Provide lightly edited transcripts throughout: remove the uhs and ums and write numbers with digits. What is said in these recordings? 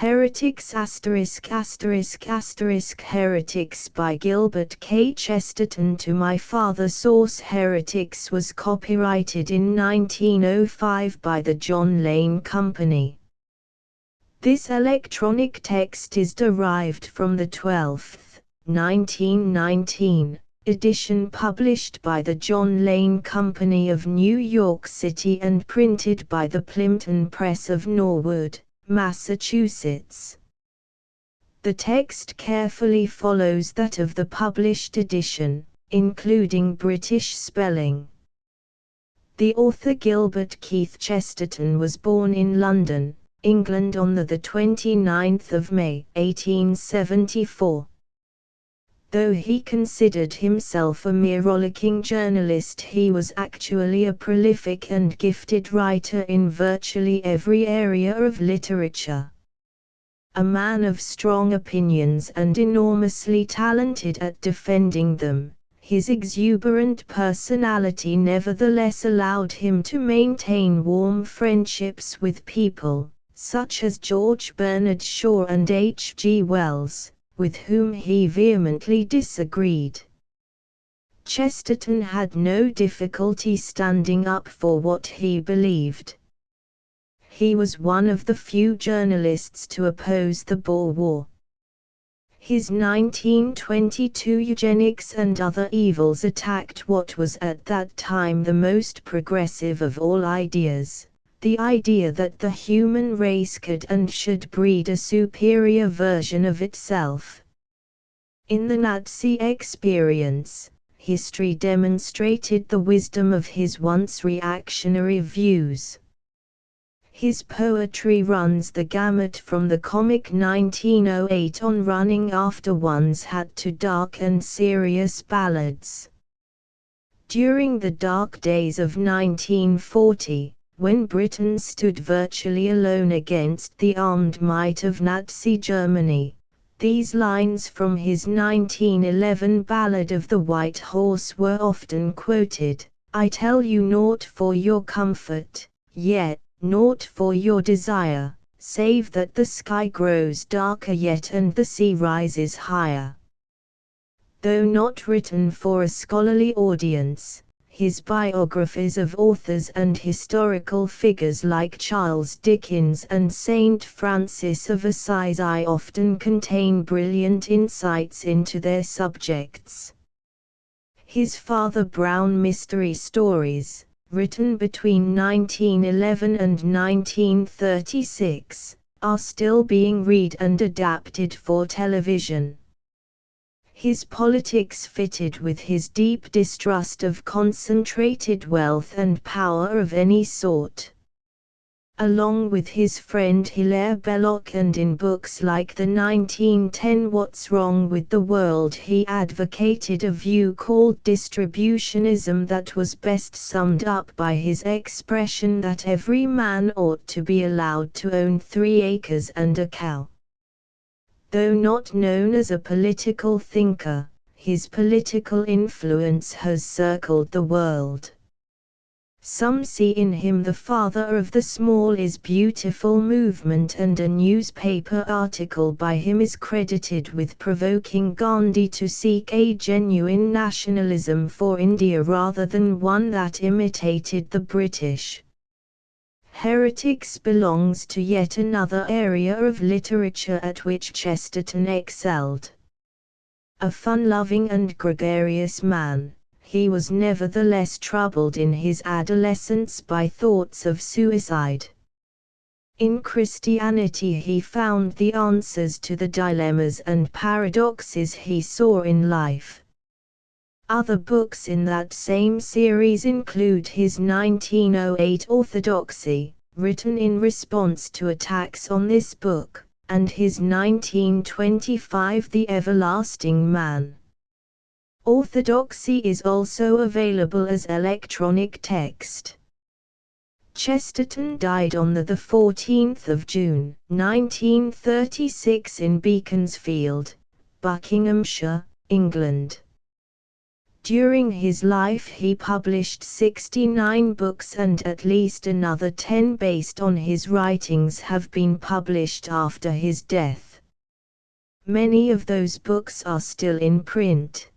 Heretics ***** Heretics by Gilbert K. Chesterton. To my father. Source: Heretics was copyrighted in 1905 by the John Lane Company. This electronic text is derived from the 12th, 1919, edition published by the John Lane Company of New York City and printed by the Plimpton Press of Norwood, Massachusetts. The text carefully follows that of the published edition, including British spelling. The author Gilbert Keith Chesterton was born in London, England on the 29th of May, 1874. Though he considered himself a mere rollicking journalist, he was actually a prolific and gifted writer in virtually every area of literature. A man of strong opinions and enormously talented at defending them, his exuberant personality nevertheless allowed him to maintain warm friendships with people, such as George Bernard Shaw and H. G. Wells, with whom he vehemently disagreed. Chesterton had no difficulty standing up for what he believed. He was one of the few journalists to oppose the Boer War. His 1922 Eugenics and Other Evils attacked what was at that time the most progressive of all ideas, the idea that the human race could and should breed a superior version of itself. In the Nazi experience, history demonstrated the wisdom of his once reactionary views. His poetry runs the gamut from the comic 1908 on Running After One's Hat to dark and serious ballads. During the dark days of 1940, when Britain stood virtually alone against the armed might of Nazi Germany, these lines from his 1911 ballad of the White Horse were often quoted: "I tell you naught for your comfort, yet naught for your desire, save that the sky grows darker yet and the sea rises higher." Though not written for a scholarly audience, his biographies of authors and historical figures like Charles Dickens and Saint Francis of Assisi often contain brilliant insights into their subjects. His Father Brown mystery stories, written between 1911 and 1936, are still being read and adapted for television. His politics fitted with his deep distrust of concentrated wealth and power of any sort. Along with his friend Hilaire Belloc, and in books like the 1910 What's Wrong with the World, he advocated a view called distributionism that was best summed up by his expression that every man ought to be allowed to own 3 acres and a cow. Though not known as a political thinker, his political influence has circled the world. Some see in him the father of the Small is Beautiful movement, and a newspaper article by him is credited with provoking Gandhi to seek a genuine nationalism for India rather than one that imitated the British. Heretics belongs to yet another area of literature at which Chesterton excelled. A fun-loving and gregarious man, he was nevertheless troubled in his adolescence by thoughts of suicide. In Christianity he found the answers to the dilemmas and paradoxes he saw in life. Other books in that same series include his 1908 Orthodoxy, written in response to attacks on this book, and his 1925 The Everlasting Man. Orthodoxy is also available as electronic text. Chesterton died on the 14th of June, 1936 in Beaconsfield, Buckinghamshire, England. During his life he published 69 books, and at least another 10 based on his writings have been published after his death. Many of those books are still in print.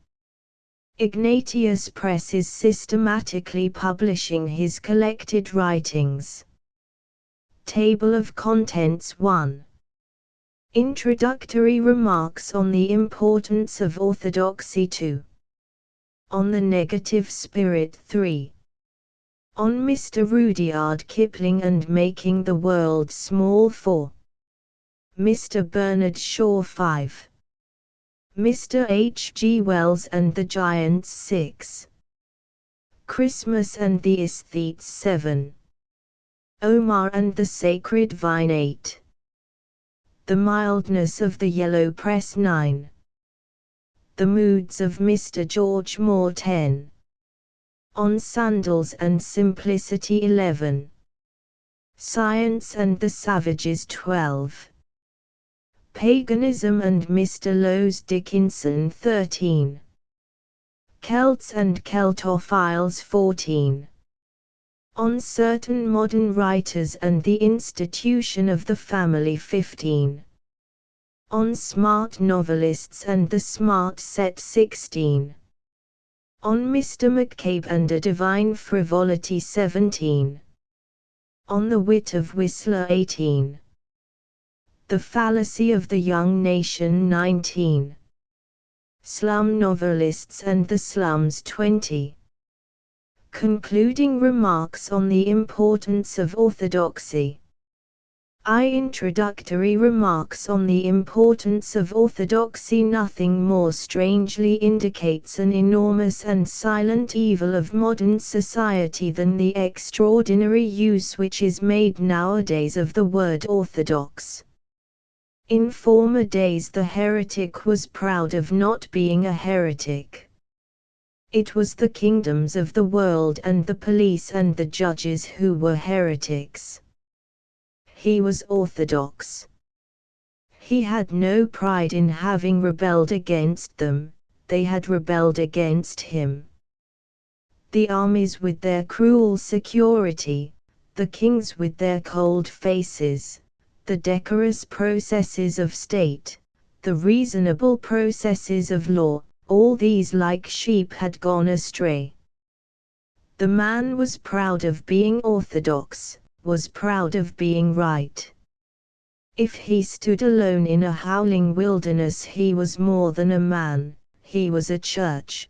Ignatius Press is systematically publishing his collected writings. Table of Contents 1. Introductory remarks on the importance of orthodoxy 2. On the negative spirit 3. On Mr. Rudyard Kipling and making the world small 4. Mr. Bernard Shaw 5. Mr. H. G. Wells and the Giants 6. Christmas and the Aesthetes 7. Omar and the Sacred Vine 8. The Mildness of the Yellow Press 9. The Moods of Mr. George Moore 10. On Sandals and Simplicity 11. Science and the Savages 12. Paganism and Mr. Lowes Dickinson 13. Celts and Celtophiles 14. On certain modern writers and the institution of the family 15. On smart novelists and the smart set 16. On Mr. McCabe and a divine frivolity 17. On the wit of Whistler 18. The fallacy of the young nation 19. Slum novelists and the slums 20. Concluding remarks on the importance of orthodoxy. Introductory remarks on the importance of orthodoxy. Nothing more strangely indicates an enormous and silent evil of modern society than the extraordinary use which is made nowadays of the word orthodox. In former days the heretic was proud of not being a heretic. It was the kingdoms of the world and the police and the judges who were heretics. He was orthodox. He had no pride in having rebelled against them, they had rebelled against him. The armies with their cruel security, the kings with their cold faces, the decorous processes of state, the reasonable processes of law, all these like sheep had gone astray. The man was proud of being orthodox, was proud of being right. If he stood alone in a howling wilderness, he was more than a man, he was a church.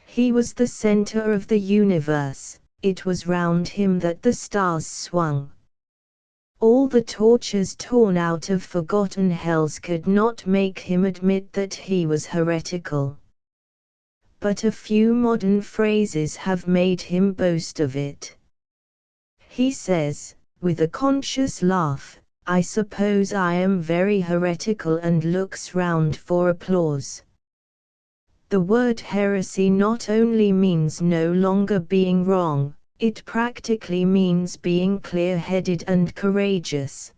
He was the center of the universe, it was round him that the stars swung. All the tortures torn out of forgotten hells could not make him admit that he was heretical. But a few modern phrases have made him boast of it. He says, with a conscious laugh, "I suppose I am very heretical," and looks round for applause. The word heresy not only means no longer being wrong, it practically means being clear-headed and courageous.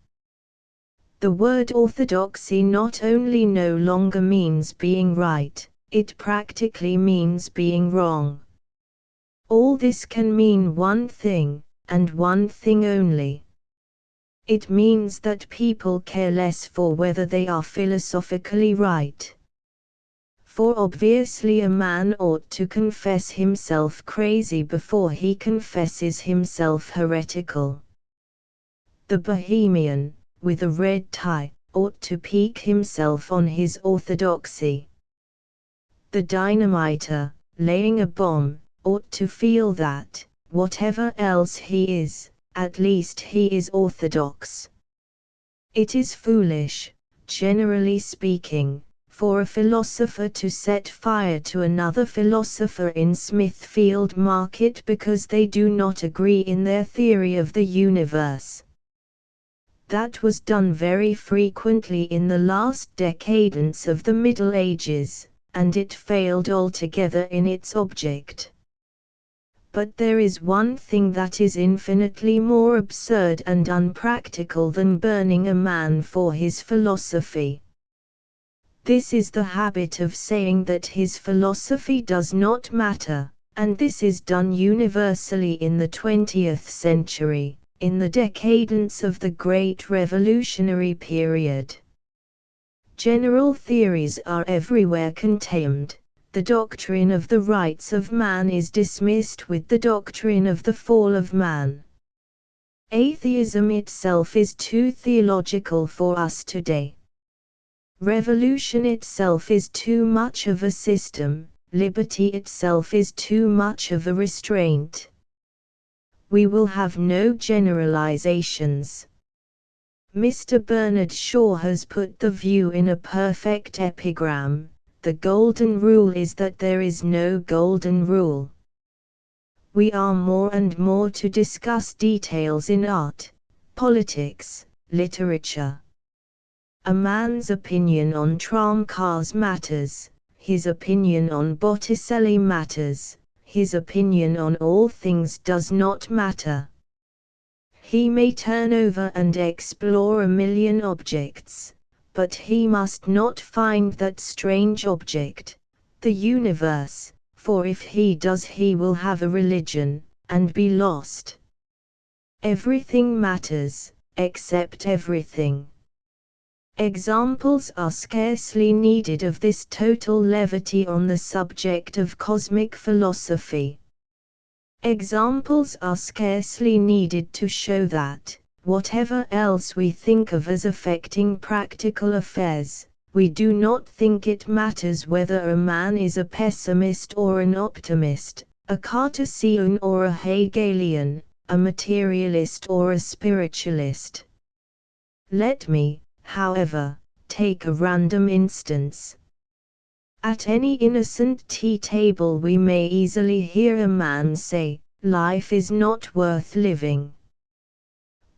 The word orthodoxy not only no longer means being right, it practically means being wrong. All this can mean one thing, and one thing only. It means that people care less for whether they are philosophically right. For obviously a man ought to confess himself crazy before he confesses himself heretical. The Bohemian, with a red tie, ought to pique himself on his orthodoxy. The dynamiter, laying a bomb, ought to feel that, whatever else he is, at least he is orthodox. It is foolish, generally speaking, for a philosopher to set fire to another philosopher in Smithfield Market because they do not agree in their theory of the universe. That was done very frequently in the last decadence of the Middle Ages, and it failed altogether in its object. But there is one thing that is infinitely more absurd and unpractical than burning a man for his philosophy. This is the habit of saying that his philosophy does not matter, and this is done universally in the 20th century, in the decadence of the Great Revolutionary period. General theories are everywhere contemned. The doctrine of the rights of man is dismissed with the doctrine of the fall of man. Atheism itself is too theological for us today. Revolution itself is too much of a system, liberty itself is too much of a restraint. We will have no generalizations. Mr. Bernard Shaw has put the view in a perfect epigram: the golden rule is that there is no golden rule. We are more and more to discuss details in art, politics, literature. A man's opinion on tramcars matters, his opinion on Botticelli matters, his opinion on all things does not matter. He may turn over and explore a million objects, but he must not find that strange object, the universe, for if he does he will have a religion, and be lost. Everything matters, except everything. Examples are scarcely needed of this total levity on the subject of cosmic philosophy. Examples are scarcely needed to show that, whatever else we think of as affecting practical affairs, we do not think it matters whether a man is a pessimist or an optimist, a Cartesian or a Hegelian, a materialist or a spiritualist. Let me, however, take a random instance. At any innocent tea table we may easily hear a man say, "Life is not worth living."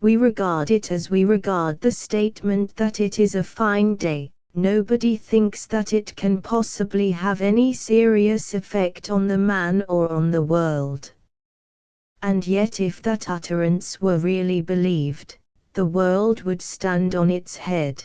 We regard it as we regard the statement that it is a fine day. Nobody thinks that it can possibly have any serious effect on the man or on the world. And yet if that utterance were really believed, the world would stand on its head.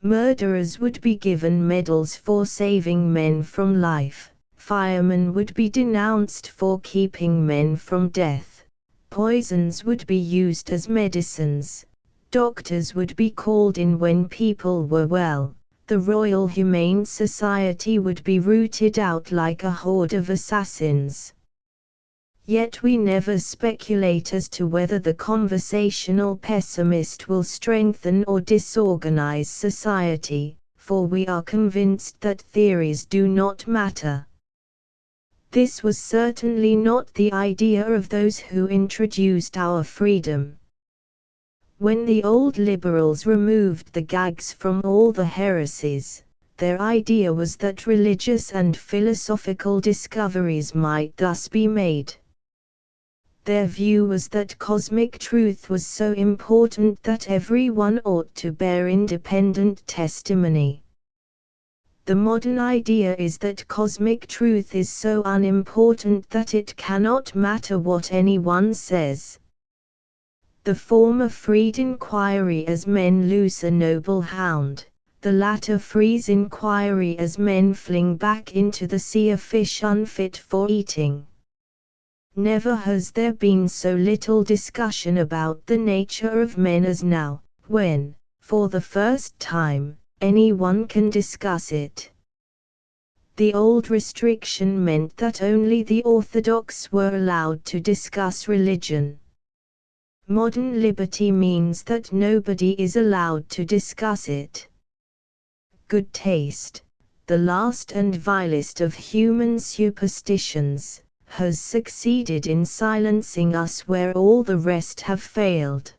Murderers would be given medals for saving men from life, firemen would be denounced for keeping men from death, poisons would be used as medicines, doctors would be called in when people were well, the Royal Humane Society would be rooted out like a horde of assassins. Yet we never speculate as to whether the conversational pessimist will strengthen or disorganize society, for we are convinced that theories do not matter. This was certainly not the idea of those who introduced our freedom. When the old liberals removed the gags from all the heresies, their idea was that religious and philosophical discoveries might thus be made. Their view was that cosmic truth was so important that everyone ought to bear independent testimony. The modern idea is that cosmic truth is so unimportant that it cannot matter what anyone says. The former freed inquiry as men loose a noble hound, the latter frees inquiry as men fling back into the sea a fish unfit for eating. Never has there been so little discussion about the nature of men as now, when, for the first time, anyone can discuss it. The old restriction meant that only the orthodox were allowed to discuss religion. Modern liberty means that nobody is allowed to discuss it. Good taste, the last and vilest of human superstitions, has succeeded in silencing us where all the rest have failed.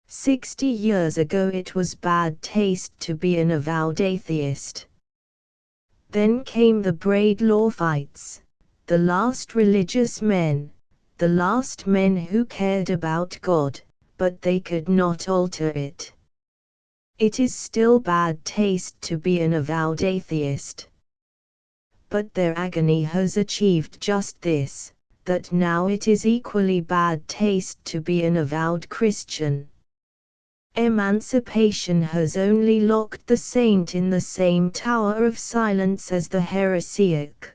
60 years ago it was bad taste to be an avowed atheist. Then came the Braidlaw fights, the last religious men, the last men who cared about God, but they could not alter it. It is still bad taste to be an avowed atheist. But their agony has achieved just this, that now it is equally bad taste to be an avowed Christian. Emancipation has only locked the saint in the same tower of silence as the heresiarch.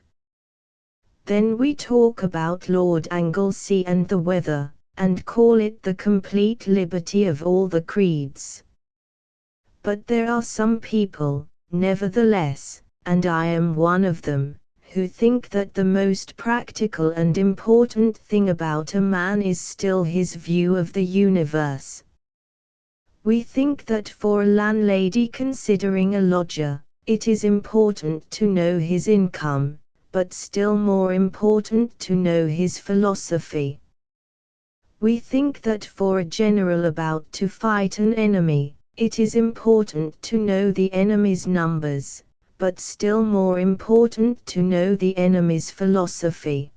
Then we talk about Lord Anglesey and the weather, and call it the complete liberty of all the creeds. But there are some people, nevertheless, and I am one of them, who think that the most practical and important thing about a man is still his view of the universe. We think that for a landlady considering a lodger, it is important to know his income, but still more important to know his philosophy. We think that for a general about to fight an enemy, it is important to know the enemy's numbers, but still more important to know the enemy's philosophy.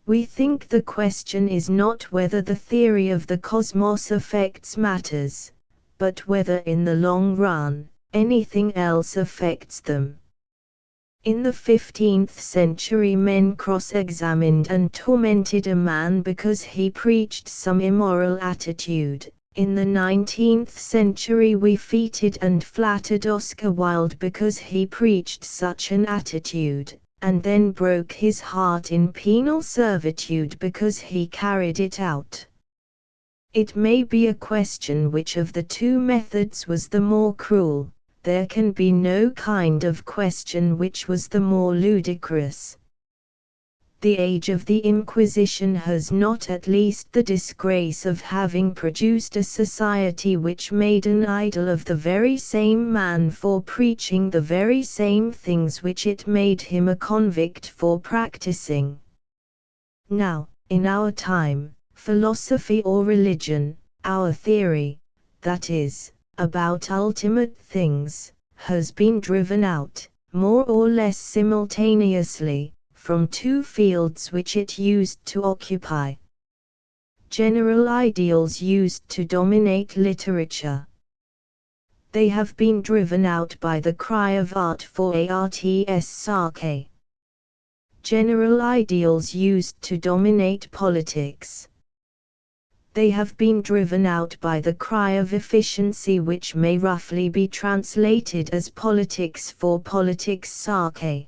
We think the question is not whether the theory of the cosmos affects matters, but whether in the long run, anything else affects them. In the 15th century, men cross-examined and tormented a man because he preached some immoral attitude. In the 19th century, we feted and flattered Oscar Wilde because he preached such an attitude, and then broke his heart in penal servitude because he carried it out. It may be a question which of the two methods was the more cruel. There can be no kind of question which was the more ludicrous. The age of the Inquisition has not at least the disgrace of having produced a society which made an idol of the very same man for preaching the very same things which it made him a convict for practicing. Now, in our time, philosophy or religion, our theory, that is, about ultimate things, has been driven out, more or less simultaneously, from two fields which it used to occupy. General ideals used to dominate literature. They have been driven out by the cry of art for arts sake. General ideals used to dominate politics. They have been driven out by the cry of efficiency, which may roughly be translated as politics for politics sake.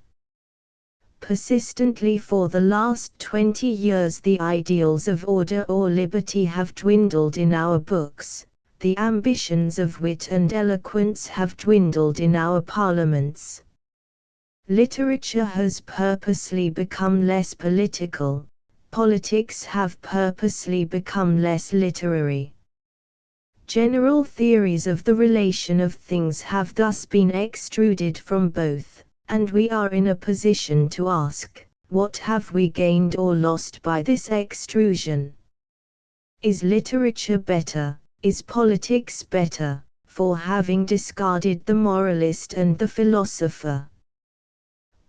Persistently for the last 20 years the ideals of order or liberty have dwindled in our books, the ambitions of wit and eloquence have dwindled in our parliaments. Literature has purposely become less political. Politics have purposely become less literary. General theories of the relation of things have thus been extruded from both, and we are in a position to ask, what have we gained or lost by this extrusion? Is literature better, is politics better, for having discarded the moralist and the philosopher?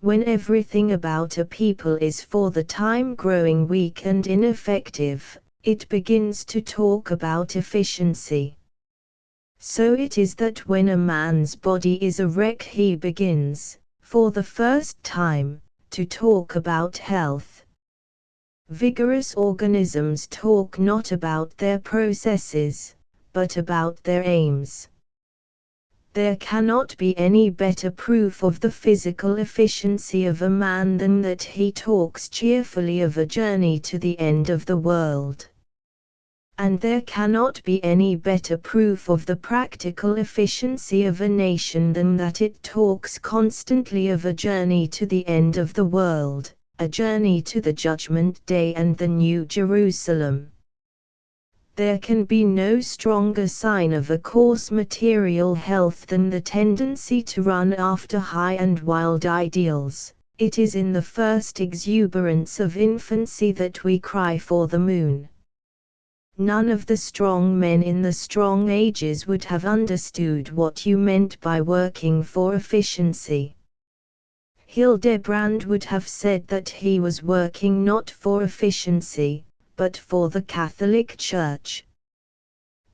When everything about a people is for the time growing weak and ineffective, it begins to talk about efficiency. So it is that when a man's body is a wreck he begins, for the first time, to talk about health. Vigorous organisms talk not about their processes, but about their aims. There cannot be any better proof of the physical efficiency of a man than that he talks cheerfully of a journey to the end of the world. And there cannot be any better proof of the practical efficiency of a nation than that it talks constantly of a journey to the end of the world, a journey to the Judgment Day and the New Jerusalem. There can be no stronger sign of a coarse material health than the tendency to run after high and wild ideals. It is in the first exuberance of infancy that we cry for the moon. None of the strong men in the strong ages would have understood what you meant by working for efficiency. Hildebrand would have said that he was working not for efficiency, but for the Catholic Church.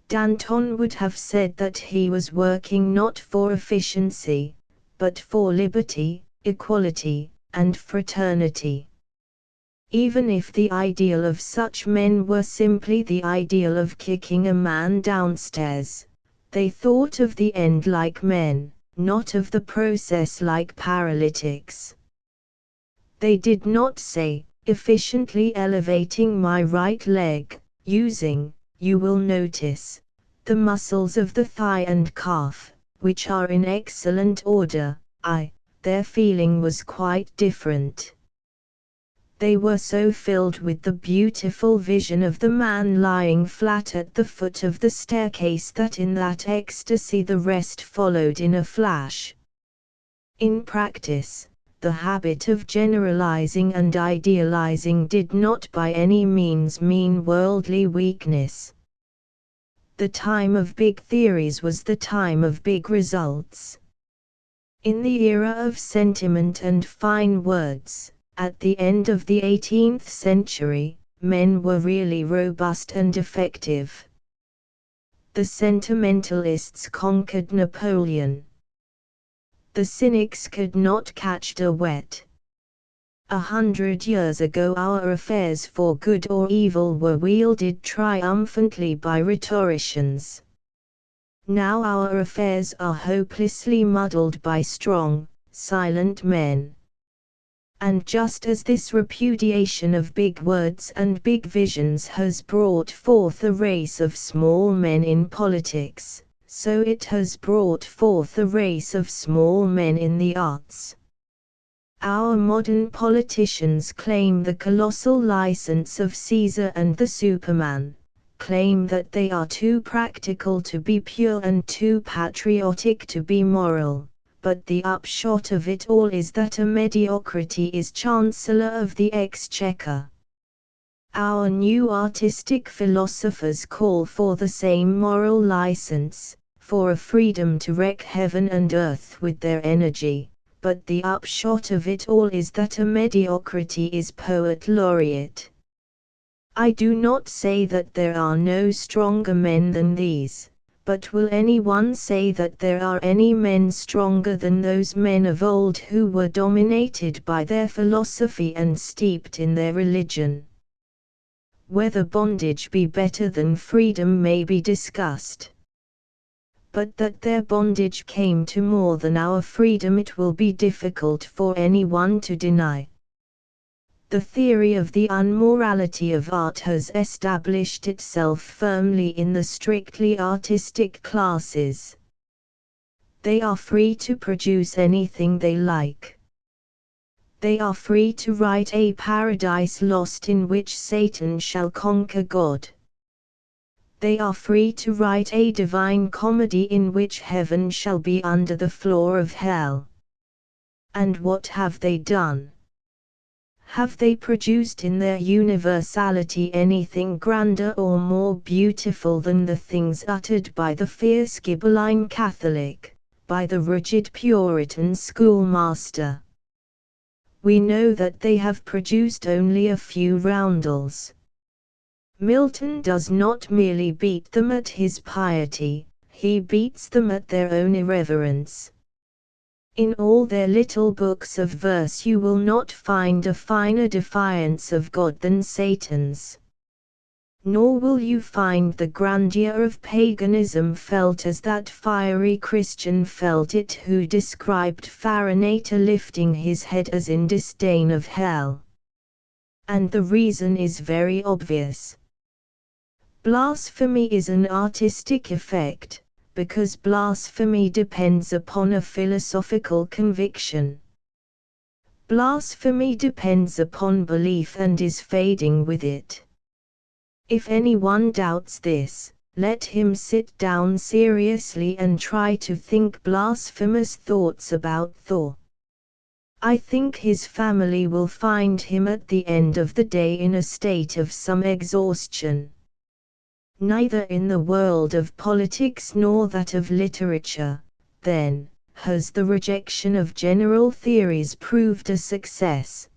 Danton would have said that he was working not for efficiency, but for liberty, equality, and fraternity. even if the ideal of such men were simply the ideal of kicking a man downstairs. They thought of the end like men, not of the process like paralytics. They did not say, efficiently elevating my right leg, using, you will notice, the muscles of the thigh and calf, which are in excellent order. Their feeling was quite different. They were so filled with the beautiful vision of the man lying flat at the foot of the staircase that in that ecstasy the rest followed in a flash. In practice, the habit of generalizing and idealizing did not by any means mean worldly weakness. The time of big theories was the time of big results. In the era of sentiment and fine words, at the end of the 18th century, men were really robust and effective. The sentimentalists conquered Napoleon. The cynics could not catch de Wet. 100 years ago our affairs for good or evil were wielded triumphantly by rhetoricians. Now our affairs are hopelessly muddled by strong, silent men. And just as this repudiation of big words and big visions has brought forth a race of small men in politics, so it has brought forth a race of small men in the arts. Our modern politicians claim the colossal license of Caesar and the Superman, claim that they are too practical to be pure and too patriotic to be moral. But the upshot of it all is that a mediocrity is Chancellor of the Exchequer. Our new artistic philosophers call for the same moral license, for a freedom to wreck heaven and earth with their energy, but the upshot of it all is that a mediocrity is poet laureate. I do not say that there are no stronger men than these. But will anyone say that there are any men stronger than those men of old who were dominated by their philosophy and steeped in their religion? Whether bondage be better than freedom may be discussed. But that their bondage came to more than our freedom it will be difficult for anyone to deny. The theory of the unmorality of art has established itself firmly in the strictly artistic classes. They are free to produce anything they like. They are free to write a paradise lost in which Satan shall conquer God. They are free to write a divine comedy in which heaven shall be under the floor of hell. And what have they done? Have they produced in their universality anything grander or more beautiful than the things uttered by the fierce Ghibelline Catholic, by the rigid Puritan schoolmaster? We know that they have produced only a few roundels. Milton does not merely beat them at his piety, he beats them at their own irreverence. In all their little books of verse you will not find a finer defiance of God than Satan's. Nor will you find the grandeur of paganism felt as that fiery Christian felt it who described Farinata lifting his head as in disdain of hell. And the reason is very obvious. Blasphemy is an artistic effect, because blasphemy depends upon a philosophical conviction. Blasphemy depends upon belief and is fading with it. If anyone doubts this, let him sit down seriously and try to think blasphemous thoughts about Thor. I think his family will find him at the end of the day in a state of some exhaustion. Neither in the world of politics nor that of literature, then, has the rejection of general theories proved a success.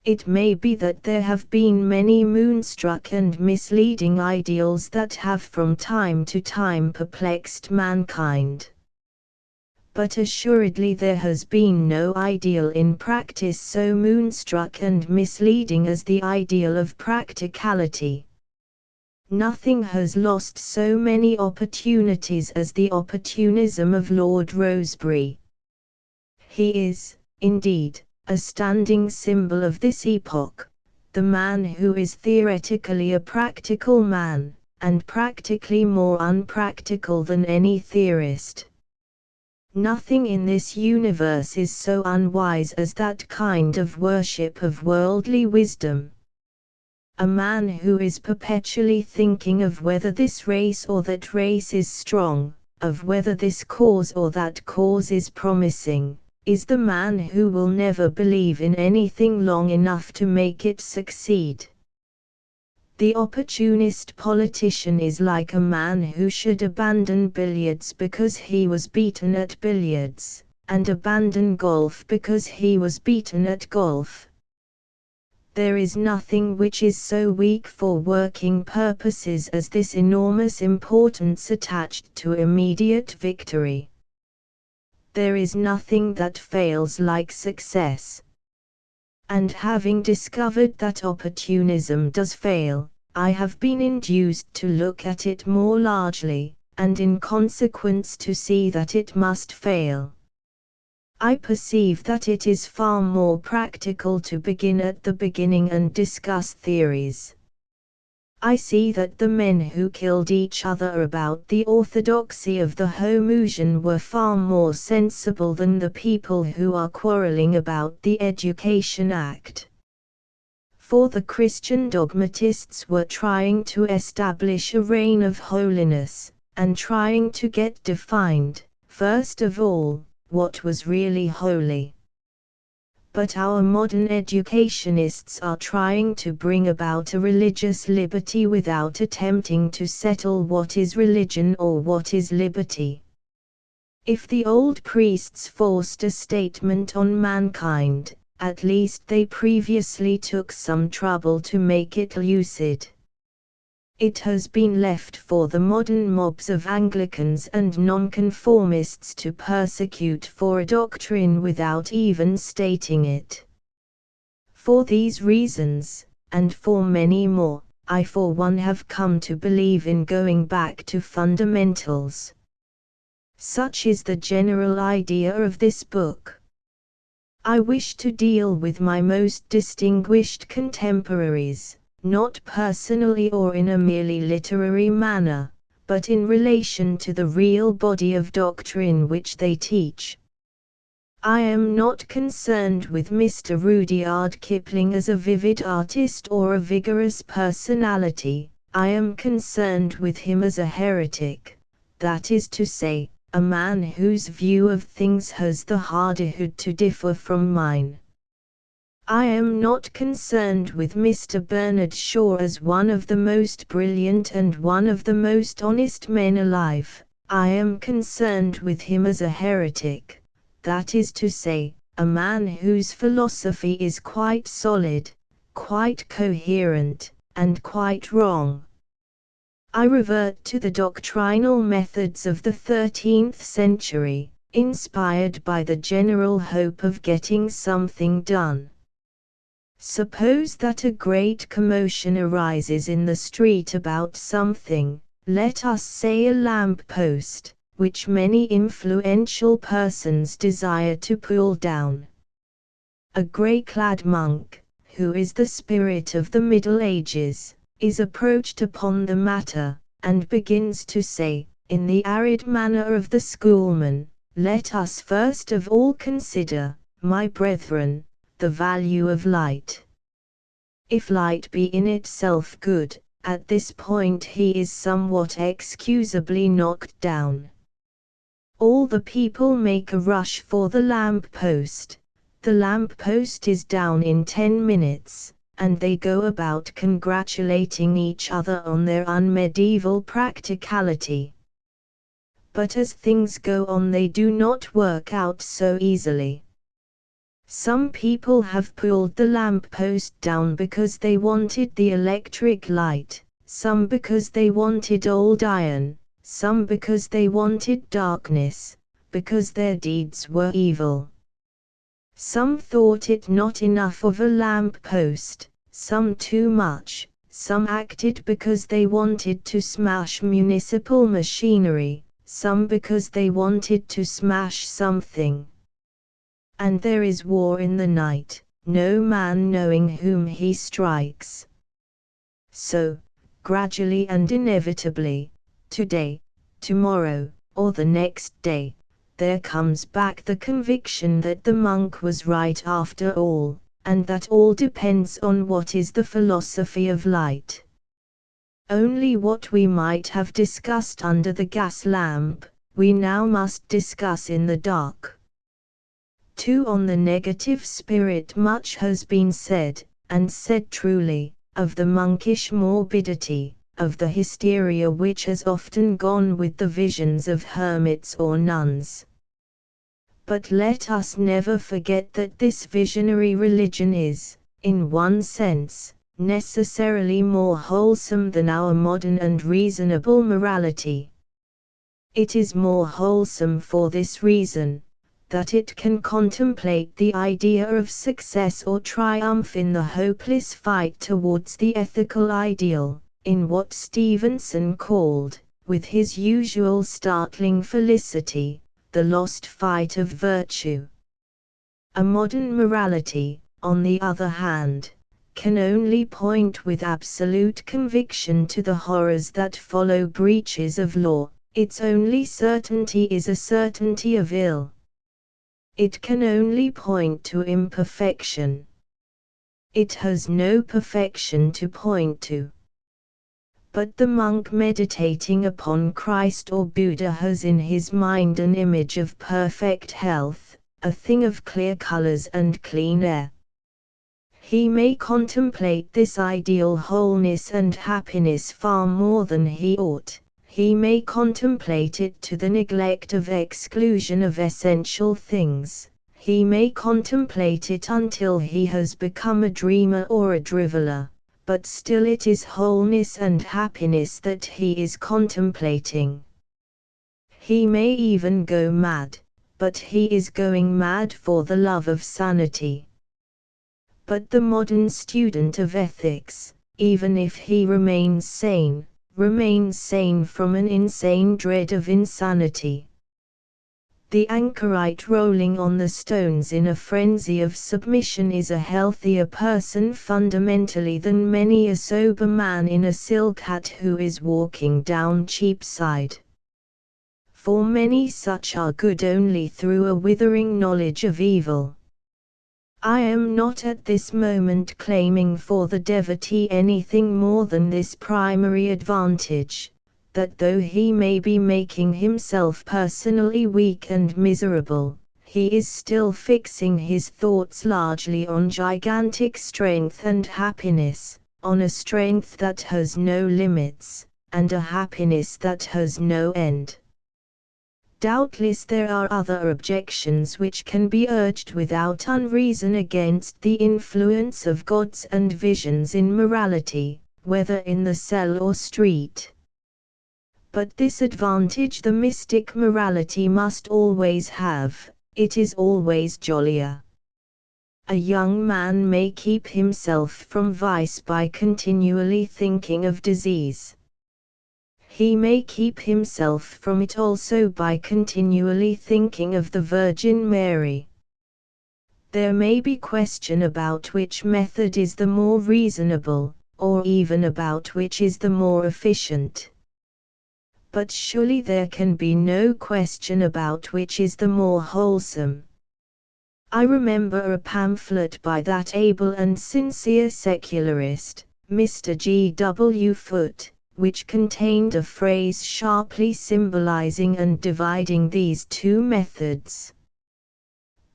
It may be that there have been many moonstruck and misleading ideals that have from time to time perplexed mankind. but assuredly there has been no ideal in practice so moonstruck and misleading as the ideal of practicality. Nothing has lost so many opportunities as the opportunism of Lord Rosebery. He is, indeed, a standing symbol of this epoch, the man who is theoretically a practical man, and practically more unpractical than any theorist. Nothing in this universe is so unwise as that kind of worship of worldly wisdom. A man who is perpetually thinking of whether this race or that race is strong, of whether this cause or that cause is promising, is the man who will never believe in anything long enough to make it succeed. The opportunist politician is like a man who should abandon billiards because he was beaten at billiards, and abandon golf because he was beaten at golf. There is nothing which is so weak for working purposes as this enormous importance attached to immediate victory. There is nothing that fails like success. And having discovered that opportunism does fail, I have been induced to look at it more largely, and in consequence to see that it must fail. I perceive that it is far more practical to begin at the beginning and discuss theories. I see that the men who killed each other about the orthodoxy of the Homoousion were far more sensible than the people who are quarreling about the Education Act. For the Christian dogmatists were trying to establish a reign of holiness, and trying to get defined, first of all, what was really holy. But our modern educationists are trying to bring about a religious liberty without attempting to settle what is religion or what is liberty. If the old priests forced a statement on mankind, at least they previously took some trouble to make it lucid. It has been left for the modern mobs of Anglicans and nonconformists to persecute for a doctrine without even stating it. For these reasons, and for many more, I for one have come to believe in going back to fundamentals. Such is the general idea of this book. I wish to deal with my most distinguished contemporaries, not personally or in a merely literary manner, but in relation to the real body of doctrine which they teach. I am not concerned with Mr. Rudyard Kipling as a vivid artist or a vigorous personality, I am concerned with him as a heretic, that is to say, a man whose view of things has the hardihood to differ from mine. I am not concerned with Mr. Bernard Shaw as one of the most brilliant and one of the most honest men alive. I am concerned with him as a heretic, that is to say, a man whose philosophy is quite solid, quite coherent, and quite wrong. I revert to the doctrinal methods of the 13th century, inspired by the general hope of getting something done. Suppose that a great commotion arises in the street about something, let us say a lamp post, which many influential persons desire to pull down. A grey-clad monk, who is the spirit of the Middle Ages, is approached upon the matter, and begins to say, in the arid manner of the schoolman, let us first of all consider, my brethren, the value of light. If light be in itself good, at this point he is somewhat excusably knocked down. All the people make a rush for the lamp post. The lamp post is down in 10 minutes, and they go about congratulating each other on their unmedieval practicality. But as things go on they do not work out so easily. Some people have pulled the lamp post down because they wanted the electric light, some because they wanted old iron, some because they wanted darkness, because their deeds were evil. Some thought it not enough of a lamp post, some too much, some acted because they wanted to smash municipal machinery, some because they wanted to smash something. And there is war in the night, no man knowing whom he strikes. So, gradually and inevitably, today, tomorrow, or the next day, there comes back the conviction that the monk was right after all, and that all depends on what is the philosophy of light. Only what we might have discussed under the gas lamp, we now must discuss in the dark. Too, on the negative spirit much has been said, and said truly, of the monkish morbidity, of the hysteria which has often gone with the visions of hermits or nuns. But let us never forget that this visionary religion is, in one sense, necessarily more wholesome than our modern and reasonable morality. It is more wholesome for this reason, that it can contemplate the idea of success or triumph in the hopeless fight towards the ethical ideal, in what Stevenson called, with his usual startling felicity, the lost fight of virtue. A modern morality, on the other hand, can only point with absolute conviction to the horrors that follow breaches of law. Its only certainty is a certainty of ill. It can only point to imperfection. It has no perfection to point to. But the monk meditating upon Christ or Buddha has in his mind an image of perfect health, a thing of clear colors and clean air. He may contemplate this ideal wholeness and happiness far more than he ought. He may contemplate it to the neglect of exclusion of essential things. He may contemplate it until he has become a dreamer or a driveler, but still it is wholeness and happiness that he is contemplating. He may even go mad, but he is going mad for the love of sanity. But the modern student of ethics, even if he remains sane from an insane dread of insanity. The anchorite rolling on the stones in a frenzy of submission is a healthier person fundamentally than many a sober man in a silk hat who is walking down Cheapside. For many such are good only through a withering knowledge of evil. I am not at this moment claiming for the devotee anything more than this primary advantage, that though he may be making himself personally weak and miserable, he is still fixing his thoughts largely on gigantic strength and happiness, on a strength that has no limits, and a happiness that has no end. Doubtless there are other objections which can be urged without unreason against the influence of gods and visions in morality, whether in the cell or street. But this advantage the mystic morality must always have: it is always jollier. A young man may keep himself from vice by continually thinking of disease. He may keep himself from it also by continually thinking of the Virgin Mary. There may be question about which method is the more reasonable, or even about which is the more efficient. But surely there can be no question about which is the more wholesome. I remember a pamphlet by that able and sincere secularist, Mr. G. W. Foote, which contained a phrase sharply symbolizing and dividing these two methods.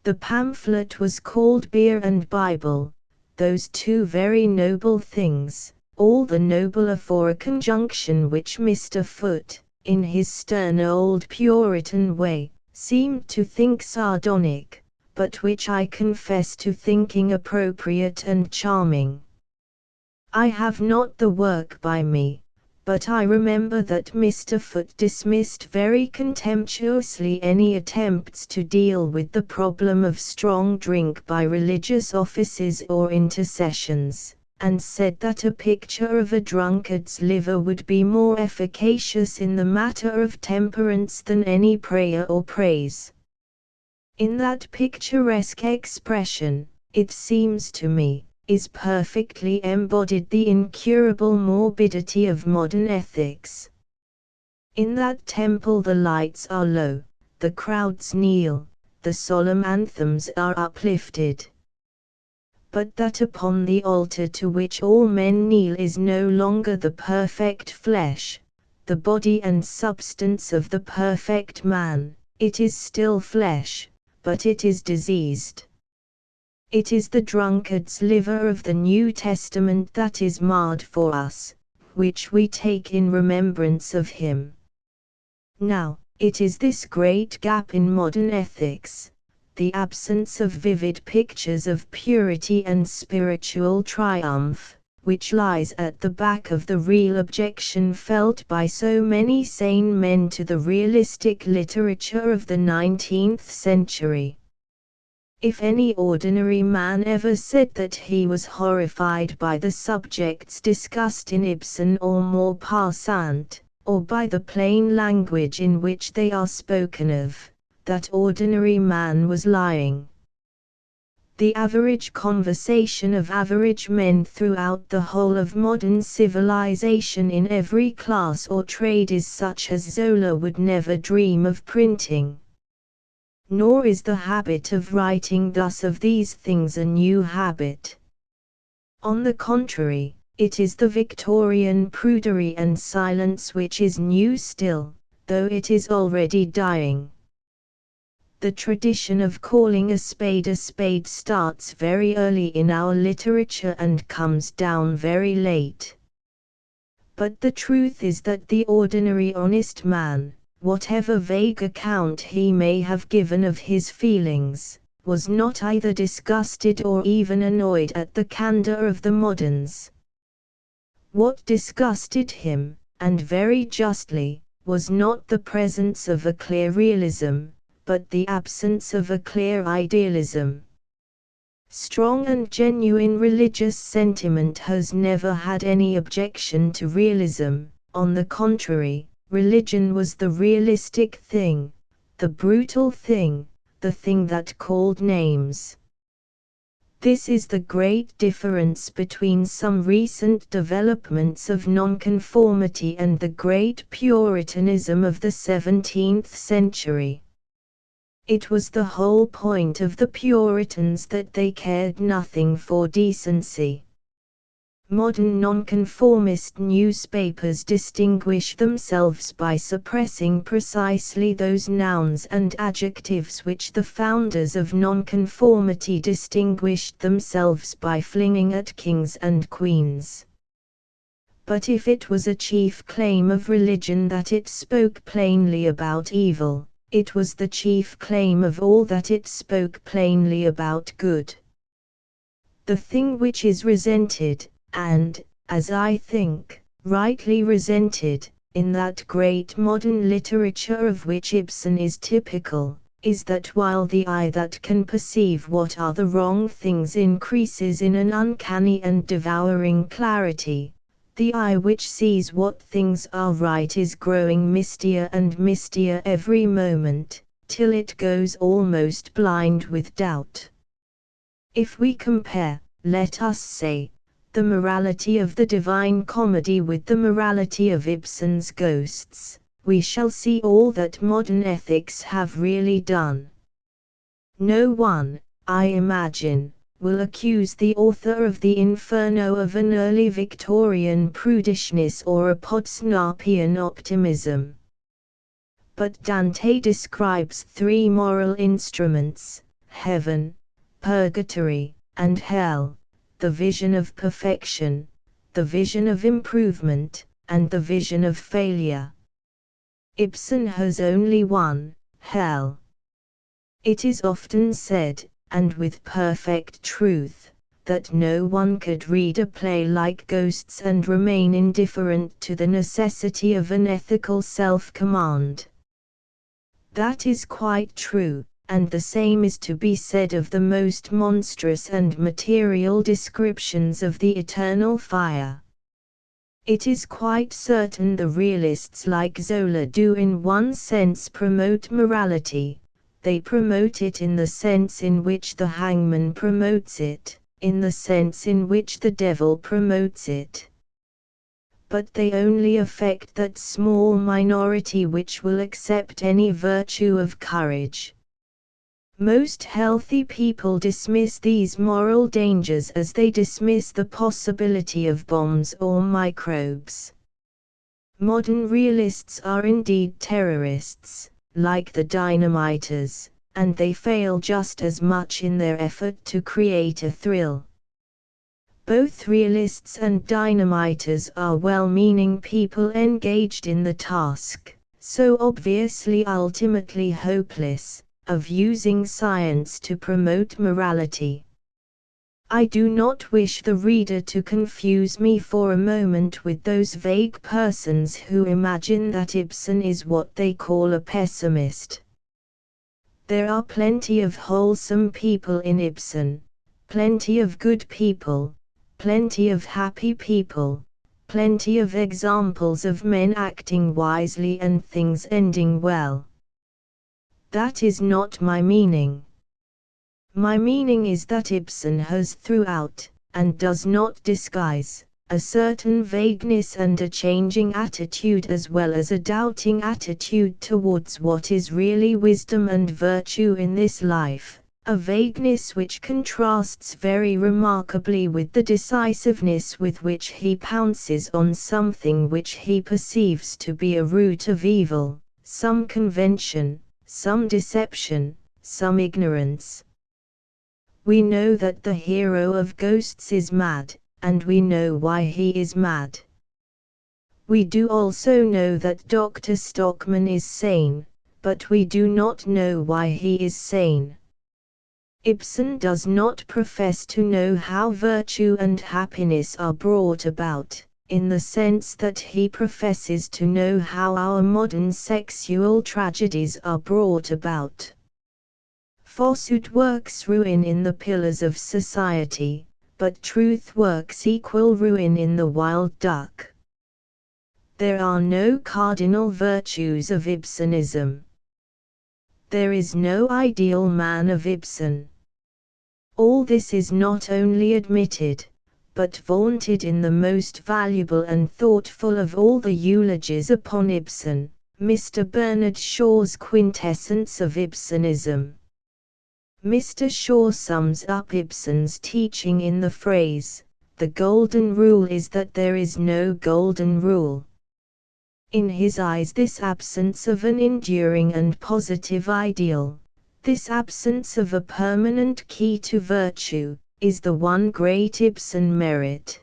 The pamphlet was called Beer and Bible, those two very noble things, all the nobler for a conjunction which Mr. Foote, in his stern old Puritan way, seemed to think sardonic, but which I confess to thinking appropriate and charming. I have not the work by me, but I remember that Mr. Foote dismissed very contemptuously any attempts to deal with the problem of strong drink by religious offices or intercessions, and said that a picture of a drunkard's liver would be more efficacious in the matter of temperance than any prayer or praise. In that picturesque expression, it seems to me, is perfectly embodied the incurable morbidity of modern ethics. In that temple the lights are low, the crowds kneel, the solemn anthems are uplifted. But that upon the altar to which all men kneel is no longer the perfect flesh, the body and substance of the perfect man, it is still flesh, but it is diseased. It is the drunkard's liver of the New Testament that is marred for us, which we take in remembrance of him. Now, it is this great gap in modern ethics, the absence of vivid pictures of purity and spiritual triumph, which lies at the back of the real objection felt by so many sane men to the realistic literature of the 19th century. If any ordinary man ever said that he was horrified by the subjects discussed in Ibsen or Maupassant, or by the plain language in which they are spoken of, that ordinary man was lying. The average conversation of average men throughout the whole of modern civilization in every class or trade is such as Zola would never dream of printing. Nor is the habit of writing thus of these things a new habit. On the contrary, it is the Victorian prudery and silence which is new still, though it is already dying. The tradition of calling a spade starts very early in our literature and comes down very late. But the truth is that the ordinary honest man, whatever vague account he may have given of his feelings, was not either disgusted or even annoyed at the candor of the moderns. What disgusted him, and very justly, was not the presence of a clear realism, but the absence of a clear idealism. Strong and genuine religious sentiment has never had any objection to realism. On the contrary, religion was the realistic thing, the brutal thing, the thing that called names. This is the great difference between some recent developments of nonconformity and the great Puritanism of the 17th century. It was the whole point of the Puritans that they cared nothing for decency. Modern nonconformist newspapers distinguish themselves by suppressing precisely those nouns and adjectives which the founders of nonconformity distinguished themselves by flinging at kings and queens. But if it was a chief claim of religion that it spoke plainly about evil, it was the chief claim of all that it spoke plainly about good. The thing which is resented, and, as I think, rightly resented, in that great modern literature of which Ibsen is typical, is that while the eye that can perceive what are the wrong things increases in an uncanny and devouring clarity, the eye which sees what things are right is growing mistier and mistier every moment, till it goes almost blind with doubt. If we compare, let us say, the morality of the Divine Comedy with the morality of Ibsen's Ghosts, we shall see all that modern ethics have really done. No one, I imagine, will accuse the author of the Inferno of an early Victorian prudishness or a Potsnapian optimism. But Dante describes three moral instruments: heaven, purgatory, and hell, the vision of perfection, the vision of improvement, and the vision of failure. Ibsen has only one, hell. It is often said, and with perfect truth, that no one could read a play like Ghosts and remain indifferent to the necessity of an ethical self-command. That is quite true, and the same is to be said of the most monstrous and material descriptions of the eternal fire. It is quite certain the realists like Zola do in one sense promote morality. They promote it in the sense in which the hangman promotes it, in the sense in which the devil promotes it. But they only affect that small minority which will accept any virtue of courage. Most healthy people dismiss these moral dangers as they dismiss the possibility of bombs or microbes. Modern realists are indeed terrorists, like the dynamiters, and they fail just as much in their effort to create a thrill. Both realists and dynamiters are well-meaning people engaged in the task, so obviously ultimately hopeless, of using science to promote morality. I do not wish the reader to confuse me for a moment with those vague persons who imagine that Ibsen is what they call a pessimist. There are plenty of wholesome people in Ibsen, plenty of good people, plenty of happy people, plenty of examples of men acting wisely and things ending well. That is not my meaning. My meaning is that Ibsen has throughout, and does not disguise, a certain vagueness and a changing attitude as well as a doubting attitude towards what is really wisdom and virtue in this life, a vagueness which contrasts very remarkably with the decisiveness with which he pounces on something which he perceives to be a root of evil, some convention, some deception, some ignorance. We know that the hero of Ghosts is mad, and we know why he is mad. We do also know that Dr. Stockman is sane, but we do not know why he is sane. Ibsen does not profess to know how virtue and happiness are brought about, in the sense that he professes to know how our modern sexual tragedies are brought about. Falsehood works ruin in the pillars of society, but truth works equal ruin in the wild duck. There are no cardinal virtues of Ibsenism. There is no ideal man of Ibsen. All this is not only admitted, but vaunted in the most valuable and thoughtful of all the eulogies upon Ibsen, Mr. Bernard Shaw's quintessence of Ibsenism. Mr. Shaw sums up Ibsen's teaching in the phrase, "The golden rule is that there is no golden rule." In his eyes this absence of an enduring and positive ideal, this absence of a permanent key to virtue, is the one great Ibsen merit.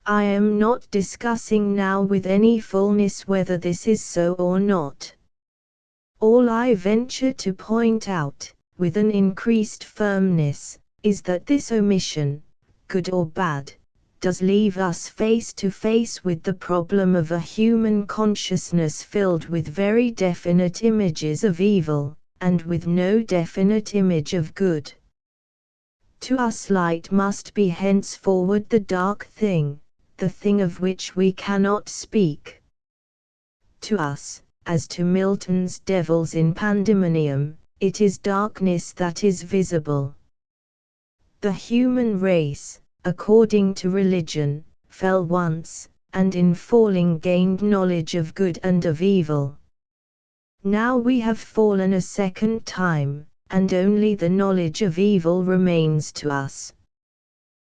I am not discussing now with any fullness whether this is so or not. All I venture to point out, with an increased firmness, is that this omission, good or bad, does leave us face to face with the problem of a human consciousness filled with very definite images of evil, and with no definite image of good. To us light must be henceforward the dark thing, the thing of which we cannot speak. To us, as to Milton's devils in Pandemonium, it is darkness that is visible. The human race, according to religion, fell once, and in falling gained knowledge of good and of evil. Now we have fallen a second time, and only the knowledge of evil remains to us.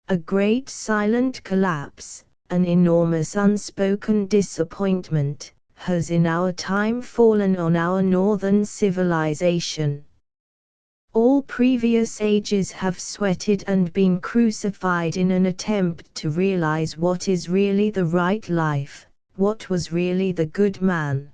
A great silent collapse, an enormous unspoken disappointment, has in our time fallen on our northern civilization. All previous ages have sweated and been crucified in an attempt to realize what is really the right life, what was really the good man.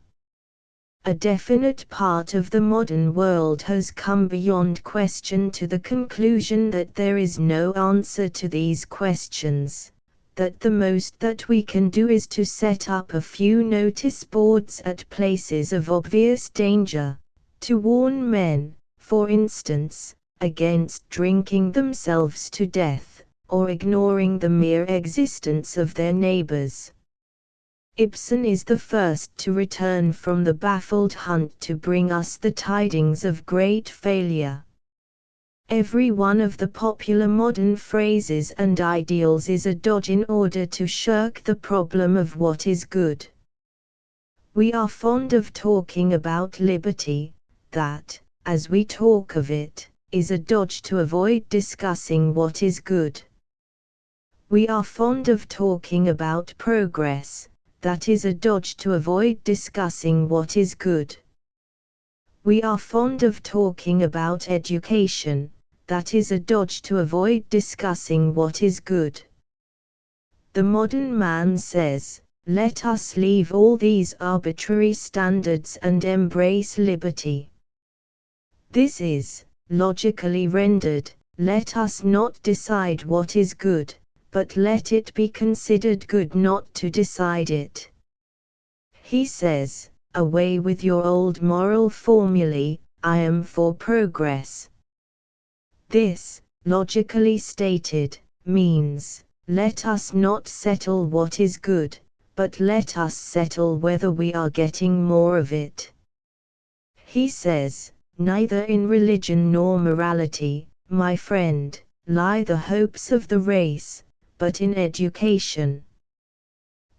a definite part of the modern world has come beyond question to the conclusion that there is no answer to these questions, that the most that we can do is to set up a few notice boards at places of obvious danger, to warn men, for instance, against drinking themselves to death, or ignoring the mere existence of their neighbors. Ibsen is the first to return from the baffled hunt to bring us the tidings of great failure. Every one of the popular modern phrases and ideals is a dodge in order to shirk the problem of what is good. We are fond of talking about liberty, that, as we talk of it, is a dodge to avoid discussing what is good. We are fond of talking about progress, that is a dodge to avoid discussing what is good. We are fond of talking about education, that is a dodge to avoid discussing what is good. The modern man says, let us leave all these arbitrary standards and embrace liberty. This is, logically rendered, let us not decide what is good, but let it be considered good not to decide it. He says, away with your old moral formulae, I am for progress. This, logically stated, means, let us not settle what is good, but let us settle whether we are getting more of it. He says, neither in religion nor morality, my friend, lie the hopes of the race, but in education.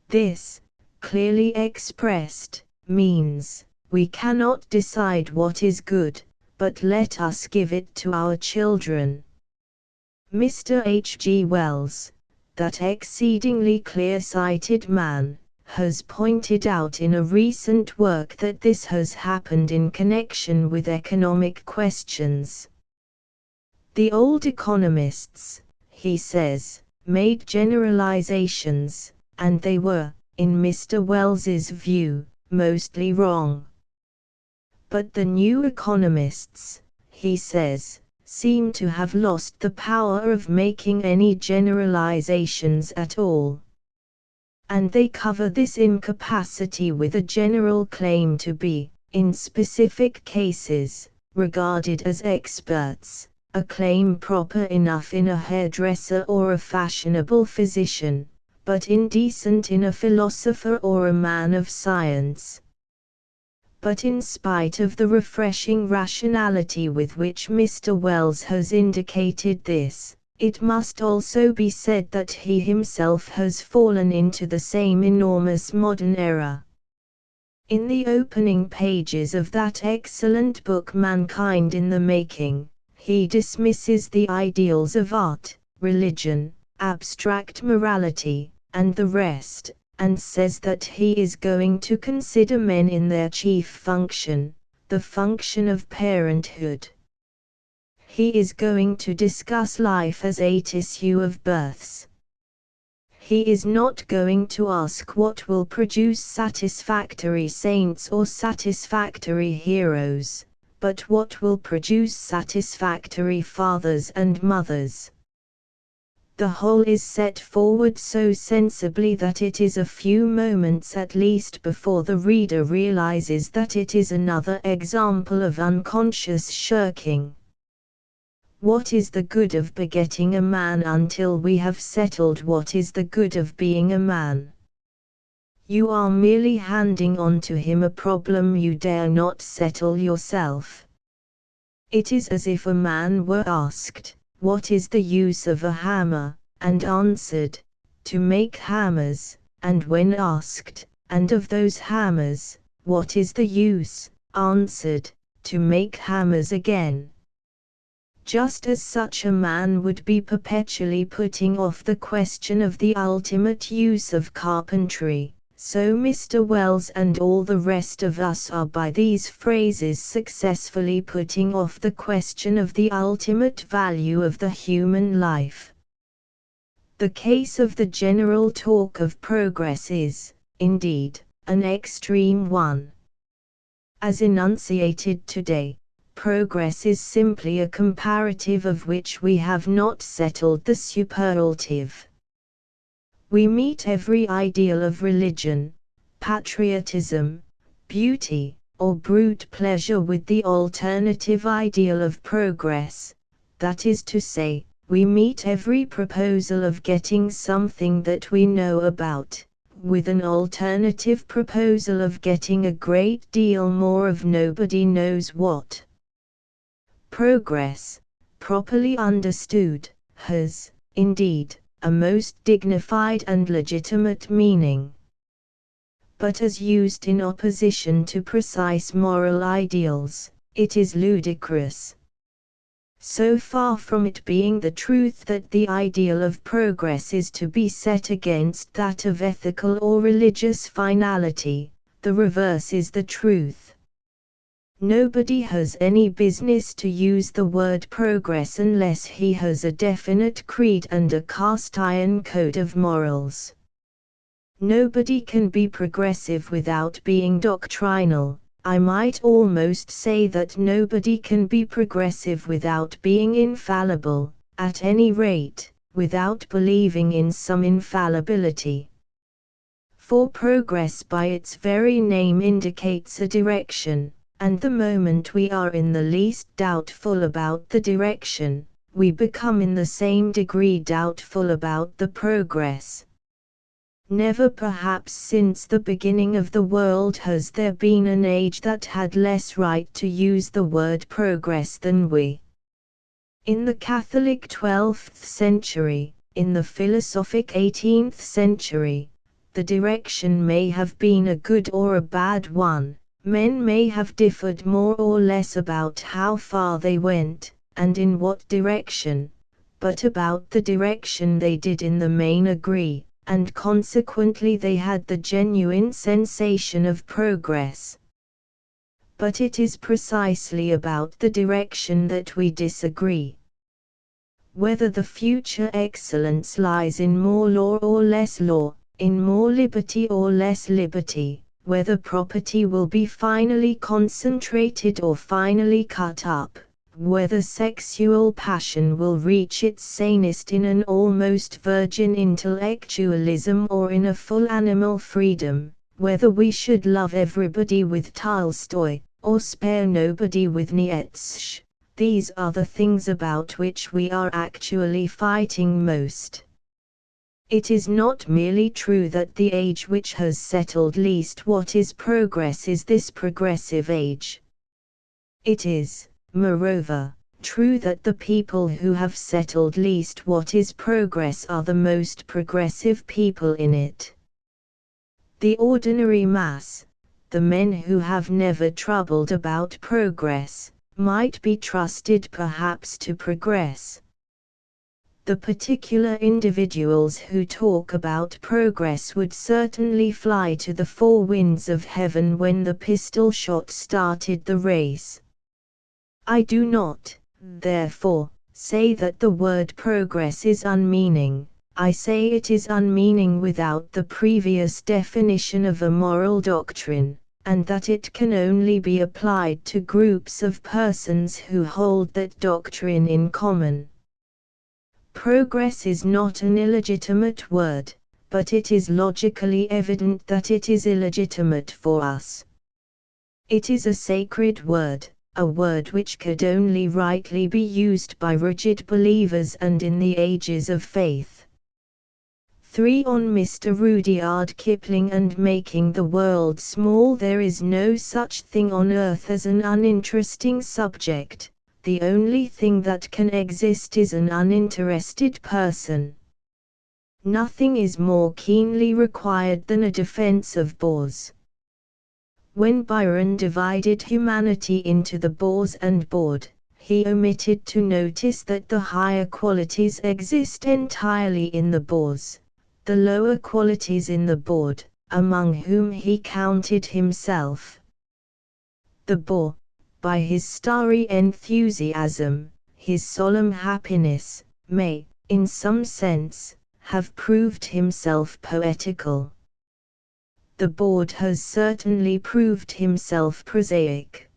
This, clearly expressed, means, we cannot decide what is good, but let us give it to our children. Mr. H. G. Wells, that exceedingly clear-sighted man, has pointed out in a recent work that this has happened in connection with economic questions. The old economists, he says, made generalizations, and they were, in Mr. Wells's view, mostly wrong. But the new economists, he says, seem to have lost the power of making any generalizations at all. And they cover this incapacity with a general claim to be, in specific cases, regarded as experts, a claim proper enough in a hairdresser or a fashionable physician, but indecent in a philosopher or a man of science. But in spite of the refreshing rationality with which Mr. Wells has indicated this, it must also be said that he himself has fallen into the same enormous modern error. In the opening pages of that excellent book Mankind in the Making, he dismisses the ideals of art, religion, abstract morality, and the rest, and says that he is going to consider men in their chief function, the function of parenthood. He is going to discuss life as a tissue of births. He is not going to ask what will produce satisfactory saints or satisfactory heroes, but what will produce satisfactory fathers and mothers. The whole is set forward so sensibly that it is a few moments at least before the reader realizes that it is another example of unconscious shirking. What is the good of begetting a man until we have settled what is the good of being a man? You are merely handing on to him a problem you dare not settle yourself. It is as if a man were asked, what is the use of a hammer, and answered, to make hammers, and when asked, and of those hammers, what is the use, answered, to make hammers again. Just as such a man would be perpetually putting off the question of the ultimate use of carpentry, so Mr. Wells and all the rest of us are by these phrases successfully putting off the question of the ultimate value of the human life. The case of the general talk of progress is, indeed, an extreme one. As enunciated today, progress is simply a comparative of which we have not settled the superlative. We meet every ideal of religion, patriotism, beauty, or brute pleasure with the alternative ideal of progress, that is to say, we meet every proposal of getting something that we know about, with an alternative proposal of getting a great deal more of nobody knows what. Progress, properly understood, has, indeed, a most dignified and legitimate meaning. But as used in opposition to precise moral ideals, it is ludicrous. So far from it being the truth that the ideal of progress is to be set against that of ethical or religious finality, the reverse is the truth. Nobody has any business to use the word progress unless he has a definite creed and a cast-iron code of morals. Nobody can be progressive without being doctrinal. I might almost say that nobody can be progressive without being infallible, at any rate, without believing in some infallibility. For progress by its very name indicates a direction, and the moment we are in the least doubtful about the direction, we become in the same degree doubtful about the progress. Never perhaps since the beginning of the world has there been an age that had less right to use the word progress than we. In the Catholic 12th century, in the philosophic 18th century, the direction may have been a good or a bad one, men may have differed more or less about how far they went, and in what direction, but about the direction they did in the main agree, and consequently they had the genuine sensation of progress. But it is precisely about the direction that we disagree. Whether the future excellence lies in more law or less law, in more liberty or less liberty, whether property will be finally concentrated or finally cut up, whether sexual passion will reach its sanest in an almost virgin intellectualism or in a full animal freedom, whether we should love everybody with Tolstoy, or spare nobody with Nietzsche, these are the things about which we are actually fighting most. It is not merely true that the age which has settled least what is progress is this progressive age. It is, moreover, true that the people who have settled least what is progress are the most progressive people in it. The ordinary mass, the men who have never troubled about progress, might be trusted perhaps to progress. The particular individuals who talk about progress would certainly fly to the four winds of heaven when the pistol shot started the race. I do not, therefore, say that the word progress is unmeaning. I say it is unmeaning without the previous definition of a moral doctrine, and that it can only be applied to groups of persons who hold that doctrine in common. Progress is not an illegitimate word, but it is logically evident that it is illegitimate for us. It is a sacred word, a word which could only rightly be used by rigid believers and in the ages of faith. 3 On Mr. Rudyard Kipling and making the world small. There is no such thing on earth as an uninteresting subject. The only thing that can exist is an uninterested person. Nothing is more keenly required than a defense of bores. When Byron divided humanity into the bores and bored, he omitted to notice that the higher qualities exist entirely in the bores, the lower qualities in the bored, among whom he counted himself. The bore, by his starry enthusiasm, his solemn happiness, may, in some sense, have proved himself poetical. The board has certainly proved himself prosaic.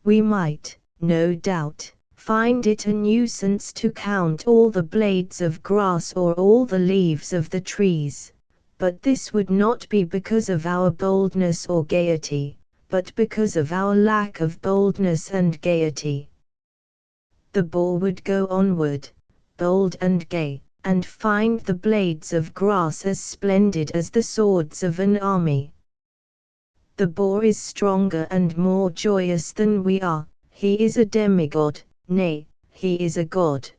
We might, no doubt, find it a nuisance to count all the blades of grass or all the leaves of the trees, but this would not be because of our boldness or gaiety, but because of our lack of boldness and gaiety. The boar would go onward, bold and gay, and find the blades of grass as splendid as the swords of an army. The boar is stronger and more joyous than we are. He is a demigod, nay, he is a god.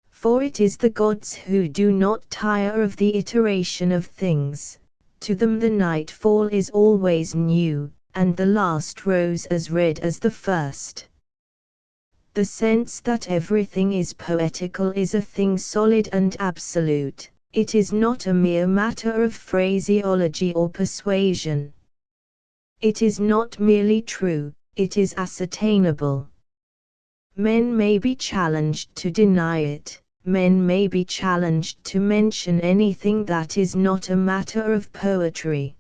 For it is the gods who do not tire of the iteration of things. To them the nightfall is always new, and the last rose as red as the first. The sense that everything is poetical is a thing solid and absolute. It is not a mere matter of phraseology or persuasion. It is not merely true, it is ascertainable. Men may be challenged to deny it, men may be challenged to mention anything that is not a matter of poetry.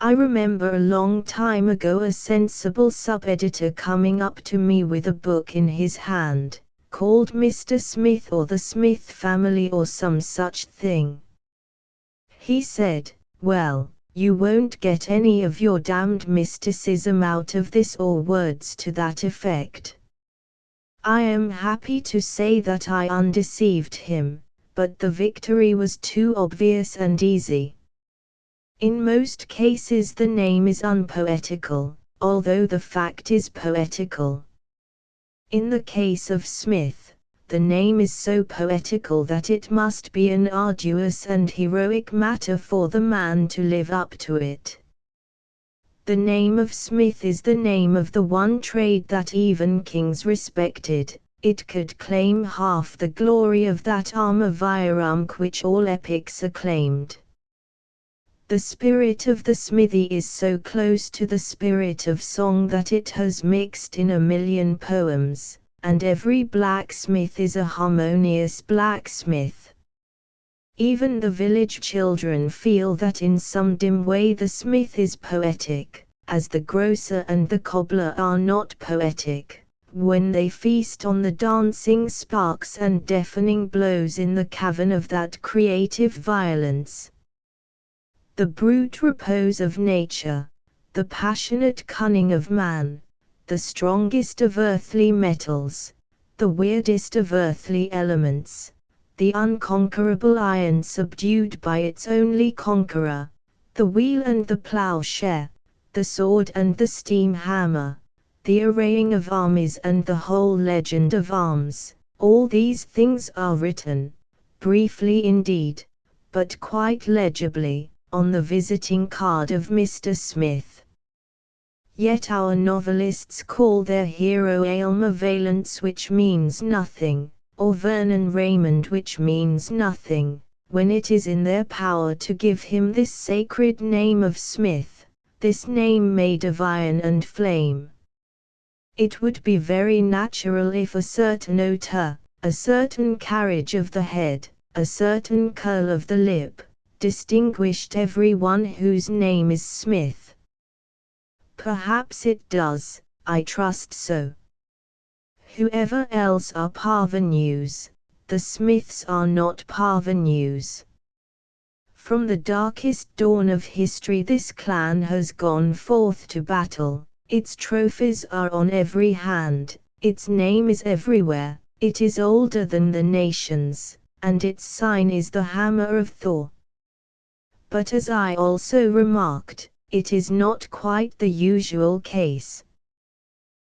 I remember a long time ago a sensible sub-editor coming up to me with a book in his hand, called Mr. Smith or the Smith Family or some such thing. He said, "Well, you won't get any of your damned mysticism out of this," or words to that effect. I am happy to say that I undeceived him, but the victory was too obvious and easy. In most cases the name is unpoetical, although the fact is poetical. In the case of Smith, the name is so poetical that it must be an arduous and heroic matter for the man to live up to it. The name of Smith is the name of the one trade that even kings respected. It could claim half the glory of that arma virumque which all epics acclaimed. The spirit of the smithy is so close to the spirit of song that it has mixed in 1,000,000 poems, and every blacksmith is a harmonious blacksmith. Even the village children feel that in some dim way the smith is poetic, as the grocer and the cobbler are not poetic, when they feast on the dancing sparks and deafening blows in the cavern of that creative violence. The brute repose of nature, the passionate cunning of man, the strongest of earthly metals, the weirdest of earthly elements, the unconquerable iron subdued by its only conqueror, the wheel and the plowshare, the sword and the steam hammer, the arraying of armies and the whole legend of arms, all these things are written, briefly indeed, but quite legibly, on the visiting card of Mr. Smith. Yet our novelists call their hero Aylmer Valence, which means nothing, or Vernon Raymond, which means nothing, when it is in their power to give him this sacred name of Smith, this name made of iron and flame. It would be very natural if a certain hauteur, a certain carriage of the head, a certain curl of the lip, distinguished every one whose name is Smith. Perhaps it does, I trust so. Whoever else are parvenus, the Smiths are not parvenus. From the darkest dawn of history this clan has gone forth to battle, its trophies are on every hand, its name is everywhere, it is older than the nations, and its sign is the hammer of Thor. But as I also remarked, it is not quite the usual case.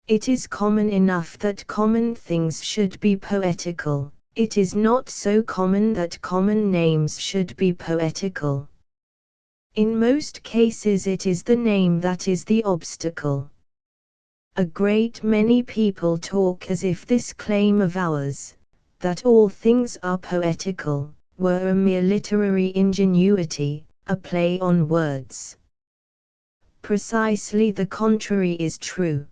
It is common enough that common things should be poetical, it is not so common that common names should be poetical. In most cases it is the name that is the obstacle. A great many people talk as if this claim of ours, that all things are poetical, were a mere literary ingenuity, a play on words. Precisely the contrary is true.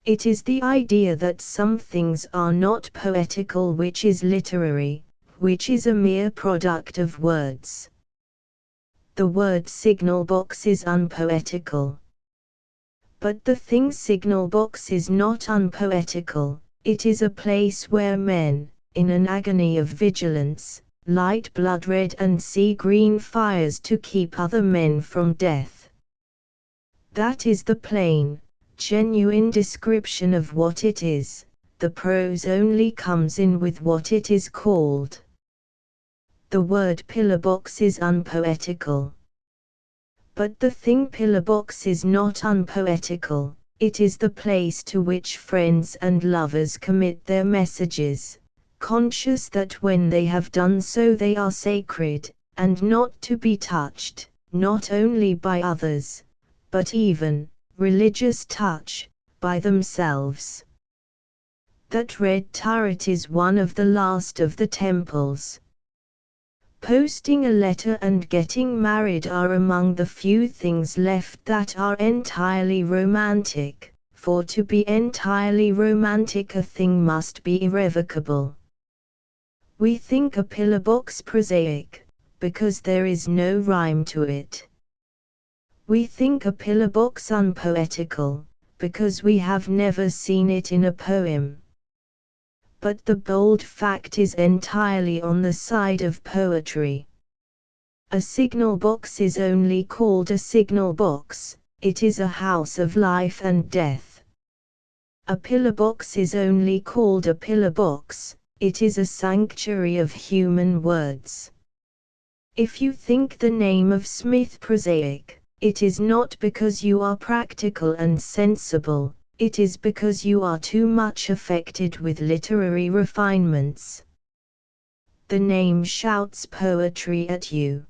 It is the idea that some things are not poetical which is literary, which is a mere product of words. The word signal box is unpoetical. But the thing signal box is not unpoetical. It is a place where men, in an agony of vigilance, light blood-red and sea-green fires to keep other men from death. That is the plain, genuine description of what it is. The prose only comes in with what it is called. The word pillar box is unpoetical. But the thing pillar box is not unpoetical. It is the place to which friends and lovers commit their messages, conscious that when they have done so they are sacred, and not to be touched, not only by others, but even, religious touch, by themselves. That red turret is one of the last of the temples. Posting a letter and getting married are among the few things left that are entirely romantic, for to be entirely romantic a thing must be irrevocable. We think a pillar box prosaic, because there is no rhyme to it. We think a pillar box unpoetical, because we have never seen it in a poem. But the bold fact is entirely on the side of poetry. A signal box is only called a signal box, it is a house of life and death. A pillar box is only called a pillar box, it is a sanctuary of human words. If you think the name of Smith prosaic, it is not because you are practical and sensible. It is because you are too much affected with literary refinements. The name shouts poetry at you.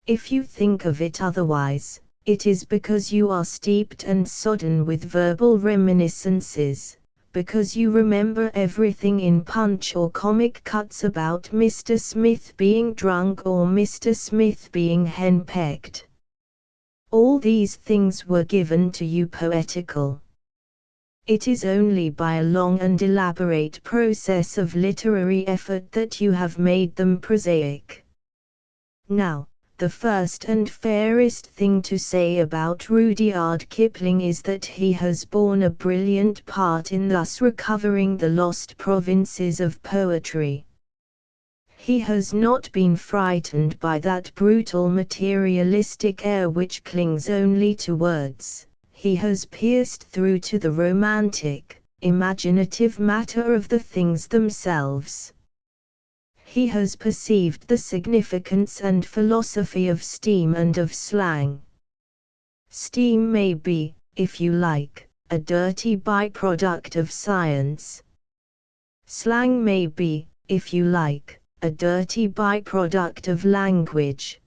If you think of it otherwise, it is because you are steeped and sodden with verbal reminiscences, because you remember everything in Punch or comic cuts about Mr. Smith being drunk or Mr. Smith being henpecked. All these things were given to you poetical. It is only by a long and elaborate process of literary effort that you have made them prosaic. Now, the first and fairest thing to say about Rudyard Kipling is that he has borne a brilliant part in thus recovering the lost provinces of poetry. He has not been frightened by that brutal materialistic air which clings only to words. He has pierced through to the romantic, imaginative matter of the things themselves. He has perceived the significance and philosophy of steam and of slang. Steam may be, if you like, a dirty byproduct of science. Slang may be, if you like, a dirty byproduct of language.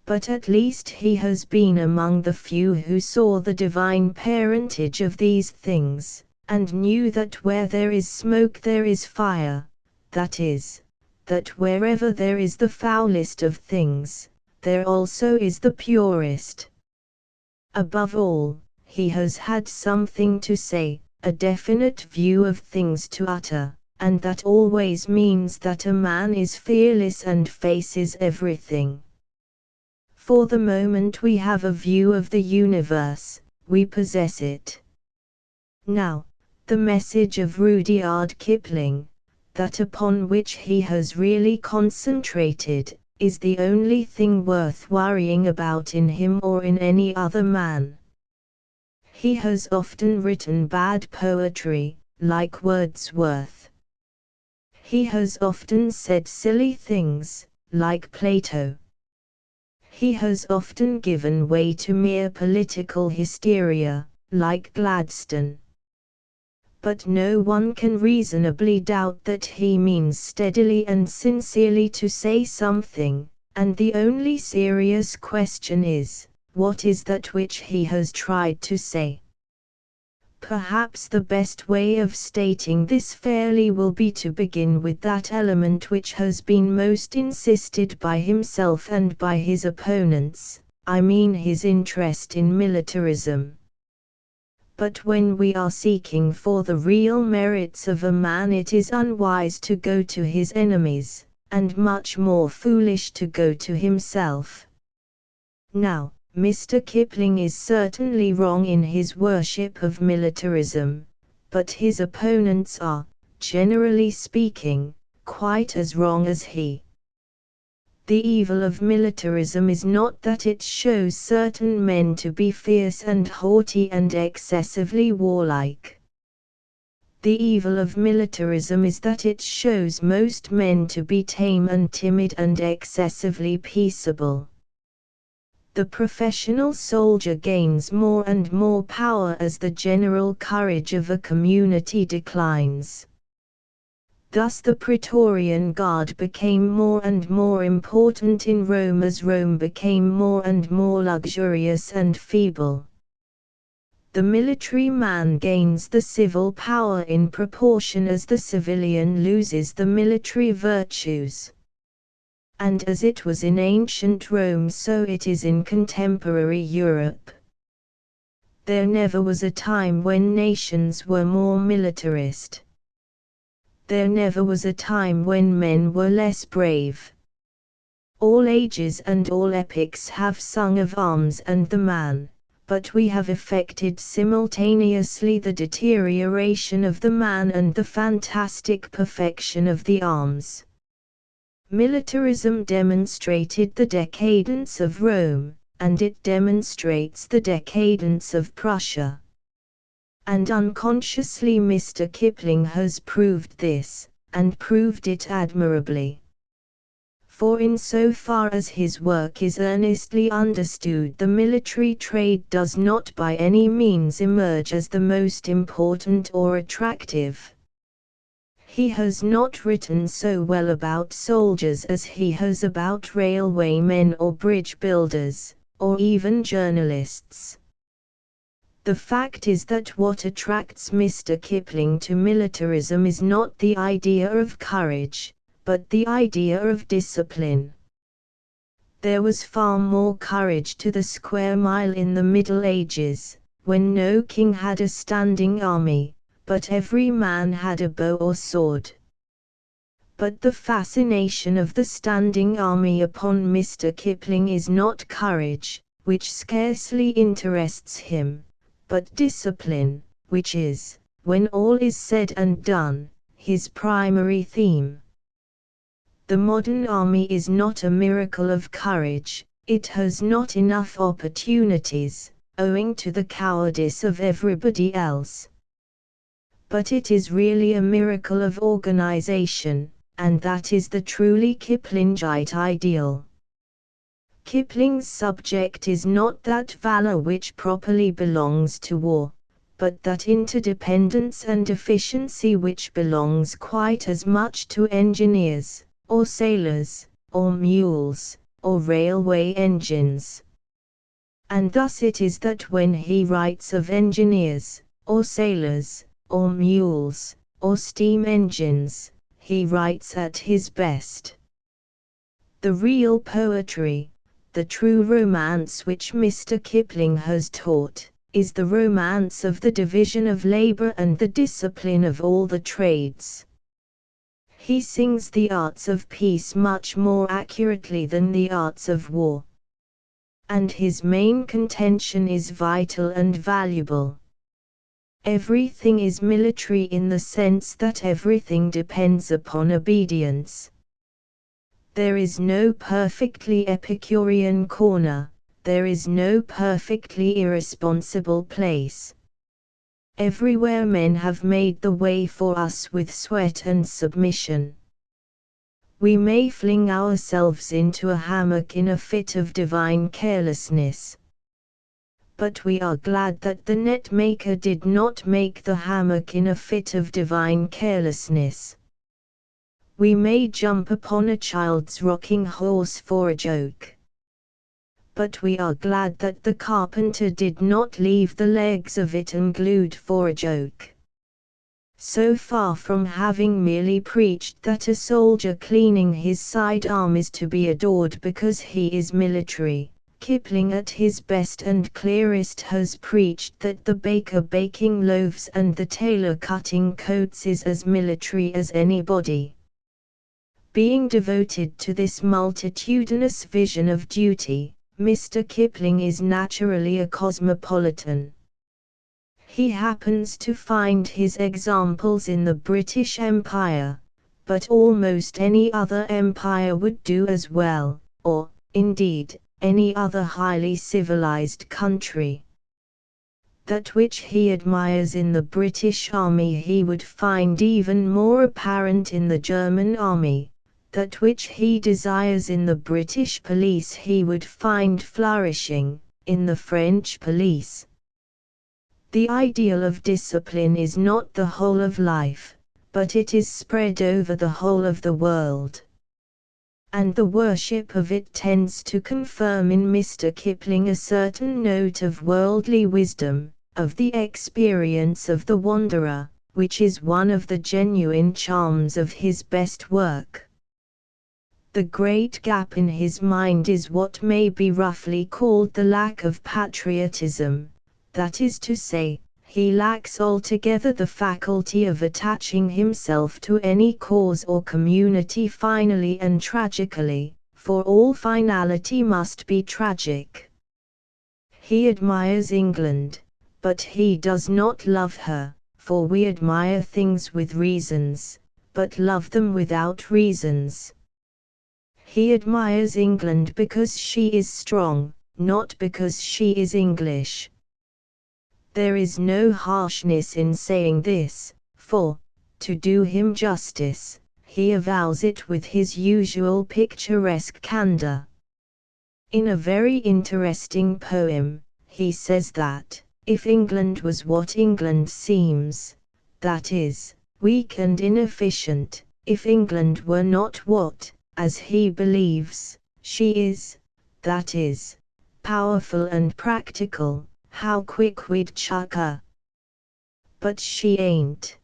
But at least he has been among the few who saw the divine parentage of these things, and knew that where there is smoke there is fire, that is, that wherever there is the foulest of things, there also is the purest. Above all, he has had something to say, a definite view of things to utter, and that always means that a man is fearless and faces everything. For the moment we have a view of the universe, we possess it. Now, the message of Rudyard Kipling, that upon which he has really concentrated, is the only thing worth worrying about in him or in any other man. He has often written bad poetry, like Wordsworth. He has often said silly things, like Plato. He has often given way to mere political hysteria, like Gladstone. But no one can reasonably doubt that he means steadily and sincerely to say something, and the only serious question is, what is that which he has tried to say? Perhaps the best way of stating this fairly will be to begin with that element which has been most insisted by himself and by his opponents, I mean his interest in militarism. But when we are seeking for the real merits of a man, it is unwise to go to his enemies, and much more foolish to go to himself, Now, Mr. Kipling is certainly wrong in his worship of militarism, but his opponents are, generally speaking, quite as wrong as he. The evil of militarism is not that it shows certain men to be fierce and haughty and excessively warlike. The evil of militarism is that it shows most men to be tame and timid and excessively peaceable. The professional soldier gains more and more power as the general courage of a community declines. Thus the Praetorian Guard became more and more important in Rome as Rome became more and more luxurious and feeble. The military man gains the civil power in proportion as the civilian loses the military virtues. And as it was in ancient Rome, so it is in contemporary Europe. There never was a time when nations were more militarist. There never was a time when men were less brave. All ages and all epochs have sung of arms and the man, but we have effected simultaneously the deterioration of the man and the fantastic perfection of the arms. Militarism demonstrated the decadence of Rome, and it demonstrates the decadence of Prussia. And unconsciously Mr. Kipling has proved this, and proved it admirably. For insofar as his work is earnestly understood, the military trade does not by any means emerge as the most important or attractive. He has not written so well about soldiers as he has about railway men or bridge builders, or even journalists. The fact is that what attracts Mr. Kipling to militarism is not the idea of courage, but the idea of discipline. There was far more courage to the square mile in the Middle Ages, when no king had a standing army, but every man had a bow or sword. But the fascination of the standing army upon Mr. Kipling is not courage, which scarcely interests him, but discipline, which is, when all is said and done, his primary theme. The modern army is not a miracle of courage, it has not enough opportunities, owing to the cowardice of everybody else. But it is really a miracle of organization, and that is the truly Kiplingite ideal. Kipling's subject is not that valor which properly belongs to war, but that interdependence and efficiency which belongs quite as much to engineers, or sailors, or mules, or railway engines. And thus it is that when he writes of engineers, or sailors, or mules, or steam engines, he writes at his best. The real poetry, the true romance which Mr. Kipling has taught, is the romance of the division of labor and the discipline of all the trades. He sings the arts of peace much more accurately than the arts of war. And his main contention is vital and valuable. Everything is military in the sense that everything depends upon obedience. There is no perfectly Epicurean corner, there is no perfectly irresponsible place. Everywhere men have made the way for us with sweat and submission. We may fling ourselves into a hammock in a fit of divine carelessness. But we are glad that the net maker did not make the hammock in a fit of divine carelessness. We may jump upon a child's rocking horse for a joke. But we are glad that the carpenter did not leave the legs of it unglued for a joke. So far from having merely preached that a soldier cleaning his sidearm is to be adored because he is military, Kipling at his best and clearest has preached that the baker baking loaves and the tailor cutting coats is as military as anybody. Being devoted to this multitudinous vision of duty, Mr. Kipling is naturally a cosmopolitan. He happens to find his examples in the British Empire, but almost any other empire would do as well, or, indeed, any other highly civilized country. That which he admires in the British Army he would find even more apparent in the German Army. That which he desires in the British police he would find flourishing in the French police. The ideal of discipline is not the whole of life, but it is spread over the whole of the world. And the worship of it tends to confirm in Mr. Kipling a certain note of worldly wisdom, of the experience of the wanderer, which is one of the genuine charms of his best work. The great gap in his mind is what may be roughly called the lack of patriotism. That is to say, he lacks altogether the faculty of attaching himself to any cause or community finally and tragically, for all finality must be tragic. He admires England, but he does not love her, for we admire things with reasons, but love them without reasons. He admires England because she is strong, not because she is English. There is no harshness in saying this, for, to do him justice, he avows it with his usual picturesque candor. In a very interesting poem, he says that, if England was what England seems, that is, weak and inefficient, if England were not what, as he believes, she is, that is, powerful and practical, how quick we'd chuck her. But she ain't.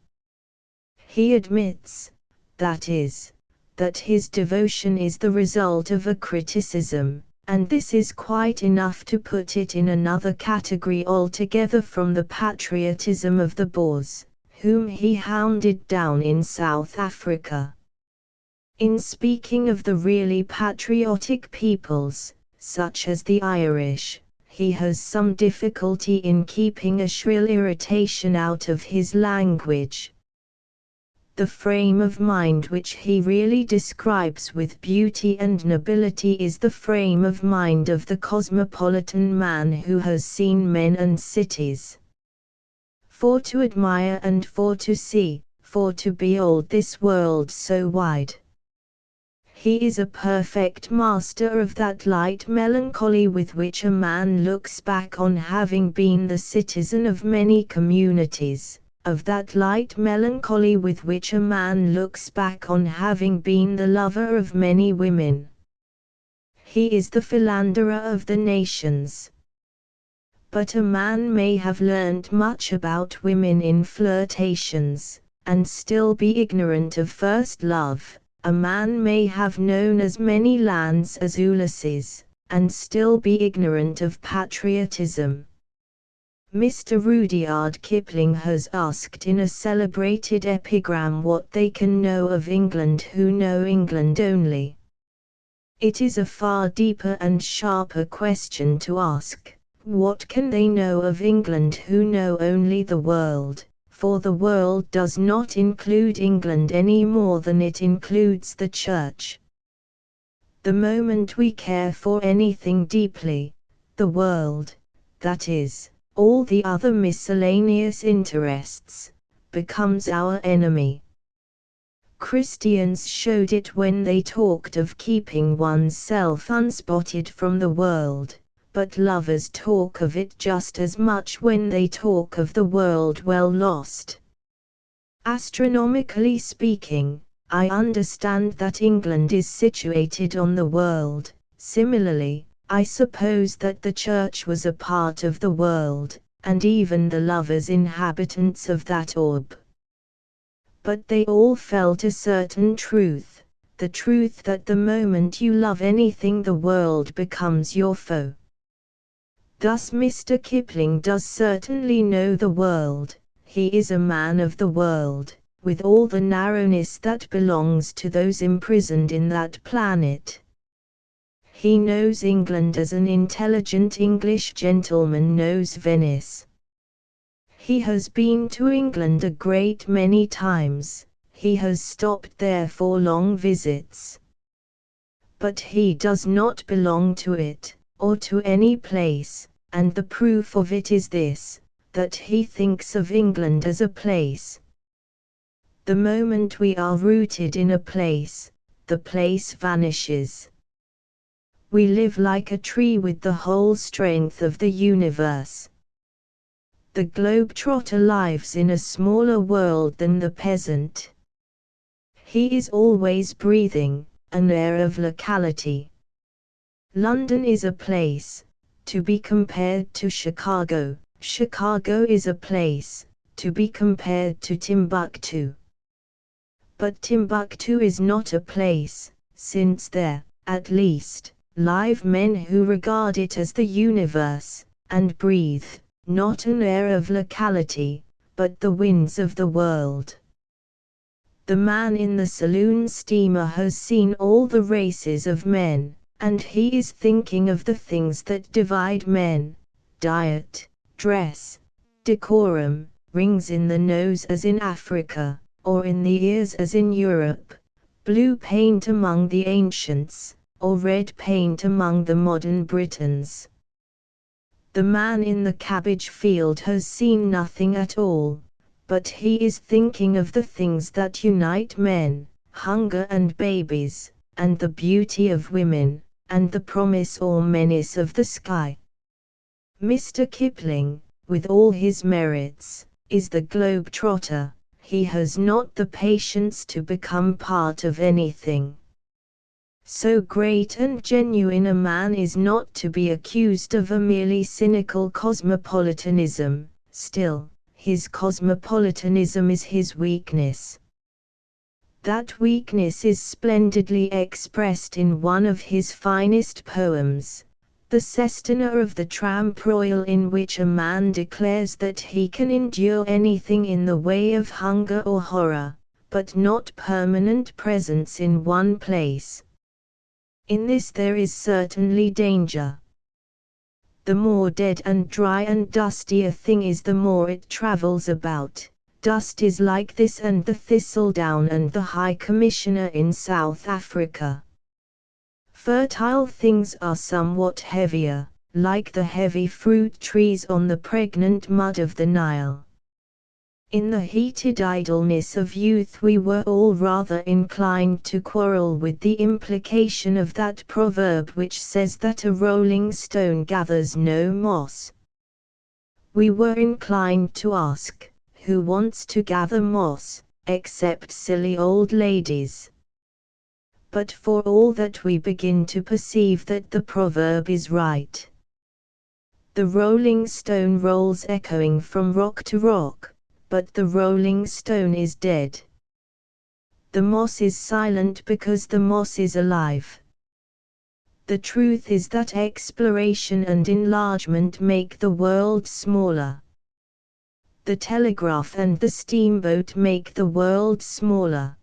He admits, that is, that his devotion is the result of a criticism, and this is quite enough to put it in another category altogether from the patriotism of the Boers, whom he hounded down in South Africa. In speaking of the really patriotic peoples, such as the Irish, he has some difficulty in keeping a shrill irritation out of his language. The frame of mind which he really describes with beauty and nobility is the frame of mind of the cosmopolitan man who has seen men and cities. For to admire and for to see, for to behold this world so wide. He is a perfect master of that light melancholy with which a man looks back on having been the citizen of many communities, of that light melancholy with which a man looks back on having been the lover of many women. He is the philanderer of the nations. But a man may have learned much about women in flirtations, and still be ignorant of first love. A man may have known as many lands as Ulysses, and still be ignorant of patriotism. Mr. Rudyard Kipling has asked in a celebrated epigram what they can know of England who know England only. It is a far deeper and sharper question to ask, what can they know of England who know only the world? For the world does not include England any more than it includes the Church. The moment we care for anything deeply, the world, that is, all the other miscellaneous interests, becomes our enemy. Christians showed it when they talked of keeping oneself unspotted from the world. But lovers talk of it just as much when they talk of the world well lost. Astronomically speaking, I understand that England is situated on the world. Similarly, I suppose that the Church was a part of the world, and even the lovers inhabitants of that orb. But they all felt a certain truth, the truth that the moment you love anything the world becomes your foe. Thus Mr. Kipling does certainly know the world, he is a man of the world, with all the narrowness that belongs to those imprisoned in that planet. He knows England as an intelligent English gentleman knows Venice. He has been to England a great many times, he has stopped there for long visits. But he does not belong to it, or to any place, and the proof of it is this, that he thinks of England as a place. The moment we are rooted in a place, the place vanishes. We live like a tree with the whole strength of the universe. The globetrotter lives in a smaller world than the peasant. He is always breathing an air of locality. London is a place, to be compared to Chicago. Chicago is a place, to be compared to Timbuktu. But Timbuktu is not a place, since there, at least, live men who regard it as the universe, and breathe, not an air of locality, but the winds of the world. The man in the saloon steamer has seen all the races of men, and he is thinking of the things that divide men: diet, dress, decorum, rings in the nose as in Africa, or in the ears as in Europe, blue paint among the ancients, or red paint among the modern Britons. The man in the cabbage field has seen nothing at all, but he is thinking of the things that unite men: hunger and babies, and the beauty of women, and the promise or menace of the sky. Mr. Kipling, with all his merits, is the globe-trotter. He has not the patience to become part of anything. So great and genuine a man is not to be accused of a merely cynical cosmopolitanism. Still, his cosmopolitanism is his weakness. That weakness is splendidly expressed in one of his finest poems, The Sestina of the Tramp Royal, in which a man declares that he can endure anything in the way of hunger or horror, but not permanent presence in one place. In this there is certainly danger. The more dead and dry and dusty a thing is, the more it travels about. Dust is like this, and the thistledown and the High Commissioner in South Africa. Fertile things are somewhat heavier, like the heavy fruit trees on the pregnant mud of the Nile. In the heated idleness of youth we were all rather inclined to quarrel with the implication of that proverb which says that a rolling stone gathers no moss. We were inclined to ask, who wants to gather moss, except silly old ladies? But for all that we begin to perceive that the proverb is right. The rolling stone rolls echoing from rock to rock, but the rolling stone is dead. The moss is silent because the moss is alive. The truth is that exploration and enlargement make the world smaller. The telegraph and the steamboat make the world smaller.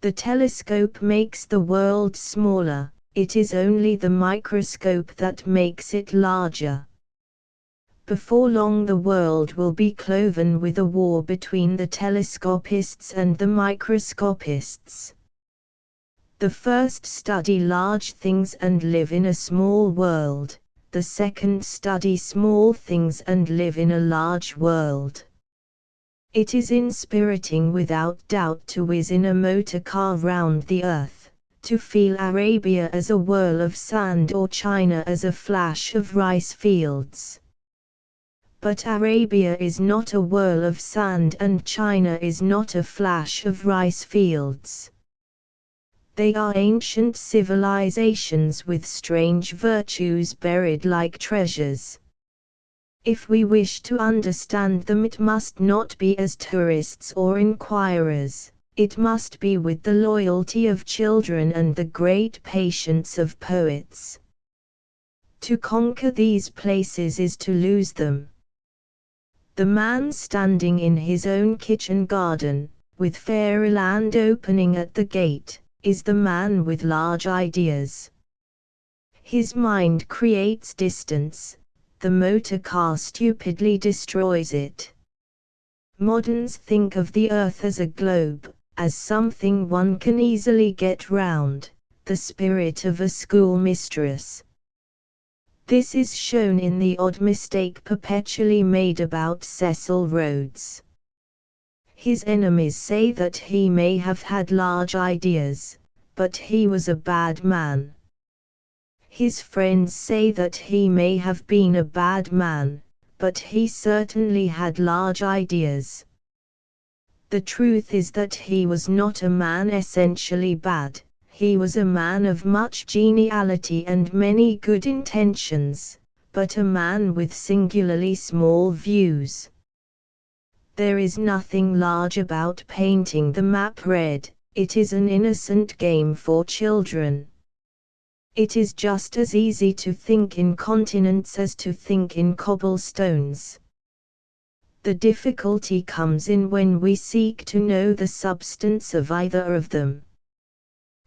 The telescope makes the world smaller, it is only the microscope that makes it larger. Before long the world will be cloven with a war between the telescopists and the microscopists. The first study large things and live in a small world, the second study small things and live in a large world. It is inspiriting without doubt to whiz in a motor car round the earth, to feel Arabia as a whirl of sand or China as a flash of rice fields. But Arabia is not a whirl of sand and China is not a flash of rice fields. They are ancient civilizations with strange virtues buried like treasures. If we wish to understand them, it must not be as tourists or inquirers, it must be with the loyalty of children and the great patience of poets. To conquer these places is to lose them. The man standing in his own kitchen garden, with fairyland opening at the gate, is the man with large ideas. His mind creates distance, the motor car stupidly destroys it. Moderns think of the earth as a globe, as something one can easily get round, the spirit of a schoolmistress. This is shown in the odd mistake perpetually made about Cecil Rhodes. His enemies say that he may have had large ideas, but he was a bad man. His friends say that he may have been a bad man, but he certainly had large ideas. The truth is that he was not a man essentially bad, he was a man of much geniality and many good intentions, but a man with singularly small views. There is nothing large about painting the map red, it is an innocent game for children. It is just as easy to think in continents as to think in cobblestones. The difficulty comes in when we seek to know the substance of either of them.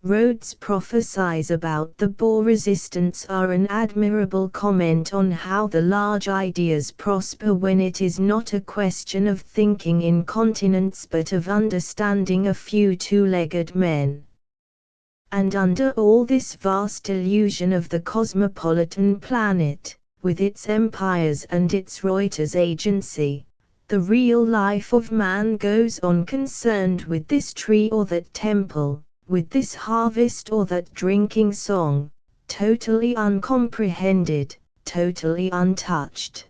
Rhodes' prophecies about the Boer resistance are an admirable comment on how the large ideas prosper when it is not a question of thinking in continents but of understanding a few two-legged men. And under all this vast illusion of the cosmopolitan planet, with its empires and its Reuters agency, the real life of man goes on concerned with this tree or that temple, with this harvest or that drinking song, totally uncomprehended, totally untouched.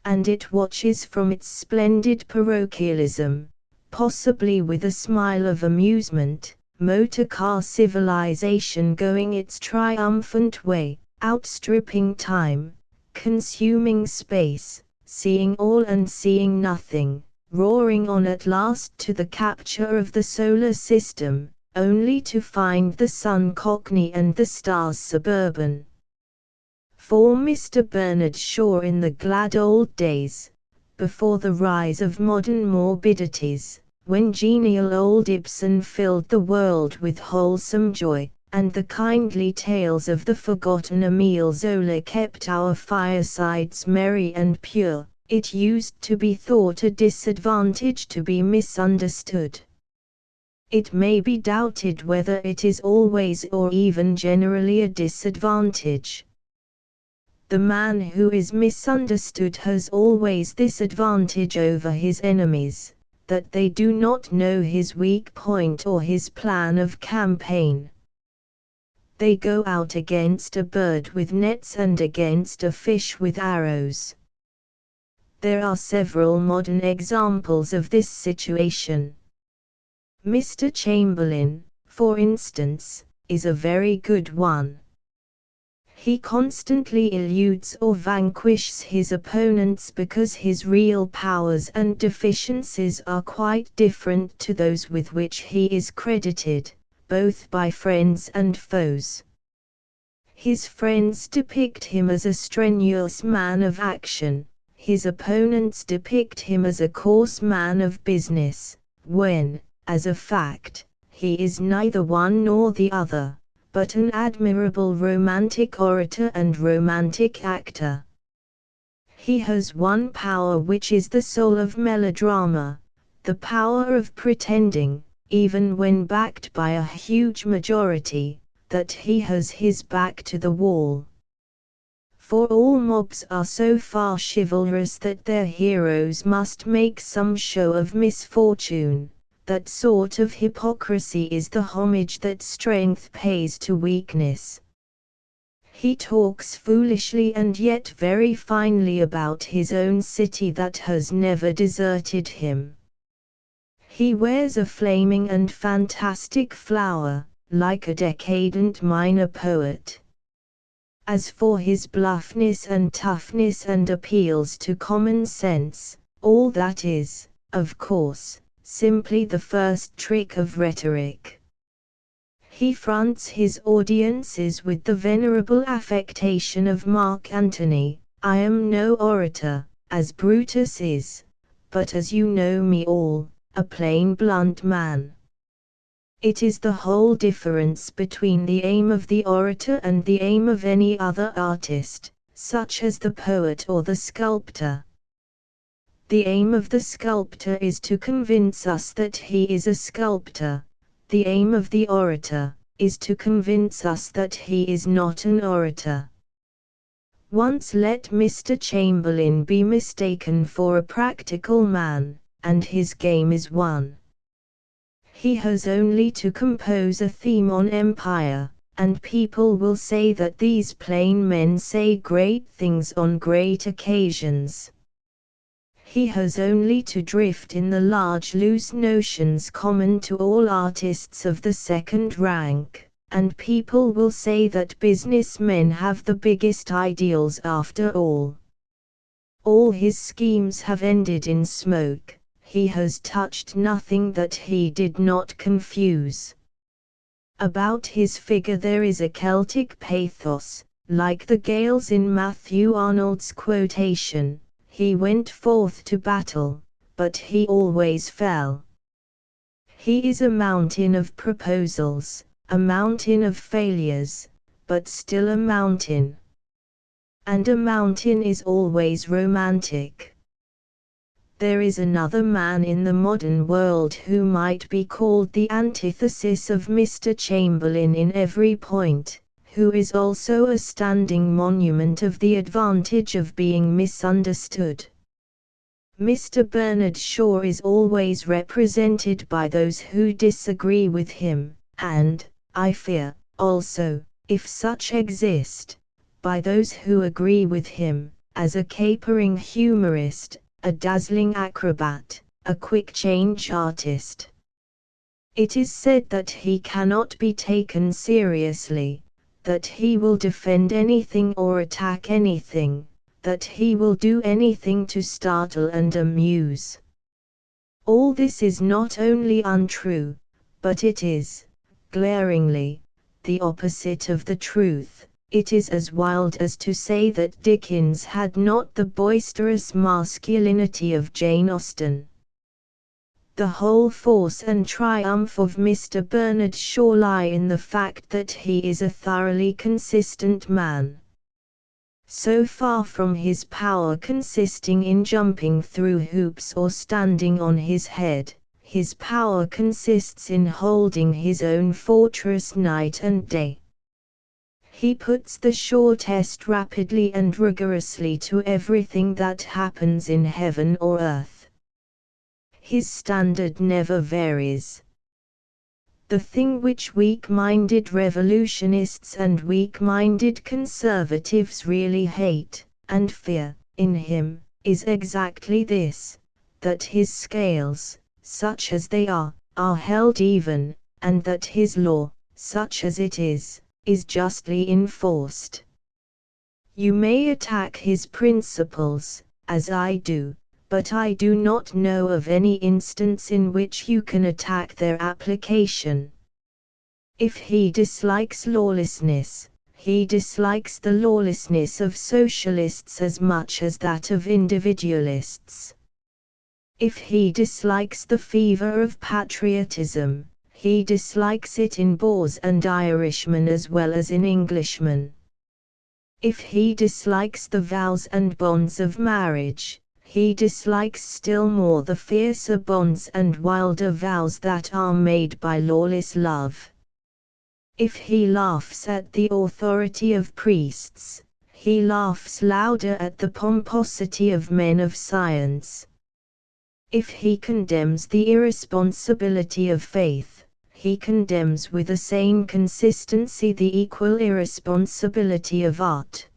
And it watches from its splendid parochialism, possibly with a smile of amusement, motor car civilization going its triumphant way, outstripping time, consuming space, seeing all and seeing nothing, roaring on at last to the capture of the solar system, only to find the sun cockney and the stars suburban. For Mr. Bernard Shaw in the glad old days, before the rise of modern morbidities, when genial old Ibsen filled the world with wholesome joy, and the kindly tales of the forgotten Emile Zola kept our firesides merry and pure, it used to be thought a disadvantage to be misunderstood. It may be doubted whether it is always or even generally a disadvantage. The man who is misunderstood has always this advantage over his enemies, that they do not know his weak point or his plan of campaign. They go out against a bird with nets and against a fish with arrows. There are several modern examples of this situation. Mr. Chamberlain, for instance, is a very good one. He constantly eludes or vanquishes his opponents because his real powers and deficiencies are quite different to those with which he is credited, both by friends and foes. His friends depict him as a strenuous man of action, his opponents depict him as a coarse man of business, when, as a fact, he is neither one nor the other, but an admirable romantic orator and romantic actor. He has one power which is the soul of melodrama, the power of pretending, even when backed by a huge majority, that he has his back to the wall. For all mobs are so far chivalrous that their heroes must make some show of misfortune. That sort of hypocrisy is the homage that strength pays to weakness. He talks foolishly and yet very finely about his own city that has never deserted him. He wears a flaming and fantastic flower, like a decadent minor poet. As for his bluffness and toughness and appeals to common sense, all that is, of course, simply the first trick of rhetoric. He fronts his audiences with the venerable affectation of Mark Antony, I am no orator, as Brutus is, but as you know me all, a plain blunt man. It is the whole difference between the aim of the orator and the aim of any other artist, such as the poet or the sculptor. The aim of the sculptor is to convince us that he is a sculptor. The aim of the orator is to convince us that he is not an orator. Once let Mr. Chamberlain be mistaken for a practical man, and his game is won. He has only to compose a theme on empire, and people will say that these plain men say great things on great occasions. He has only to drift in the large loose notions common to all artists of the second rank, and people will say that businessmen have the biggest ideals after all. All his schemes have ended in smoke. He has touched nothing that he did not confuse. About his figure there is a Celtic pathos, like the gales in Matthew Arnold's quotation. He went forth to battle, but he always fell. He is a mountain of proposals, a mountain of failures, but still a mountain. And a mountain is always romantic. There is another man in the modern world who might be called the antithesis of Mr. Chamberlain in every point, who is also a standing monument of the advantage of being misunderstood. Mr. Bernard Shaw is always represented by those who disagree with him, and, I fear, also, if such exist, by those who agree with him, as a capering humorist, a dazzling acrobat, a quick-change artist. It is said that he cannot be taken seriously, that he will defend anything or attack anything, that he will do anything to startle and amuse. All this is not only untrue, but it is, glaringly, the opposite of the truth. It is as wild as to say that Dickens had not the boisterous masculinity of Jane Austen. The whole force and triumph of Mr. Bernard Shaw lie in the fact that he is a thoroughly consistent man. So far from his power consisting in jumping through hoops or standing on his head, his power consists in holding his own fortress night and day. He puts the Shaw test rapidly and rigorously to everything that happens in heaven or earth. His standard never varies. The thing which weak-minded revolutionists and weak-minded conservatives really hate, and fear, in him, is exactly this, that his scales, such as they are held even, and that his law, such as it is justly enforced. You may attack his principles, as I do, but I do not know of any instance in which you can attack their application. If he dislikes lawlessness, he dislikes the lawlessness of socialists as much as that of individualists. If he dislikes the fever of patriotism, he dislikes it in Boers and Irishmen as well as in Englishmen. If he dislikes the vows and bonds of marriage, he dislikes still more the fiercer bonds and wilder vows that are made by lawless love. If he laughs at the authority of priests, he laughs louder at the pomposity of men of science. If he condemns the irresponsibility of faith, he condemns with a sane consistency the equal irresponsibility of art.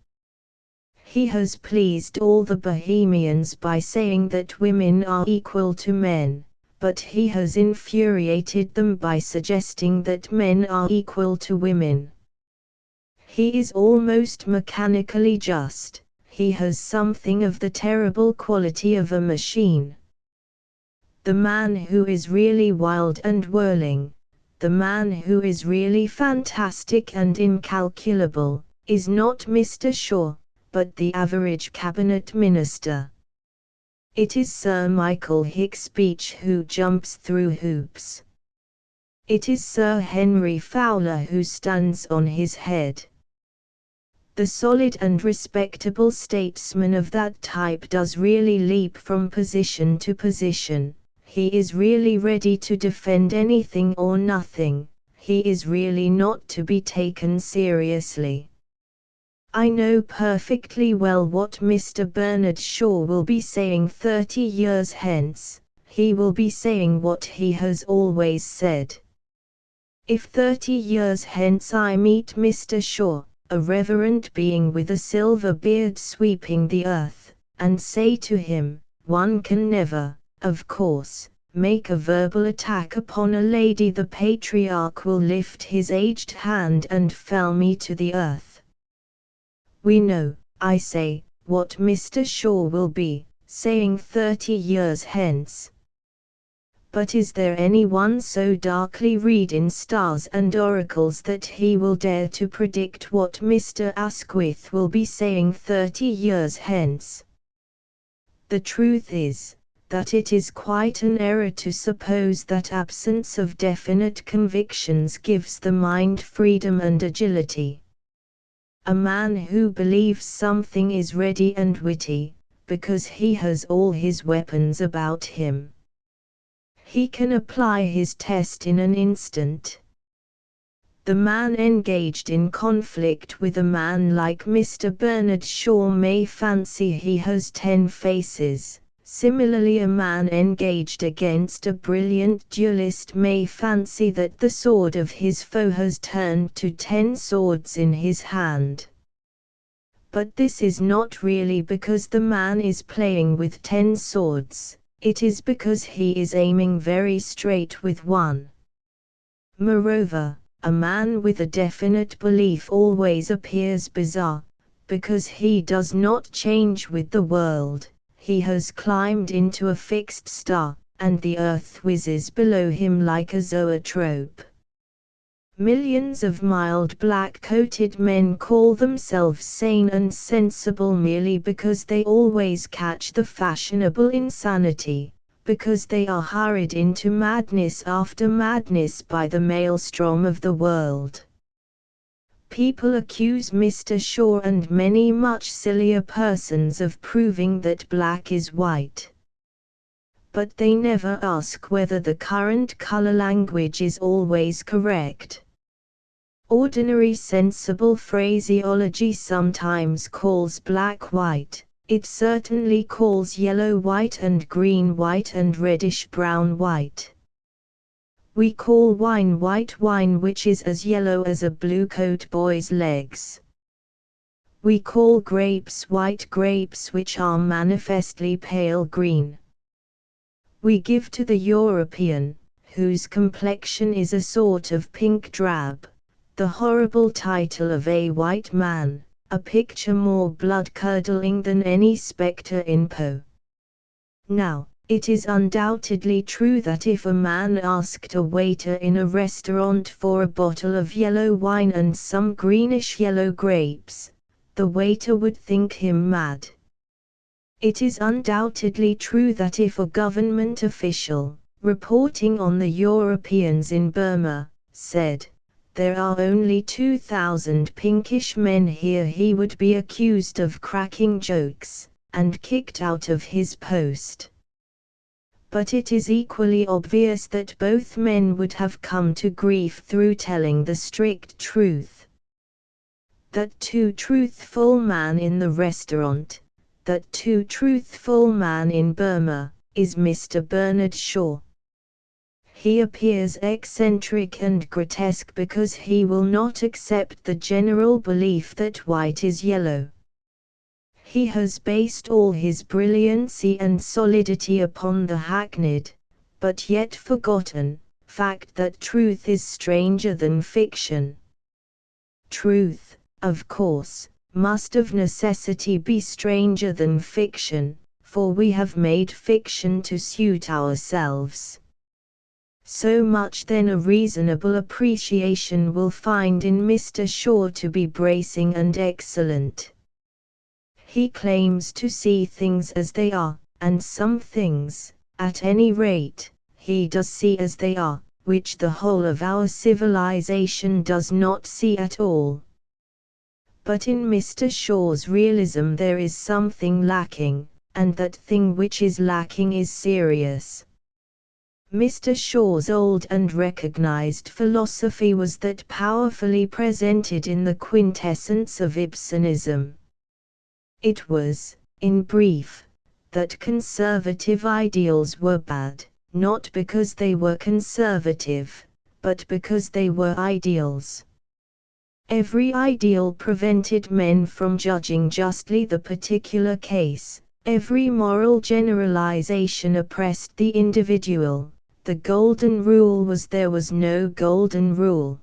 He has pleased all the Bohemians by saying that women are equal to men, but he has infuriated them by suggesting that men are equal to women. He is almost mechanically just. He has something of the terrible quality of a machine. The man who is really wild and whirling, the man who is really fantastic and incalculable, is not Mr. Shaw, but the average cabinet minister. It is Sir Michael Hicks Beach who jumps through hoops. It is Sir Henry Fowler who stands on his head. The solid and respectable statesman of that type does really leap from position to position. He is really ready to defend anything or nothing. He is really not to be taken seriously. I know perfectly well what Mr. Bernard Shaw will be saying 30 years hence. He will be saying what he has always said. If 30 years hence I meet Mr. Shaw, a reverend being with a silver beard sweeping the earth, and say to him, one can never, of course, make a verbal attack upon a lady, the patriarch will lift his aged hand and fell me to the earth. We know, I say, what Mr. Shaw will be saying 30 years hence. But is there any one so darkly read in stars and oracles that he will dare to predict what Mr. Asquith will be saying 30 years hence? The truth is, that it is quite an error to suppose that absence of definite convictions gives the mind freedom and agility. A man who believes something is ready and witty, because he has all his weapons about him. He can apply his test in an instant. The man engaged in conflict with a man like Mr. Bernard Shaw may fancy he has 10 faces. Similarly, a man engaged against a brilliant duelist may fancy that the sword of his foe has turned to 10 swords in his hand. But this is not really because the man is playing with 10 swords, it is because he is aiming very straight with one. Moreover, a man with a definite belief always appears bizarre, because he does not change with the world. He has climbed into a fixed star, and the earth whizzes below him like a zoetrope. Millions of mild black-coated men call themselves sane and sensible merely because they always catch the fashionable insanity, because they are hurried into madness after madness by the maelstrom of the world. People accuse Mr. Shaw and many much sillier persons of proving that black is white. But they never ask whether the current color language is always correct. Ordinary sensible phraseology sometimes calls black white, it certainly calls yellow white and green white and reddish brown white. We call wine white wine which is as yellow as a bluecoat boy's legs. We call grapes white grapes which are manifestly pale green. We give to the European, whose complexion is a sort of pink drab, the horrible title of a white man, a picture more blood-curdling than any spectre in Poe. Now, it is undoubtedly true that if a man asked a waiter in a restaurant for a bottle of yellow wine and some greenish-yellow grapes, the waiter would think him mad. It is undoubtedly true that if a government official, reporting on the Europeans in Burma, said, "There are only 2,000 pinkish men here," he would be accused of cracking jokes, and kicked out of his post. But it is equally obvious that both men would have come to grief through telling the strict truth. That too truthful man in the restaurant, that too truthful man in Burma, is Mr. Bernard Shaw. He appears eccentric and grotesque because he will not accept the general belief that white is yellow. He has based all his brilliancy and solidity upon the hackneyed, but yet forgotten, fact that truth is stranger than fiction. Truth, of course, must of necessity be stranger than fiction, for we have made fiction to suit ourselves. So much then a reasonable appreciation will find in Mr. Shaw to be bracing and excellent. He claims to see things as they are, and some things, at any rate, he does see as they are, which the whole of our civilization does not see at all. But in Mr. Shaw's realism there is something lacking, and that thing which is lacking is serious. Mr. Shaw's old and recognized philosophy was that powerfully presented in the quintessence of Ibsenism. It was, in brief, that conservative ideals were bad, not because they were conservative, but because they were ideals. Every ideal prevented men from judging justly the particular case, every moral generalization oppressed the individual. The golden rule was there was no golden rule.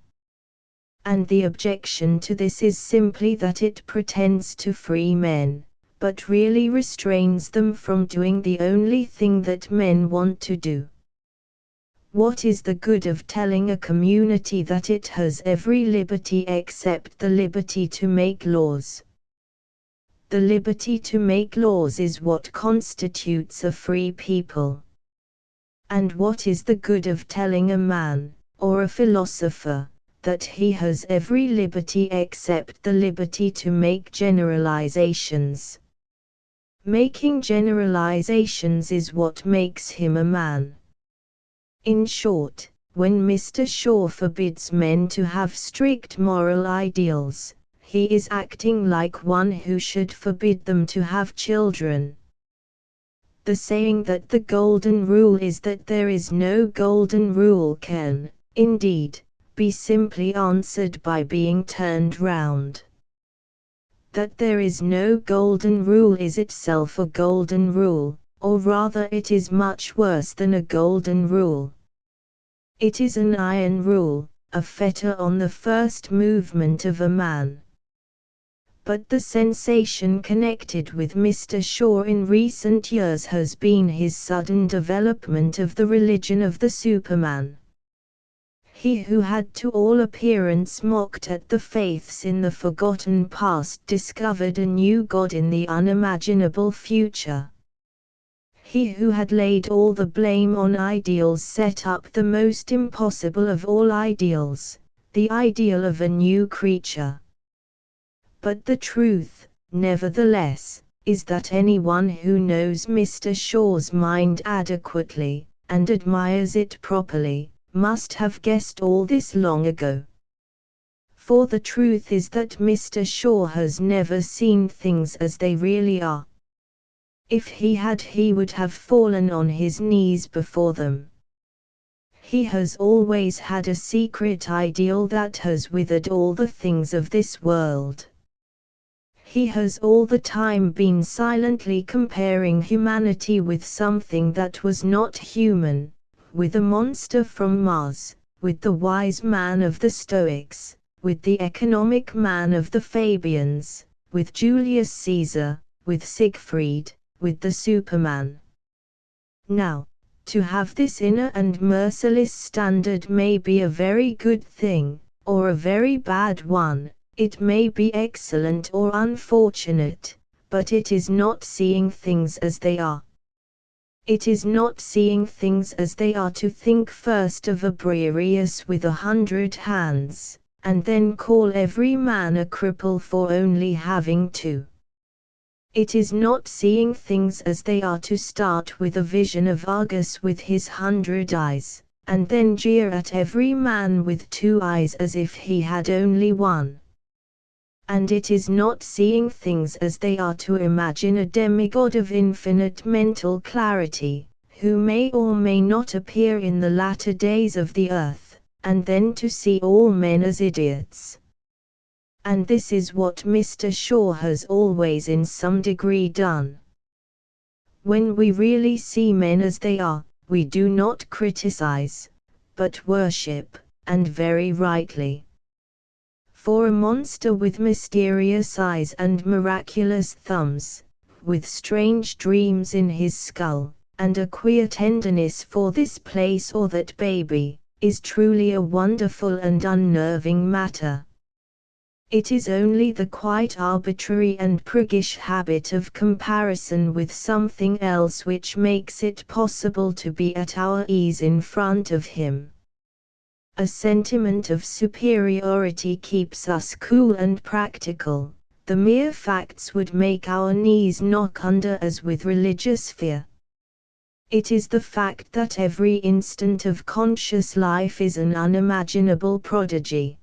And the objection to this is simply that it pretends to free men, but really restrains them from doing the only thing that men want to do. What is the good of telling a community that it has every liberty except the liberty to make laws? The liberty to make laws is what constitutes a free people. And what is the good of telling a man, or a philosopher, that he has every liberty except the liberty to make generalizations? Making generalizations is what makes him a man. In short, when Mr. Shaw forbids men to have strict moral ideals, he is acting like one who should forbid them to have children. The saying that the golden rule is that there is no golden rule can, indeed, be simply answered by being turned round. That there is no golden rule is itself a golden rule, or rather it is much worse than a golden rule. It is an iron rule, a fetter on the first movement of a man. But the sensation connected with Mr. Shaw in recent years has been his sudden development of the religion of the Superman. He who had to all appearance mocked at the faiths in the forgotten past discovered a new God in the unimaginable future. He who had laid all the blame on ideals set up the most impossible of all ideals, the ideal of a new creature. But the truth, nevertheless, is that anyone who knows Mr. Shaw's mind adequately, and admires it properly, must have guessed all this long ago. For the truth is that Mr. Shaw has never seen things as they really are. If he had, he would have fallen on his knees before them. He has always had a secret ideal that has withered all the things of this world. He has all the time been silently comparing humanity with something that was not human, with a monster from Mars, with the wise man of the Stoics, with the economic man of the Fabians, with Julius Caesar, with Siegfried, with the Superman. Now, to have this inner and merciless standard may be a very good thing, or a very bad one. It may be excellent or unfortunate, but it is not seeing things as they are. It is not seeing things as they are to think first of a Briareus with 100 hands, and then call every man a cripple for only having 2. It is not seeing things as they are to start with a vision of Argus with his 100 eyes, and then jeer at every man with 2 eyes as if he had only 1. And it is not seeing things as they are to imagine a demigod of infinite mental clarity, who may or may not appear in the latter days of the earth, and then to see all men as idiots. And this is what Mr. Shaw has always in some degree done. When we really see men as they are, we do not criticize, but worship, and very rightly. For a monster with mysterious eyes and miraculous thumbs, with strange dreams in his skull, and a queer tenderness for this place or that baby, is truly a wonderful and unnerving matter. It is only the quite arbitrary and priggish habit of comparison with something else which makes it possible to be at our ease in front of him. A sentiment of superiority keeps us cool and practical. The mere facts would make our knees knock under as with religious fear. It is the fact that every instant of conscious life is an unimaginable prodigy.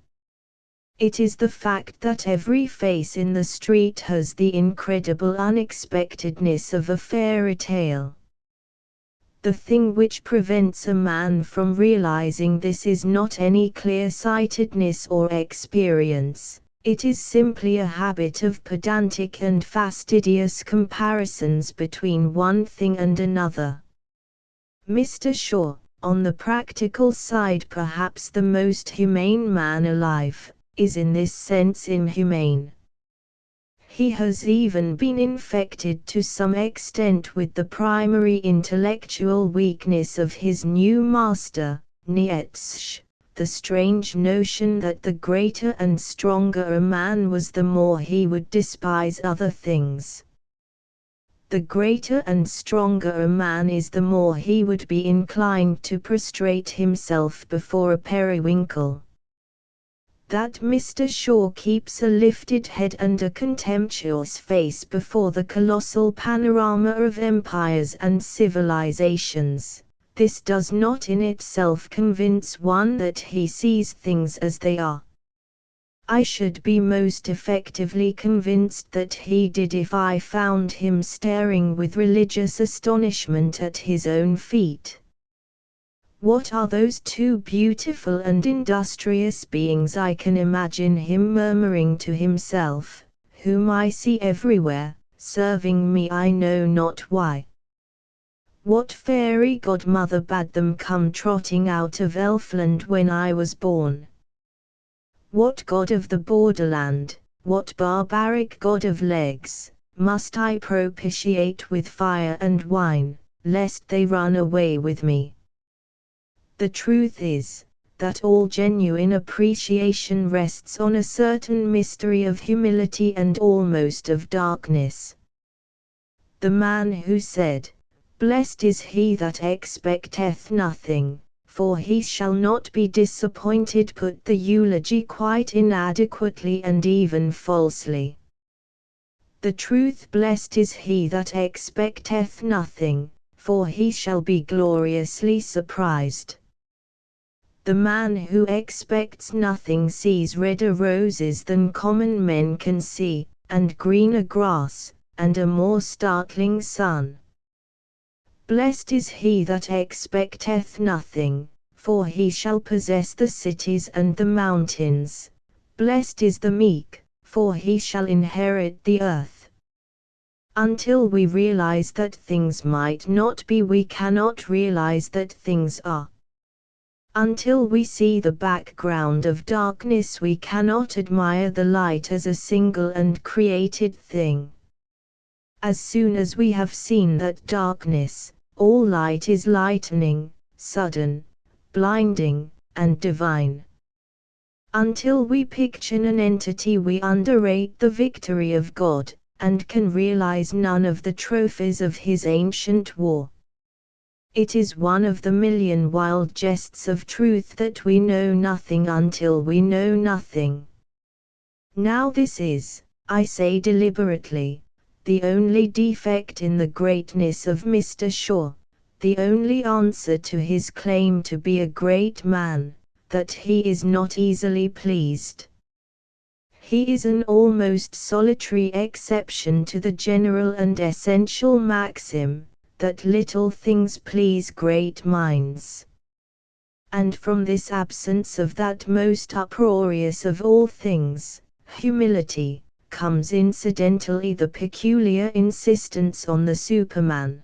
It is the fact that every face in the street has the incredible unexpectedness of a fairy tale. The thing which prevents a man from realizing this is not any clear-sightedness or experience, it is simply a habit of pedantic and fastidious comparisons between one thing and another. Mr. Shaw, on the practical side perhaps the most humane man alive, is in this sense inhumane. He has even been infected to some extent with the primary intellectual weakness of his new master, Nietzsche, the strange notion that the greater and stronger a man was the more he would despise other things. The greater and stronger a man is the more he would be inclined to prostrate himself before a periwinkle. That Mr. Shaw keeps a lifted head and a contemptuous face before the colossal panorama of empires and civilizations, this does not in itself convince one that he sees things as they are. I should be most effectively convinced that he did if I found him staring with religious astonishment at his own feet. What are those two beautiful and industrious beings? I can imagine him murmuring to himself, whom I see everywhere, serving me I know not why. What fairy godmother bade them come trotting out of Elfland when I was born? What god of the borderland, what barbaric god of legs, must I propitiate with fire and wine, lest they run away with me? The truth is, that all genuine appreciation rests on a certain mystery of humility and almost of darkness. The man who said, "Blessed is he that expecteth nothing, for he shall not be disappointed," put the eulogy quite inadequately and even falsely. The truth, blessed is he that expecteth nothing, for he shall be gloriously surprised. The man who expects nothing sees redder roses than common men can see, and greener grass, and a more startling sun. Blessed is he that expecteth nothing, for he shall possess the cities and the mountains. Blessed is the meek, for he shall inherit the earth. Until we realize that things might not be, we cannot realize that things are. Until we see the background of darkness, we cannot admire the light as a single and created thing. As soon as we have seen that darkness, all light is lightening, sudden, blinding, and divine. Until we picture an entity, we underrate the victory of God, and can realize none of the trophies of his ancient war. It is one of the million wild jests of truth that we know nothing until we know nothing. Now this is, I say deliberately, the only defect in the greatness of Mr. Shaw, the only answer to his claim to be a great man, that he is not easily pleased. He is an almost solitary exception to the general and essential maxim, that little things please great minds. And from this absence of that most uproarious of all things, humility, comes incidentally the peculiar insistence on the Superman.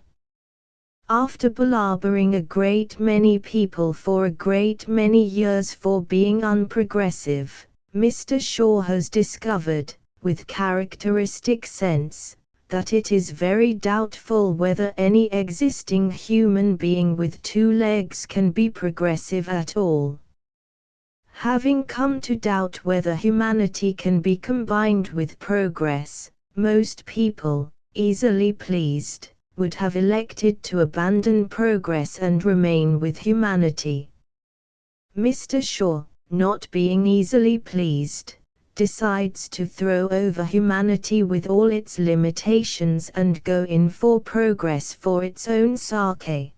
After belabouring a great many people for a great many years for being unprogressive, Mr. Shaw has discovered, with characteristic sense, that it is very doubtful whether any existing human being with two legs can be progressive at all. Having come to doubt whether humanity can be combined with progress, most people, easily pleased, would have elected to abandon progress and remain with humanity. Mr. Shaw, not being easily pleased, decides to throw over humanity with all its limitations and go in for progress for its own sake.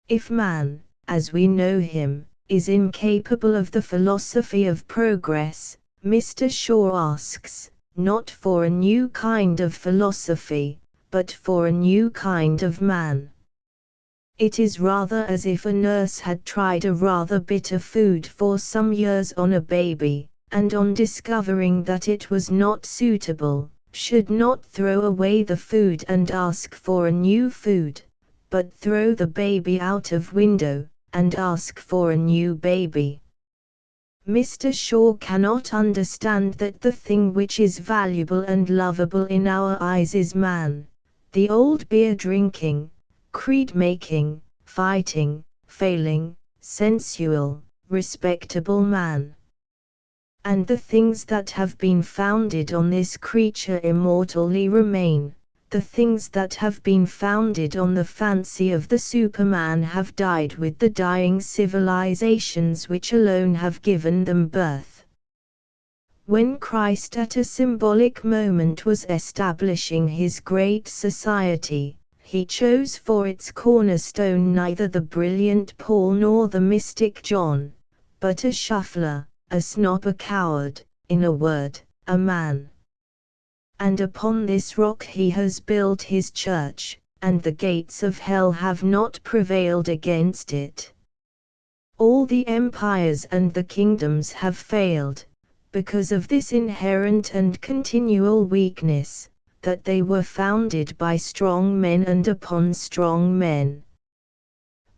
If man, as we know him, is incapable of the philosophy of progress, Mr. Shaw asks, not for a new kind of philosophy, but for a new kind of man. It is rather as if a nurse had tried a rather bitter food for some years on a baby, and on discovering that it was not suitable, should not throw away the food and ask for a new food, but throw the baby out of window, and ask for a new baby. Mr. Shaw cannot understand that the thing which is valuable and lovable in our eyes is man, the old beer-drinking, creed-making, fighting, failing, sensual, respectable man. And the things that have been founded on this creature immortally remain. The things that have been founded on the fancy of the Superman have died with the dying civilizations which alone have given them birth. When Christ at a symbolic moment was establishing his great society, he chose for its cornerstone neither the brilliant Paul nor the mystic John, but a shuffler, a snob, a coward, in a word, a man. And upon this rock he has built his church, and the gates of hell have not prevailed against it. All the empires and the kingdoms have failed, because of this inherent and continual weakness, that they were founded by strong men and upon strong men.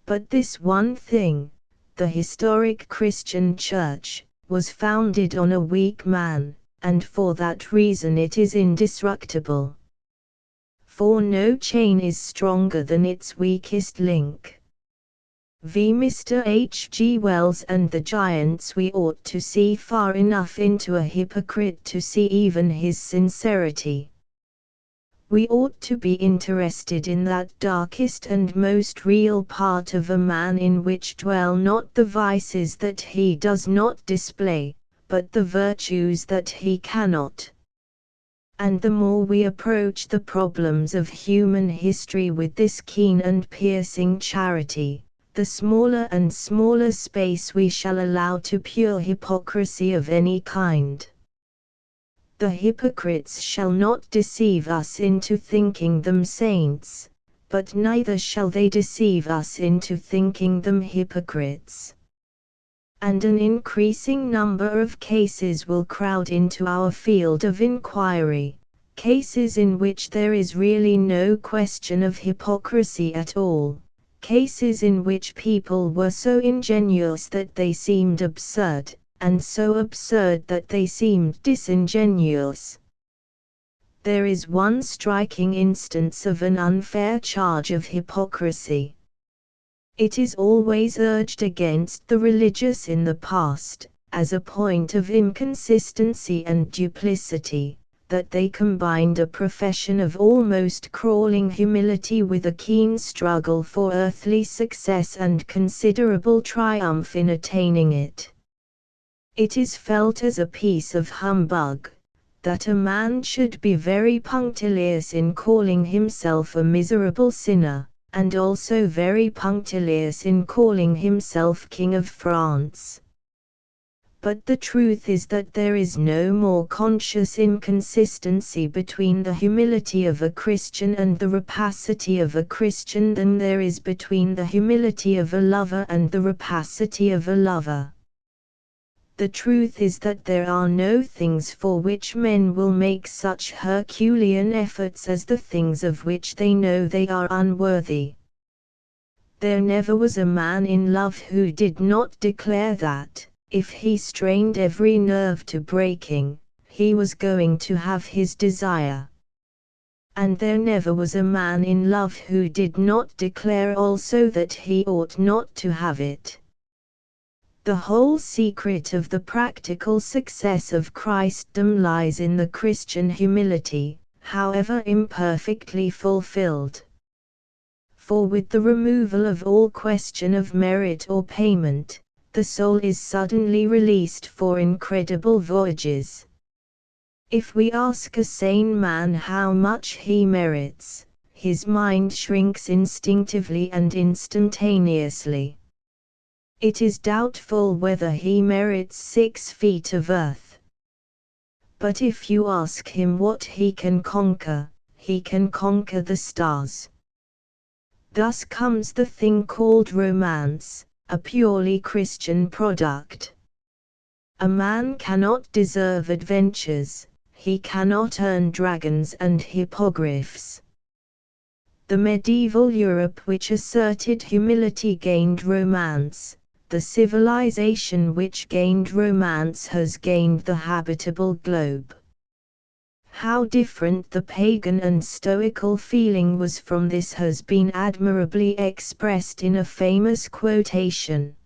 But this one thing, the historic Christian Church, was founded on a weak man, and for that reason it is indestructible. For no chain is stronger than its weakest link. V. Mr. H. G. Wells and the giants. We ought to see far enough into a hypocrite to see even his sincerity. We ought to be interested in that darkest and most real part of a man in which dwell not the vices that he does not display, but the virtues that he cannot. And the more we approach the problems of human history with this keen and piercing charity, the smaller and smaller space we shall allow to pure hypocrisy of any kind. The hypocrites shall not deceive us into thinking them saints, but neither shall they deceive us into thinking them hypocrites. And an increasing number of cases will crowd into our field of inquiry, cases in which there is really no question of hypocrisy at all, cases in which people were so ingenuous that they seemed absurd, and so absurd that they seemed disingenuous. There is one striking instance of an unfair charge of hypocrisy. It is always urged against the religious in the past, as a point of inconsistency and duplicity, that they combined a profession of almost crawling humility with a keen struggle for earthly success and considerable triumph in attaining it. It is felt as a piece of humbug, that a man should be very punctilious in calling himself a miserable sinner, and also very punctilious in calling himself King of France. But the truth is that there is no more conscious inconsistency between the humility of a Christian and the rapacity of a Christian than there is between the humility of a lover and the rapacity of a lover. The truth is that there are no things for which men will make such Herculean efforts as the things of which they know they are unworthy. There never was a man in love who did not declare that, if he strained every nerve to breaking, he was going to have his desire. And there never was a man in love who did not declare also that he ought not to have it. The whole secret of the practical success of Christendom lies in the Christian humility, however imperfectly fulfilled. For with the removal of all question of merit or payment, the soul is suddenly released for incredible voyages. If we ask a sane man how much he merits, his mind shrinks instinctively and instantaneously. It is doubtful whether he merits 6 feet of earth. But if you ask him what he can conquer the stars. Thus comes the thing called romance, a purely Christian product. A man cannot deserve adventures, he cannot earn dragons and hippogriffs. The medieval Europe which asserted humility gained romance, the civilization which gained romance has gained the habitable globe. How different the pagan and stoical feeling was from this has been admirably expressed in a famous quotation.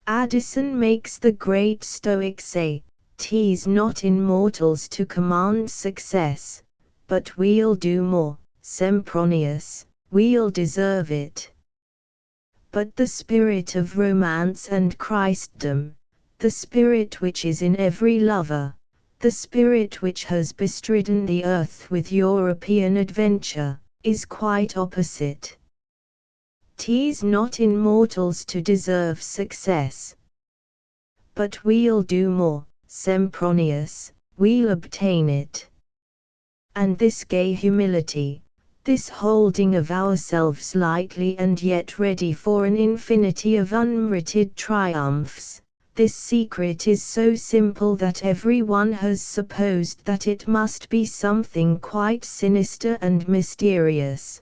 Addison makes the great Stoic say, "'Tis not in mortals to command success, but we'll do more, Sempronius, we'll deserve it." But the spirit of romance and Christendom, the spirit which is in every lover, the spirit which has bestridden the earth with European adventure, is quite opposite. 'Tis not in mortals to deserve success, but we'll do more, Sempronius, we'll obtain it. And this gay humility, this holding of ourselves lightly and yet ready for an infinity of unmerited triumphs, this secret is so simple that every one has supposed that it must be something quite sinister and mysterious.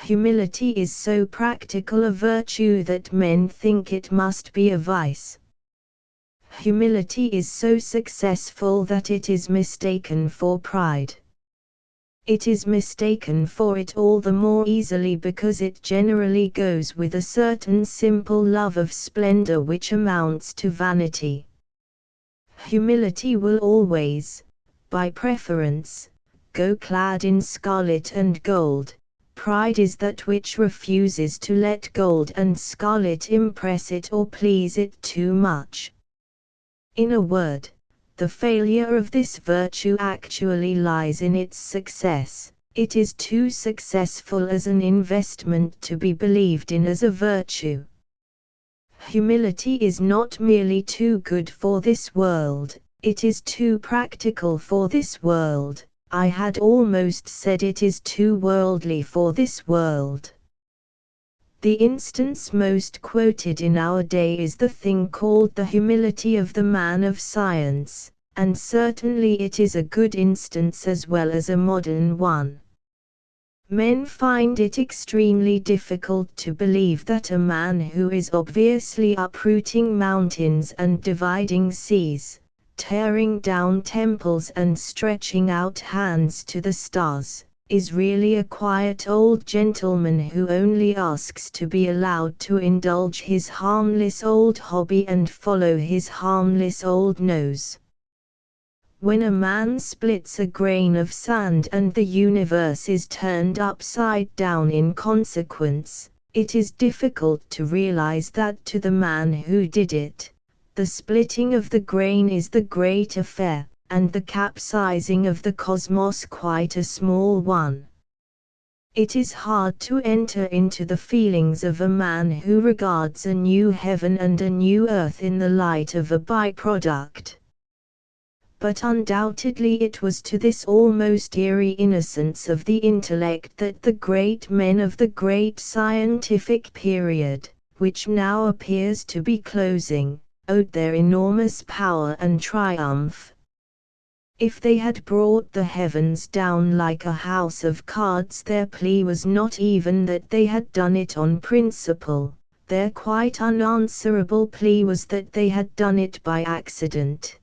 Humility is so practical a virtue that men think it must be a vice. Humility is so successful that it is mistaken for pride. It is mistaken for it all the more easily because it generally goes with a certain simple love of splendor which amounts to vanity. Humility will always, by preference, go clad in scarlet and gold. Pride is that which refuses to let gold and scarlet impress it or please it too much. In a word, the failure of this virtue actually lies in its success. It is too successful as an investment to be believed in as a virtue. Humility is not merely too good for this world, it is too practical for this world. I had almost said it is too worldly for this world. The instance most quoted in our day is the thing called the humility of the man of science, and certainly it is a good instance as well as a modern one. Men find it extremely difficult to believe that a man who is obviously uprooting mountains and dividing seas, tearing down temples and stretching out hands to the stars, is really a quiet old gentleman who only asks to be allowed to indulge his harmless old hobby and follow his harmless old nose. When a man splits a grain of sand and the universe is turned upside down in consequence, it is difficult to realize that to the man who did it, the splitting of the grain is the great affair, and the capsizing of the cosmos quite a small one. It is hard to enter into the feelings of a man who regards a new heaven and a new earth in the light of a byproduct. But undoubtedly it was to this almost eerie innocence of the intellect that the great men of the great scientific period, which now appears to be closing, owed their enormous power and triumph. If they had brought the heavens down like a house of cards, their plea was not even that they had done it on principle, their quite unanswerable plea was that they had done it by accident.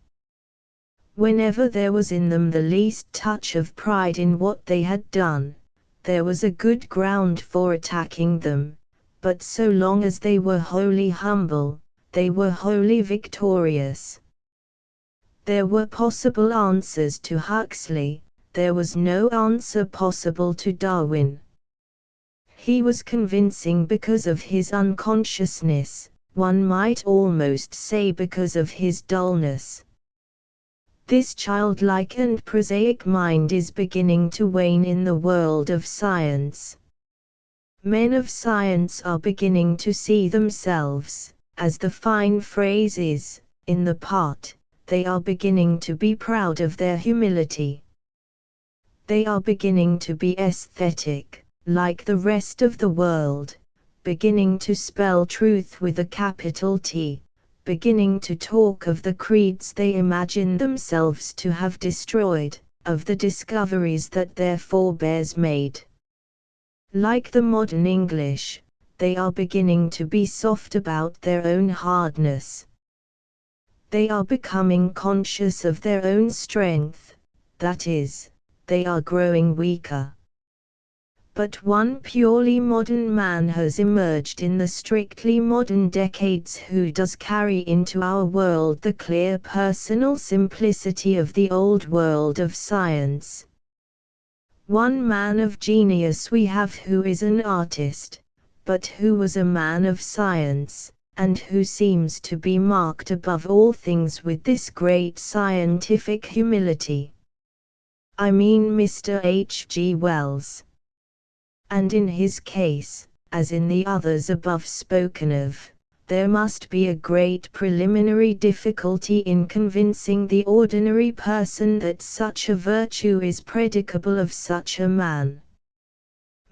Whenever there was in them the least touch of pride in what they had done, there was a good ground for attacking them, but so long as they were wholly humble, they were wholly victorious. There were possible answers to Huxley, there was no answer possible to Darwin. He was convincing because of his unconsciousness, one might almost say because of his dullness. This childlike and prosaic mind is beginning to wane in the world of science. Men of science are beginning to see themselves, as the fine phrase is, in the part. They are beginning to be proud of their humility. They are beginning to be aesthetic, like the rest of the world, beginning to spell truth with a capital T, beginning to talk of the creeds they imagine themselves to have destroyed, of the discoveries that their forebears made. Like the modern English, they are beginning to be soft about their own hardness. They are becoming conscious of their own strength, that is, they are growing weaker. But one purely modern man has emerged in the strictly modern decades who does carry into our world the clear personal simplicity of the old world of science. One man of genius we have who is an artist, but who was a man of science, and who seems to be marked above all things with this great scientific humility. I mean Mr. H. G. Wells. And in his case, as in the others above spoken of, there must be a great preliminary difficulty in convincing the ordinary person that such a virtue is predicable of such a man.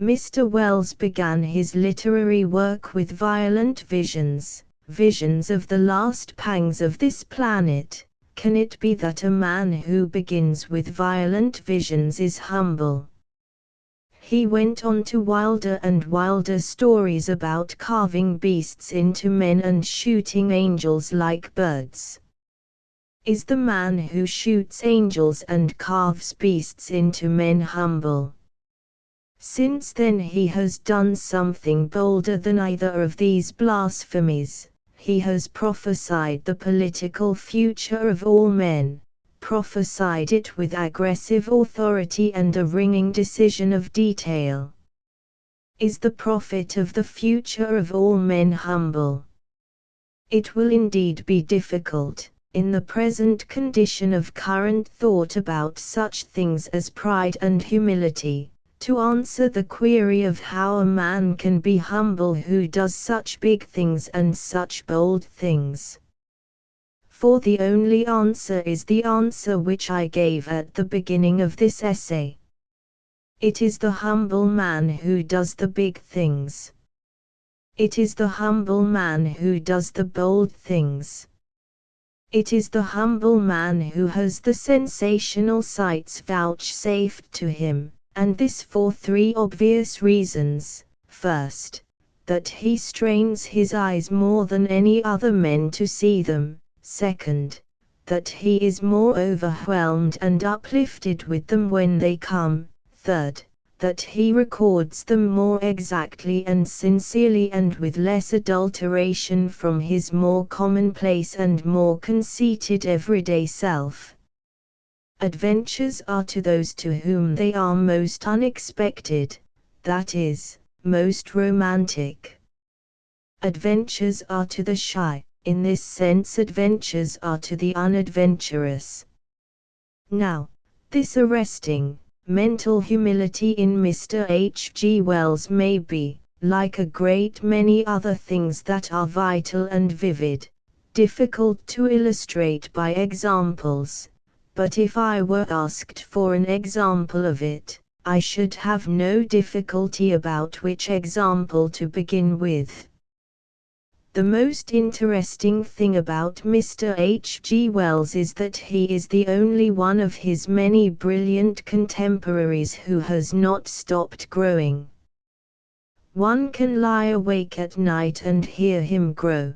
Mr. Wells began his literary work with violent visions of the last pangs of this planet. Can it be that a man who begins with violent visions is humble? He went on to wilder and wilder stories about carving beasts into men and shooting angels like birds. Is the man who shoots angels and carves beasts into men humble? Since then he has done something bolder than either of these blasphemies. He has prophesied the political future of all men, prophesied it with aggressive authority and a ringing decision of detail. Is the prophet of the future of all men humble? It will indeed be difficult, in the present condition of current thought about such things as pride and humility, to answer the query of how a man can be humble who does such big things and such bold things. For the only answer is the answer which I gave at the beginning of this essay. It is the humble man who does the big things. It is the humble man who does the bold things. It is the humble man who has the sensational sights vouchsafed to him, and this for three obvious reasons. First, that he strains his eyes more than any other men to see them. Second, that he is more overwhelmed and uplifted with them when they come. Third, that he records them more exactly and sincerely and with less adulteration from his more commonplace and more conceited everyday self. Adventures are to those to whom they are most unexpected, that is, most romantic. Adventures are to the shy, in this sense adventures are to the unadventurous. Now, this arresting, mental humility in Mr. H. G. Wells may be, like a great many other things that are vital and vivid, difficult to illustrate by examples. But if I were asked for an example of it, I should have no difficulty about which example to begin with. The most interesting thing about Mr. H. G. Wells is that he is the only one of his many brilliant contemporaries who has not stopped growing. One can lie awake at night and hear him grow.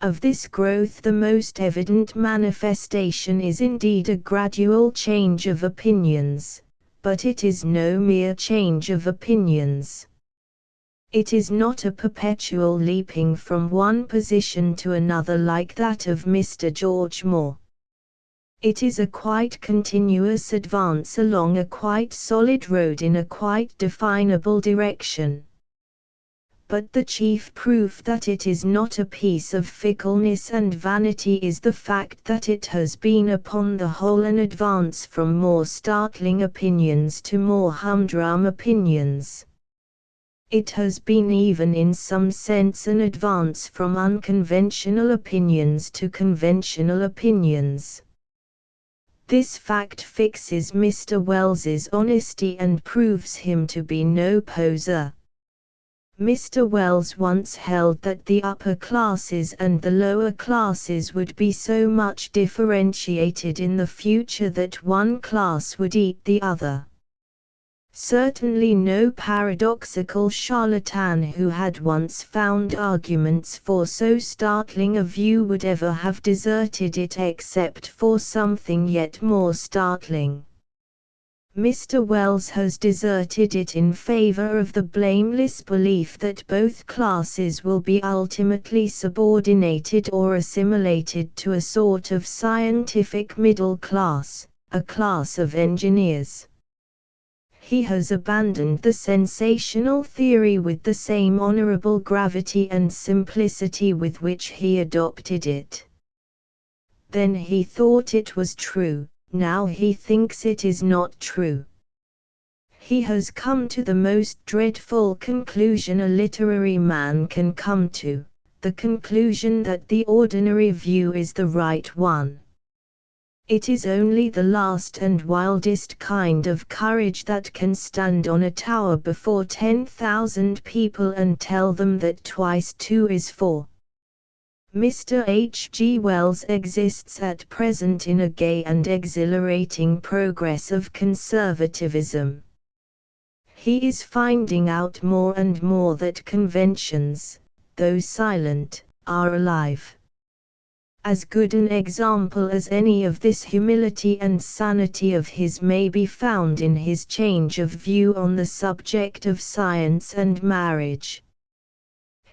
Of this growth the most evident manifestation is indeed a gradual change of opinions, but it is no mere change of opinions. It is not a perpetual leaping from one position to another like that of Mr. George Moore. It is a quite continuous advance along a quite solid road in a quite definable direction. but the chief proof that it is not a piece of fickleness and vanity is the fact that it has been upon the whole an advance from more startling opinions to more humdrum opinions. It has been even in some sense an advance from unconventional opinions to conventional opinions. This fact fixes Mr. Wells's honesty and proves him to be no poser. Mr. Wells once held that the upper classes and the lower classes would be so much differentiated in the future that one class would eat the other. Certainly no paradoxical charlatan who had once found arguments for so startling a view would ever have deserted it except for something yet more startling. Mr. Wells has deserted it in favor of the blameless belief that both classes will be ultimately subordinated or assimilated to a sort of scientific middle class, a class of engineers. He has abandoned the sensational theory with the same honorable gravity and simplicity with which he adopted it. Then he thought it was true. Now he thinks it is not true. He has come to the most dreadful conclusion a literary man can come to, the conclusion that the ordinary view is the right one. It is only the last and wildest kind of courage that can stand on a tower before 10,000 people and tell them that twice two is four. Mr. H. G. Wells exists at present in a gay and exhilarating progress of conservatism. He is finding out more and more that conventions, though silent, are alive. As good an example as any of this humility and sanity of his may be found in his change of view on the subject of science and marriage.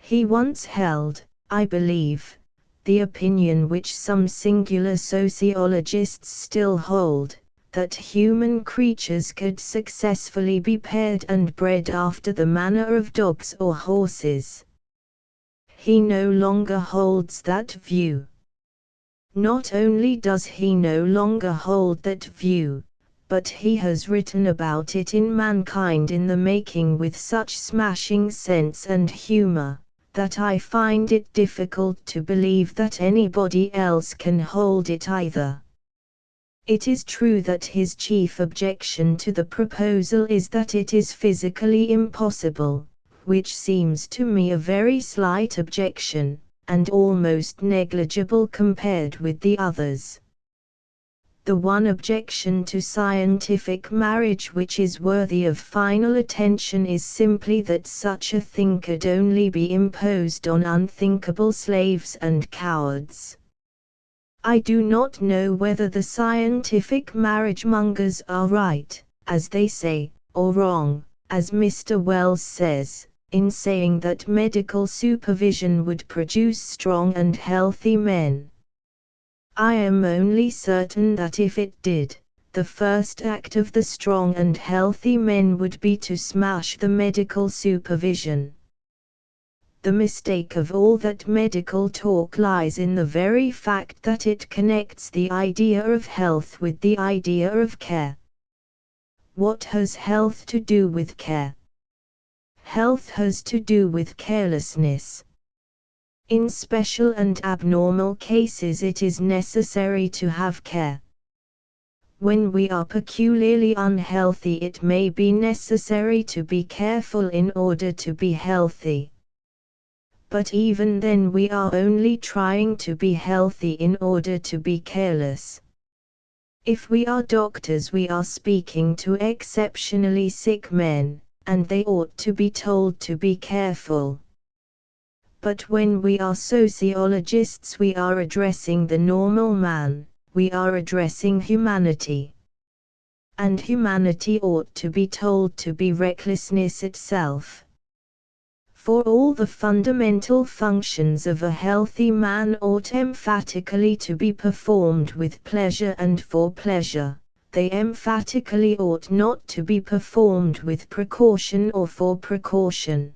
He once held, I believe, the opinion which some singular sociologists still hold, that human creatures could successfully be paired and bred after the manner of dogs or horses. He no longer holds that view. Not only does he no longer hold that view, but he has written about it in Mankind in the Making with such smashing sense and humor, that I find it difficult to believe that anybody else can hold it either. It is true that his chief objection to the proposal is that it is physically impossible, which seems to me a very slight objection, and almost negligible compared with the others. The one objection to scientific marriage which is worthy of final attention is simply that such a thing could only be imposed on unthinkable slaves and cowards. I do not know whether the scientific marriage mongers are right, as they say, or wrong, as Mr. Wells says, in saying that medical supervision would produce strong and healthy men. I am only certain that if it did, the first act of the strong and healthy men would be to smash the medical supervision. The mistake of all that medical talk lies in the very fact that it connects the idea of health with the idea of care. What has health to do with care? Health has to do with carelessness. In special and abnormal cases it is necessary to have care. When we are peculiarly unhealthy it may be necessary to be careful in order to be healthy. But even then we are only trying to be healthy in order to be careless. If we are doctors we are speaking to exceptionally sick men, and they ought to be told to be careful. But when we are sociologists we are addressing the normal man, we are addressing humanity. And humanity ought to be told to be recklessness itself. For all the fundamental functions of a healthy man ought emphatically to be performed with pleasure and for pleasure, they emphatically ought not to be performed with precaution or for precaution.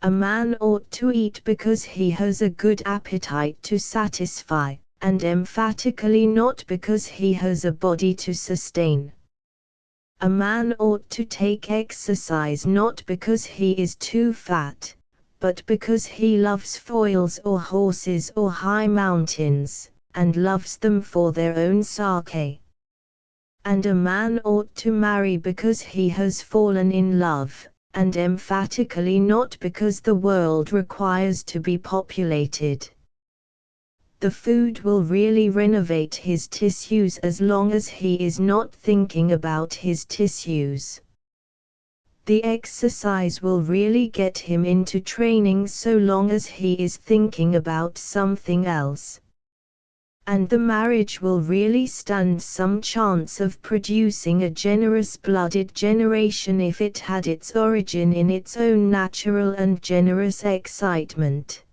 A man ought to eat because he has a good appetite to satisfy, and emphatically not because he has a body to sustain. A man ought to take exercise not because he is too fat, but because he loves foils or horses or high mountains, and loves them for their own sake. And a man ought to marry because he has fallen in love, and emphatically not because the world requires to be populated. The food will really renovate his tissues as long as he is not thinking about his tissues. The exercise will really get him into training so long as he is thinking about something else. And the marriage will really stand some chance of producing a generous-blooded generation if it had its origin in its own natural and generous excitement.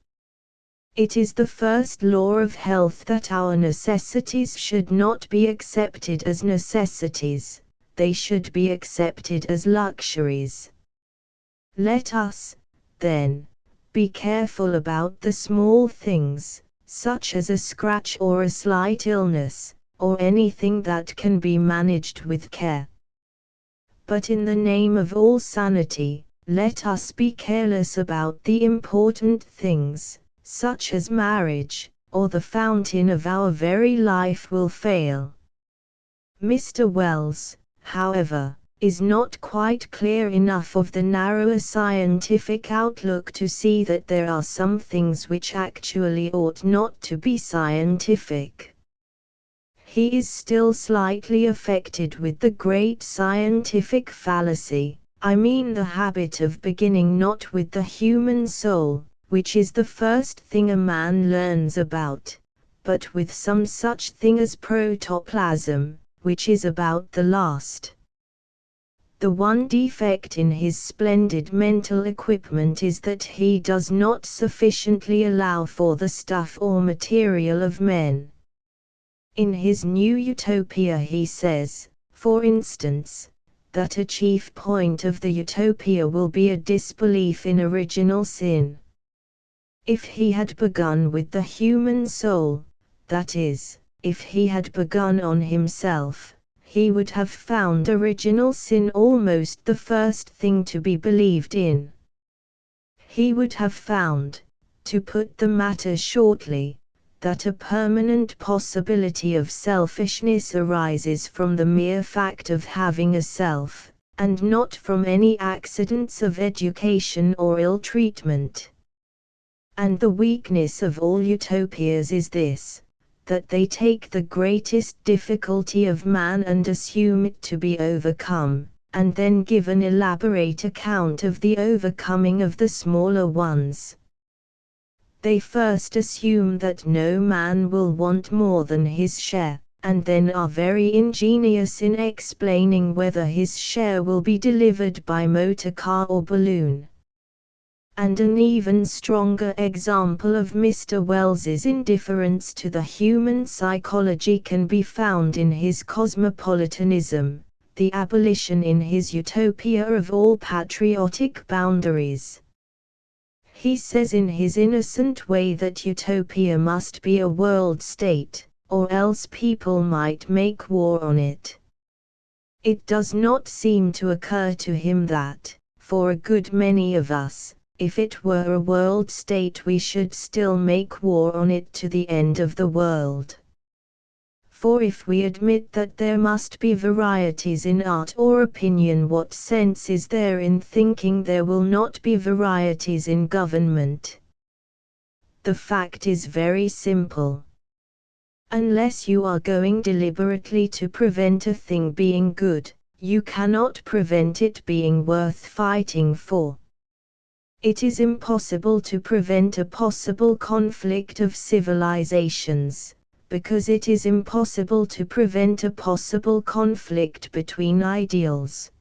It is the first law of health that our necessities should not be accepted as necessities, they should be accepted as luxuries. Let us, then, be careful about the small things, such as a scratch or a slight illness, or anything that can be managed with care. But in the name of all sanity, let us be careless about the important things, such as marriage, or the fountain of our very life will fail. Mr. Wells, however, is not quite clear enough of the narrower scientific outlook to see that there are some things which actually ought not to be scientific. He is still slightly affected with the great scientific fallacy, I mean the habit of beginning not with the human soul, which is the first thing a man learns about, but with some such thing as protoplasm, which is about the last. The one defect in his splendid mental equipment is that he does not sufficiently allow for the stuff or material of men. In his new utopia he says, for instance, that a chief point of the utopia will be a disbelief in original sin. If he had begun with the human soul, that is, if he had begun on himself, he would have found original sin almost the first thing to be believed in. He would have found, to put the matter shortly, that a permanent possibility of selfishness arises from the mere fact of having a self, and not from any accidents of education or ill-treatment. And the weakness of all utopias is this, that they take the greatest difficulty of man and assume it to be overcome, and then give an elaborate account of the overcoming of the smaller ones. They first assume that no man will want more than his share, and then are very ingenious in explaining whether his share will be delivered by motor car or balloon. And an even stronger example of Mr. Wells's indifference to the human psychology can be found in his cosmopolitanism, the abolition in his utopia of all patriotic boundaries. He says in his innocent way that utopia must be a world state, or else people might make war on it. It does not seem to occur to him that, for a good many of us, if it were a world state we should still make war on it to the end of the world. For if we admit that there must be varieties in art or opinion, what sense is there in thinking there will not be varieties in government? The fact is very simple. Unless you are going deliberately to prevent a thing being good, you cannot prevent it being worth fighting for. It is impossible to prevent a possible conflict of civilizations, because it is impossible to prevent a possible conflict between ideals.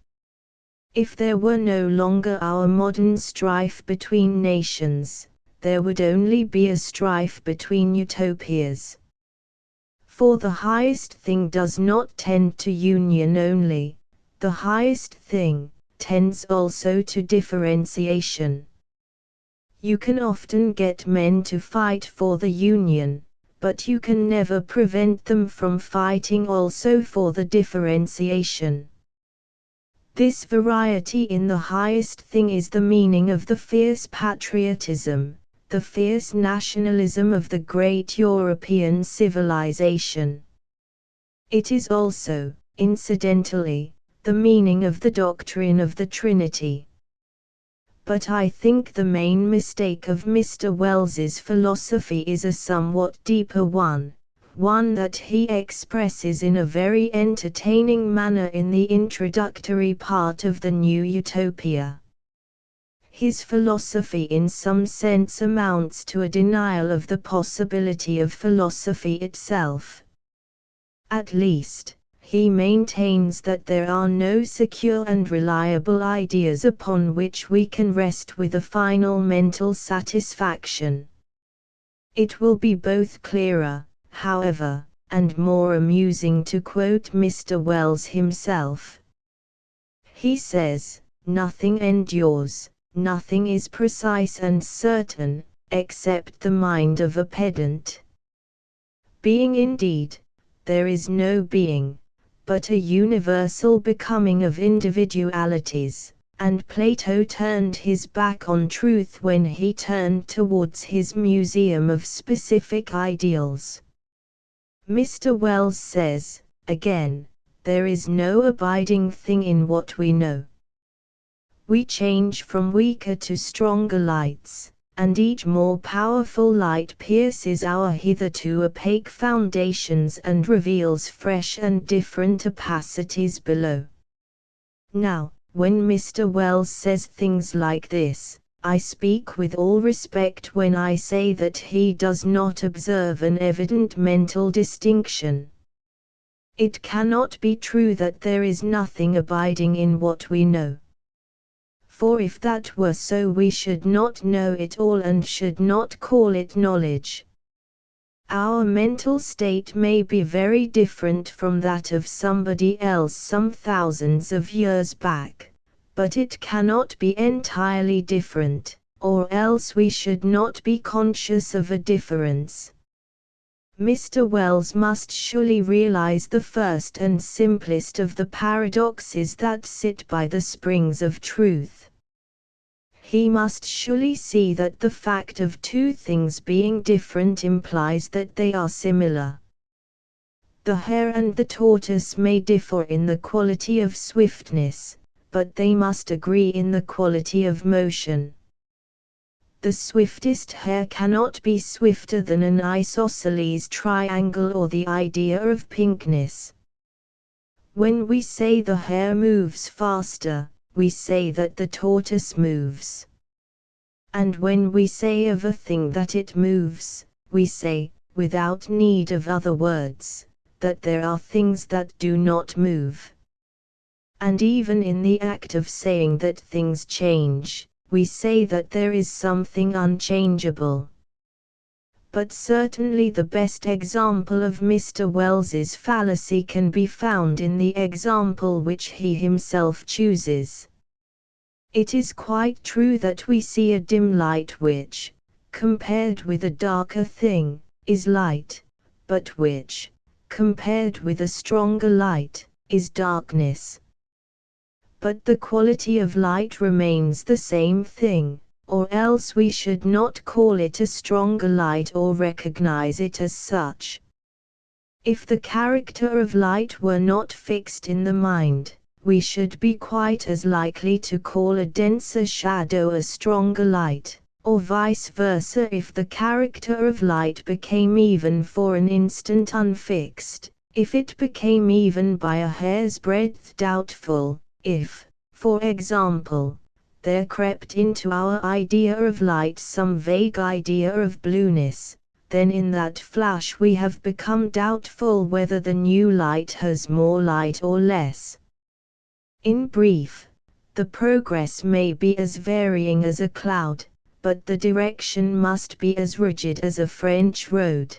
If there were no longer our modern strife between nations, there would only be a strife between utopias. For the highest thing does not tend to union only, the highest thing tends also to differentiation. You can often get men to fight for the union, but you can never prevent them from fighting also for the differentiation. This variety in the highest thing is the meaning of the fierce patriotism, the fierce nationalism of the great European civilization. It is also, incidentally, the meaning of the doctrine of the Trinity. But I think the main mistake of Mr. Wells's philosophy is a somewhat deeper one that he expresses in a very entertaining manner in the introductory part of the New Utopia. His philosophy in some sense amounts to a denial of the possibility of philosophy itself. At least, he maintains that there are no secure and reliable ideas upon which we can rest with a final mental satisfaction. It will be both clearer, however, and more amusing to quote Mr. Wells himself. He says, "Nothing endures, nothing is precise and certain, except the mind of a pedant. Being indeed, there is no being, but a universal becoming of individualities, and Plato turned his back on truth when he turned towards his museum of specific ideals." Mr. Wells says, again, there is no abiding thing in what we know. We change from weaker to stronger lights, and each more powerful light pierces our hitherto opaque foundations and reveals fresh and different opacities below. Now, when Mr. Wells says things like this, I speak with all respect when I say that he does not observe an evident mental distinction. It cannot be true that there is nothing abiding in what we know. For if that were so we should not know it all and should not call it knowledge. Our mental state may be very different from that of somebody else some thousands of years back, but it cannot be entirely different, or else we should not be conscious of a difference. Mr. Wells must surely realize the first and simplest of the paradoxes that sit by the springs of truth. He must surely see that the fact of two things being different implies that they are similar. The hare and the tortoise may differ in the quality of swiftness, but they must agree in the quality of motion. The swiftest hare cannot be swifter than an isosceles triangle or the idea of pinkness. When we say the hare moves faster, we say that the tortoise moves. And when we say of a thing that it moves, we say, without need of other words, that there are things that do not move. And even in the act of saying that things change, we say that there is something unchangeable. But certainly the best example of Mr. Wells's fallacy can be found in the example which he himself chooses. It is quite true that we see a dim light which, compared with a darker thing, is light, but which, compared with a stronger light, is darkness. But the quality of light remains the same thing, or else we should not call it a stronger light or recognize it as such. If the character of light were not fixed in the mind, we should be quite as likely to call a denser shadow a stronger light, or vice versa if the character of light became even for an instant unfixed, if it became even by a hair's breadth doubtful, if, for example, there crept into our idea of light some vague idea of blueness, then in that flash we have become doubtful whether the new light has more light or less. In brief, the progress may be as varying as a cloud, but the direction must be as rigid as a French road.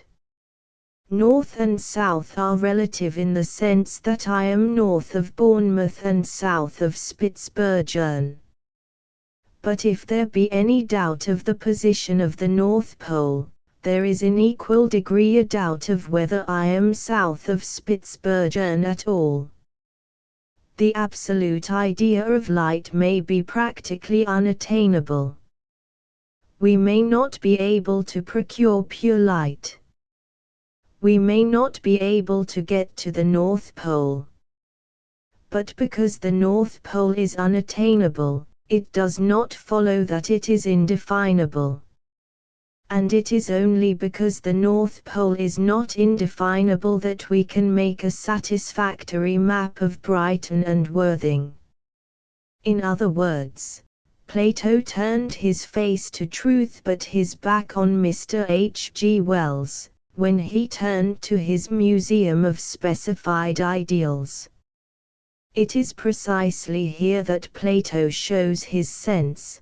North and south are relative in the sense that I am north of Bournemouth and south of Spitzbergen. But if there be any doubt of the position of the North Pole, there is in equal degree a doubt of whether I am south of Spitzbergen at all. The absolute idea of light may be practically unattainable. We may not be able to procure pure light. We may not be able to get to the North Pole. But because the North Pole is unattainable, it does not follow that it is indefinable. And it is only because the North Pole is not indefinable that we can make a satisfactory map of Brighton and Worthing. In other words, Plato turned his face to truth but his back on Mr. H. G. Wells, when he turned to his museum of specified ideals. It is precisely here that Plato shows his sense.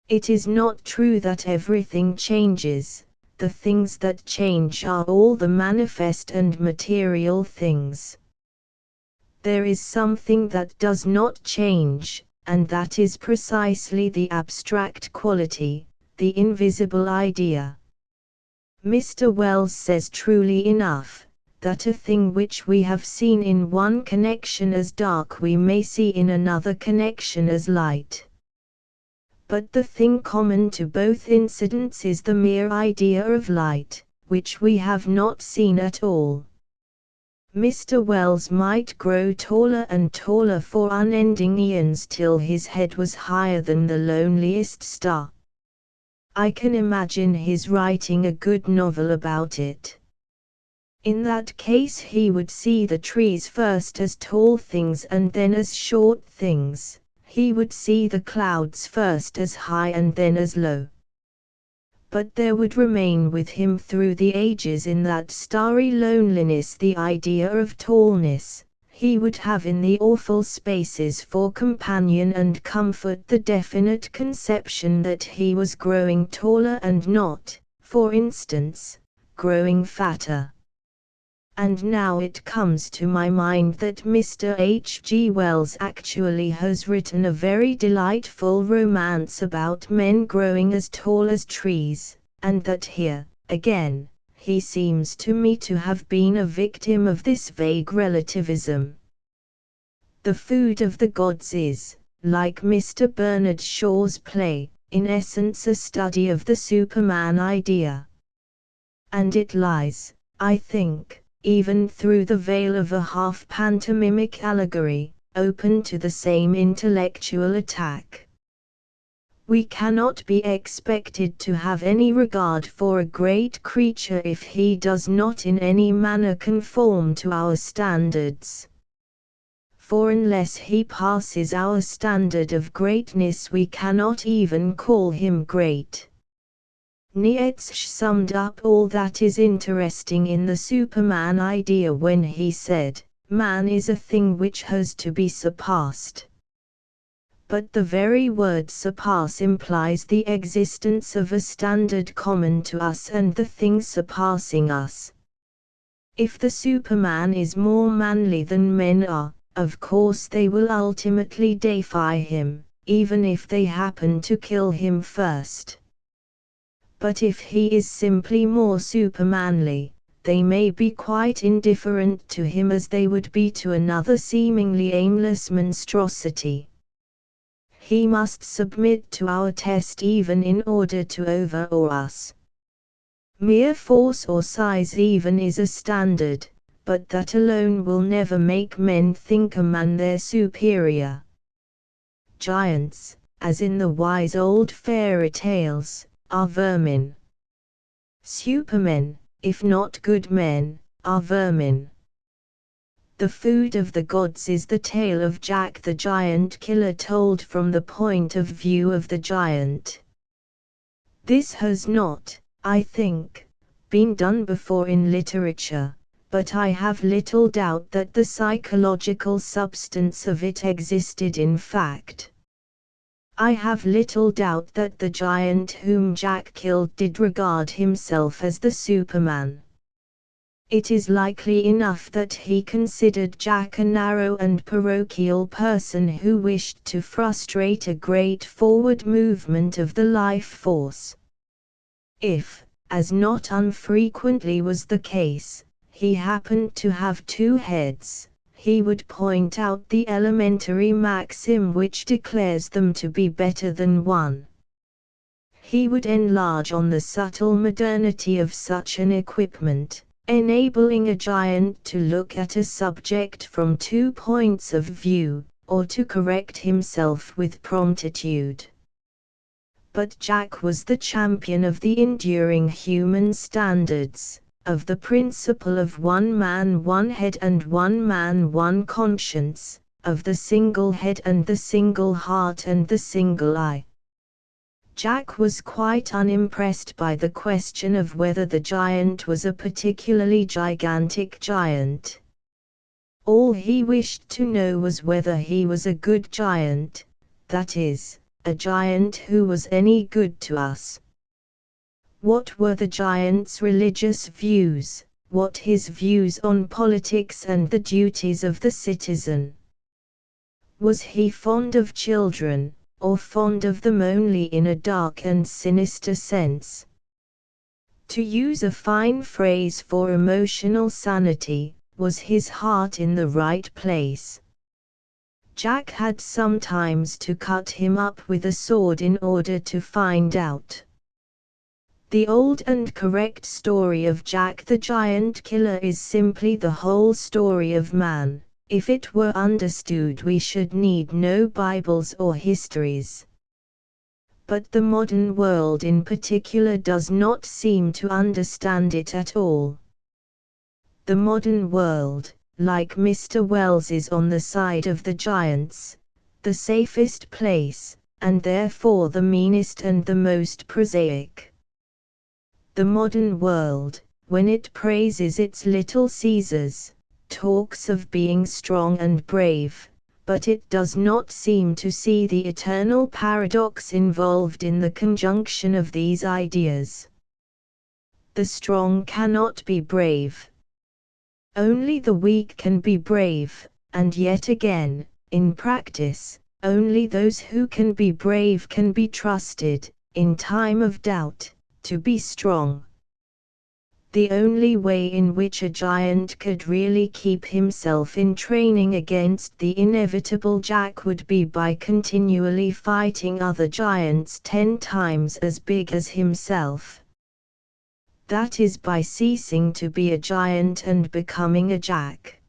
It is not true that everything changes, the things that change are all the manifest and material things. There is something that does not change, and that is precisely the abstract quality, the invisible idea. Mr. Wells says truly enough, that a thing which we have seen in one connection as dark we may see in another connection as light. But the thing common to both incidents is the mere idea of light, which we have not seen at all. Mr. Wells might grow taller and taller for unending eons till his head was higher than the loneliest star. I can imagine his writing a good novel about it. In that case he would see the trees first as tall things and then as short things. He would see the clouds first as high and then as low. But there would remain with him through the ages in that starry loneliness the idea of tallness. He would have in the awful spaces for companion and comfort the definite conception that he was growing taller and not, for instance, growing fatter. And now it comes to my mind that Mr. H. G. Wells actually has written a very delightful romance about men growing as tall as trees, and that here, again, he seems to me to have been a victim of this vague relativism. The Food of the Gods is, like Mr. Bernard Shaw's play, in essence a study of the Superman idea. And it lies, I think, even through the veil of a half-pantomimic allegory, open to the same intellectual attack. We cannot be expected to have any regard for a great creature if he does not in any manner conform to our standards. For unless he passes our standard of greatness we cannot even call him great. Nietzsche summed up all that is interesting in the Superman idea when he said, "Man is a thing which has to be surpassed." But the very word surpass implies the existence of a standard common to us and the thing surpassing us. If the Superman is more manly than men are, of course they will ultimately defy him, even if they happen to kill him first. But if he is simply more supermanly, they may be quite indifferent to him as they would be to another seemingly aimless monstrosity. He must submit to our test even in order to overawe us. Mere force or size even is a standard, but that alone will never make men think a man their superior. Giants, as in the wise old fairy tales, are vermin. Supermen, if not good men, are vermin. The Food of the Gods is the tale of Jack the Giant Killer told from the point of view of the giant. This has not, I think, been done before in literature, but I have little doubt that the psychological substance of it existed in fact. I have little doubt that the giant whom Jack killed did regard himself as the Superman. It is likely enough that he considered Jack a narrow and parochial person who wished to frustrate a great forward movement of the life force. If, as not unfrequently was the case, he happened to have two heads, he would point out the elementary maxim which declares them to be better than one. He would enlarge on the subtle modernity of such an equipment, enabling a giant to look at a subject from two points of view, or to correct himself with promptitude. But Jack was the champion of the enduring human standards, of the principle of one man one head and one man one conscience, of the single head and the single heart and the single eye. Jack was quite unimpressed by the question of whether the giant was a particularly gigantic giant. All he wished to know was whether he was a good giant, that is, a giant who was any good to us. What were the giant's religious views, what his views on politics and the duties of the citizen? Was he fond of children, or fond of them only in a dark and sinister sense? To use a fine phrase for emotional sanity, was his heart in the right place? Jack had sometimes to cut him up with a sword in order to find out. The old and correct story of Jack the Giant Killer is simply the whole story of man. If it were understood, we should need no Bibles or histories. But the modern world in particular does not seem to understand it at all. The modern world, like Mr. Wells, is on the side of the giants, the safest place, and therefore the meanest and the most prosaic. The modern world, when it praises its little Caesars, talks of being strong and brave, but it does not seem to see the eternal paradox involved in the conjunction of these ideas. The strong cannot be brave. Only the weak can be brave, and yet again, in practice, only those who can be brave can be trusted, in time of doubt, to be strong. The only way in which a giant could really keep himself in training against the inevitable Jack would be by continually fighting other giants 10 times as big as himself. That is by ceasing to be a giant and becoming a Jack.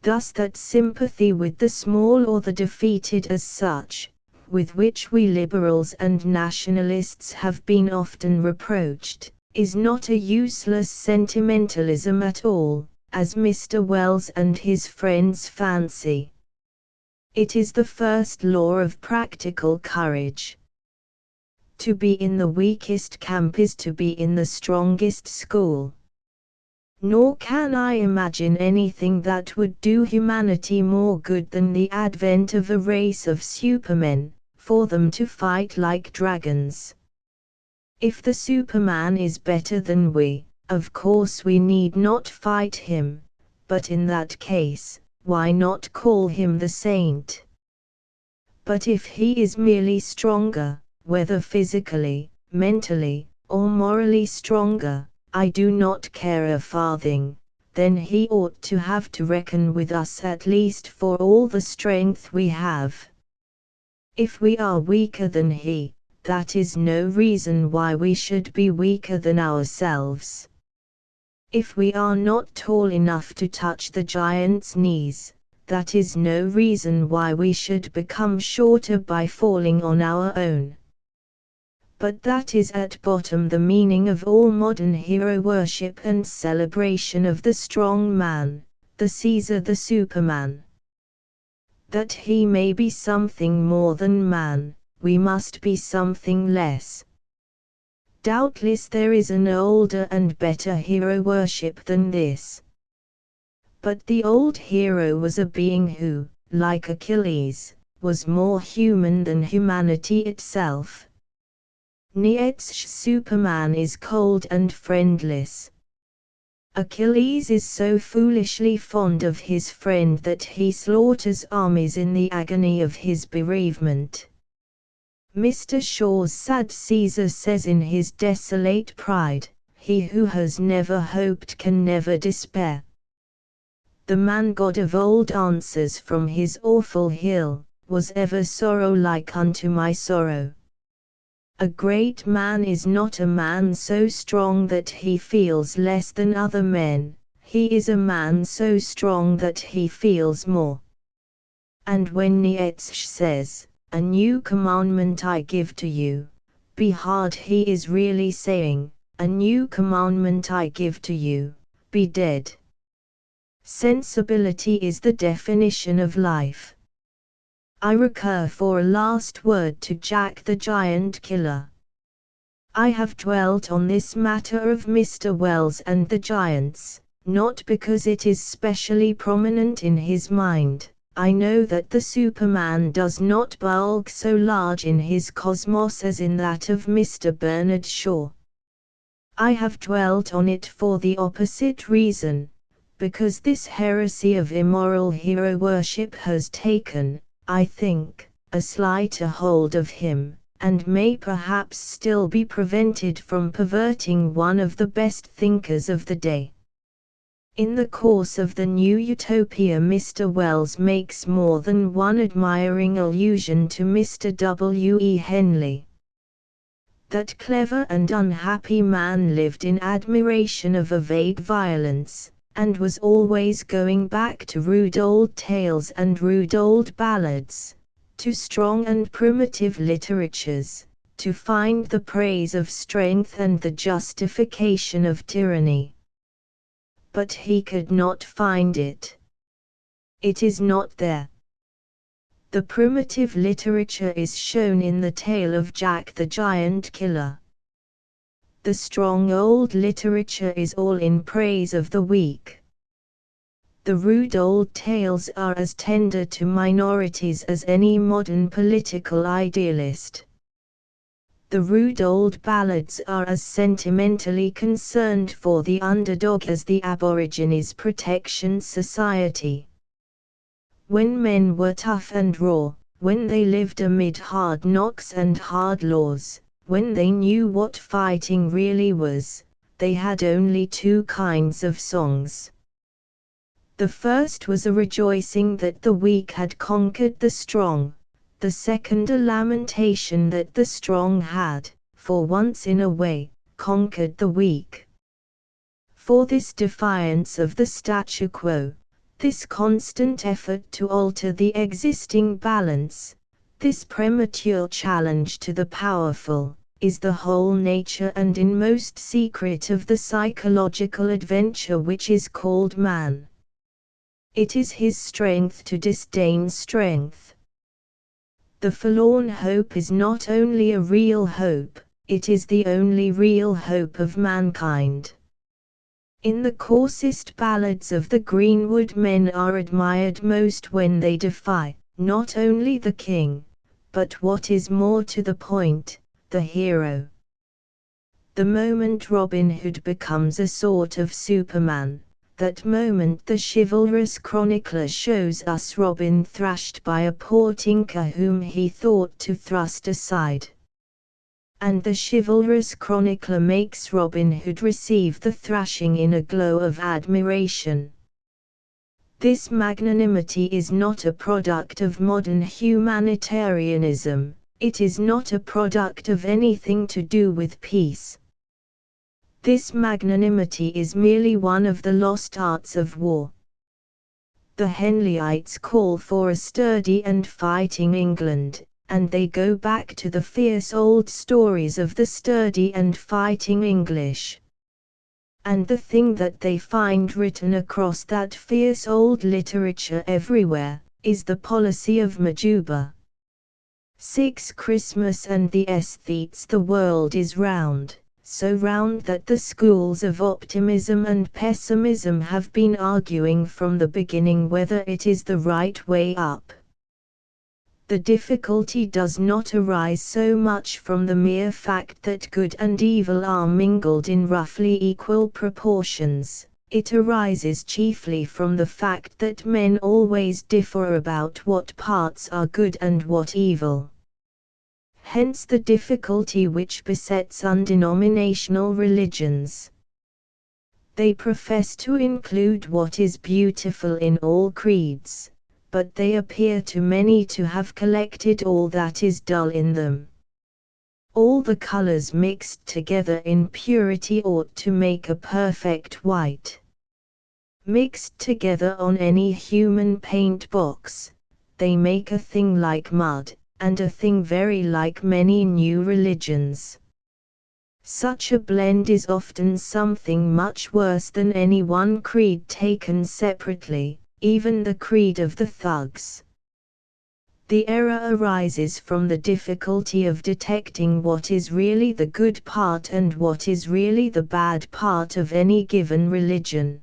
Thus that sympathy with the small or the defeated as such, with which we liberals and nationalists have been often reproached, is not a useless sentimentalism at all, as Mr. Wells and his friends fancy. It is the first law of practical courage. To be in the weakest camp is to be in the strongest school. Nor can I imagine anything that would do humanity more good than the advent of a race of supermen, for them to fight like dragons. If the Superman is better than we, of course we need not fight him, but in that case, why not call him the saint? But if he is merely stronger, whether physically, mentally, or morally stronger, I do not care a farthing, then he ought to have to reckon with us at least for all the strength we have. If we are weaker than he, that is no reason why we should be weaker than ourselves. If we are not tall enough to touch the giant's knees, that is no reason why we should become shorter by falling on our own. But that is at bottom the meaning of all modern hero worship and celebration of the strong man, the Caesar, the Superman. That he may be something more than man, we must be something less. Doubtless there is an older and better hero worship than this. But the old hero was a being who, like Achilles, was more human than humanity itself. Nietzsche's Superman is cold and friendless. Achilles is so foolishly fond of his friend that he slaughters armies in the agony of his bereavement. Mr. Shaw's sad Caesar says in his desolate pride, "He who has never hoped can never despair." The man-god of old answers from his awful hill, "Was ever sorrow like unto my sorrow?" A great man is not a man so strong that he feels less than other men, he is a man so strong that he feels more. And when Nietzsche says, "A new commandment I give to you, be hard," he is really saying, "A new commandment I give to you, be dead." Sensibility is the definition of life. I recur for a last word to Jack the Giant Killer. I have dwelt on this matter of Mr. Wells and the giants, not because it is specially prominent in his mind. I know that the Superman does not bulk so large in his cosmos as in that of Mr. Bernard Shaw. I have dwelt on it for the opposite reason, because this heresy of immoral hero worship has taken, I think, a slighter hold of him, and may perhaps still be prevented from perverting one of the best thinkers of the day. In the course of the New Utopia, Mr. Wells makes more than one admiring allusion to Mr. W. E. Henley. That clever and unhappy man lived in admiration of a vague violence, and was always going back to rude old tales and rude old ballads, to strong and primitive literatures, to find the praise of strength and the justification of tyranny. But he could not find it. It is not there. The primitive literature is shown in the tale of Jack the Giant Killer. The strong old literature is all in praise of the weak. The rude old tales are as tender to minorities as any modern political idealist. The rude old ballads are as sentimentally concerned for the underdog as the Aborigines Protection Society. When men were tough and raw, when they lived amid hard knocks and hard laws, when they knew what fighting really was, they had only two kinds of songs. The first was a rejoicing that the weak had conquered the strong, the second a lamentation that the strong had, for once in a way, conquered the weak. For this defiance of the statu quo, this constant effort to alter the existing balance, this premature challenge to the powerful, is the whole nature and inmost secret of the psychological adventure which is called man. It is his strength to disdain strength. The forlorn hope is not only a real hope, it is the only real hope of mankind. In the coarsest ballads of the greenwood, men are admired most when they defy, not only the king, but what is more to the point, the hero. The moment Robin Hood becomes a sort of Superman, that moment the chivalrous chronicler shows us Robin thrashed by a poor tinker whom he thought to thrust aside. And the chivalrous chronicler makes Robin Hood receive the thrashing in a glow of admiration. This magnanimity is not a product of modern humanitarianism, it is not a product of anything to do with peace. This magnanimity is merely one of the lost arts of war. The Henleyites call for a sturdy and fighting England, and they go back to the fierce old stories of the sturdy and fighting English. And the thing that they find written across that fierce old literature everywhere, is the policy of Majuba. 6 Christmas and the aesthetes. The world is round, so round that the schools of optimism and pessimism have been arguing from the beginning whether it is the right way up. The difficulty does not arise so much from the mere fact that good and evil are mingled in roughly equal proportions, It arises chiefly from the fact that men always differ about what parts are good and what evil. Hence the difficulty which besets undenominational religions. They profess to include what is beautiful in all creeds, but they appear to many to have collected all that is dull in them. All the colors mixed together in purity ought to make a perfect white. Mixed together on any human paint box, they make a thing like mud, and a thing very like many new religions. Such a blend is often something much worse than any one creed taken separately, even the creed of the thugs. The error arises from the difficulty of detecting what is really the good part and what is really the bad part of any given religion.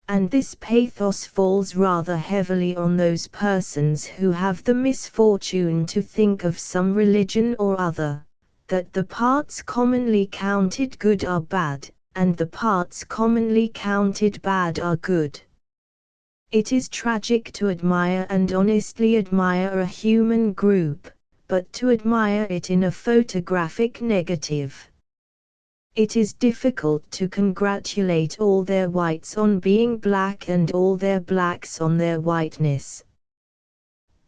And this pathos falls rather heavily on those persons who have the misfortune to think of some religion or other, that the parts commonly counted good are bad, and the parts commonly counted bad are good. It is tragic to admire and honestly admire a human group, but to admire it in a photographic negative. It is difficult to congratulate all their whites on being black and all their blacks on their whiteness.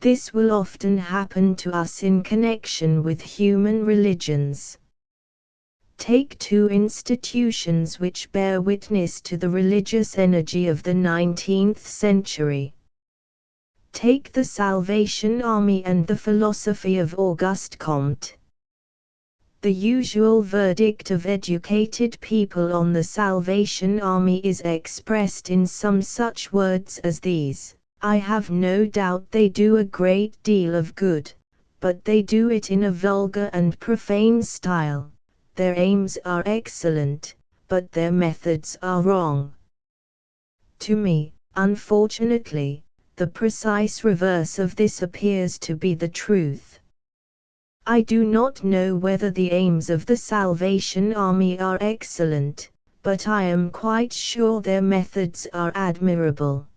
This will often happen to us in connection with human religions. Take two institutions which bear witness to the religious energy of the 19th century. Take the Salvation Army and the philosophy of Auguste Comte. The usual verdict of educated people on the Salvation Army is expressed in some such words as these: I have no doubt they do a great deal of good, but they do it in a vulgar and profane style. Their aims are excellent, but their methods are wrong. To me, unfortunately, the precise reverse of this appears to be the truth. I do not know whether the aims of the Salvation Army are excellent, but I am quite sure their methods are admirable.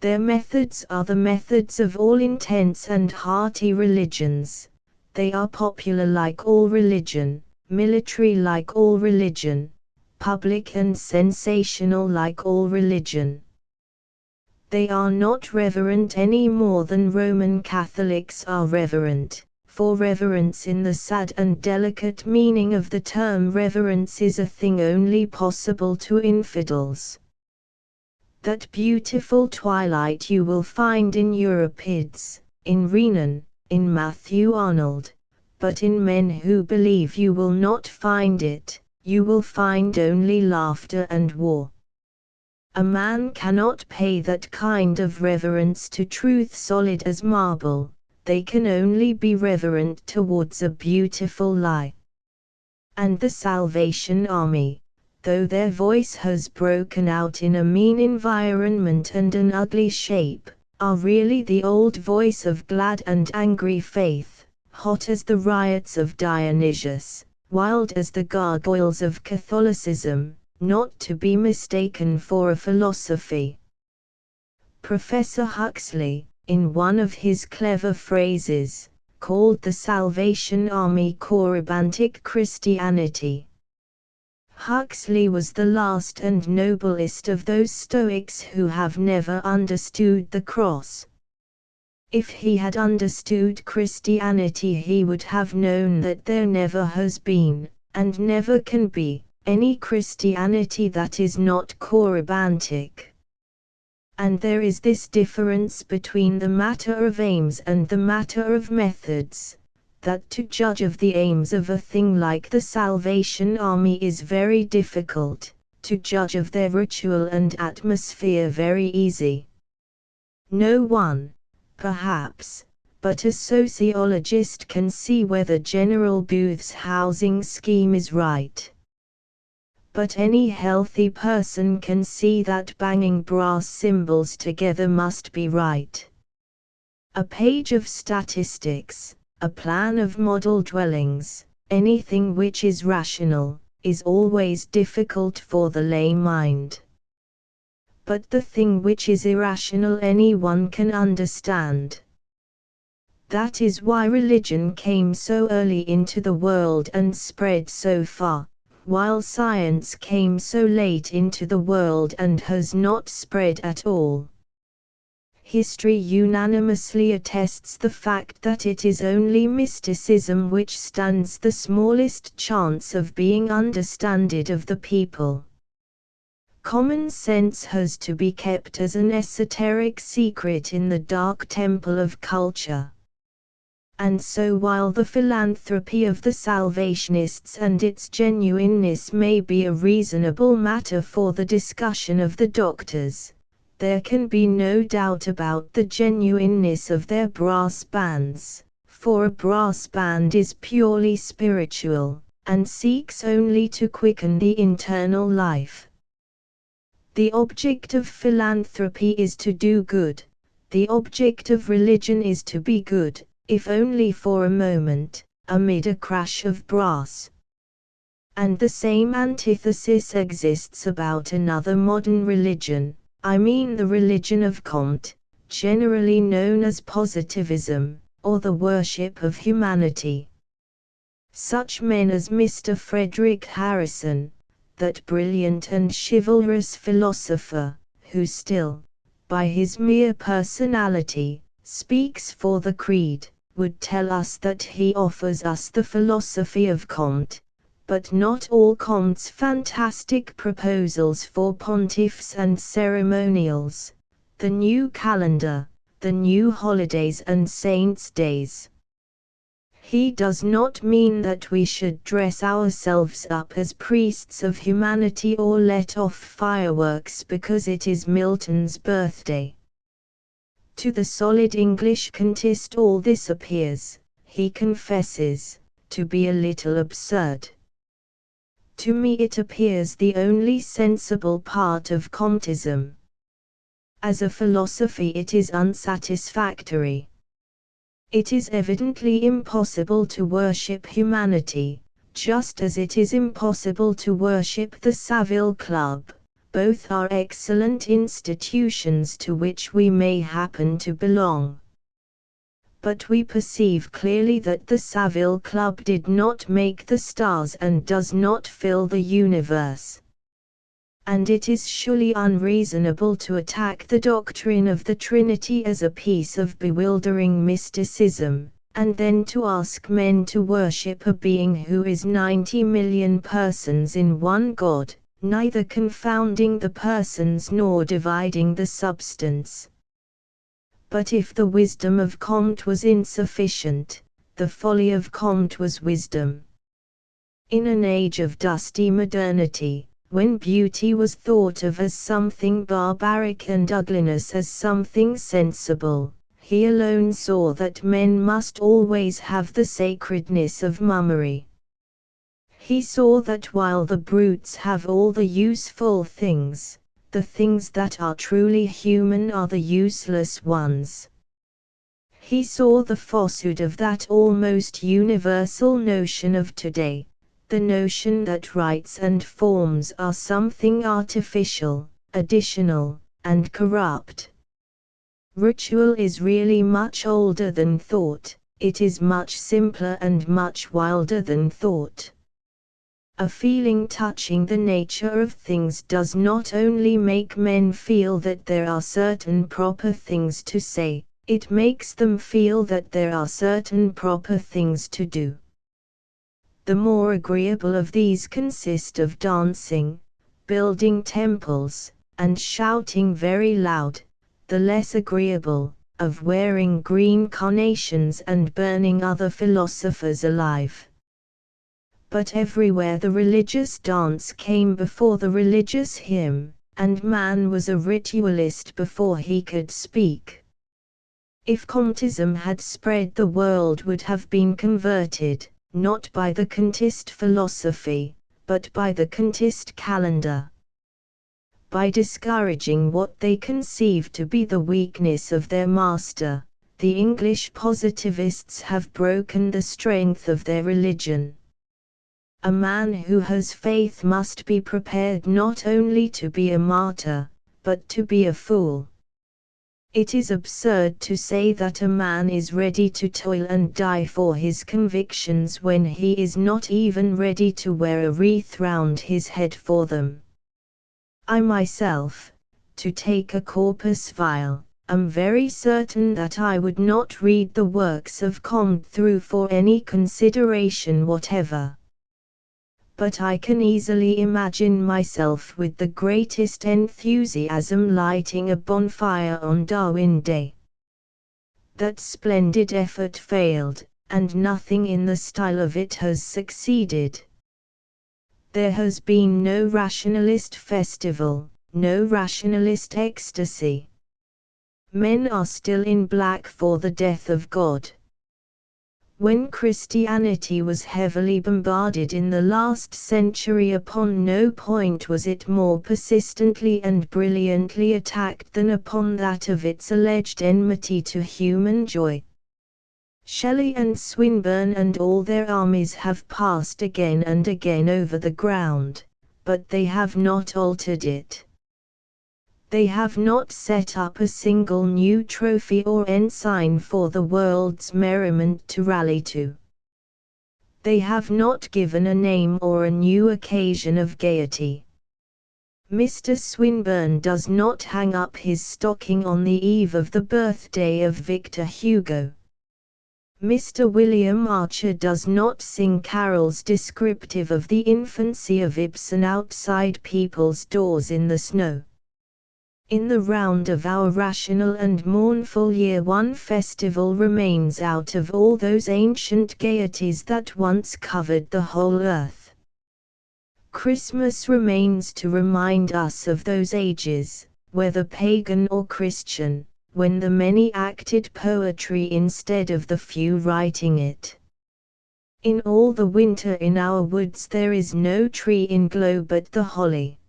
Their methods are the methods of all intense and hearty religions. They are popular like all religion, military like all religion, public and sensational like all religion. They are not reverent any more than Roman Catholics are reverent, for reverence in the sad and delicate meaning of the term reverence is a thing only possible to infidels. That beautiful twilight you will find in Euripides, in Renan, in Matthew Arnold, but in men who believe you will not find it. You will find only laughter and war. A man cannot pay that kind of reverence to truth solid as marble, they can only be reverent towards a beautiful lie. And the Salvation Army, though their voice has broken out in a mean environment and an ugly shape, are really the old voice of glad and angry faith, hot as the riots of Dionysius, wild as the gargoyles of Catholicism, not to be mistaken for a philosophy. Professor Huxley, in one of his clever phrases, called the Salvation Army Corybantic Christianity. Huxley was the last and noblest of those Stoics who have never understood the cross. If he had understood Christianity, he would have known that there never has been, and never can be, any Christianity that is not corybantic. And there is this difference between the matter of aims and the matter of methods, that to judge of the aims of a thing like the Salvation Army is very difficult, to judge of their ritual and atmosphere very easy. No one, perhaps, but a sociologist can see whether General Booth's housing scheme is right. But any healthy person can see that banging brass cymbals together must be right. A page of statistics, a plan of model dwellings, anything which is rational, is always difficult for the lay mind. But the thing which is irrational anyone can understand. That is why religion came so early into the world and spread so far, while science came so late into the world and has not spread at all. History unanimously attests the fact that it is only mysticism which stands the smallest chance of being understood of the people. Common sense has to be kept as an esoteric secret in the dark temple of culture. And so while the philanthropy of the Salvationists and its genuineness may be a reasonable matter for the discussion of the doctors, there can be no doubt about the genuineness of their brass bands, for a brass band is purely spiritual, and seeks only to quicken the internal life. The object of philanthropy is to do good, the object of religion is to be good, if only for a moment, amid a crash of brass. And the same antithesis exists about another modern religion, I mean the religion of Comte, generally known as positivism, or the worship of humanity. Such men as Mr. Frederick Harrison, that brilliant and chivalrous philosopher, who still, by his mere personality, speaks for the creed, would tell us that he offers us the philosophy of Comte, but not all Comte's fantastic proposals for pontiffs and ceremonials, the new calendar, the new holidays and saints' days. He does not mean that we should dress ourselves up as priests of humanity or let off fireworks because it is Milton's birthday. To the solid English Comtist all this appears, he confesses, to be a little absurd. To me it appears the only sensible part of Comtism. As a philosophy it is unsatisfactory. It is evidently impossible to worship humanity, just as it is impossible to worship the Savile Club. Both are excellent institutions to which we may happen to belong. But we perceive clearly that the Savile Club did not make the stars and does not fill the universe. And it is surely unreasonable to attack the doctrine of the Trinity as a piece of bewildering mysticism, and then to ask men to worship a being who is 90 million persons in one God, neither confounding the persons nor dividing the substance. But if the wisdom of Comte was insufficient, the folly of Comte was wisdom. In an age of dusty modernity, when beauty was thought of as something barbaric and ugliness as something sensible, he alone saw that men must always have the sacredness of mummery. He saw that while the brutes have all the useful things, the things that are truly human are the useless ones. He saw the falsehood of that almost universal notion of today, the notion that rites and forms are something artificial, additional, and corrupt. Ritual is really much older than thought, it is much simpler and much wilder than thought. A feeling touching the nature of things does not only make men feel that there are certain proper things to say, it makes them feel that there are certain proper things to do. The more agreeable of these consist of dancing, building temples, and shouting very loud, the less agreeable, of wearing green carnations and burning other philosophers alive. But everywhere the religious dance came before the religious hymn, and man was a ritualist before he could speak. If Comtism had spread, the world would have been converted, not by the Comtist philosophy, but by the Comtist calendar. By discouraging what they conceive to be the weakness of their master, the English positivists have broken the strength of their religion. A man who has faith must be prepared not only to be a martyr, but to be a fool. It is absurd to say that a man is ready to toil and die for his convictions when he is not even ready to wear a wreath round his head for them. I myself, to take a corpus vile, am very certain that I would not read the works of Comte through for any consideration whatever. But I can easily imagine myself with the greatest enthusiasm lighting a bonfire on Darwin Day. That splendid effort failed, and nothing in the style of it has succeeded. There has been no rationalist festival, no rationalist ecstasy. Men are still in black for the death of God. When Christianity was heavily bombarded in the last century, upon no point was it more persistently and brilliantly attacked than upon that of its alleged enmity to human joy. Shelley and Swinburne and all their armies have passed again and again over the ground, but they have not altered it. They have not set up a single new trophy or ensign for the world's merriment to rally to. They have not given a name or a new occasion of gaiety. Mr. Swinburne does not hang up his stocking on the eve of the birthday of Victor Hugo. Mr. William Archer does not sing carols descriptive of the infancy of Ibsen outside people's doors in the snow. In the round of our rational and mournful year, one festival remains out of all those ancient gaieties that once covered the whole earth. Christmas remains to remind us of those ages, whether pagan or Christian, when the many acted poetry instead of the few writing it. In all the winter in our woods there is no tree in glow but the holly.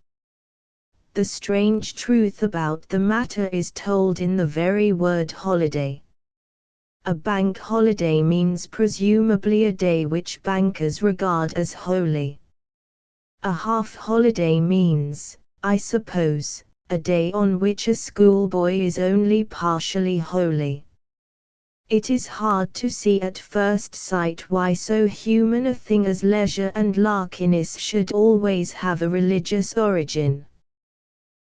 The strange truth about the matter is told in the very word holiday. A bank holiday means presumably a day which bankers regard as holy. A half holiday means, I suppose, a day on which a schoolboy is only partially holy. It is hard to see at first sight why so human a thing as leisure and larkiness should always have a religious origin.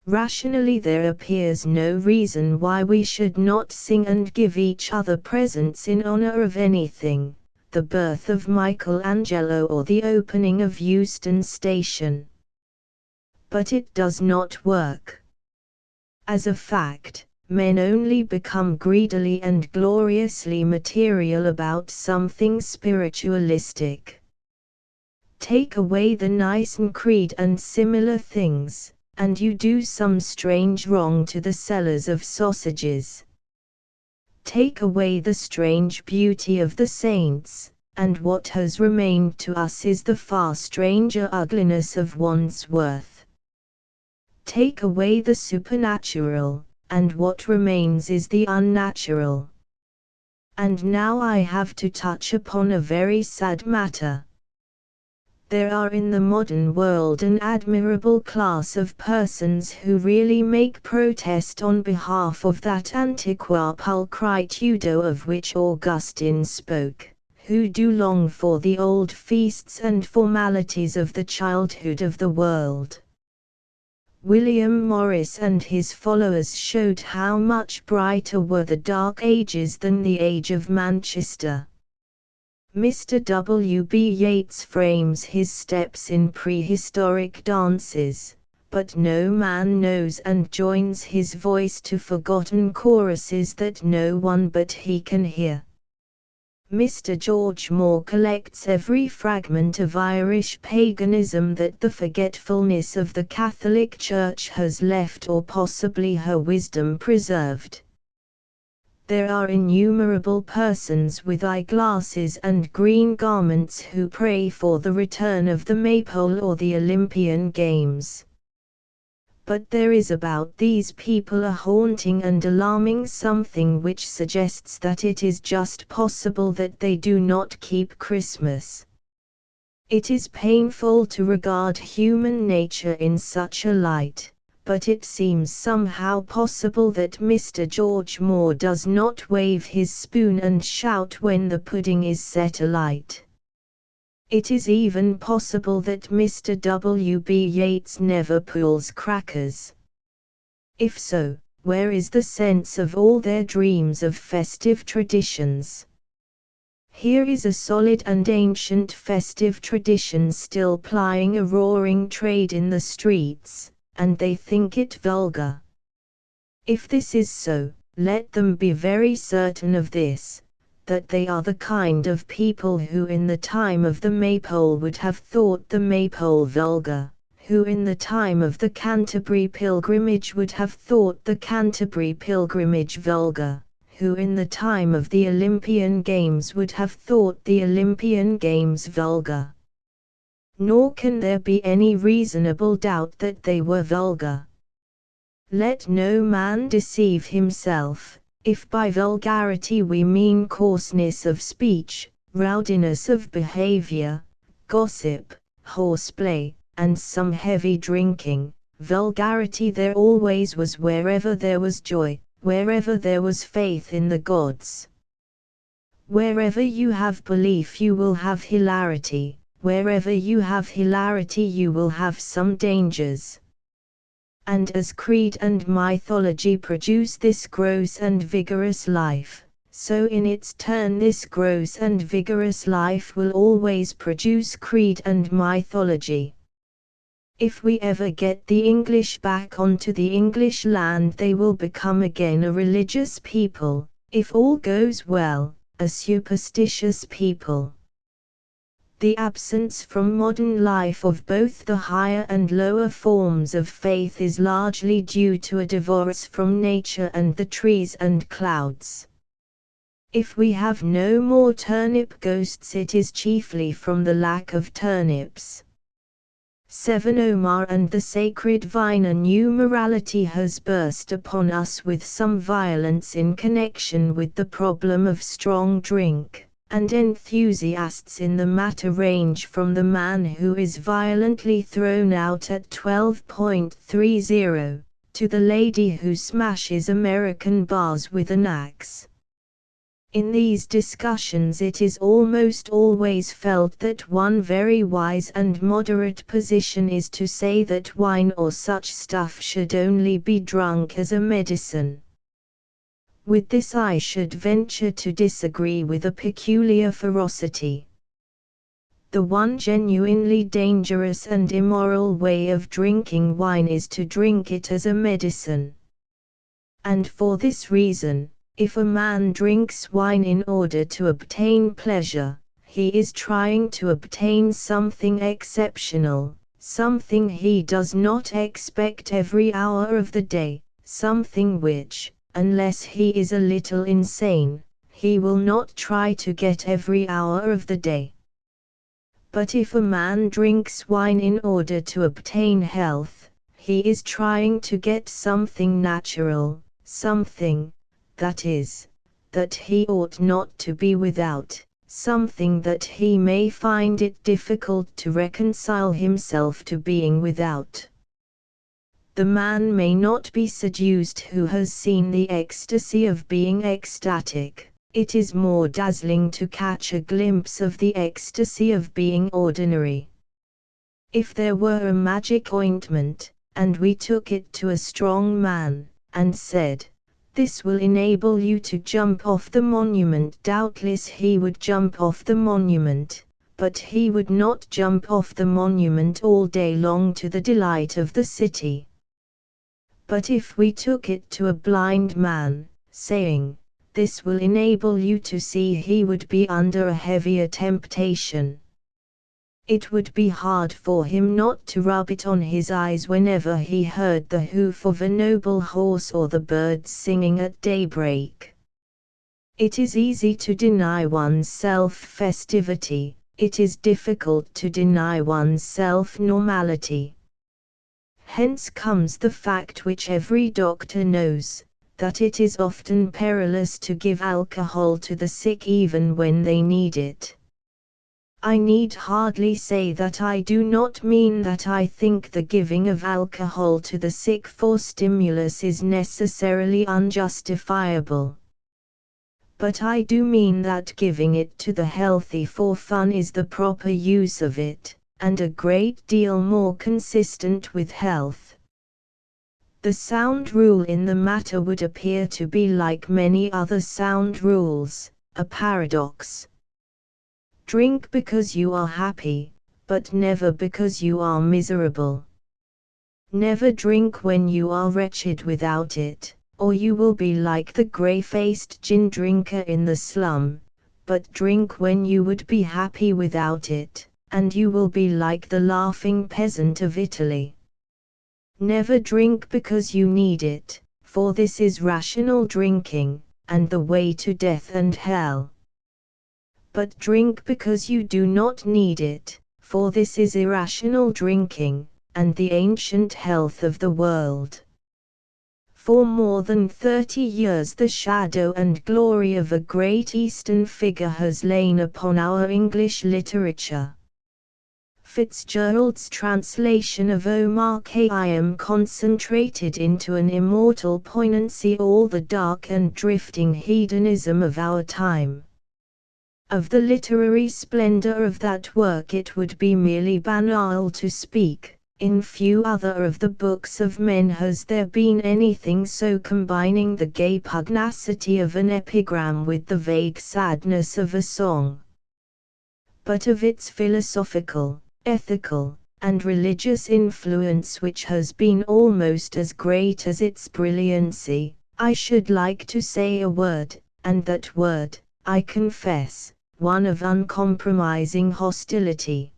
Rationally, there appears no reason why we should not sing and give each other presents in honor of anything, the birth of Michelangelo or the opening of Euston Station. But it does not work. As a fact, men only become greedily and gloriously material about something spiritualistic. Take away the Nicene Creed and similar things, and you do some strange wrong to the sellers of sausages. Take away the strange beauty of the saints, and what has remained to us is the far stranger ugliness of Wandsworth. Take away the supernatural, and what remains is the unnatural. And now I have to touch upon a very sad matter. There are in the modern world an admirable class of persons who really make protest on behalf of that antiqua pulchritudo of which Augustine spoke, who do long for the old feasts and formalities of the childhood of the world. William Morris and his followers showed how much brighter were the Dark Ages than the Age of Manchester. Mr. W. B. Yeats frames his steps in prehistoric dances, but no man knows and joins his voice to forgotten choruses that no one but he can hear. Mr. George Moore collects every fragment of Irish paganism that the forgetfulness of the Catholic Church has left or possibly her wisdom preserved. There are innumerable persons with eyeglasses and green garments who pray for the return of the Maypole or the Olympian Games. But there is about these people a haunting and alarming something which suggests that it is just possible that they do not keep Christmas. It is painful to regard human nature in such a light, but it seems somehow possible that Mr. George Moore does not wave his spoon and shout when the pudding is set alight. It is even possible that Mr. W. B. Yeats never pulls crackers. If so, where is the sense of all their dreams of festive traditions? Here is a solid and ancient festive tradition still plying a roaring trade in the streets, and they think it vulgar. If this is so, let them be very certain of this, that they are the kind of people who in the time of the Maypole would have thought the Maypole vulgar, who in the time of the Canterbury Pilgrimage would have thought the Canterbury Pilgrimage vulgar, who in the time of the Olympian Games would have thought the Olympian Games vulgar. Nor can there be any reasonable doubt that they were vulgar. Let no man deceive himself, if by vulgarity we mean coarseness of speech, rowdiness of behavior, gossip, horseplay, and some heavy drinking. Vulgarity there always was wherever there was joy, wherever there was faith in the gods. Wherever you have belief you will have hilarity, wherever you have hilarity you will have some dangers. And as creed and mythology produce this gross and vigorous life, so in its turn this gross and vigorous life will always produce creed and mythology. If we ever get the English back onto the English land they will become again a religious people, if all goes well, a superstitious people. The absence from modern life of both the higher and lower forms of faith is largely due to a divorce from nature and the trees and clouds. If we have no more turnip ghosts it is chiefly from the lack of turnips. 7 Omar and the sacred vine. A new morality has burst upon us with some violence in connection with the problem of strong drink, and enthusiasts in the matter range from the man who is violently thrown out at 12.30, to the lady who smashes American bars with an axe. In these discussions it is almost always felt that one very wise and moderate position is to say that wine or such stuff should only be drunk as a medicine. With this I should venture to disagree with a peculiar ferocity. The one genuinely dangerous and immoral way of drinking wine is to drink it as a medicine. And for this reason, if a man drinks wine in order to obtain pleasure, he is trying to obtain something exceptional, something he does not expect every hour of the day, something which, unless he is a little insane, he will not try to get every hour of the day. But if a man drinks wine in order to obtain health, he is trying to get something natural, something, that is, that he ought not to be without, something that he may find it difficult to reconcile himself to being without. The man may not be seduced who has seen the ecstasy of being ecstatic. It is more dazzling to catch a glimpse of the ecstasy of being ordinary. If there were a magic ointment, and we took it to a strong man, and said, "This will enable you to jump off the monument," doubtless he would jump off the monument, but he would not jump off the monument all day long to the delight of the city. But if we took it to a blind man, saying, "This will enable you to see," he would be under a heavier temptation. It would be hard for him not to rub it on his eyes whenever he heard the hoof of a noble horse or the birds singing at daybreak. It is easy to deny oneself festivity, it is difficult to deny oneself normality. Hence comes the fact which every doctor knows, that it is often perilous to give alcohol to the sick even when they need it. I need hardly say that I do not mean that I think the giving of alcohol to the sick for stimulus is necessarily unjustifiable. But I do mean that giving it to the healthy for fun is the proper use of it, and a great deal more consistent with health. The sound rule in the matter would appear to be like many other sound rules, a paradox. Drink because you are happy, but never because you are miserable. Never drink when you are wretched without it, or you will be like the grey-faced gin drinker in the slum, but drink when you would be happy without it, and you will be like the laughing peasant of Italy. Never drink because you need it, for this is rational drinking, and the way to death and hell. But drink because you do not need it, for this is irrational drinking, and the ancient health of the world. For more than 30 years the shadow and glory of a great Eastern figure has lain upon our English literature. Fitzgerald's translation of Omar Khayyam concentrated into an immortal poignancy all the dark and drifting hedonism of our time. Of the literary splendor of that work it would be merely banal to speak. In few other of the books of men has there been anything so combining the gay pugnacity of an epigram with the vague sadness of a song. But of its philosophical, ethical, and religious influence, which has been almost as great as its brilliancy, I should like to say a word, and that word, I confess, one of uncompromising hostility.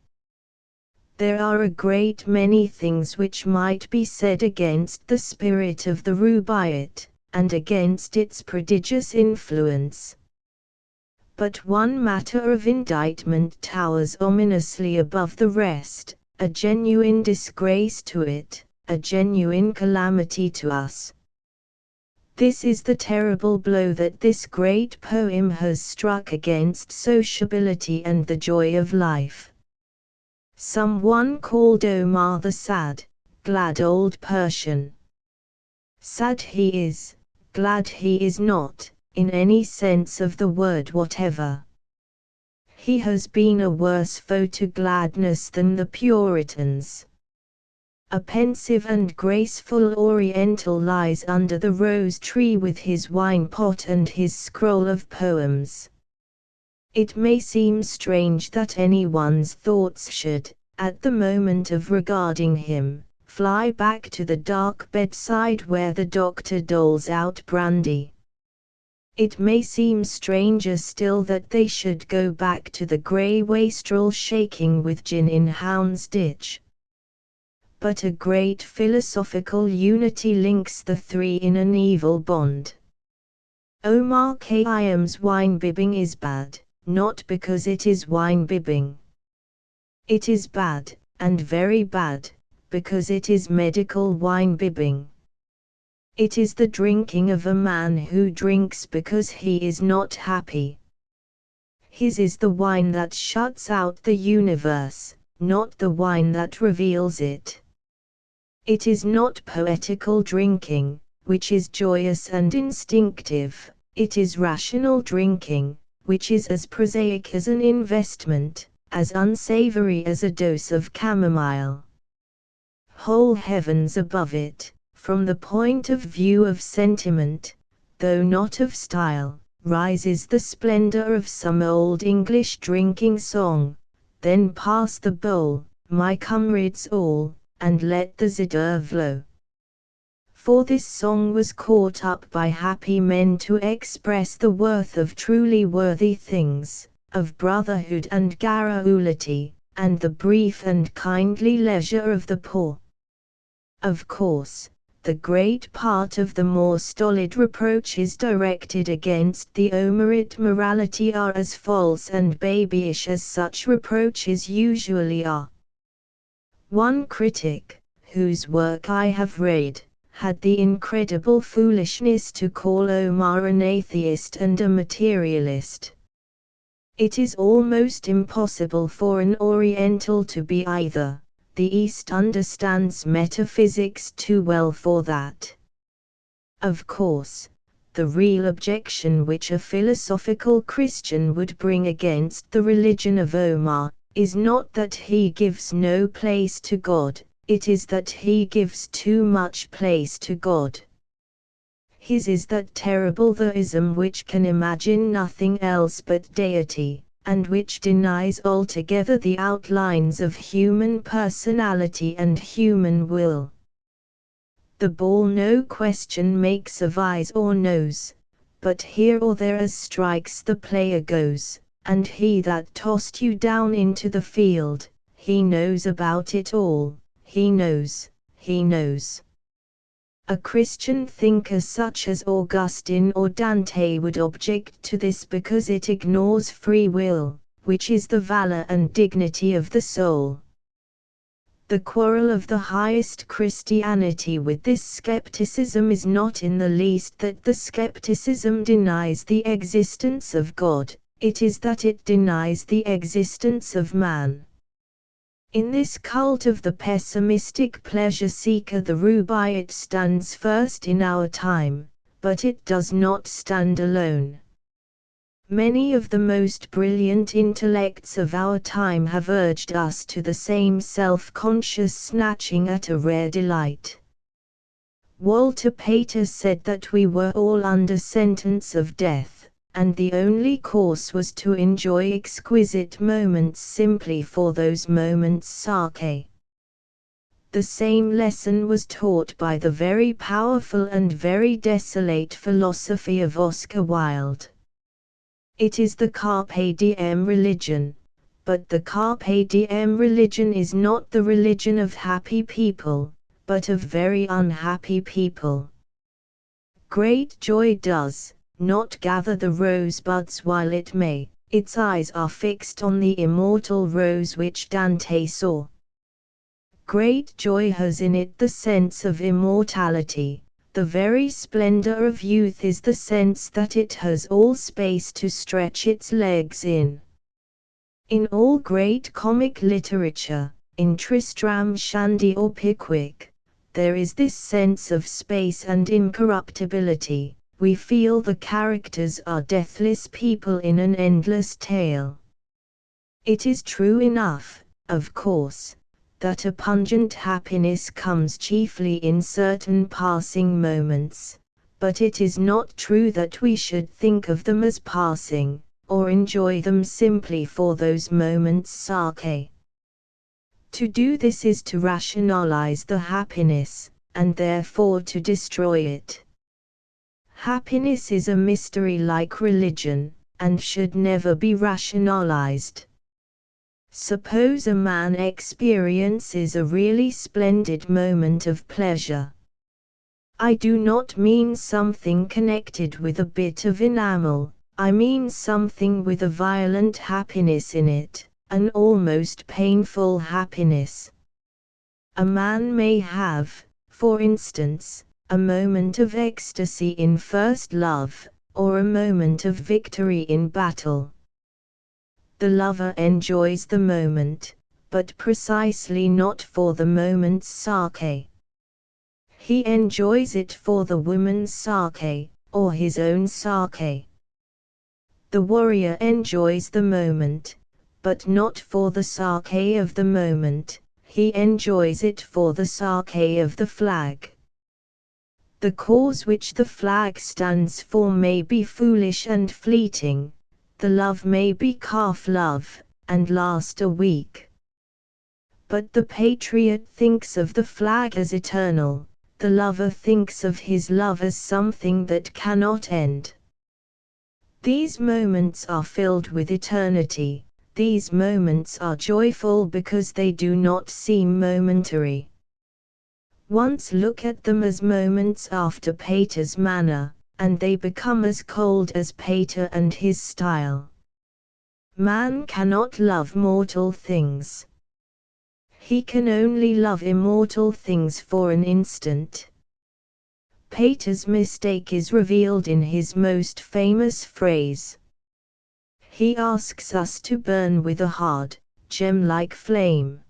There are a great many things which might be said against the spirit of the Rubaiyat, and against its prodigious influence. But one matter of indictment towers ominously above the rest, a genuine disgrace to it, a genuine calamity to us. This is the terrible blow that this great poem has struck against sociability and the joy of life. Someone called Omar the sad, glad old Persian. Sad he is, glad he is not, in any sense of the word whatever. He has been a worse foe to gladness than the Puritans. A pensive and graceful Oriental lies under the rose tree with his wine pot and his scroll of poems. It may seem strange that anyone's thoughts should, at the moment of regarding him, fly back to the dark bedside where the doctor doles out brandy. It may seem stranger still that they should go back to the grey wastrel shaking with gin in Houndsditch. But a great philosophical unity links the three in an evil bond. Omar Khayyam's wine-bibbing is bad, not because it is wine-bibbing. It is bad, and very bad, because it is medical wine-bibbing. It is the drinking of a man who drinks because he is not happy. His is the wine that shuts out the universe, not the wine that reveals it. It is not poetical drinking, which is joyous and instinctive, it is rational drinking, which is as prosaic as an investment, as unsavory as a dose of chamomile. Whole heavens above it, from the point of view of sentiment, though not of style, rises the splendor of some old English drinking song, then pass the bowl, my comrades all, and let the zither flow. For this song was caught up by happy men to express the worth of truly worthy things, of brotherhood and garrulity, and the brief and kindly leisure of the poor. Of course, the great part of the more stolid reproaches directed against the Omarite morality are as false and babyish as such reproaches usually are. One critic, whose work I have read, had the incredible foolishness to call Omar an atheist and a materialist. It is almost impossible for an Oriental to be either. The East understands metaphysics too well for that. Of course, the real objection which a philosophical Christian would bring against the religion of Omar, is not that he gives no place to God, it is that he gives too much place to God. His is that terrible theism which can imagine nothing else but deity, and which denies altogether the outlines of human personality and human will. The ball no question makes of eyes or nose, but here or there as strikes the player goes, and he that tossed you down into the field, he knows about it all, he knows. A Christian thinker such as Augustine or Dante would object to this because it ignores free will, which is the valor and dignity of the soul. The quarrel of the highest Christianity with this skepticism is not in the least that the skepticism denies the existence of God, it is that it denies the existence of man. In this cult of the pessimistic pleasure seeker, the Rubaiyat stands first in our time, but it does not stand alone. Many of the most brilliant intellects of our time have urged us to the same self-conscious snatching at a rare delight. Walter Pater said that we were all under sentence of death, and the only course was to enjoy exquisite moments simply for those moments' sake. The same lesson was taught by the very powerful and very desolate philosophy of Oscar Wilde. It is the Carpe Diem religion, but the Carpe Diem religion is not the religion of happy people, but of very unhappy people. Great joy does not gather the rosebuds while it may, its eyes are fixed on the immortal rose which Dante saw. Great joy has in it the sense of immortality, the very splendor of youth is the sense that it has all space to stretch its legs in. In all great comic literature, in Tristram Shandy or Pickwick, there is this sense of space and incorruptibility. We feel the characters are deathless people in an endless tale. It is true enough, of course, that a pungent happiness comes chiefly in certain passing moments, but it is not true that we should think of them as passing, or enjoy them simply for those moments' sake. To do this is to rationalize the happiness, and therefore to destroy it. Happiness is a mystery like religion, and should never be rationalized. Suppose a man experiences a really splendid moment of pleasure. I do not mean something connected with a bit of enamel, I mean something with a violent happiness in it, an almost painful happiness. A man may have, for instance, a moment of ecstasy in first love, or a moment of victory in battle. The lover enjoys the moment, but precisely not for the moment's sake. He enjoys it for the woman's sake, or his own sake. The warrior enjoys the moment, but not for the sake of the moment, he enjoys it for the sake of the flag. The cause which the flag stands for may be foolish and fleeting, the love may be calf love, and last a week. But the patriot thinks of the flag as eternal, the lover thinks of his love as something that cannot end. These moments are filled with eternity, these moments are joyful because they do not seem momentary. Once look at them as moments after Pater's manner, and they become as cold as Pater and his style. Man cannot love mortal things. He can only love immortal things for an instant. Pater's mistake is revealed in his most famous phrase. He asks us to burn with a hard, gem-like flame.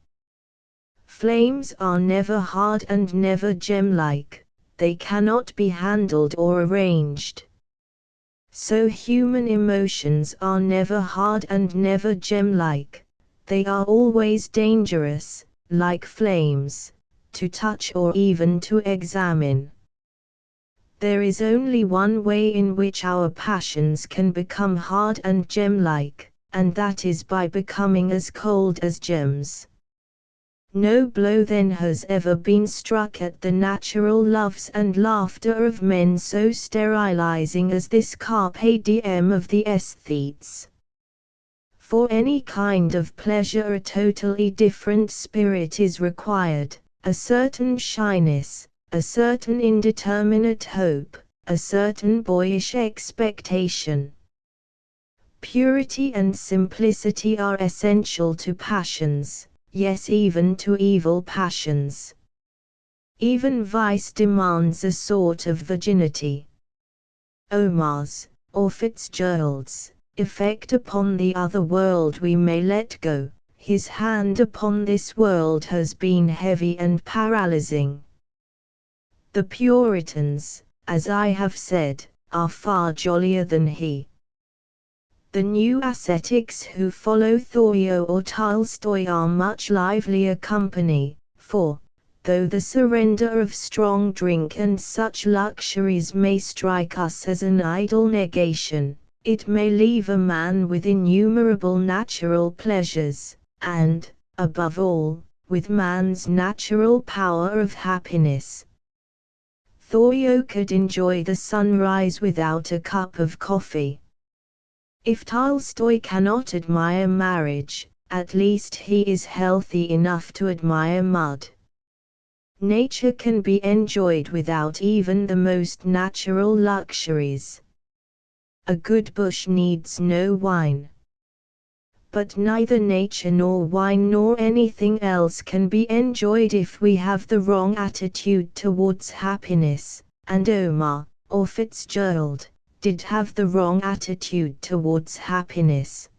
Flames are never hard and never gem-like, they cannot be handled or arranged. So human emotions are never hard and never gem-like, they are always dangerous, like flames, to touch or even to examine. There is only one way in which our passions can become hard and gem-like, and that is by becoming as cold as gems. No blow then has ever been struck at the natural loves and laughter of men so sterilizing as this carpe diem of the aesthetes. For any kind of pleasure a totally different spirit is required, a certain shyness, a certain indeterminate hope, a certain boyish expectation. Purity and simplicity are essential to passions. Yes, even to evil passions. Even vice demands a sort of virginity. Omar's, or Fitzgerald's, effect upon the other world we may let go, his hand upon this world has been heavy and paralyzing. The Puritans, as I have said, are far jollier than he. The new ascetics who follow Thoreau or Tolstoy are much livelier company, for, though the surrender of strong drink and such luxuries may strike us as an idle negation, it may leave a man with innumerable natural pleasures, and, above all, with man's natural power of happiness. Thoreau could enjoy the sunrise without a cup of coffee. If Tolstoy cannot admire marriage, at least he is healthy enough to admire mud. Nature can be enjoyed without even the most natural luxuries. A good bush needs no wine. But neither nature nor wine nor anything else can be enjoyed if we have the wrong attitude towards happiness, and Omar, or Fitzgerald, did have the wrong attitude towards happiness.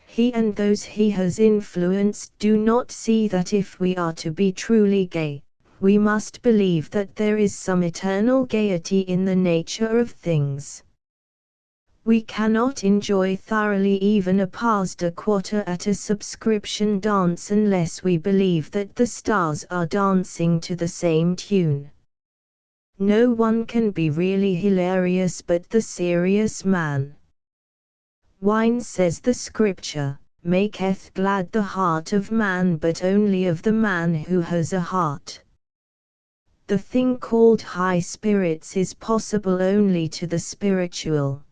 He and those he has influenced do not see that if we are to be truly gay, we must believe that there is some eternal gaiety in the nature of things. We cannot enjoy thoroughly even a pas de quarter at a subscription dance unless we believe that the stars are dancing to the same tune. No one can be really hilarious but the serious man. Wine, says the scripture, maketh glad the heart of man, but only of the man who has a heart. The thing called high spirits is possible only to the spiritual.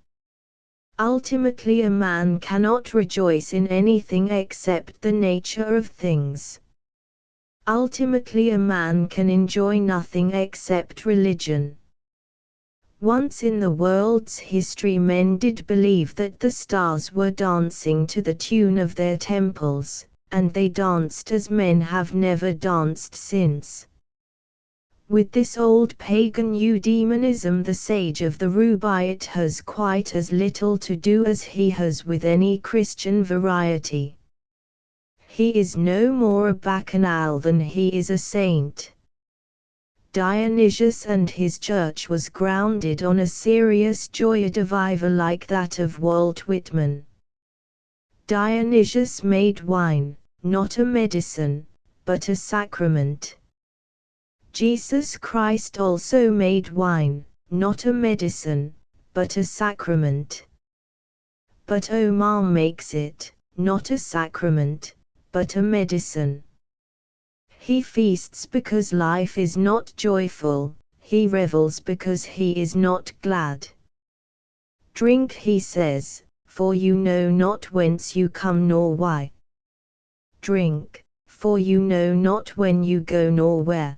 Ultimately a man cannot rejoice in anything except the nature of things. Ultimately a man can enjoy nothing except religion. Once in the world's history men did believe that the stars were dancing to the tune of their temples, and they danced as men have never danced since. With this old pagan eudemonism the sage of the Rubaiyat has quite as little to do as he has with any Christian variety. He is no more a bacchanal than he is a saint. Dionysius and his church was grounded on a serious joia diviva like that of Walt Whitman. Dionysius made wine, not a medicine, but a sacrament. Jesus Christ also made wine, not a medicine, but a sacrament. But Omar makes it, not a sacrament, but a medicine. He feasts because life is not joyful, he revels because he is not glad. Drink, he says, for you know not whence you come nor why. Drink, for you know not when you go nor where.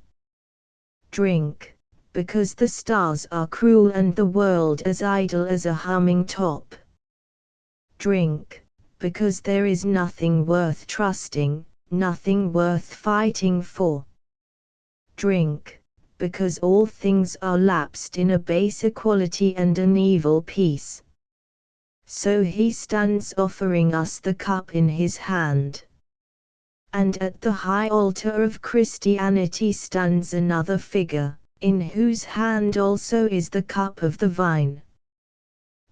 Drink, because the stars are cruel and the world as idle as a humming top. Drink, because there is nothing worth trusting, nothing worth fighting for. Drink, because all things are lapsed in a base equality and an evil peace. So he stands offering us the cup in his hand. And at the high altar of Christianity stands another figure, in whose hand also is the cup of the vine.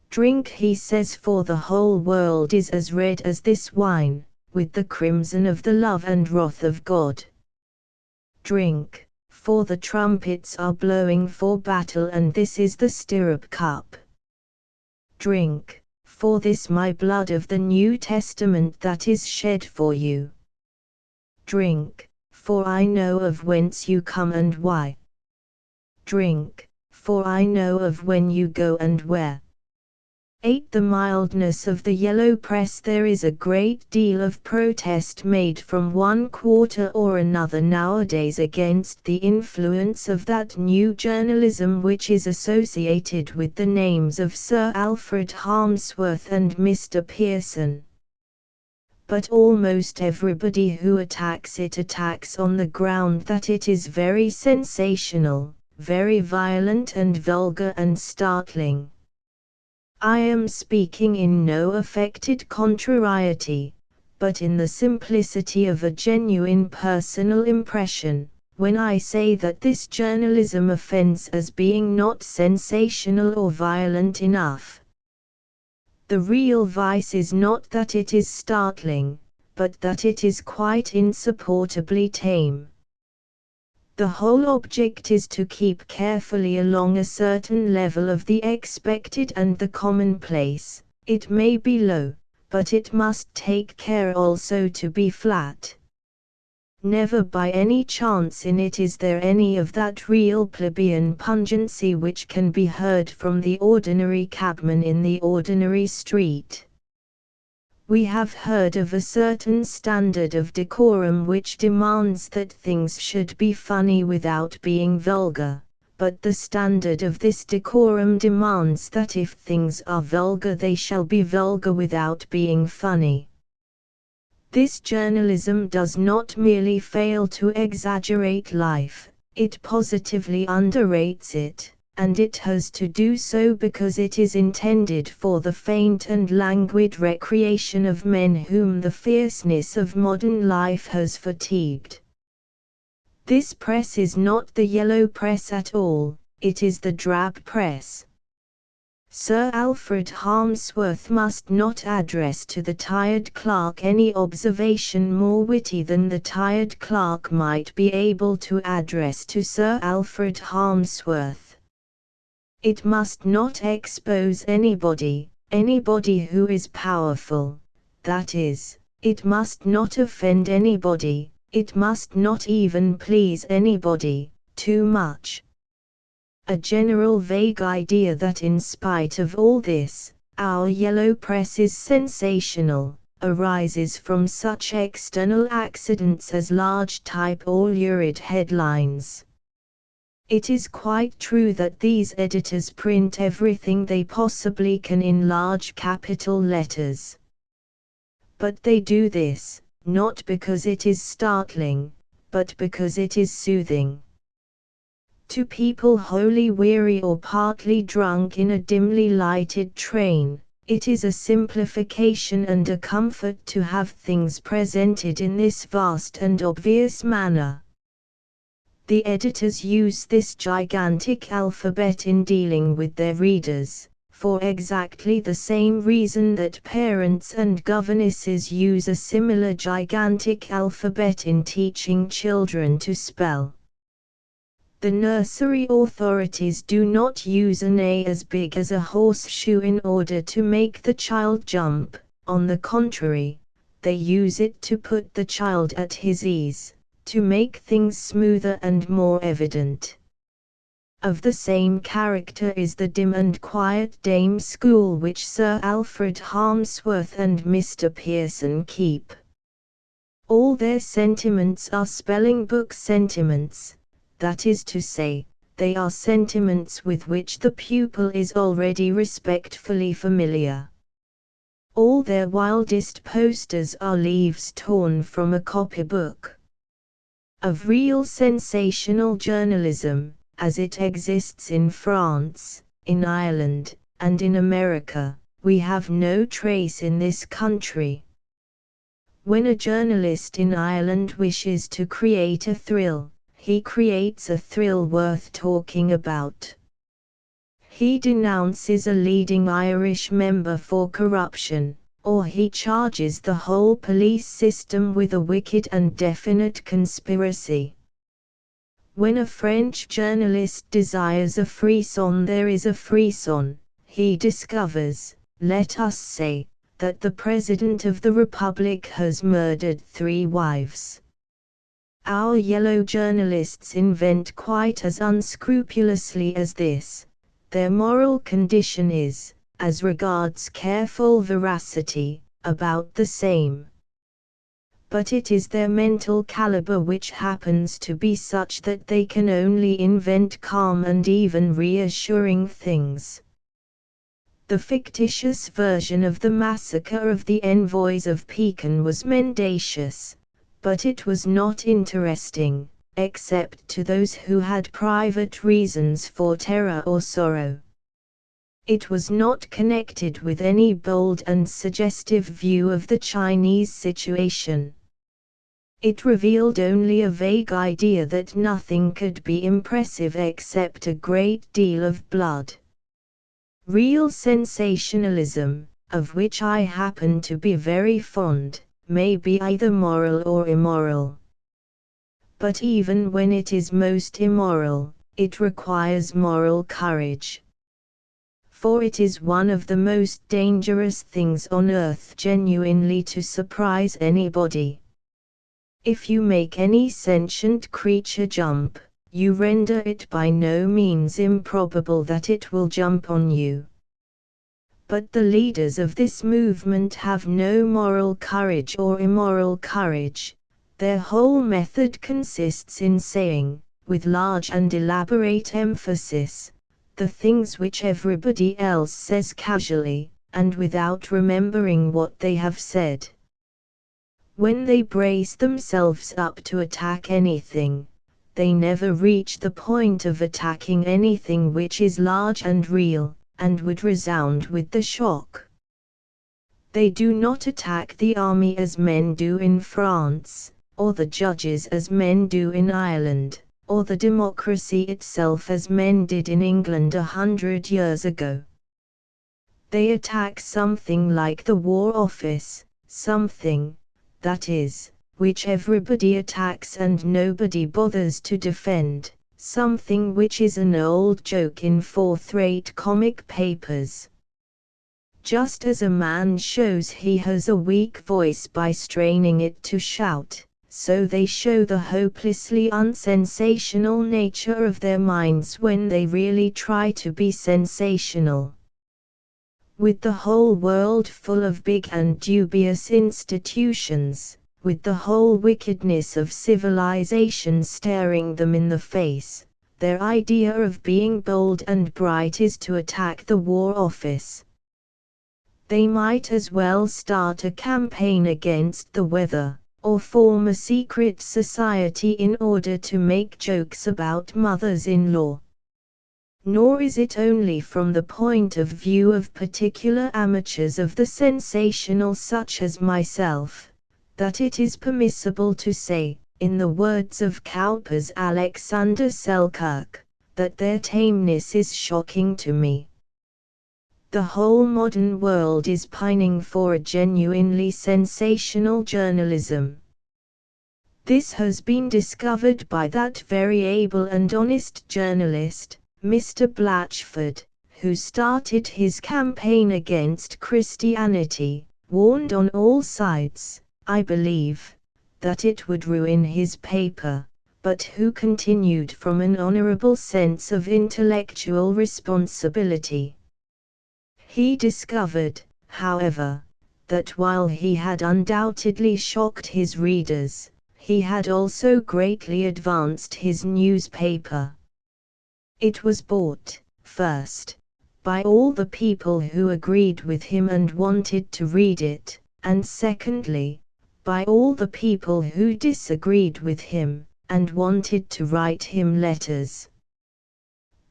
Drink, he says, for the whole world is as red as this wine, with the crimson of the love and wrath of God. Drink, for the trumpets are blowing for battle, and this is the stirrup cup. Drink, for this my blood of the New Testament that is shed for you. Drink, for I know of whence you come and why. Drink, for I know of when you go and where. 8. The mildness of the yellow press. There is a great deal of protest made from one quarter or another nowadays against the influence of that new journalism which is associated with the names of Sir Alfred Harmsworth and Mr. Pearson. But almost everybody who attacks it attacks on the ground that it is very sensational, very violent and vulgar and startling. I am speaking in no affected contrariety, but in the simplicity of a genuine personal impression, when I say that this journalism offends as being not sensational or violent enough. The real vice is not that it is startling, but that it is quite insupportably tame. The whole object is to keep carefully along a certain level of the expected and the commonplace. It may be low, but it must take care also to be flat. Never by any chance in it is there any of that real plebeian pungency which can be heard from the ordinary cabman in the ordinary street. We have heard of a certain standard of decorum which demands that things should be funny without being vulgar, but the standard of this decorum demands that if things are vulgar they shall be vulgar without being funny. This journalism does not merely fail to exaggerate life, it positively underrates it. And it has to do so because it is intended for the faint and languid recreation of men whom the fierceness of modern life has fatigued. This press is not the yellow press at all, it is the drab press. Sir Alfred Harmsworth must not address to the tired clerk any observation more witty than the tired clerk might be able to address to Sir Alfred Harmsworth. It must not expose anybody who is powerful, that is, it must not offend anybody, it must not even please anybody, too much. A general vague idea that in spite of all this, our yellow press is sensational, arises from such external accidents as large type or lurid headlines. It is quite true that these editors print everything they possibly can in large capital letters. But they do this, not because it is startling, but because it is soothing. To people wholly weary or partly drunk in a dimly lighted train, it is a simplification and a comfort to have things presented in this vast and obvious manner. The editors use this gigantic alphabet in dealing with their readers, for exactly the same reason that parents and governesses use a similar gigantic alphabet in teaching children to spell. The nursery authorities do not use an A as big as a horseshoe in order to make the child jump, on the contrary, they use it to put the child at his ease, to make things smoother and more evident. Of the same character is the dim and quiet dame school which Sir Alfred Harmsworth and Mr. Pearson keep. All their sentiments are spelling book sentiments, that is to say, they are sentiments with which the pupil is already respectfully familiar. All their wildest posters are leaves torn from a copybook. Of real sensational journalism, as it exists in France, in Ireland, and in America, we have no trace in this country. When a journalist in Ireland wishes to create a thrill, he creates a thrill worth talking about. He denounces a leading Irish member for corruption, or he charges the whole police system with a wicked and definite conspiracy. When a French journalist desires a frisson, there is a frisson. He discovers, let us say, that the President of the Republic has murdered 3 wives. Our yellow journalists invent quite as unscrupulously as this. Their moral condition is, as regards careful veracity, about the same. But it is their mental caliber which happens to be such that they can only invent calm and even reassuring things. The fictitious version of the massacre of the envoys of Pekin was mendacious, but it was not interesting, except to those who had private reasons for terror or sorrow. It was not connected with any bold and suggestive view of the Chinese situation. It revealed only a vague idea that nothing could be impressive except a great deal of blood. Real sensationalism, of which I happen to be very fond, may be either moral or immoral. But even when it is most immoral, it requires moral courage. For it is one of the most dangerous things on earth genuinely to surprise anybody. If you make any sentient creature jump, you render it by no means improbable that it will jump on you. But the leaders of this movement have no moral courage or immoral courage. Their whole method consists in saying, with large and elaborate emphasis, the things which everybody else says casually, and without remembering what they have said. When they brace themselves up to attack anything, they never reach the point of attacking anything which is large and real, and would resound with the shock. They do not attack the army as men do in France, or the judges as men do in Ireland, or the democracy itself as men did in England 100 years ago. They attack something like the War Office, something, that is, which everybody attacks and nobody bothers to defend, something which is an old joke in fourth-rate comic papers. Just as a man shows he has a weak voice by straining it to shout, so they show the hopelessly unsensational nature of their minds when they really try to be sensational. With the whole world full of big and dubious institutions, with the whole wickedness of civilization staring them in the face, their idea of being bold and bright is to attack the War Office. They might as well start a campaign against the weather, or form a secret society in order to make jokes about mothers-in-law. Nor is it only from the point of view of particular amateurs of the sensational such as myself, that it is permissible to say, in the words of Cowper's Alexander Selkirk, that their tameness is shocking to me. The whole modern world is pining for a genuinely sensational journalism. This has been discovered by that very able and honest journalist, Mr. Blatchford, who started his campaign against Christianity, warned on all sides, I believe, that it would ruin his paper, but who continued from an honorable sense of intellectual responsibility. He discovered, however, that while he had undoubtedly shocked his readers, he had also greatly advanced his newspaper. It was bought, first, by all the people who agreed with him and wanted to read it, and secondly, by all the people who disagreed with him, and wanted to write him letters.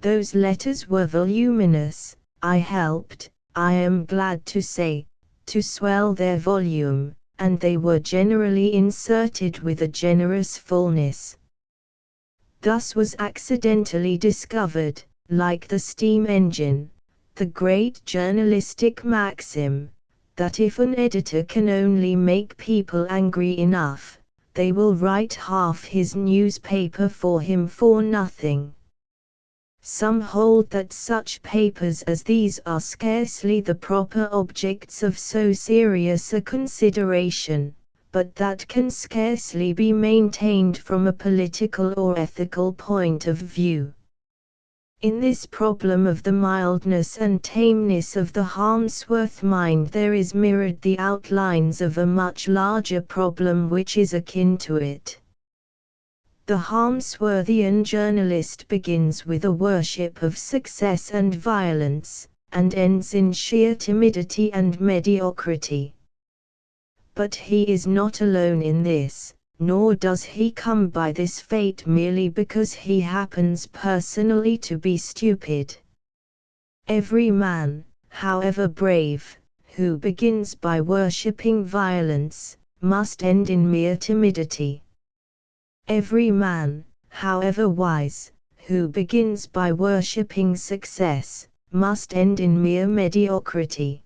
Those letters were voluminous, I helped, I am glad to say, to swell their volume, and they were generally inserted with a generous fullness. Thus was accidentally discovered, like the steam engine, the great journalistic maxim, that if an editor can only make people angry enough, they will write half his newspaper for him for nothing. Some hold that such papers as these are scarcely the proper objects of so serious a consideration, but that can scarcely be maintained from a political or ethical point of view. In this problem of the mildness and tameness of the Harmsworth mind there is mirrored the outlines of a much larger problem which is akin to it. The Harmsworthian journalist begins with a worship of success and violence, and ends in sheer timidity and mediocrity. But he is not alone in this, nor does he come by this fate merely because he happens personally to be stupid. Every man, however brave, who begins by worshipping violence, must end in mere timidity. Every man, however wise, who begins by worshipping success, must end in mere mediocrity.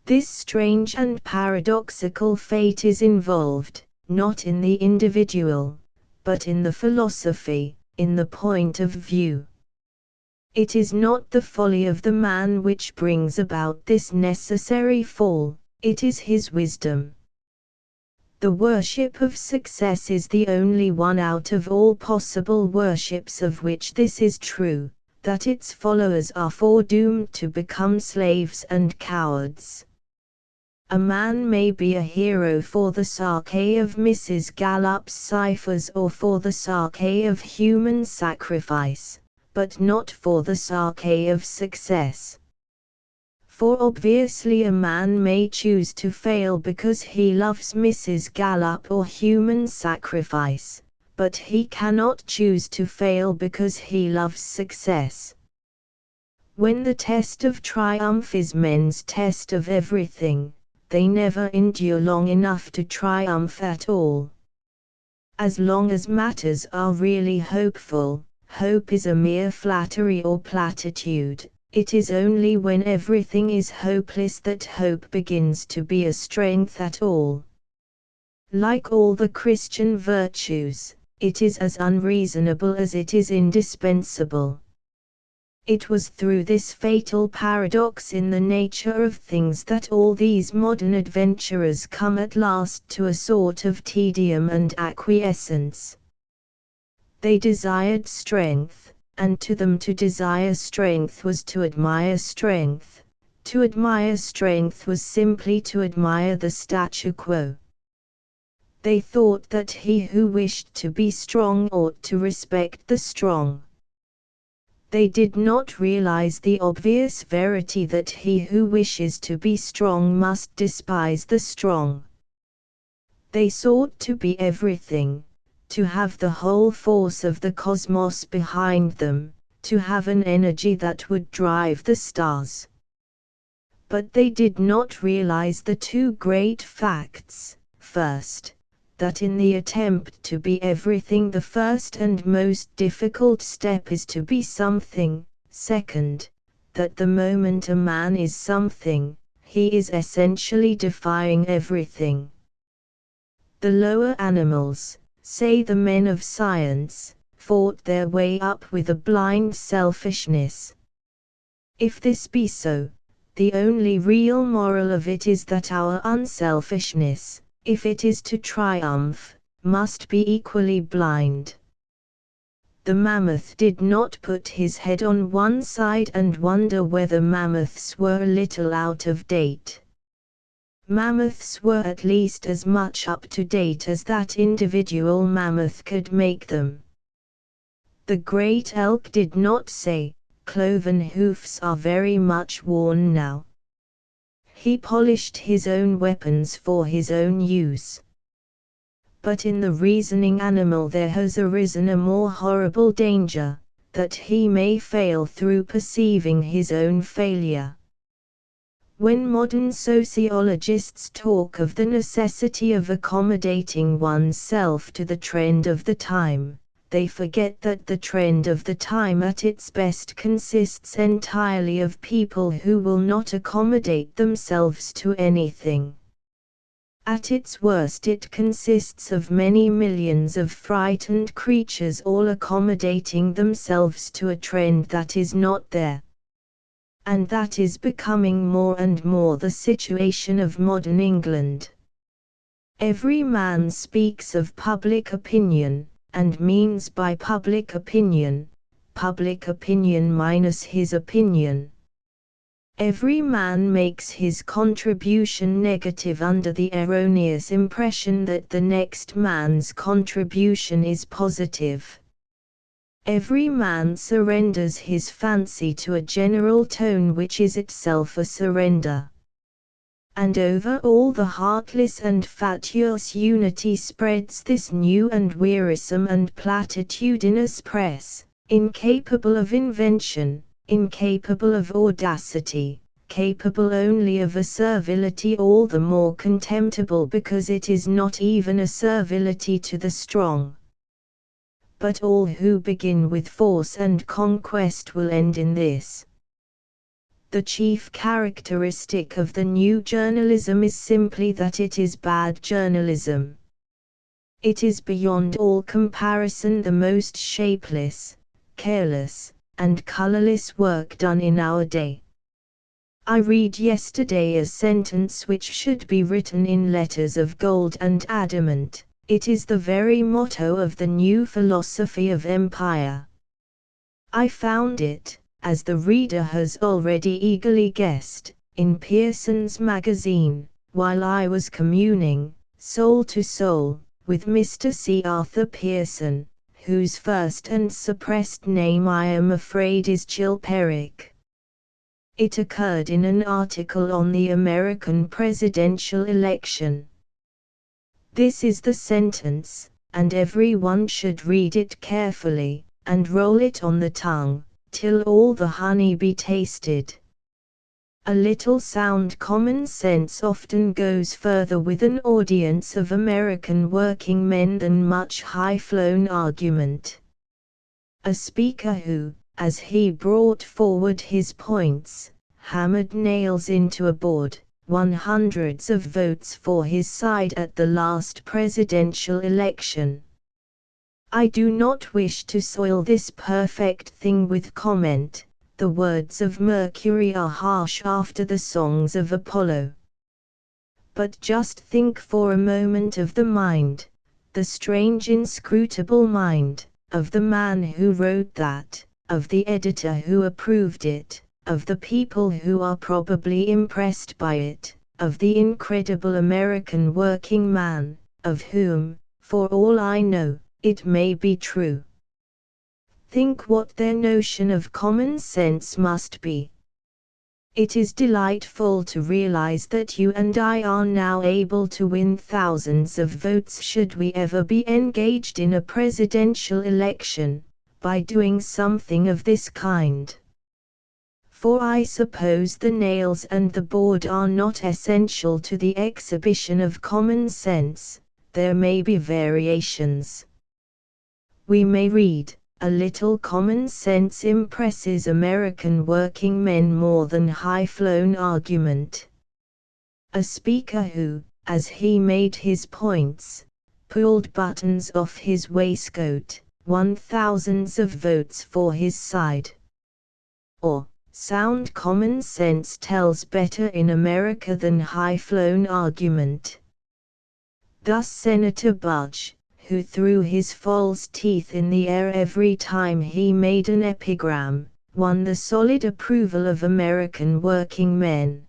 This strange and paradoxical fate is involved, not in the individual, but in the philosophy, in the point of view. It is not the folly of the man which brings about this necessary fall, it is his wisdom. The worship of success is the only one out of all possible worships of which this is true, that its followers are foredoomed to become slaves and cowards. A man may be a hero for the sake of Mrs. Gallup's ciphers or for the sake of human sacrifice, but not for the sake of success. For obviously a man may choose to fail because he loves Mrs. Gallup or human sacrifice, but he cannot choose to fail because he loves success. When the test of triumph is men's test of everything, they never endure long enough to triumph at all. As long as matters are really hopeful, hope is a mere flattery or platitude. It is only when everything is hopeless that hope begins to be a strength at all. Like all the Christian virtues, it is as unreasonable as it is indispensable. It was through this fatal paradox in the nature of things that all these modern adventurers come at last to a sort of tedium and acquiescence. They desired strength, and to them to desire strength was to admire strength. To admire strength was simply to admire the statu quo. They thought that he who wished to be strong ought to respect the strong. They did not realize the obvious verity that he who wishes to be strong must despise the strong. They sought to be everything, to have the whole force of the cosmos behind them, to have an energy that would drive the stars. But they did not realize the two great facts: first, that in the attempt to be everything the first and most difficult step is to be something; second, that the moment a man is something, he is essentially defying everything. The lower animals, say the men of science, fought their way up with a blind selfishness. If this be so, the only real moral of it is that our unselfishness, if it is to triumph, must be equally blind. The mammoth did not put his head on one side and wonder whether mammoths were a little out of date. Mammoths were at least as much up to date as that individual mammoth could make them. The great elk did not say, "Cloven hoofs are very much worn now." He polished his own weapons for his own use. But in the reasoning animal there has arisen a more horrible danger, that he may fail through perceiving his own failure. When modern sociologists talk of the necessity of accommodating oneself to the trend of the time, they forget that the trend of the time at its best consists entirely of people who will not accommodate themselves to anything. At its worst it consists of many millions of frightened creatures all accommodating themselves to a trend that is not there. And that is becoming more and more the situation of modern England. Every man speaks of public opinion, and means by public opinion minus his opinion. Every man makes his contribution negative under the erroneous impression that the next man's contribution is positive. Every man surrenders his fancy to a general tone which is itself a surrender. And over all the heartless and fatuous unity spreads this new and wearisome and platitudinous press, incapable of invention, incapable of audacity, capable only of a servility all the more contemptible because it is not even a servility to the strong. But all who begin with force and conquest will end in this. The chief characteristic of the new journalism is simply that it is bad journalism. It is beyond all comparison the most shapeless, careless, and colorless work done in our day. I read yesterday a sentence which should be written in letters of gold and adamant. It is the very motto of the new philosophy of empire. I found it, as the reader has already eagerly guessed, in Pearson's magazine, while I was communing, soul to soul, with Mr. C. Arthur Pearson, whose first and suppressed name I am afraid is Chilperic. It occurred in an article on the American presidential election. This is the sentence, and everyone should read it carefully, and roll it on the tongue, till all the honey be tasted. A little sound common sense often goes further with an audience of American working men than much high-flown argument. A speaker who, as he brought forward his points, hammered nails into a board, won hundreds of votes for his side at the last presidential election. I do not wish to soil this perfect thing with comment. The words of Mercury are harsh after the songs of Apollo. But just think for a moment of the mind, the strange inscrutable mind, of the man who wrote that, of the editor who approved it, of the people who are probably impressed by it, of the incredible American working man, of whom, for all I know, it may be true. Think what their notion of common sense must be. It is delightful to realize that you and I are now able to win thousands of votes should we ever be engaged in a presidential election, by doing something of this kind. For I suppose the nails and the board are not essential to the exhibition of common sense. There may be variations. We may read, a little common sense impresses American working men more than high-flown argument. A speaker who, as he made his points, pulled buttons off his waistcoat, won thousands of votes for his side. Or, sound common sense tells better in America than high-flown argument. Thus Senator Budge, who threw his false teeth in the air every time he made an epigram, won the solid approval of American working men.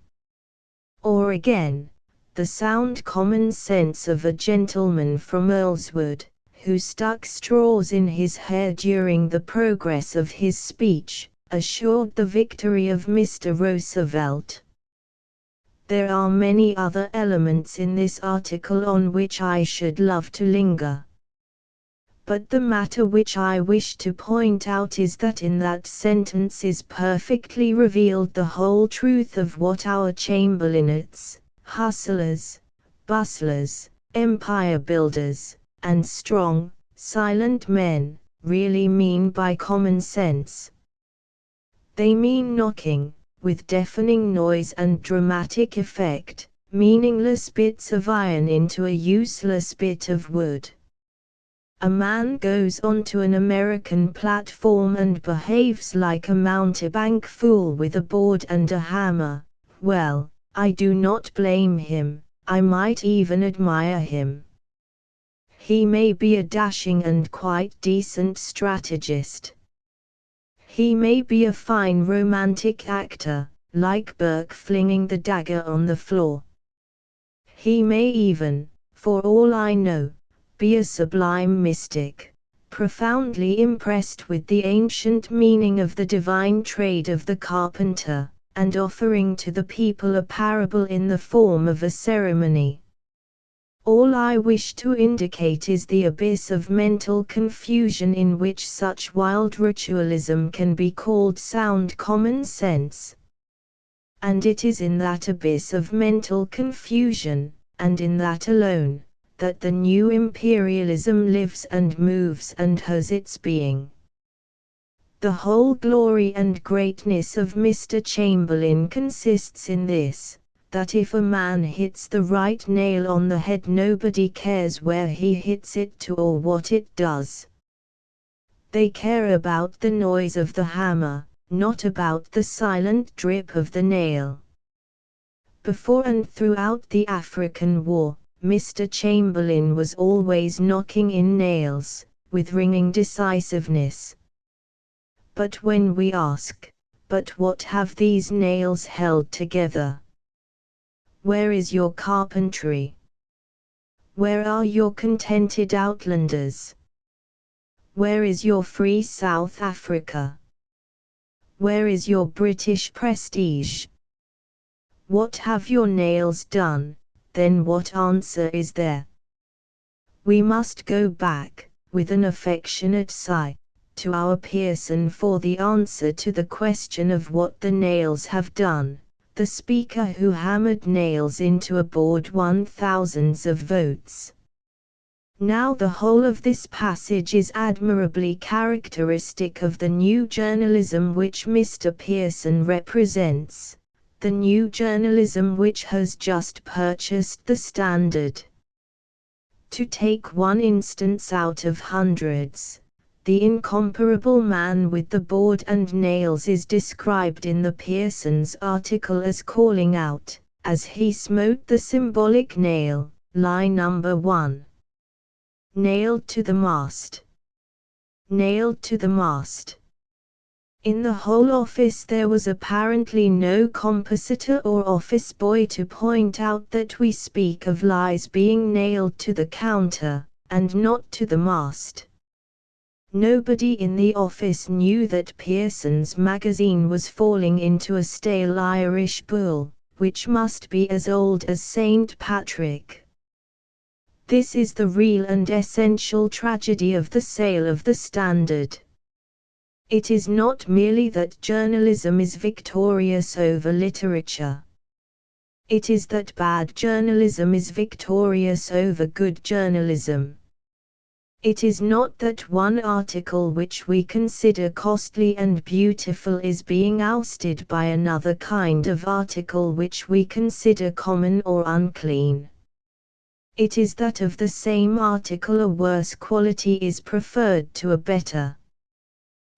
Or again, the sound common sense of a gentleman from Earlswood, who stuck straws in his hair during the progress of his speech, assured the victory of Mr. Roosevelt. There are many other elements in this article on which I should love to linger. But the matter which I wish to point out is that in that sentence is perfectly revealed the whole truth of what our chamberlains, hustlers, bustlers, empire builders, and strong, silent men, really mean by common sense. They mean knocking, with deafening noise and dramatic effect, meaningless bits of iron into a useless bit of wood. A man goes onto an American platform and behaves like a mountebank fool with a board and a hammer. Well, I do not blame him, I might even admire him. He may be a dashing and quite decent strategist. He may be a fine romantic actor, like Burke flinging the dagger on the floor. He may even, for all I know, be a sublime mystic, profoundly impressed with the ancient meaning of the divine trade of the carpenter, and offering to the people a parable in the form of a ceremony. All I wish to indicate is the abyss of mental confusion in which such wild ritualism can be called sound common sense. And it is in that abyss of mental confusion, and in that alone, that the new imperialism lives and moves and has its being. The whole glory and greatness of Mr. Chamberlain consists in this, that if a man hits the right nail on the head, nobody cares where he hits it to or what it does. They care about the noise of the hammer, not about the silent drip of the nail. Before and throughout the African War, Mr. Chamberlain was always knocking in nails, with ringing decisiveness. But when we ask, but what have these nails held together? Where is your carpentry? Where are your contented outlanders? Where is your free South Africa? Where is your British prestige? What have your nails done? Then what answer is there? We must go back, with an affectionate sigh, to our Pearson for the answer to the question of what the nails have done, the speaker who hammered nails into a board won thousands of votes. Now the whole of this passage is admirably characteristic of the new journalism which Mr. Pearson represents. The new journalism which has just purchased the Standard. To take one instance out of hundreds, the incomparable man with the board and nails is described in the Pearson's article as calling out, as he smote the symbolic nail, line number 1. Nailed to the mast. Nailed to the mast. In the whole office there was apparently no compositor or office boy to point out that we speak of lies being nailed to the counter, and not to the mast. Nobody in the office knew that Pearson's magazine was falling into a stale Irish bull, which must be as old as St. Patrick. This is the real and essential tragedy of the sale of the Standard. It is not merely that journalism is victorious over literature. It is that bad journalism is victorious over good journalism. It is not that one article which we consider costly and beautiful is being ousted by another kind of article which we consider common or unclean. It is that of the same article a worse quality is preferred to a better.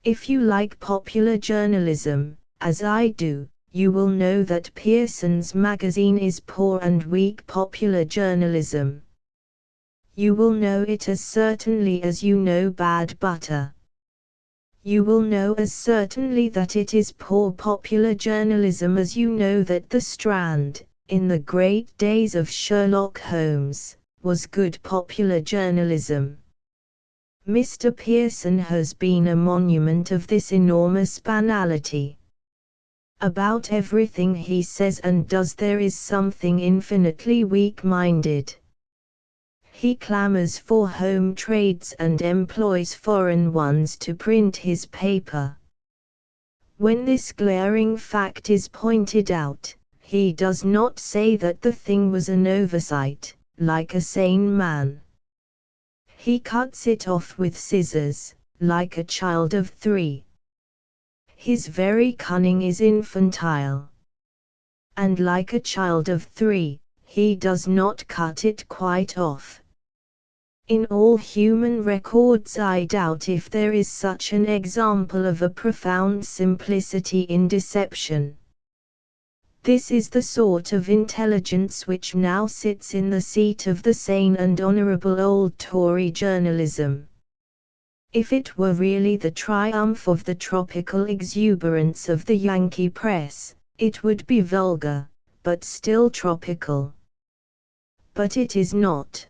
If you like popular journalism, as I do, you will know that Pearson's magazine is poor and weak popular journalism. You will know it as certainly as you know bad butter. You will know as certainly that it is poor popular journalism as you know that the Strand, in the great days of Sherlock Holmes, was good popular journalism. Mr. Pearson has been a monument of this enormous banality. About everything he says and does there is something infinitely weak-minded. He clamors for home trades and employs foreign ones to print his paper. When this glaring fact is pointed out, he does not say that the thing was an oversight, like a sane man. He cuts it off with scissors, like a child of 3. His very cunning is infantile. And like a child of 3, he does not cut it quite off. In all human records I doubt if there is such an example of a profound simplicity in deception. This is the sort of intelligence which now sits in the seat of the sane and honourable old Tory journalism. If it were really the triumph of the tropical exuberance of the Yankee press, it would be vulgar, but still tropical. But it is not.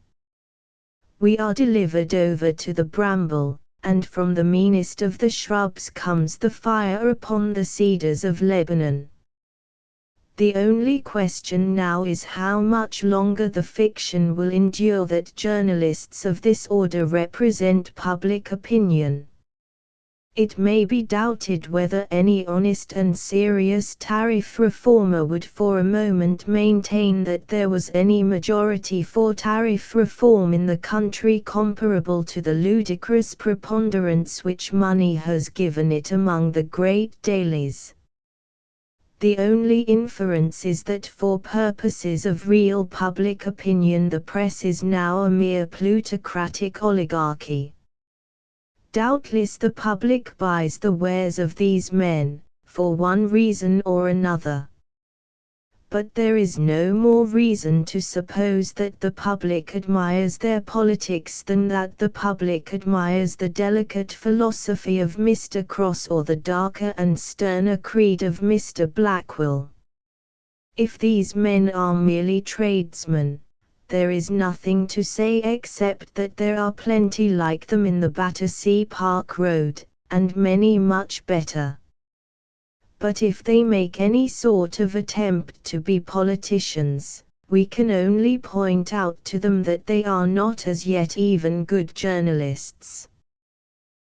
We are delivered over to the bramble, and from the meanest of the shrubs comes the fire upon the cedars of Lebanon. The only question now is how much longer the fiction will endure that journalists of this order represent public opinion. It may be doubted whether any honest and serious tariff reformer would for a moment maintain that there was any majority for tariff reform in the country comparable to the ludicrous preponderance which money has given it among the great dailies. The only inference is that for purposes of real public opinion the press is now a mere plutocratic oligarchy. Doubtless the public buys the wares of these men, for one reason or another. But there is no more reason to suppose that the public admires their politics than that the public admires the delicate philosophy of Mr. Cross or the darker and sterner creed of Mr. Blackwell. If these men are merely tradesmen, there is nothing to say except that there are plenty like them in the Battersea Park Road, and many much better. But if they make any sort of attempt to be politicians, we can only point out to them that they are not as yet even good journalists.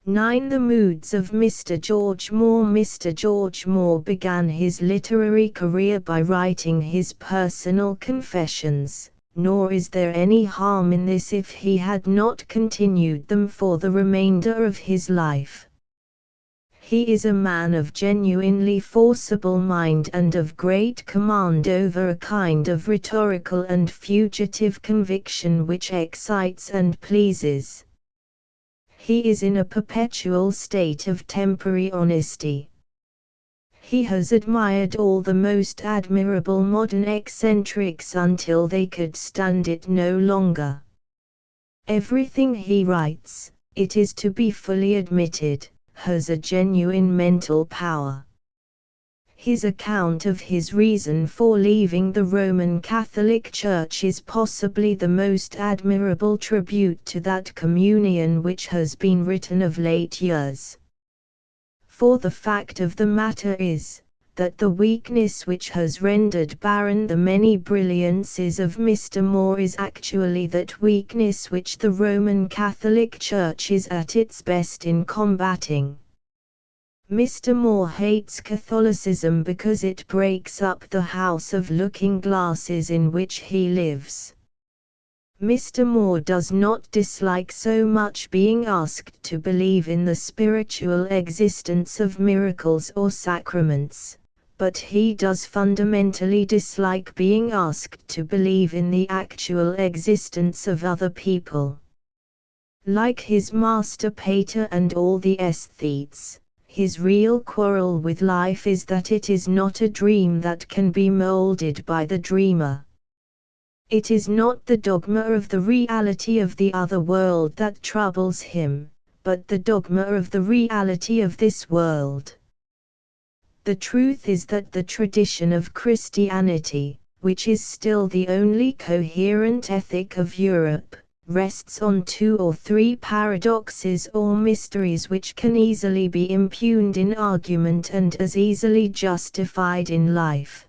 9. The Moods of Mr. George Moore. Mr. George Moore began his literary career by writing his personal confessions, nor is there any harm in this if he had not continued them for the remainder of his life. He is a man of genuinely forcible mind and of great command over a kind of rhetorical and fugitive conviction which excites and pleases. He is in a perpetual state of temporary honesty. He has admired all the most admirable modern eccentrics until they could stand it no longer. Everything he writes, it is to be fully admitted, has a genuine mental power. His account of his reason for leaving the Roman Catholic Church is possibly the most admirable tribute to that communion which has been written of late years. For the fact of the matter is, that the weakness which has rendered barren the many brilliancies of Mr. Moore is actually that weakness which the Roman Catholic Church is at its best in combating. Mr. Moore hates Catholicism because it breaks up the house of looking-glasses in which he lives. Mr. Moore does not dislike so much being asked to believe in the spiritual existence of miracles or sacraments, but he does fundamentally dislike being asked to believe in the actual existence of other people. Like his master Pater and all the aesthetes, his real quarrel with life is that it is not a dream that can be molded by the dreamer. It is not the dogma of the reality of the other world that troubles him, but the dogma of the reality of this world. The truth is that the tradition of Christianity, which is still the only coherent ethic of Europe, rests on 2 or 3 paradoxes or mysteries which can easily be impugned in argument and as easily justified in life.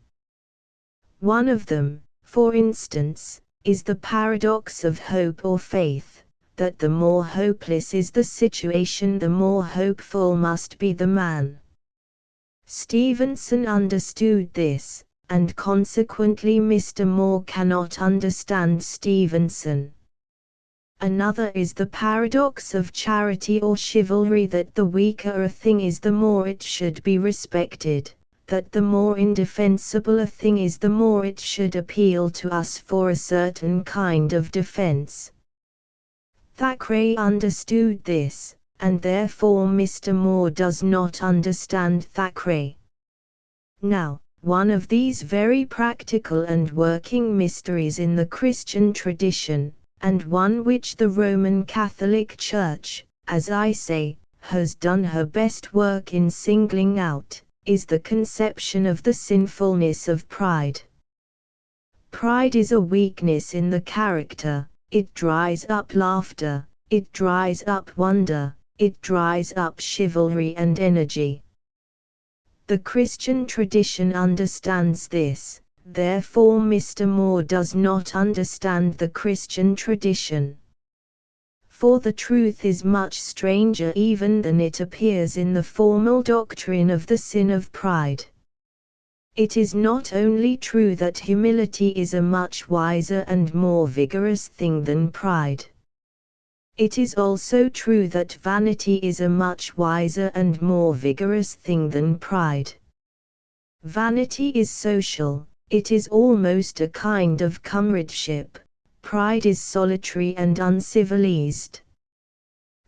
One of them, for instance, is the paradox of hope or faith, that the more hopeless is the situation, the more hopeful must be the man. Stevenson understood this, and consequently Mr. Moore cannot understand Stevenson. Another is the paradox of charity or chivalry, that the weaker a thing is the more it should be respected, that the more indefensible a thing is the more it should appeal to us for a certain kind of defense. Thackeray understood this, and therefore Mr. Moore does not understand Thackeray. Now, one of these very practical and working mysteries in the Christian tradition, and one which the Roman Catholic Church, as I say, has done her best work in singling out, is the conception of the sinfulness of pride. Pride is a weakness in the character. It dries up laughter, it dries up wonder, it dries up chivalry and energy. The Christian tradition understands this, therefore Mr. Moore does not understand the Christian tradition. For the truth is much stranger even than it appears in the formal doctrine of the sin of pride. It is not only true that humility is a much wiser and more vigorous thing than pride. It is also true that vanity is a much wiser and more vigorous thing than pride. Vanity is social, it is almost a kind of comradeship. Pride is solitary and uncivilized.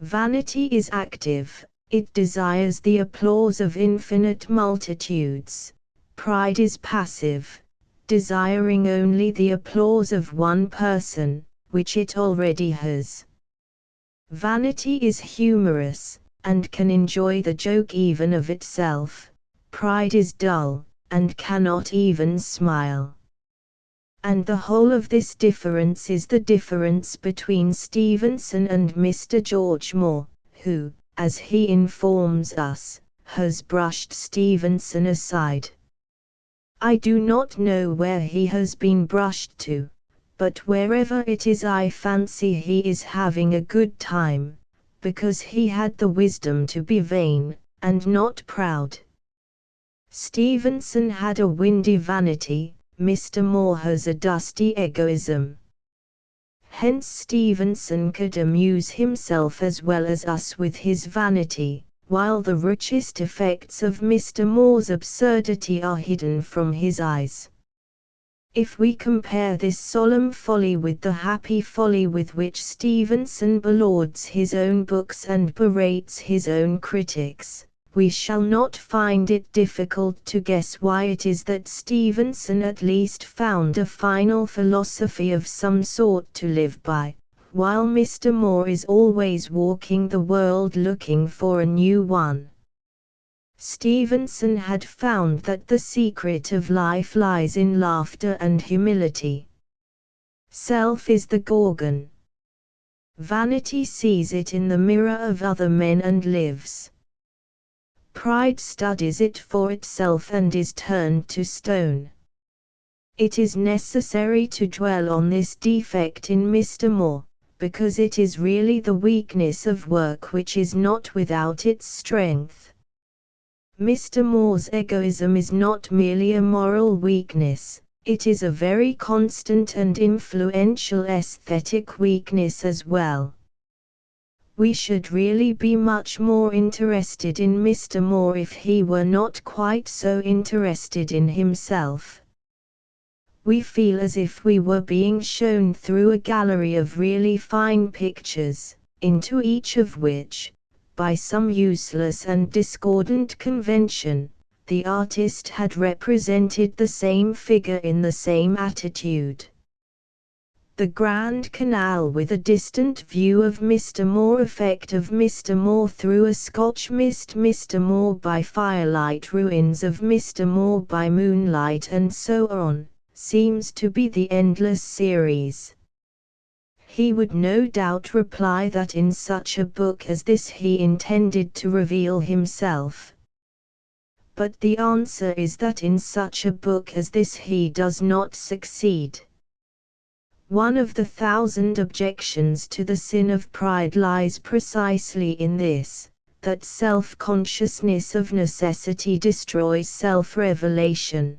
Vanity is active, it desires the applause of infinite multitudes. Pride is passive, desiring only the applause of one person, which it already has. Vanity is humorous, and can enjoy the joke even of itself. Pride is dull, and cannot even smile. And the whole of this difference is the difference between Stevenson and Mr. George Moore, who, as he informs us, has brushed Stevenson aside. I do not know where he has been brushed to, but wherever it is I fancy he is having a good time, because he had the wisdom to be vain, and not proud. Stevenson had a windy vanity, Mr. Moore has a dusty egoism. Hence Stevenson could amuse himself as well as us with his vanity, while the richest effects of Mr. Moore's absurdity are hidden from his eyes. If we compare this solemn folly with the happy folly with which Stevenson belauds his own books and berates his own critics, we shall not find it difficult to guess why it is that Stevenson at least found a final philosophy of some sort to live by, while Mr. Moore is always walking the world looking for a new one. Stevenson had found that the secret of life lies in laughter and humility. Self is the Gorgon. Vanity sees it in the mirror of other men and lives. Pride studies it for itself and is turned to stone. It is necessary to dwell on this defect in Mr. Moore, because it is really the weakness of work which is not without its strength. Mr. Moore's egoism is not merely a moral weakness, it is a very constant and influential aesthetic weakness as well. We should really be much more interested in Mr. Moore if he were not quite so interested in himself. We feel as if we were being shown through a gallery of really fine pictures, into each of which, by some useless and discordant convention, the artist had represented the same figure in the same attitude. The Grand Canal with a distant view of Mr. Moore, effect of Mr. Moore through a Scotch mist, Mr. Moore by firelight, ruins of Mr. Moore by moonlight, and so on, seems to be the endless series. He would no doubt reply that in such a book as this he intended to reveal himself. But the answer is that in such a book as this he does not succeed. One of the 1,000 objections to the sin of pride lies precisely in this, that self-consciousness of necessity destroys self-revelation.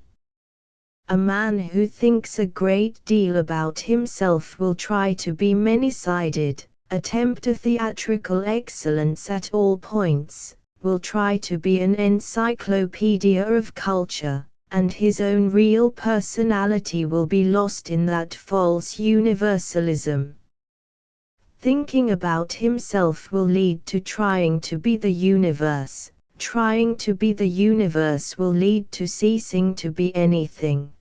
A man who thinks a great deal about himself will try to be many-sided, attempt a theatrical excellence at all points, will try to be an encyclopedia of culture, and his own real personality will be lost in that false universalism. Thinking about himself will lead to trying to be the universe. Trying to be the universe will lead to ceasing to be anything.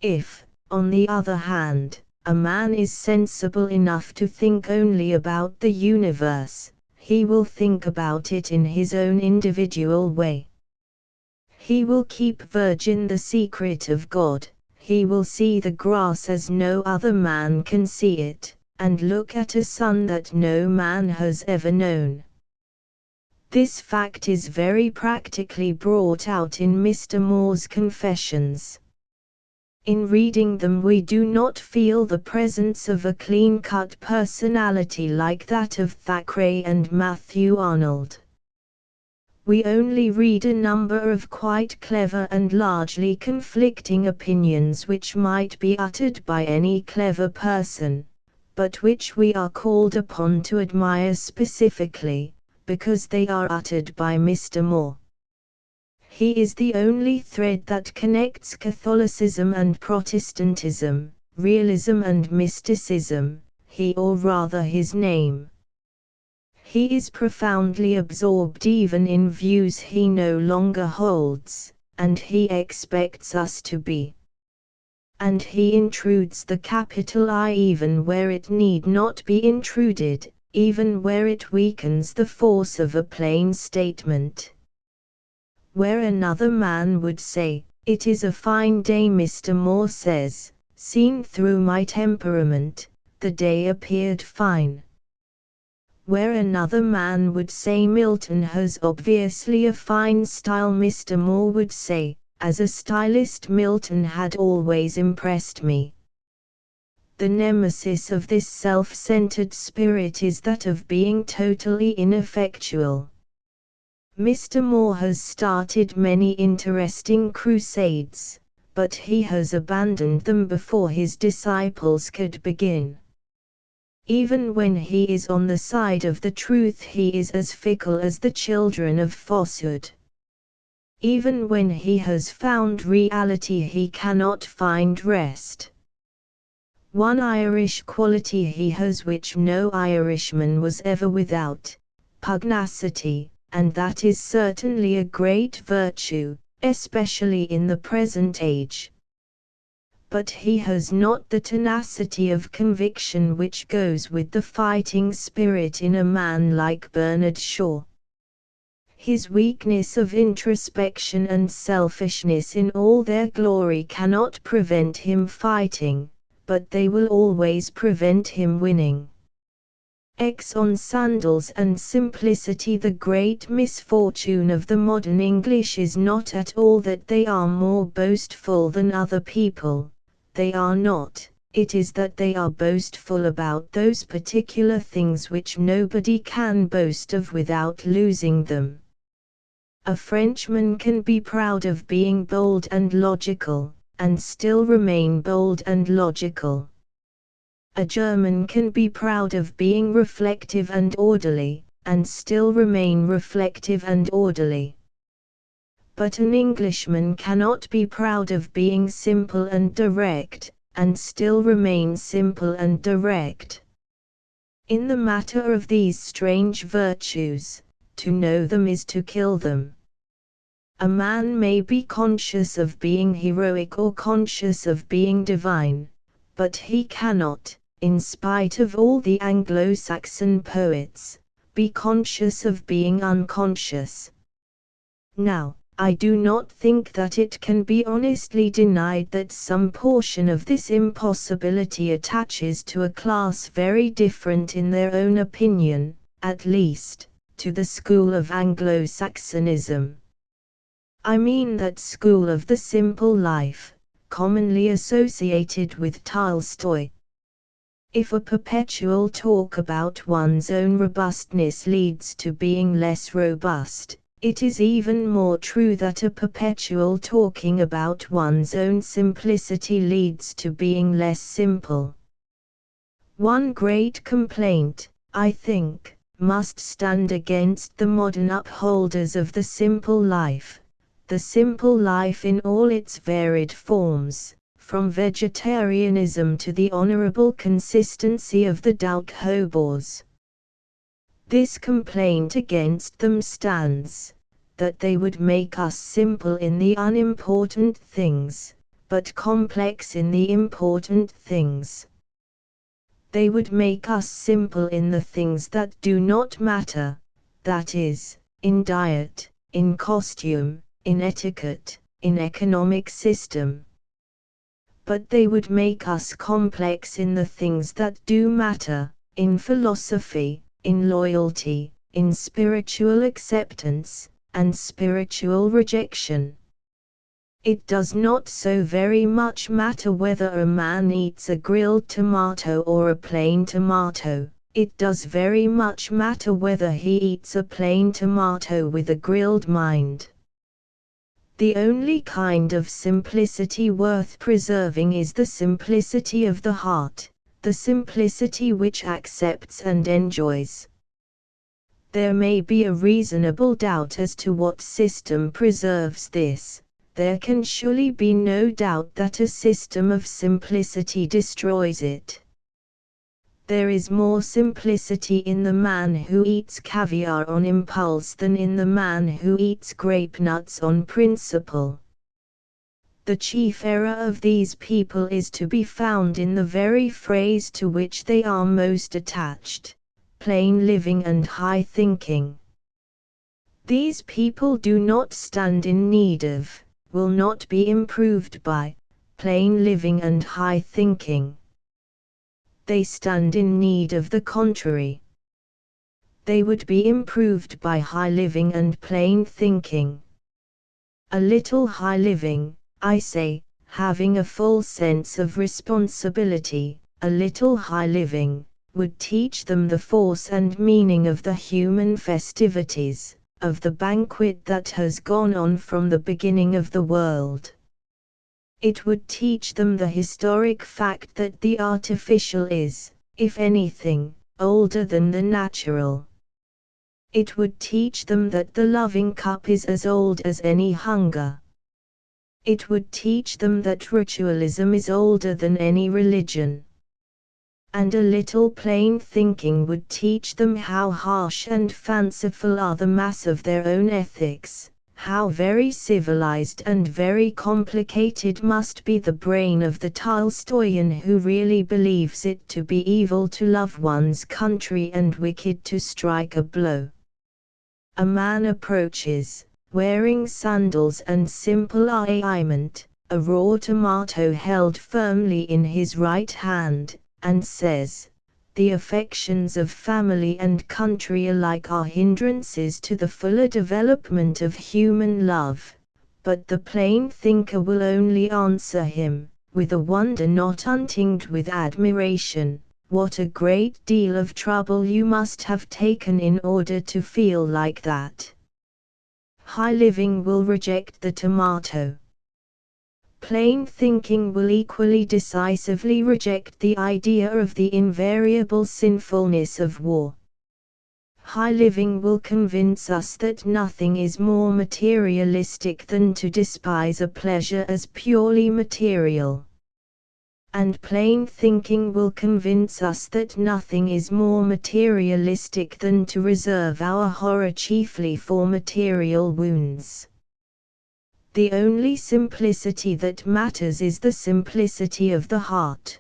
If, on the other hand, a man is sensible enough to think only about the universe, he will think about it in his own individual way. He will keep virgin the secret of God, he will see the grass as no other man can see it, and look at a sun that no man has ever known. This fact is very practically brought out in Mr. Moore's Confessions. In reading them we do not feel the presence of a clean-cut personality like that of Thackeray and Matthew Arnold. We only read a number of quite clever and largely conflicting opinions which might be uttered by any clever person, but which we are called upon to admire specifically, because they are uttered by Mr. Moore. He is the only thread that connects Catholicism and Protestantism, realism and mysticism, he or rather his name. He is profoundly absorbed even in views he no longer holds, and he expects us to be. And he intrudes the capital I even where it need not be intruded, even where it weakens the force of a plain statement. Where another man would say, "It is a fine day," Mr. Moore says, "Seen through my temperament, the day appeared fine." Where another man would say Milton has obviously a fine style, Mr. Moore would say, "As a stylist Milton had always impressed me." The nemesis of this self-centered spirit is that of being totally ineffectual. Mr. Moore has started many interesting crusades, but he has abandoned them before his disciples could begin. Even when he is on the side of the truth he is as fickle as the children of falsehood. Even when he has found reality he cannot find rest. One Irish quality he has which no Irishman was ever without, pugnacity, and that is certainly a great virtue, especially in the present age. But he has not the tenacity of conviction which goes with the fighting spirit in a man like Bernard Shaw. His weakness of introspection and selfishness in all their glory cannot prevent him fighting, but they will always prevent him winning. X on sandals and simplicity. The great misfortune of the modern English is not at all that they are more boastful than other people. They are not, it is that they are boastful about those particular things which nobody can boast of without losing them. A Frenchman can be proud of being bold and logical, and still remain bold and logical. A German can be proud of being reflective and orderly, and still remain reflective and orderly. But an Englishman cannot be proud of being simple and direct, and still remain simple and direct. In the matter of these strange virtues, to know them is to kill them. A man may be conscious of being heroic or conscious of being divine, but he cannot, in spite of all the Anglo-Saxon poets, be conscious of being unconscious. Now, I do not think that it can be honestly denied that some portion of this impossibility attaches to a class very different in their own opinion, at least, to the school of Anglo-Saxonism. I mean that school of the simple life, commonly associated with Tolstoy, If a perpetual talk about one's own robustness leads to being less robust, it is even more true that a perpetual talking about one's own simplicity leads to being less simple. One great complaint, I think, must stand against the modern upholders of the simple life in all its varied forms, from vegetarianism to the honorable consistency of the Dalkhobors. This complaint against them stands, that they would make us simple in the unimportant things, but complex in the important things. They would make us simple in the things that do not matter, that is, in diet, in costume, in etiquette, in economic system. But they would make us complex in the things that do matter, in philosophy, in loyalty, in spiritual acceptance, and spiritual rejection. It does not so very much matter whether a man eats a grilled tomato or a plain tomato, it does very much matter whether he eats a plain tomato with a grilled mind. The only kind of simplicity worth preserving is the simplicity of the heart, the simplicity which accepts and enjoys. There may be a reasonable doubt as to what system preserves this. There can surely be no doubt that a system of simplicity destroys it. There is more simplicity in the man who eats caviar on impulse than in the man who eats grape nuts on principle. The chief error of these people is to be found in the very phrase to which they are most attached: plain living and high thinking. These people do not stand in need of, will not be improved by, plain living and high thinking. They stand in need of the contrary. They would be improved by high living and plain thinking. A little high living, I say, having a full sense of responsibility, a little high living, would teach them the force and meaning of the human festivities, of the banquet that has gone on from the beginning of the world. It would teach them the historic fact that the artificial is, if anything, older than the natural. It would teach them that the loving cup is as old as any hunger. It would teach them that ritualism is older than any religion. And a little plain thinking would teach them how harsh and fanciful are the mass of their own ethics, how very civilized and very complicated must be the brain of the Tolstoyan who really believes it to be evil to love one's country and wicked to strike a blow. A man approaches, wearing sandals and simple raiment, a raw tomato held firmly in his right hand, and says, "The affections of family and country alike are hindrances to the fuller development of human love," but the plain thinker will only answer him, with a wonder not untinged with admiration, "What a great deal of trouble you must have taken in order to feel like that." High living will reject the tomato. Plain thinking will equally decisively reject the idea of the invariable sinfulness of war. High living will convince us that nothing is more materialistic than to despise a pleasure as purely material. And plain thinking will convince us that nothing is more materialistic than to reserve our horror chiefly for material wounds. The only simplicity that matters is the simplicity of the heart.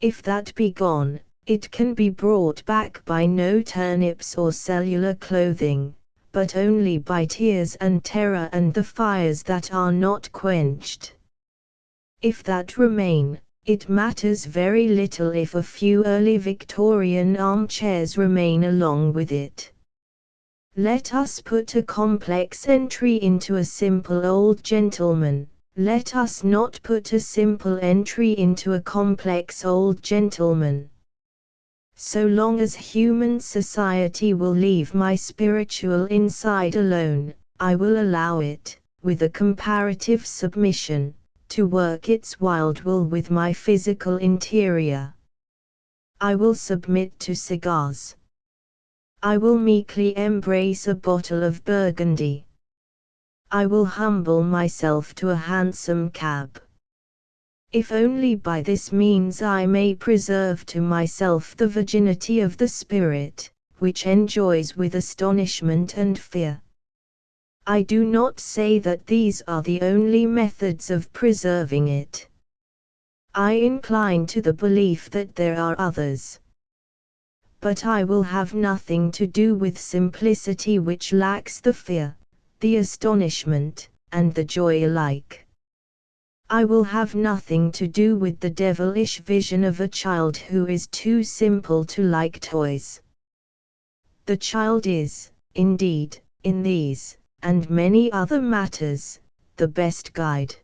If that be gone, it can be brought back by no turnips or cellular clothing, but only by tears and terror and the fires that are not quenched. If that remain, it matters very little if a few early Victorian armchairs remain along with it. Let us put a complex entry into a simple old gentleman, Let us not put a simple entry into a complex old gentleman. So long as human society will leave my spiritual inside alone, I will allow it, with a comparative submission, to work its wild will with my physical interior. I will submit to cigars. I will meekly embrace a bottle of Burgundy. I will humble myself to a hansom cab. If only by this means I may preserve to myself the virginity of the spirit, which enjoys with astonishment and fear. I do not say that these are the only methods of preserving it. I incline to the belief that there are others. But I will have nothing to do with simplicity which lacks the fear, the astonishment, and the joy alike. I will have nothing to do with the devilish vision of a child who is too simple to like toys. The child is, indeed, in these, and many other matters, the best guide.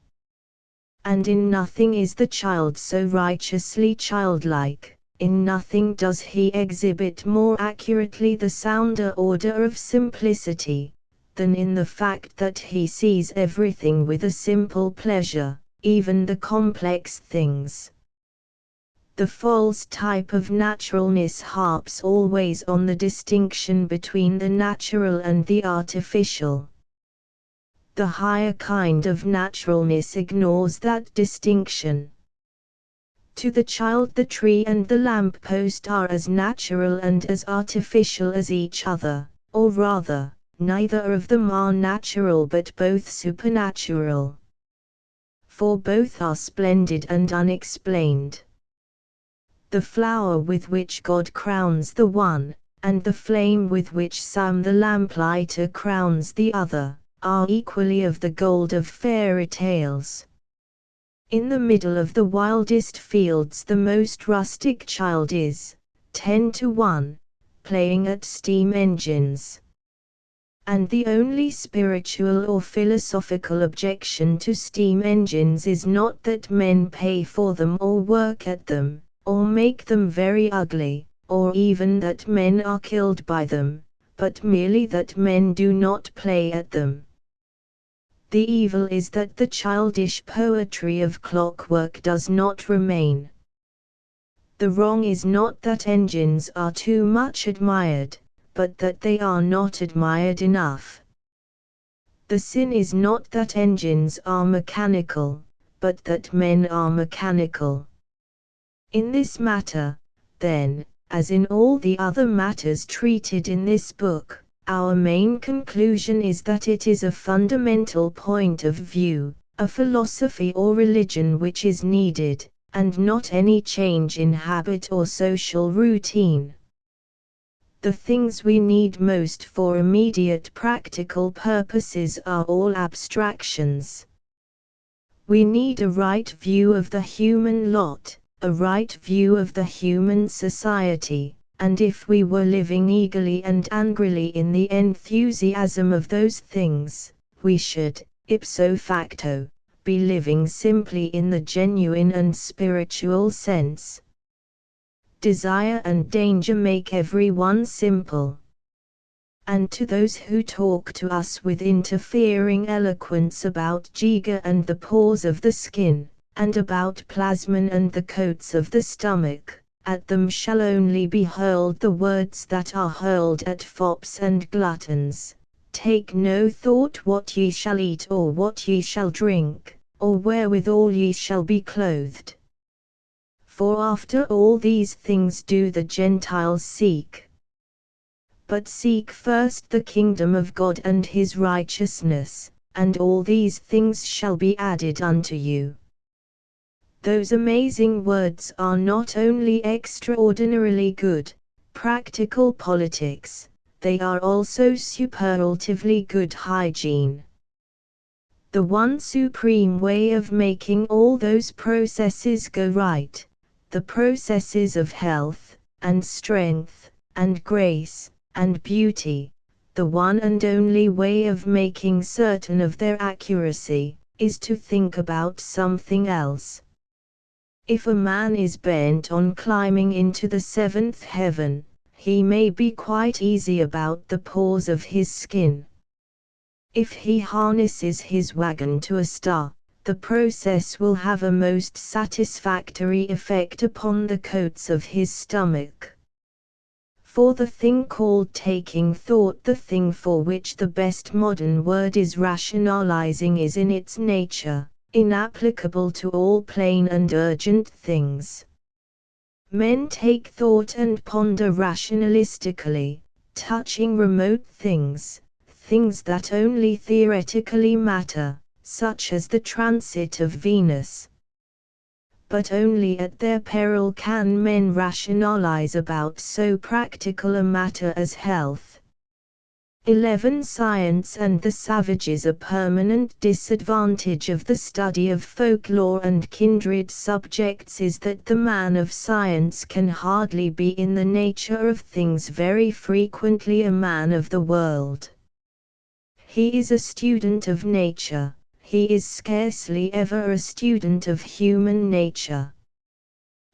And in nothing is the child so righteously childlike, in nothing does he exhibit more accurately the sounder order of simplicity, than in the fact that he sees everything with a simple pleasure, even the complex things. The false type of naturalness harps always on the distinction between the natural and the artificial. The higher kind of naturalness ignores that distinction. To the child the tree and the lamp-post are as natural and as artificial as each other, or rather, neither of them are natural but both supernatural. For both are splendid and unexplained. The flower with which God crowns the one, and the flame with which Sam the lamplighter crowns the other, are equally of the gold of fairy tales. In the middle of the wildest fields the most rustic child is, 10-1, playing at steam engines. And the only spiritual or philosophical objection to steam engines is not that men pay for them or work at them, or make them very ugly, or even that men are killed by them, but merely that men do not play at them. The evil is that the childish poetry of clockwork does not remain. The wrong is not that engines are too much admired, but that they are not admired enough. The sin is not that engines are mechanical, but that men are mechanical. In this matter, then, as in all the other matters treated in this book, our main conclusion is that it is a fundamental point of view, a philosophy or religion which is needed, and not any change in habit or social routine. The things we need most for immediate practical purposes are all abstractions. We need a right view of the human lot, a right view of the human society, and if we were living eagerly and angrily in the enthusiasm of those things, we should, ipso facto, be living simply in the genuine and spiritual sense. Desire and danger make everyone simple. And to those who talk to us with interfering eloquence about jiga and the pores of the skin, and about plasmon and the coats of the stomach, at them shall only be hurled the words that are hurled at fops and gluttons: take no thought what ye shall eat or what ye shall drink, or wherewithal ye shall be clothed. For after all these things do the Gentiles seek. But seek first the kingdom of God and his righteousness, and all these things shall be added unto you. Those amazing words are not only extraordinarily good, practical politics, they are also superlatively good hygiene. The one supreme way of making all those processes go right, the processes of health, and strength, and grace, and beauty, the one and only way of making certain of their accuracy, is to think about something else. If a man is bent on climbing into the seventh heaven, he may be quite easy about the pores of his skin. If he harnesses his wagon to a star, the process will have a most satisfactory effect upon the coats of his stomach. For the thing called taking thought, the thing for which the best modern word is rationalizing, is in its nature inapplicable to all plain and urgent things. Men take thought and ponder rationalistically, touching remote things, things that only theoretically matter, such as the transit of Venus. But only at their peril can men rationalize about so practical a matter as health. 11. Science and the savages. A permanent disadvantage of the study of folklore and kindred subjects is that the man of science can hardly be in the nature of things very frequently a man of the world. He is a student of nature, he is scarcely ever a student of human nature.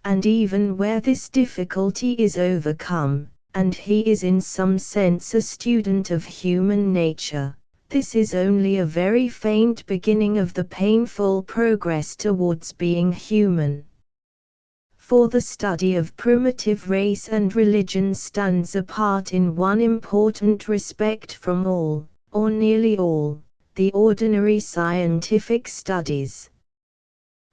And even where this difficulty is overcome, and he is in some sense a student of human nature, this is only a very faint beginning of the painful progress towards being human. For the study of primitive race and religion stands apart in one important respect from all, or nearly all, the ordinary scientific studies.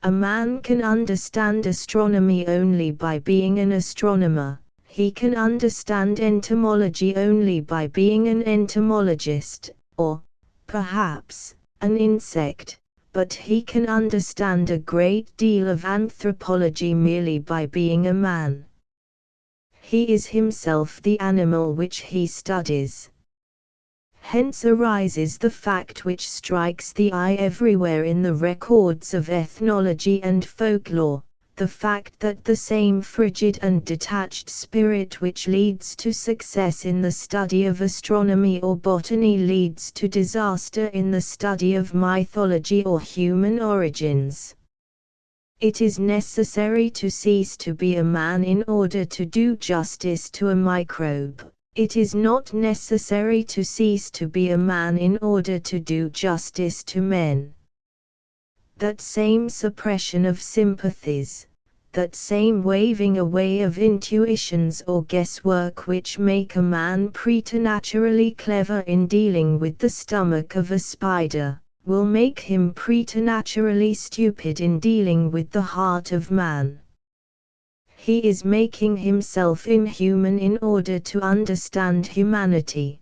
A man can understand astronomy only by being an astronomer. He can understand entomology only by being an entomologist, or, perhaps, an insect, but he can understand a great deal of anthropology merely by being a man. He is himself the animal which he studies. Hence arises the fact which strikes the eye everywhere in the records of ethnology and folklore, the fact that the same frigid and detached spirit which leads to success in the study of astronomy or botany leads to disaster in the study of mythology or human origins. It is necessary to cease to be a man in order to do justice to a microbe. It is not necessary to cease to be a man in order to do justice to men. That same suppression of sympathies, that same waving away of intuitions or guesswork which make a man preternaturally clever in dealing with the stomach of a spider, will make him preternaturally stupid in dealing with the heart of man. He is making himself inhuman in order to understand humanity.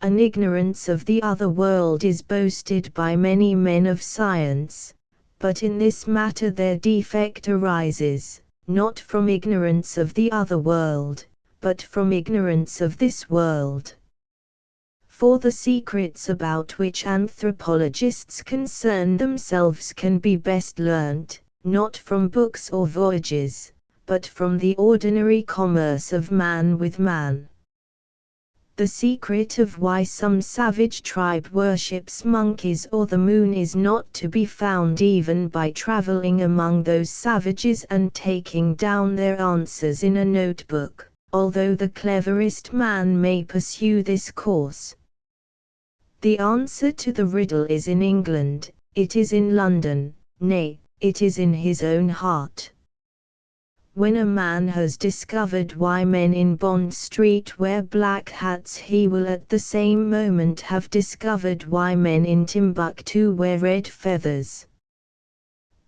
An ignorance of the other world is boasted by many men of science, but in this matter their defect arises, not from ignorance of the other world, but from ignorance of this world. For the secrets about which anthropologists concern themselves can be best learnt, not from books or voyages, but from the ordinary commerce of man with man. The secret of why some savage tribe worships monkeys or the moon is not to be found even by traveling among those savages and taking down their answers in a notebook, although the cleverest man may pursue this course. The answer to the riddle is in England, it is in London, nay, it is in his own heart. When a man has discovered why men in Bond Street wear black hats, he will at the same moment have discovered why men in Timbuktu wear red feathers.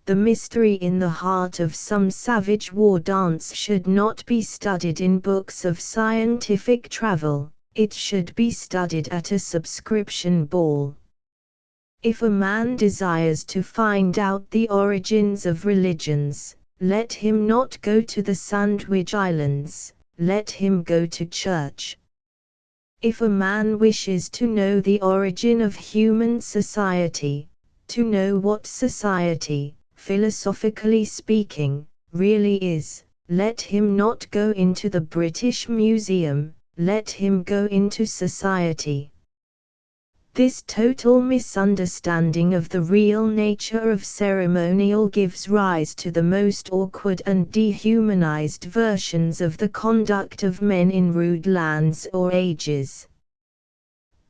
The mystery in the heart of some savage war dance should not be studied in books of scientific travel, it should be studied at a subscription ball. If a man desires to find out the origins of religions, let him not go to the Sandwich Islands, let him go to church. If a man wishes to know the origin of human society, to know what society, philosophically speaking, really is, let him not go into the British Museum, let him go into society. This total misunderstanding of the real nature of ceremonial gives rise to the most awkward and dehumanized versions of the conduct of men in rude lands or ages.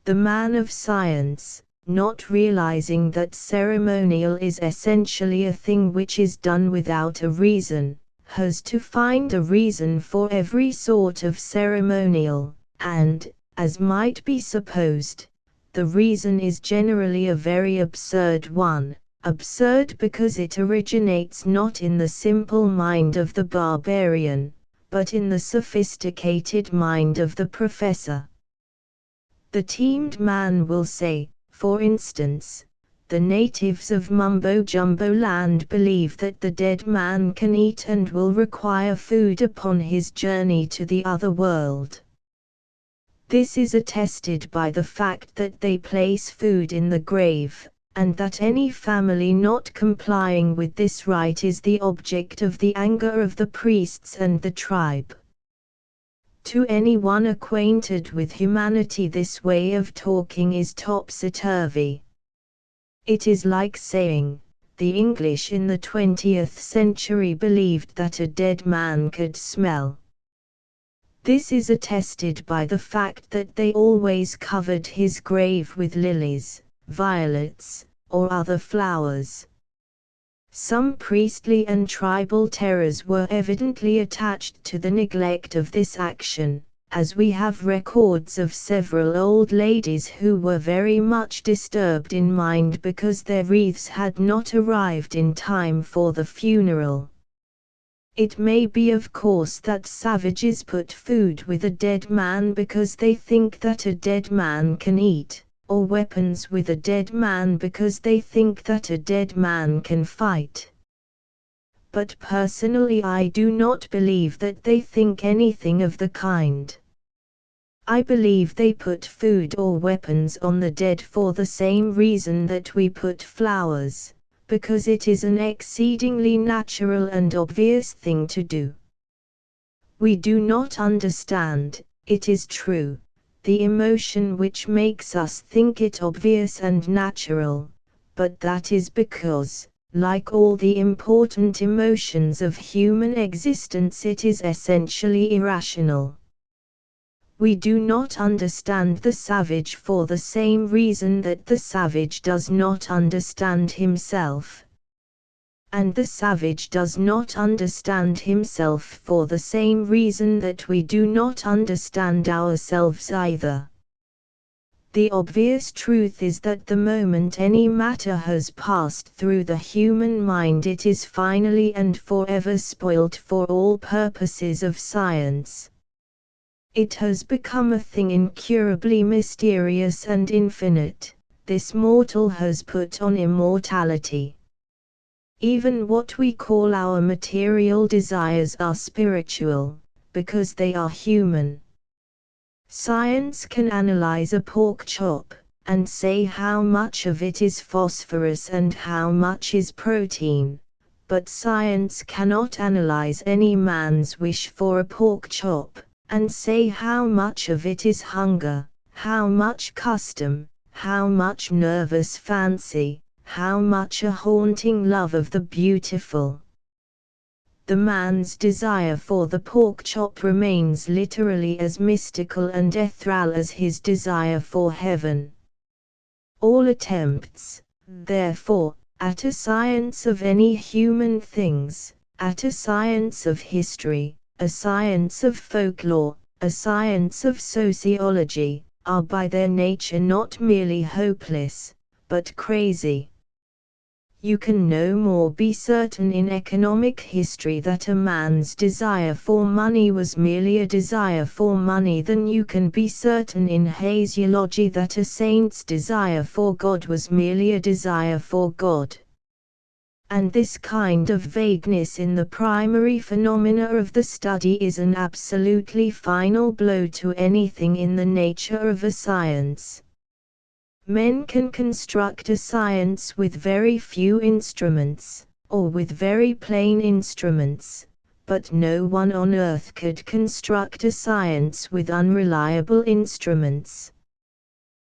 The man of science, not realizing that ceremonial is essentially a thing which is done without a reason, has to find a reason for every sort of ceremonial, and, as might be supposed, the reason is generally a very absurd one, absurd because it originates not in the simple mind of the barbarian, but in the sophisticated mind of the professor. The teamed man will say, for instance, the natives of Mumbo-Jumbo Land believe that the dead man can eat and will require food upon his journey to the other world. This is attested by the fact that they place food in the grave, and that any family not complying with this rite is the object of the anger of the priests and the tribe. To anyone acquainted with humanity, this way of talking is topsy-turvy. It is like saying, the English in the 20th century believed that a dead man could smell. This is attested by the fact that they always covered his grave with lilies, violets, or other flowers. Some priestly and tribal terrors were evidently attached to the neglect of this action, as we have records of several old ladies who were very much disturbed in mind because their wreaths had not arrived in time for the funeral. It may be of course that savages put food with a dead man because they think that a dead man can eat, or weapons with a dead man because they think that a dead man can fight. But personally I do not believe that they think anything of the kind. I believe they put food or weapons on the dead for the same reason that we put flowers, because it is an exceedingly natural and obvious thing to do. We do not understand, it is true, the emotion which makes us think it obvious and natural, but that is because, like all the important emotions of human existence, it is essentially irrational. We do not understand the savage for the same reason that the savage does not understand himself. And the savage does not understand himself for the same reason that we do not understand ourselves either. The obvious truth is that the moment any matter has passed through the human mind, it is finally and forever spoilt for all purposes of science. It has become a thing incurably mysterious and infinite. This mortal has put on immortality. Even what we call our material desires are spiritual, because they are human. Science can analyze a pork chop, and say how much of it is phosphorus and how much is protein, but science cannot analyze any man's wish for a pork chop, and say how much of it is hunger, how much custom, how much nervous fancy, how much a haunting love of the beautiful. The man's desire for the pork chop remains literally as mystical and ethereal as his desire for heaven. All attempts, therefore, at a science of any human things, at a science of history, a science of folklore, a science of sociology, are by their nature not merely hopeless, but crazy. You can no more be certain in economic history that a man's desire for money was merely a desire for money than you can be certain in hagiology that a saint's desire for God was merely a desire for God. And this kind of vagueness in the primary phenomena of the study is an absolutely final blow to anything in the nature of a science. Men can construct a science with very few instruments, or with very plain instruments, but no one on earth could construct a science with unreliable instruments.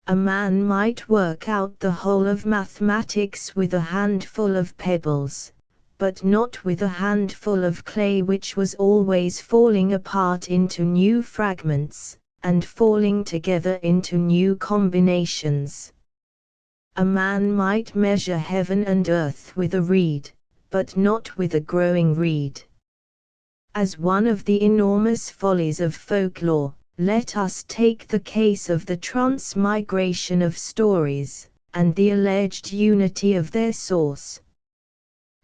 A man might work out the whole of mathematics with a handful of pebbles, but not with a handful of clay which was always falling apart into new fragments, and falling together into new combinations. A man might measure heaven and earth with a reed, but not with a growing reed. As one of the enormous follies of folklore, let us take the case of the transmigration of stories, and the alleged unity of their source.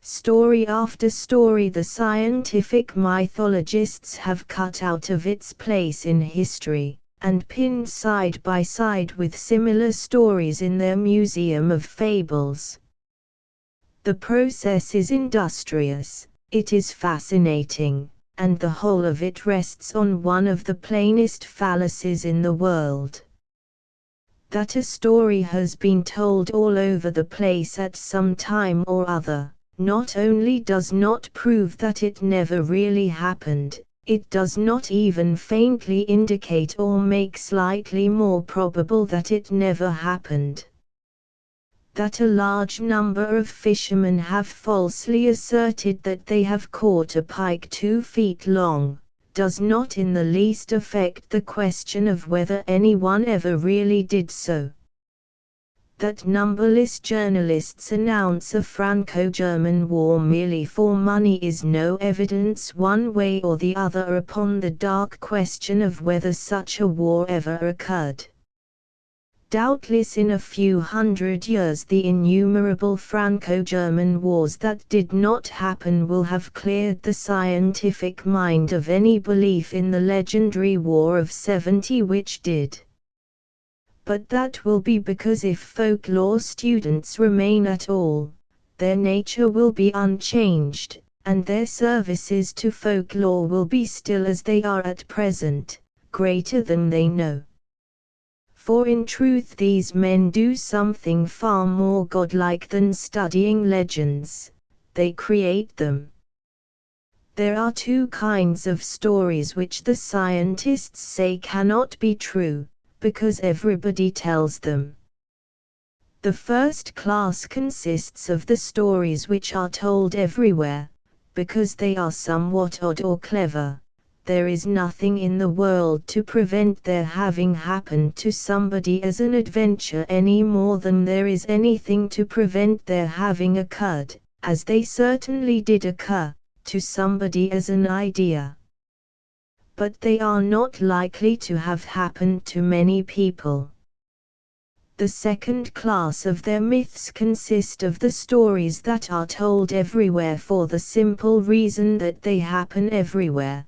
Story after story the scientific mythologists have cut out of its place in history, and pinned side by side with similar stories in their museum of fables. The process is industrious, it is fascinating, and the whole of it rests on one of the plainest fallacies in the world. That a story has been told all over the place at some time or other, not only does not prove that it never really happened, it does not even faintly indicate or make slightly more probable that it never happened. That a large number of fishermen have falsely asserted that they have caught a pike 2 feet long, does not in the least affect the question of whether anyone ever really did so. That numberless journalists announce a Franco-German war merely for money is no evidence one way or the other upon the dark question of whether such a war ever occurred. Doubtless in a few hundred years the innumerable Franco-German wars that did not happen will have cleared the scientific mind of any belief in the legendary War of 70 which did. But that will be because if folklore students remain at all, their nature will be unchanged, and their services to folklore will be still as they are at present, greater than they know. For in truth these men do something far more godlike than studying legends, they create them. There are two kinds of stories which the scientists say cannot be true, because everybody tells them. The first class consists of the stories which are told everywhere, because they are somewhat odd or clever. There is nothing in the world to prevent their having happened to somebody as an adventure any more than there is anything to prevent their having occurred, as they certainly did occur, to somebody as an idea. But they are not likely to have happened to many people. The second class of their myths consist of the stories that are told everywhere for the simple reason that they happen everywhere.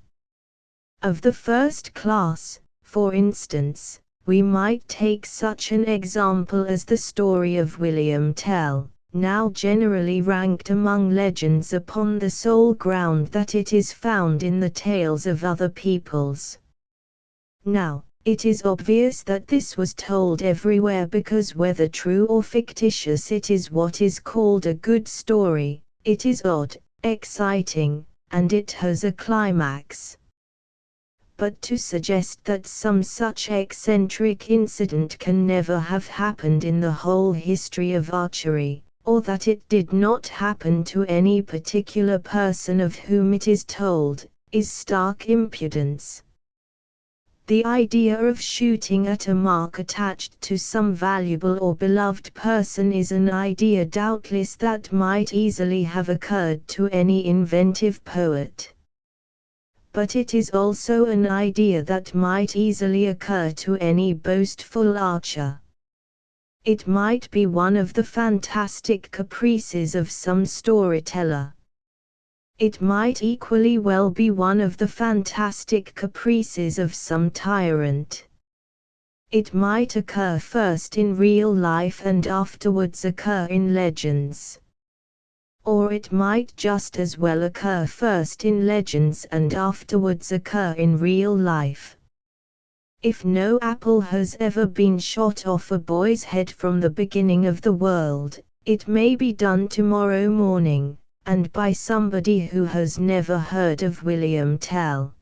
Of the first class, for instance, we might take such an example as the story of William Tell, now generally ranked among legends upon the sole ground that it is found in the tales of other peoples. Now, it is obvious that this was told everywhere because whether true or fictitious it is what is called a good story, it is odd, exciting, and it has a climax. But to suggest that some such eccentric incident can never have happened in the whole history of archery, or that it did not happen to any particular person of whom it is told, is stark impudence. The idea of shooting at a mark attached to some valuable or beloved person is an idea doubtless that might easily have occurred to any inventive poet. But it is also an idea that might easily occur to any boastful archer. It might be one of the fantastic caprices of some storyteller. It might equally well be one of the fantastic caprices of some tyrant. It might occur first in real life and afterwards occur in legends. Or it might just as well occur first in legends and afterwards occur in real life. If no apple has ever been shot off a boy's head from the beginning of the world, it may be done tomorrow morning, and by somebody who has never heard of William Tell.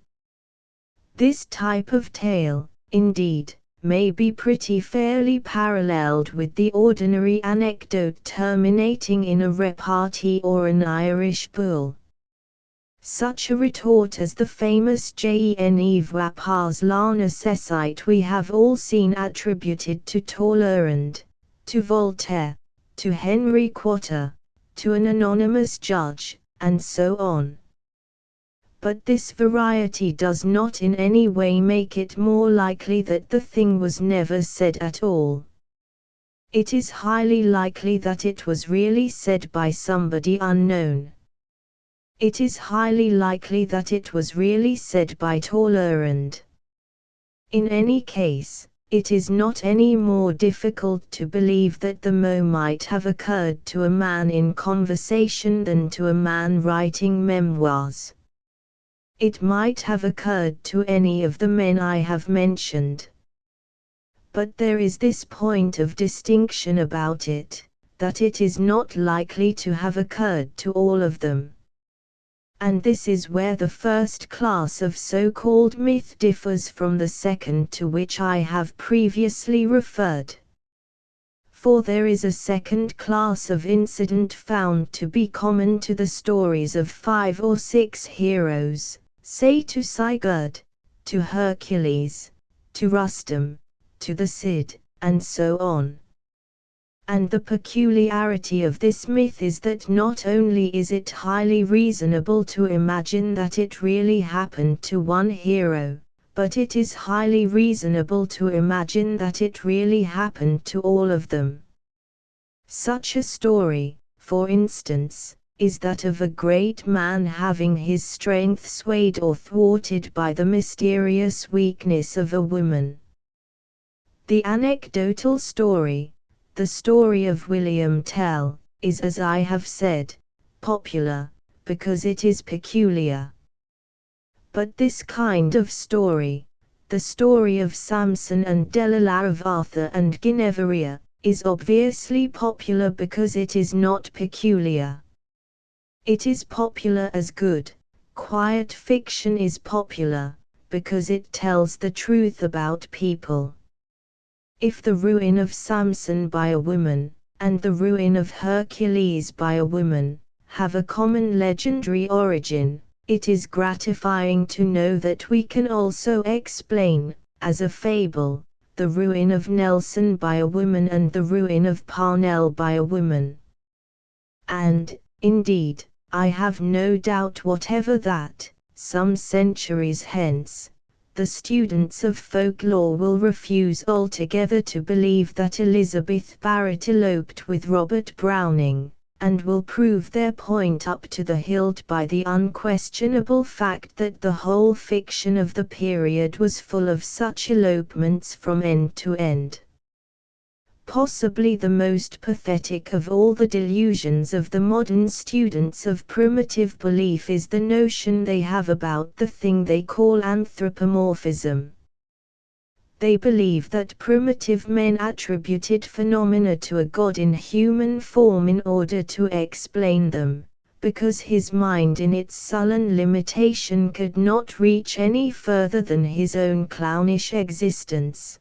This type of tale, indeed, may be pretty fairly paralleled with the ordinary anecdote terminating in a repartee or an Irish bull. Such a retort as the famous Gene Pas la necessite we have all seen attributed to Talleyrand, to Voltaire, to Henry Quater, to an anonymous judge, and so on. But this variety does not in any way make it more likely that the thing was never said at all. It is highly likely that it was really said by somebody unknown. It is highly likely that it was really said by Talleyrand. In any case, it is not any more difficult to believe that the mot might have occurred to a man in conversation than to a man writing memoirs. It might have occurred to any of the men I have mentioned. But there is this point of distinction about it, that it is not likely to have occurred to all of them. And this is where the first class of so-called myth differs from the second to which I have previously referred. For there is a second class of incident found to be common to the stories of 5 or 6 heroes, say to Sigurd, to Hercules, to Rustum, to the Cid, and so on. And the peculiarity of this myth is that not only is it highly reasonable to imagine that it really happened to one hero, but it is highly reasonable to imagine that it really happened to all of them. Such a story, for instance, is that of a great man having his strength swayed or thwarted by the mysterious weakness of a woman. The anecdotal story, the story of William Tell, is, as I have said, popular, because it is peculiar. But this kind of story, the story of Samson and Delilah, of Arthur and Guinevere, is obviously popular because it is not peculiar. It is popular as good, quiet fiction is popular, because it tells the truth about people. If the ruin of Samson by a woman, and the ruin of Hercules by a woman, have a common legendary origin, it is gratifying to know that we can also explain, as a fable, the ruin of Nelson by a woman and the ruin of Parnell by a woman. And, indeed, I have no doubt whatever that, some centuries hence, the students of folklore will refuse altogether to believe that Elizabeth Barrett eloped with Robert Browning, and will prove their point up to the hilt by the unquestionable fact that the whole fiction of the period was full of such elopements from end to end. Possibly the most pathetic of all the delusions of the modern students of primitive belief is the notion they have about the thing they call anthropomorphism. They believe that primitive men attributed phenomena to a god in human form in order to explain them, because his mind in its sullen limitation could not reach any further than his own clownish existence.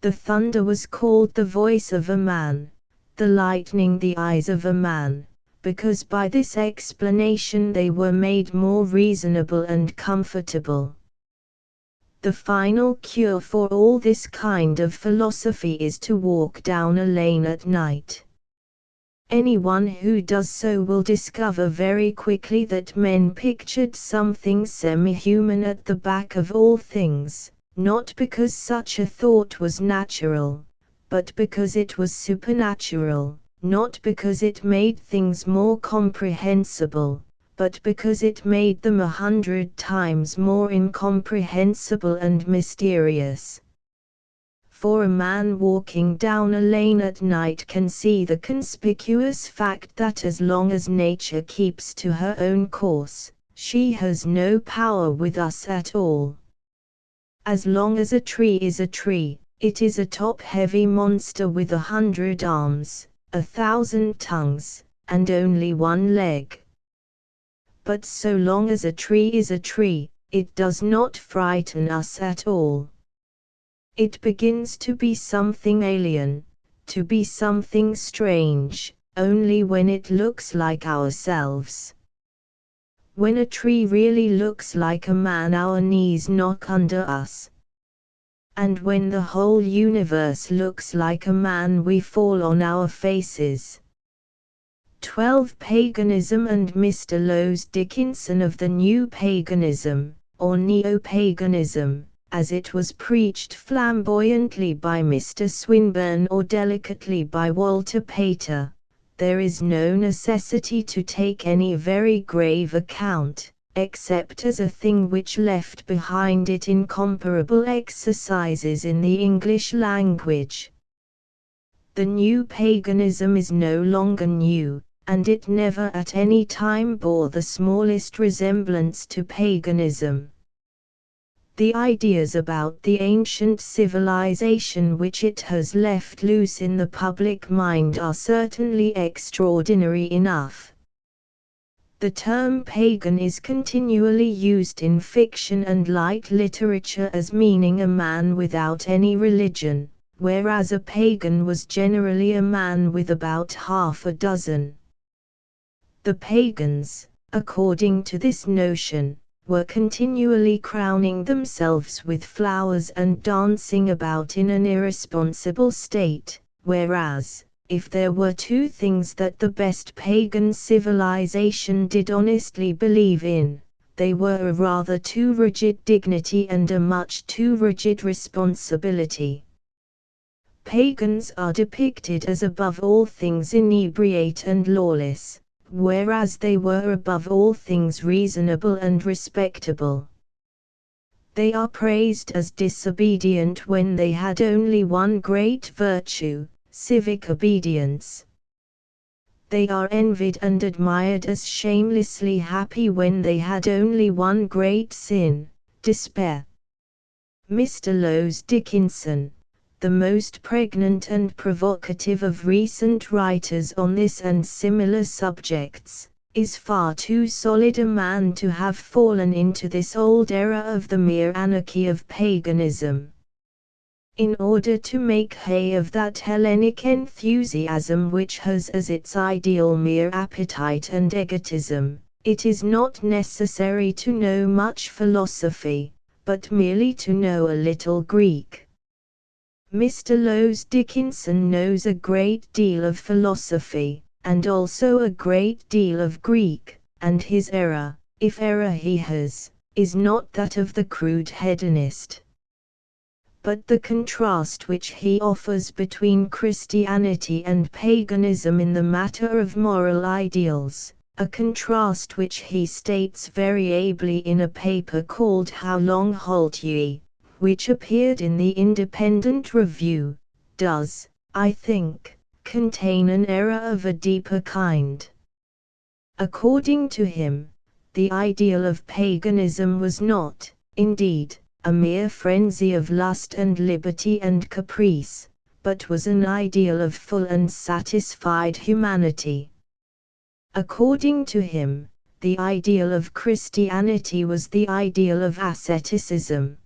The thunder was called the voice of a man, the lightning the eyes of a man, because by this explanation they were made more reasonable and comfortable. The final cure for all this kind of philosophy is to walk down a lane at night. Anyone who does so will discover very quickly that men pictured something semi-human at the back of all things. Not because such a thought was natural, but because it was supernatural, not because it made things more comprehensible, but because it made them 100 times more incomprehensible and mysterious. For a man walking down a lane at night can see the conspicuous fact that as long as nature keeps to her own course, she has no power with us at all. As long as a tree is a tree, it is a top-heavy monster with 100 arms, 1,000 tongues, and only one leg. But so long as a tree is a tree, it does not frighten us at all. It begins to be something alien, to be something strange, only when it looks like ourselves. When a tree really looks like a man, our knees knock under us. And when the whole universe looks like a man, we fall on our faces. 12. Paganism and Mr. Lowes Dickinson of the New Paganism, or Neo-Paganism, as it was preached flamboyantly by Mr. Swinburne or delicately by Walter Pater, there is no necessity to take any very grave account, except as a thing which left behind it incomparable exercises in the English language. The new paganism is no longer new, and it never at any time bore the smallest resemblance to paganism. The ideas about the ancient civilization which it has left loose in the public mind are certainly extraordinary enough. The term pagan is continually used in fiction and light literature as meaning a man without any religion, whereas a pagan was generally a man with about half a dozen. The pagans, according to this notion, were continually crowning themselves with flowers and dancing about in an irresponsible state, whereas, if there were two things that the best pagan civilization did honestly believe in, they were a rather too rigid dignity and a much too rigid responsibility. Pagans are depicted as above all things inebriate and lawless, whereas they were above all things reasonable and respectable. They are praised as disobedient when they had only one great virtue, civic obedience. They are envied and admired as shamelessly happy when they had only one great sin, despair. Mr. Lowes Dickinson, the most pregnant and provocative of recent writers on this and similar subjects, is far too solid a man to have fallen into this old error of the mere anarchy of paganism. In order to make hay of that Hellenic enthusiasm which has as its ideal mere appetite and egotism, it is not necessary to know much philosophy, but merely to know a little Greek. Mr. Lowes Dickinson knows a great deal of philosophy, and also a great deal of Greek, and his error, if error he has, is not that of the crude hedonist, but the contrast which he offers between Christianity and paganism in the matter of moral ideals, a contrast which he states very ably in a paper called How Long Halt Ye, which appeared in the Independent Review, does, I think, contain an error of a deeper kind. According to him, the ideal of paganism was not, indeed, a mere frenzy of lust and liberty and caprice, but was an ideal of full and satisfied humanity. According to him, the ideal of Christianity was the ideal of asceticism.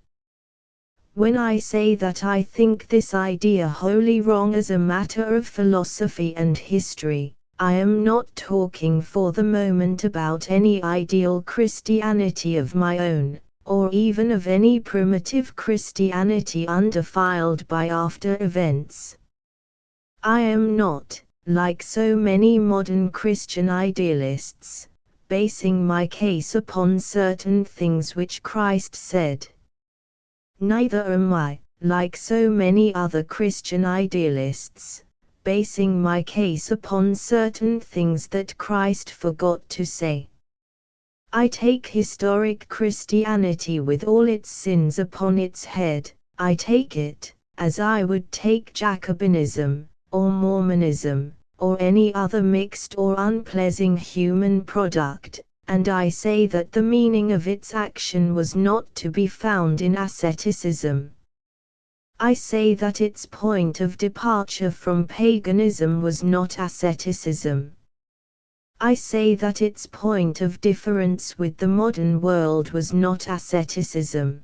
When I say that I think this idea wholly wrong as a matter of philosophy and history, I am not talking for the moment about any ideal Christianity of my own, or even of any primitive Christianity undefiled by after events. I am not, like so many modern Christian idealists, basing my case upon certain things which Christ said. Neither am I, like so many other Christian idealists, basing my case upon certain things that Christ forgot to say. I take historic Christianity with all its sins upon its head, I take it, as I would take Jacobinism, or Mormonism, or any other mixed or unpleasing human product, and I say that the meaning of its action was not to be found in asceticism. I say that its point of departure from paganism was not asceticism. I say that its point of difference with the modern world was not asceticism.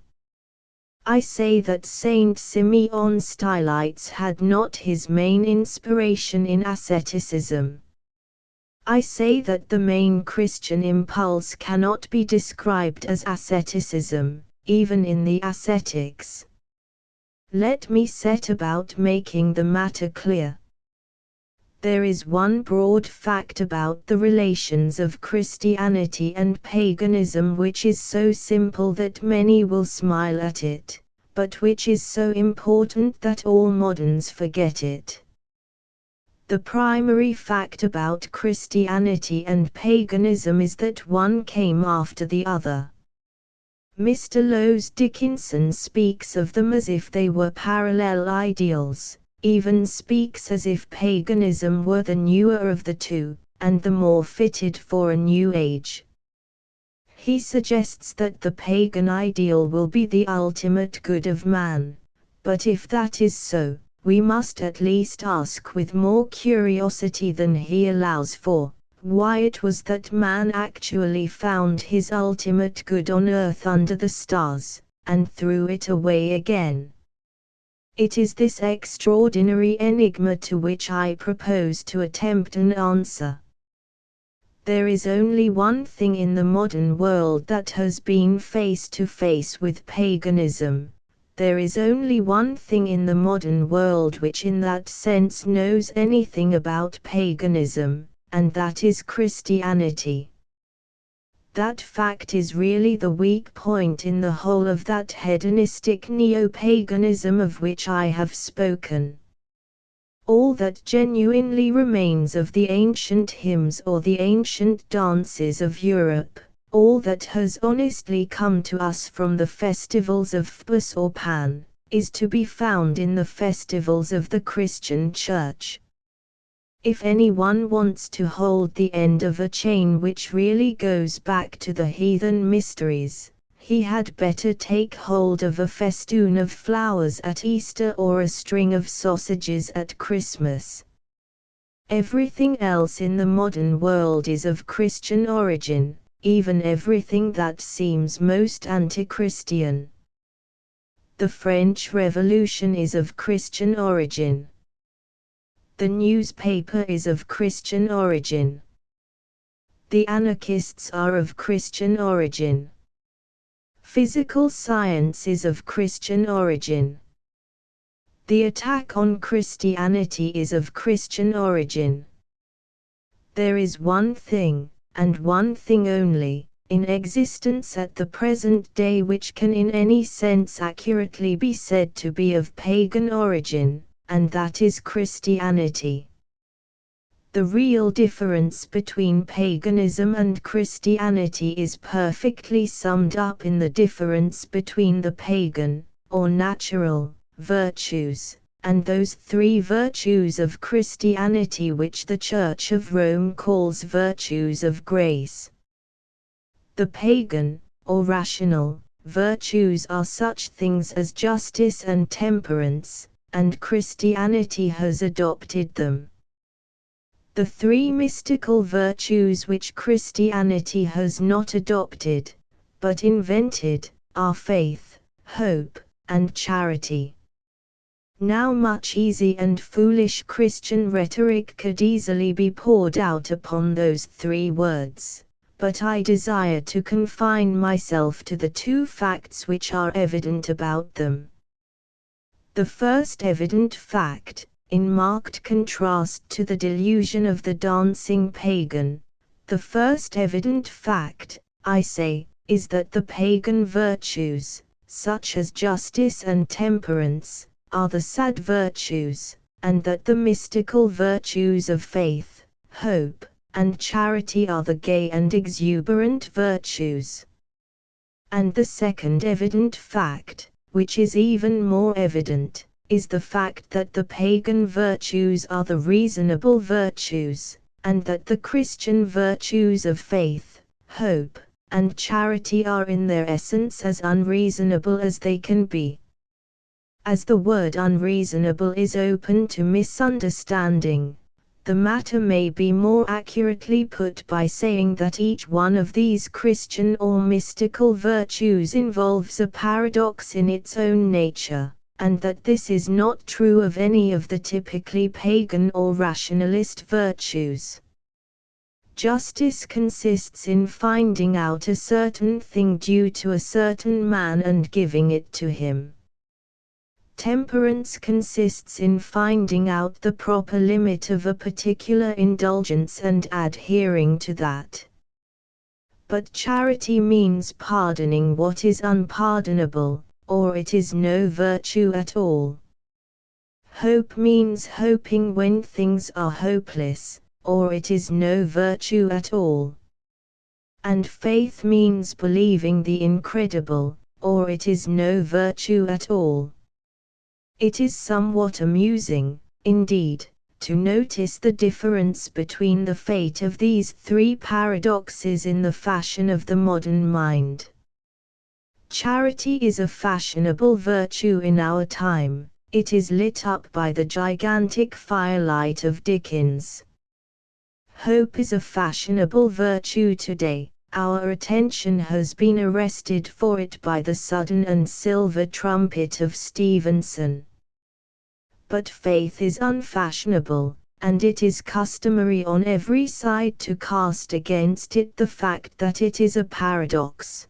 I say that Saint Simeon Stylites had not his main inspiration in asceticism. I say that the main Christian impulse cannot be described as asceticism, even in the ascetics. Let me set about making the matter clear. There is one broad fact about the relations of Christianity and paganism which is so simple that many will smile at it, but which is so important that all moderns forget it. The primary fact about Christianity and paganism is that one came after the other. Mr. Lowes Dickinson speaks of them as if they were parallel ideals, even speaks as if paganism were the newer of the two, and the more fitted for a new age. He suggests that the pagan ideal will be the ultimate good of man, but if that is so, we must at least ask with more curiosity than he allows for, why it was that man actually found his ultimate good on earth under the stars, and threw it away again. It is this extraordinary enigma to which I propose to attempt an answer. There is only one thing in the modern world that has been face to face with paganism. There is only one thing in the modern world which in that sense knows anything about paganism, and that is Christianity. That fact is really the weak point in the whole of that hedonistic neo-paganism of which I have spoken. All that genuinely remains of the ancient hymns or the ancient dances of Europe, all that has honestly come to us from the festivals of Phoebus or Pan, is to be found in the festivals of the Christian Church. If anyone wants to hold the end of a chain which really goes back to the heathen mysteries, he had better take hold of a festoon of flowers at Easter or a string of sausages at Christmas. Everything else in the modern world is of Christian origin, even everything that seems most anti-Christian. The French Revolution is of Christian origin. The newspaper is of Christian origin. The anarchists are of Christian origin. Physical science is of Christian origin. The attack on Christianity is of Christian origin. There is one thing, and one thing only, in existence at the present day which can in any sense accurately be said to be of pagan origin, and that is Christianity. The real difference between paganism and Christianity is perfectly summed up in the difference between the pagan, or natural, virtues, and those three virtues of Christianity which the Church of Rome calls virtues of grace. The pagan, or rational, virtues are such things as justice and temperance, and Christianity has adopted them. The three mystical virtues which Christianity has not adopted, but invented, are faith, hope, and charity. Now much easy and foolish Christian rhetoric could easily be poured out upon those three words, but I desire to confine myself to the two facts which are evident about them. The first evident fact, in marked contrast to the delusion of the dancing pagan, the first evident fact, I say, is that the pagan virtues, such as justice and temperance, are the sad virtues, and that the mystical virtues of faith, hope, and charity are the gay and exuberant virtues. And the second evident fact, which is even more evident, is the fact that the pagan virtues are the reasonable virtues, and that the Christian virtues of faith, hope, and charity are in their essence as unreasonable as they can be. As the word unreasonable is open to misunderstanding, The matter may be more accurately put by saying that each one of these Christian or mystical virtues involves a paradox in its own nature, and that this is not true of any of the typically pagan or rationalist virtues. Justice consists in finding out a certain thing due to a certain man and giving it to him. Temperance consists in finding out the proper limit of a particular indulgence and adhering to that. But charity means pardoning what is unpardonable, or it is no virtue at all. Hope means hoping when things are hopeless, or it is no virtue at all. And faith means believing the incredible, or it is no virtue at all. It is somewhat amusing, indeed, to notice the difference between the fate of these three paradoxes in the fashion of the modern mind. Charity is a fashionable virtue in our time. It is lit up by the gigantic firelight of Dickens. Hope is a fashionable virtue today. Our attention has been arrested for it by the sudden and silver trumpet of Stevenson. But faith is unfashionable, and it is customary on every side to cast against it the fact that it is a paradox.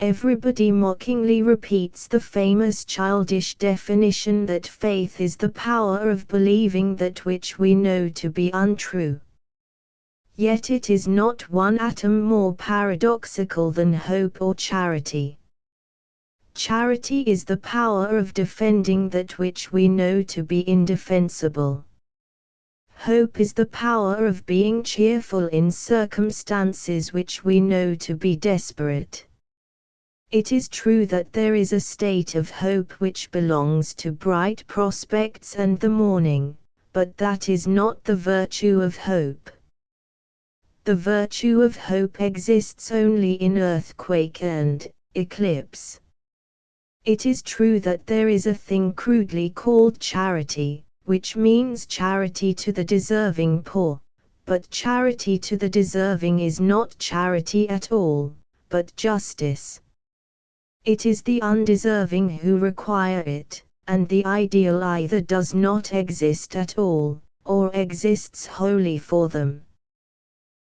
Everybody mockingly repeats the famous childish definition that faith is the power of believing that which we know to be untrue. Yet it is not one atom more paradoxical than hope or charity. Charity is the power of defending that which we know to be indefensible. Hope is the power of being cheerful in circumstances which we know to be desperate. It is true that there is a state of hope which belongs to bright prospects and the morning, but that is not the virtue of hope. The virtue of hope exists only in earthquake and eclipse. It is true that there is a thing crudely called charity, which means charity to the deserving poor, but charity to the deserving is not charity at all, but justice. It is the undeserving who require it, and the ideal either does not exist at all, or exists wholly for them.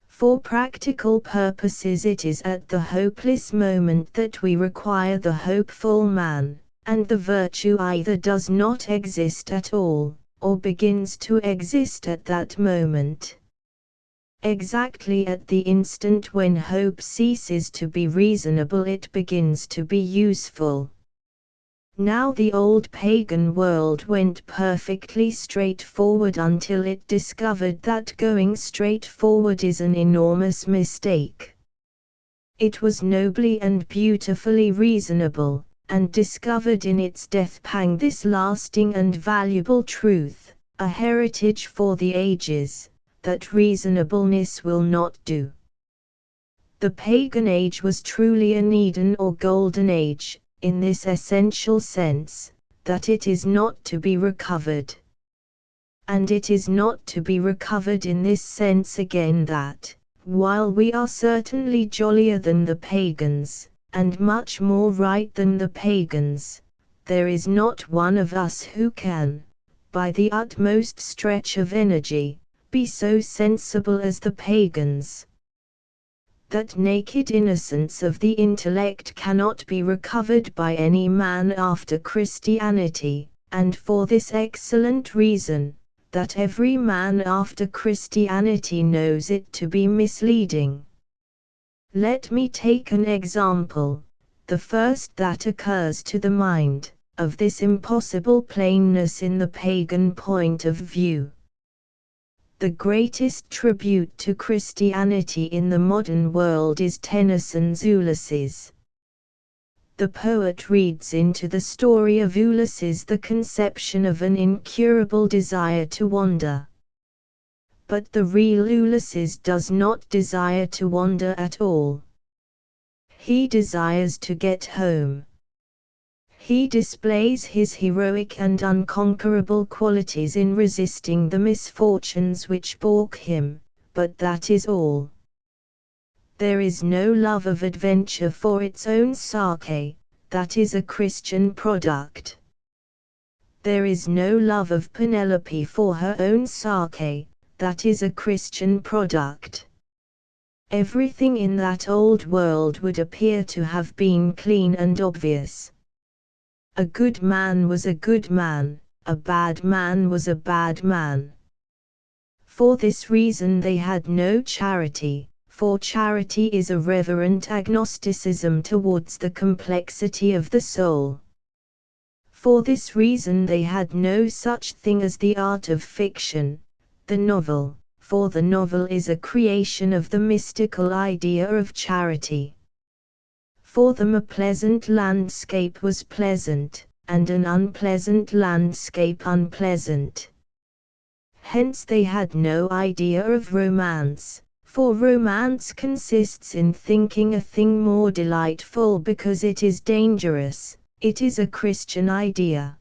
For practical purposes it is at the hopeless moment that we require the hopeful man, and the virtue either does not exist at all, or begins to exist at that moment. Exactly at the instant when hope ceases to be reasonable it begins to be useful. Now the old pagan world went perfectly straight forward until it discovered that going straight forward is an enormous mistake. It was nobly and beautifully reasonable, and discovered in its death pang this lasting and valuable truth, a heritage for the ages, that reasonableness will not do. The pagan age was truly an Eden or golden age, in this essential sense, that it is not to be recovered. And it is not to be recovered in this sense again that, while we are certainly jollier than the pagans, and much more right than the pagans, there is not one of us who can, by the utmost stretch of energy, be so sensible as the pagans. That naked innocence of the intellect cannot be recovered by any man after Christianity, and for this excellent reason, that every man after Christianity knows it to be misleading. Let me take an example, the first that occurs to the mind, of this impossible plainness in the pagan point of view. The greatest tribute to Christianity in the modern world is Tennyson's Ulysses. The poet reads into the story of Ulysses the conception of an incurable desire to wander. But the real Ulysses does not desire to wander at all. He desires to get home. He displays his heroic and unconquerable qualities in resisting the misfortunes which balk him, but that is all. There is no love of adventure for its own sake, that is a Christian product. There is no love of Penelope for her own sake, that is a Christian product. Everything in that old world would appear to have been clean and obvious. A good man was a good man, a bad man was a bad man. For this reason they had no charity, for charity is a reverent agnosticism towards the complexity of the soul. For this reason they had no such thing as the art of fiction, the novel, for the novel is a creation of the mystical idea of charity. For them a pleasant landscape was pleasant, and an unpleasant landscape unpleasant. Hence they had no idea of romance, for romance consists in thinking a thing more delightful because it is dangerous. It is a Christian idea.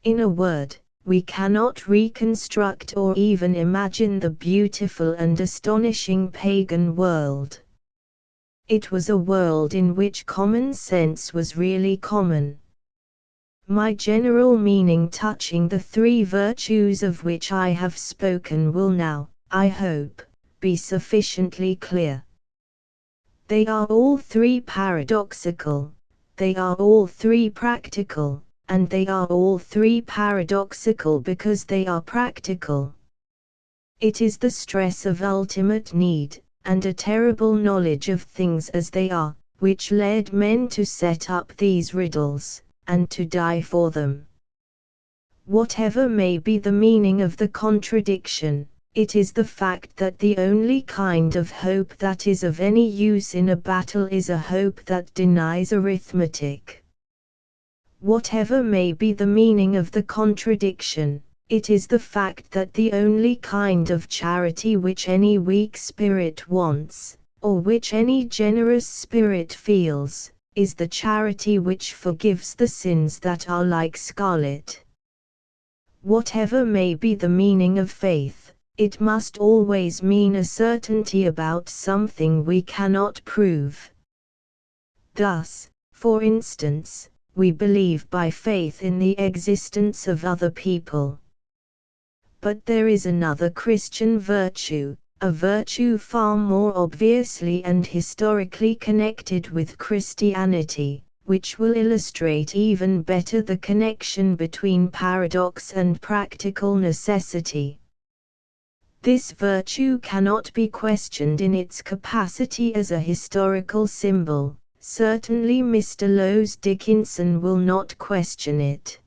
In a word, we cannot reconstruct or even imagine the beautiful and astonishing pagan world. It was a world in which common sense was really common. My general meaning touching the three virtues of which I have spoken will now, I hope, be sufficiently clear. They are all three paradoxical, they are all three practical, and they are all three paradoxical because they are practical. It is the stress of ultimate need, and a terrible knowledge of things as they are, which led men to set up these riddles, and to die for them. Whatever may be the meaning of the contradiction, it is the fact that the only kind of hope that is of any use in a battle is a hope that denies arithmetic. Whatever may be the meaning of the contradiction, it is the fact that the only kind of charity which any weak spirit wants, or which any generous spirit feels, is the charity which forgives the sins that are like scarlet. Whatever may be the meaning of faith, it must always mean a certainty about something we cannot prove. Thus, for instance, we believe by faith in the existence of other people. But there is another Christian virtue, a virtue far more obviously and historically connected with Christianity, which will illustrate even better the connection between paradox and practical necessity. This virtue cannot be questioned in its capacity as a historical symbol. Certainly Mr. Lowes Dickinson will not question it.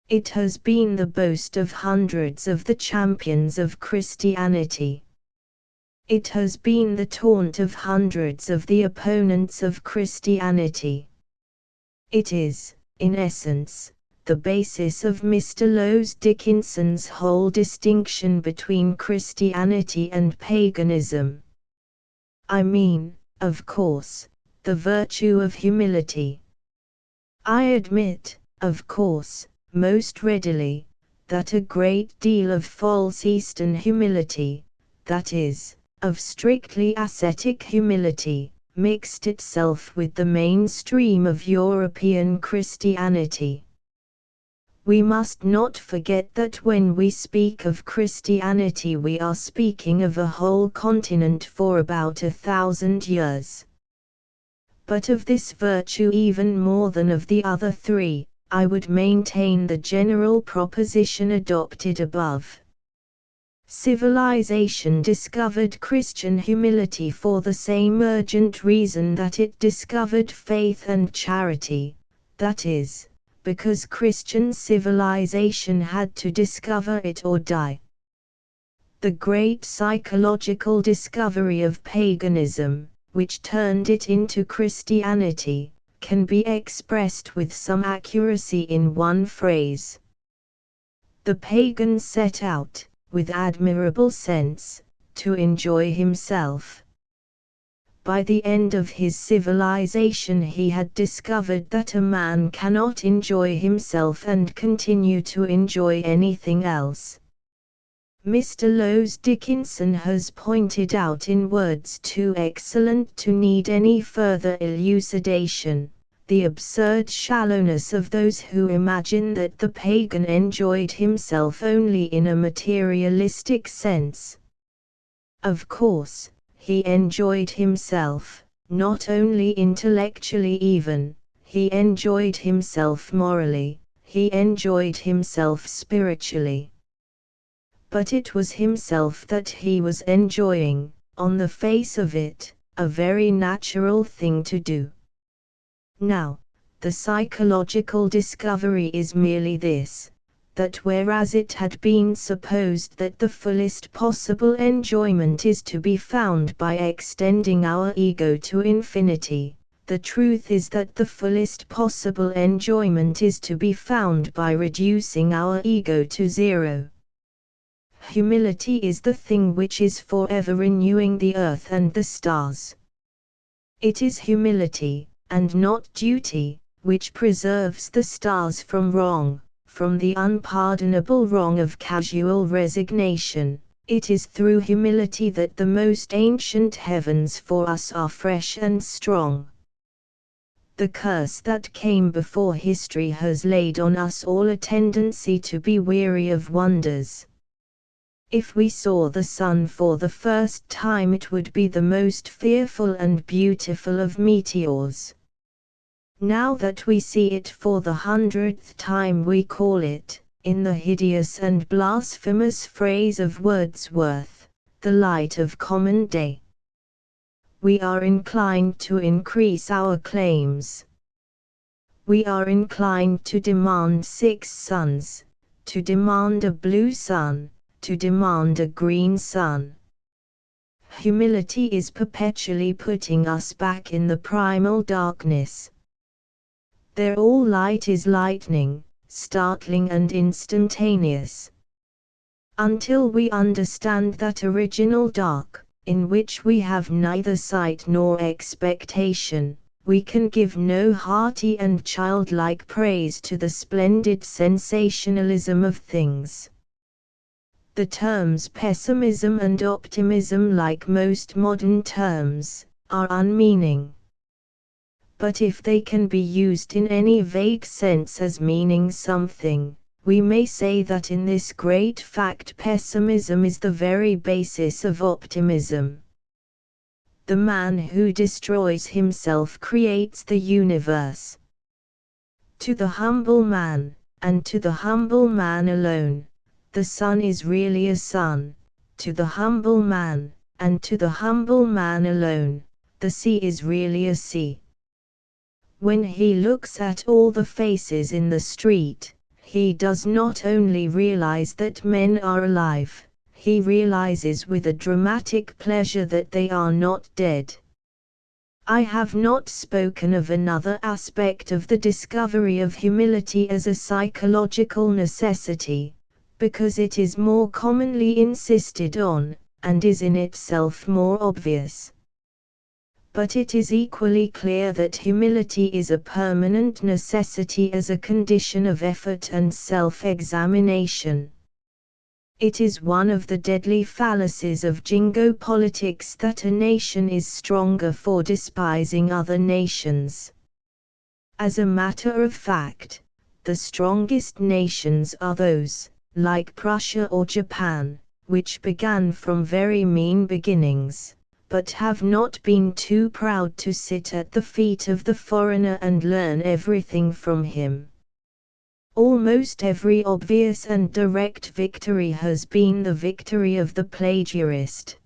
It has been the boast of hundreds of the champions of Christianity. It has been the taunt of hundreds of the opponents of Christianity. It is, in essence, the basis of Mr. Lowes Dickinson's whole distinction between Christianity and paganism. I mean, of course, the virtue of humility. I admit, of course, most readily, that a great deal of false Eastern humility, that is, of strictly ascetic humility, mixed itself with the mainstream of European Christianity. We must not forget that when we speak of Christianity we are speaking of a whole continent for about 1,000 years. But of this virtue even more than of the other three, I would maintain the general proposition adopted above. Civilization discovered Christian humility for the same urgent reason that it discovered faith and charity, that is, because Christian civilization had to discover it or die. The great psychological discovery of paganism, which turned it into Christianity, can be expressed with some accuracy in one phrase. The pagan set out, with admirable sense, to enjoy himself. By the end of his civilization he had discovered that a man cannot enjoy himself and continue to enjoy anything else. Mr. Lowes Dickinson has pointed out in words too excellent to need any further elucidation, the absurd shallowness of those who imagine that the pagan enjoyed himself only in a materialistic sense. Of course, he enjoyed himself, not only intellectually even, he enjoyed himself morally, he enjoyed himself spiritually. But it was himself that he was enjoying, on the face of it, a very natural thing to do. Now, the psychological discovery is merely this, that whereas it had been supposed that the fullest possible enjoyment is to be found by extending our ego to infinity, the truth is that the fullest possible enjoyment is to be found by reducing our ego to zero. Humility is the thing which is forever renewing the earth and the stars. It is humility, and not duty, which preserves the stars from wrong, from the unpardonable wrong of casual resignation. It is through humility that the most ancient heavens for us are fresh and strong. The curse that came before history has laid on us all a tendency to be weary of wonders. If we saw the sun for the first time, it would be the most fearful and beautiful of meteors. Now that we see it for the 100th time, we call it, in the hideous and blasphemous phrase of Wordsworth, the light of common day. We are inclined to increase our claims. We are inclined to demand 6 suns, to demand a blue sun, to demand a green sun. Humility is perpetually putting us back in the primal darkness. There all light is lightning, startling and instantaneous. Until we understand that original dark, in which we have neither sight nor expectation, we can give no hearty and childlike praise to the splendid sensationalism of things. The terms pessimism and optimism, like most modern terms, are unmeaning. But if they can be used in any vague sense as meaning something, we may say that in this great fact pessimism is the very basis of optimism. The man who destroys himself creates the universe. To the humble man, and to the humble man alone, the sun is really a sun. To the humble man, and to the humble man alone, the sea is really a sea. When he looks at all the faces in the street, he does not only realize that men are alive, he realizes with a dramatic pleasure that they are not dead. I have not spoken of another aspect of the discovery of humility as a psychological necessity, because it is more commonly insisted on, and is in itself more obvious. But it is equally clear that humility is a permanent necessity as a condition of effort and self-examination. It is one of the deadly fallacies of jingo politics that a nation is stronger for despising other nations. As a matter of fact, the strongest nations are those, like Prussia or Japan, which began from very mean beginnings, but have not been too proud to sit at the feet of the foreigner and learn everything from him. Almost every obvious and direct victory has been the victory of the plagiarist.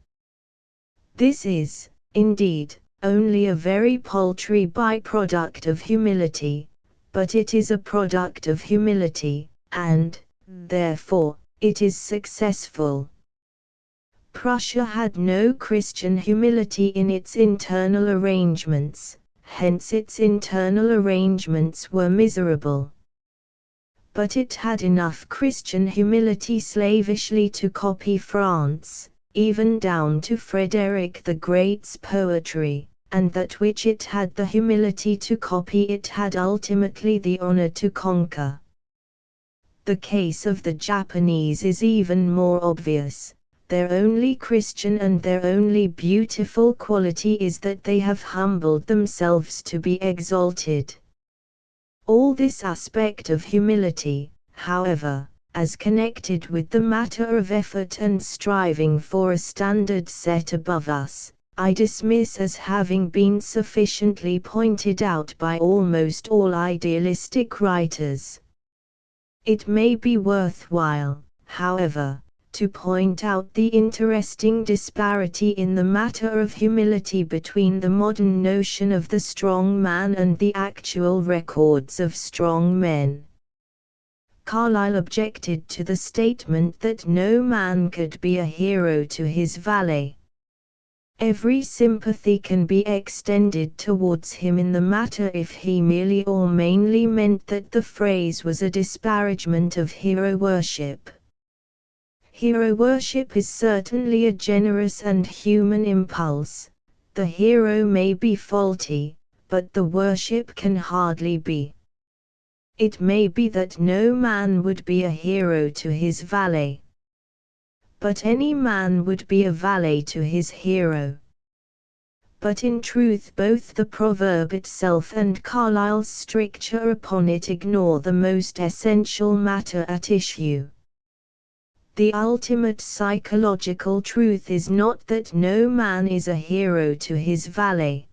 This is, indeed, only a very paltry byproduct of humility, but it is a product of humility, and, therefore, it is successful. Prussia had no Christian humility in its internal arrangements, hence its internal arrangements were miserable. But it had enough Christian humility slavishly to copy France, even down to Frederick the Great's poetry, and that which it had the humility to copy it had ultimately the honor to conquer. The case of the Japanese is even more obvious. Their only Christian and their only beautiful quality is that they have humbled themselves to be exalted. All this aspect of humility, however, as connected with the matter of effort and striving for a standard set above us, I dismiss as having been sufficiently pointed out by almost all idealistic writers. It may be worthwhile, however, to point out the interesting disparity in the matter of humility between the modern notion of the strong man and the actual records of strong men. Carlyle objected to the statement that no man could be a hero to his valet. Every sympathy can be extended towards him in the matter if he merely or mainly meant that the phrase was a disparagement of hero worship. Hero worship is certainly a generous and human impulse. The hero may be faulty, but the worship can hardly be. It may be that no man would be a hero to his valet, but any man would be a valet to his hero. But in truth both the proverb itself and Carlyle's stricture upon it ignore the most essential matter at issue. The ultimate psychological truth is not that no man is a hero to his valet.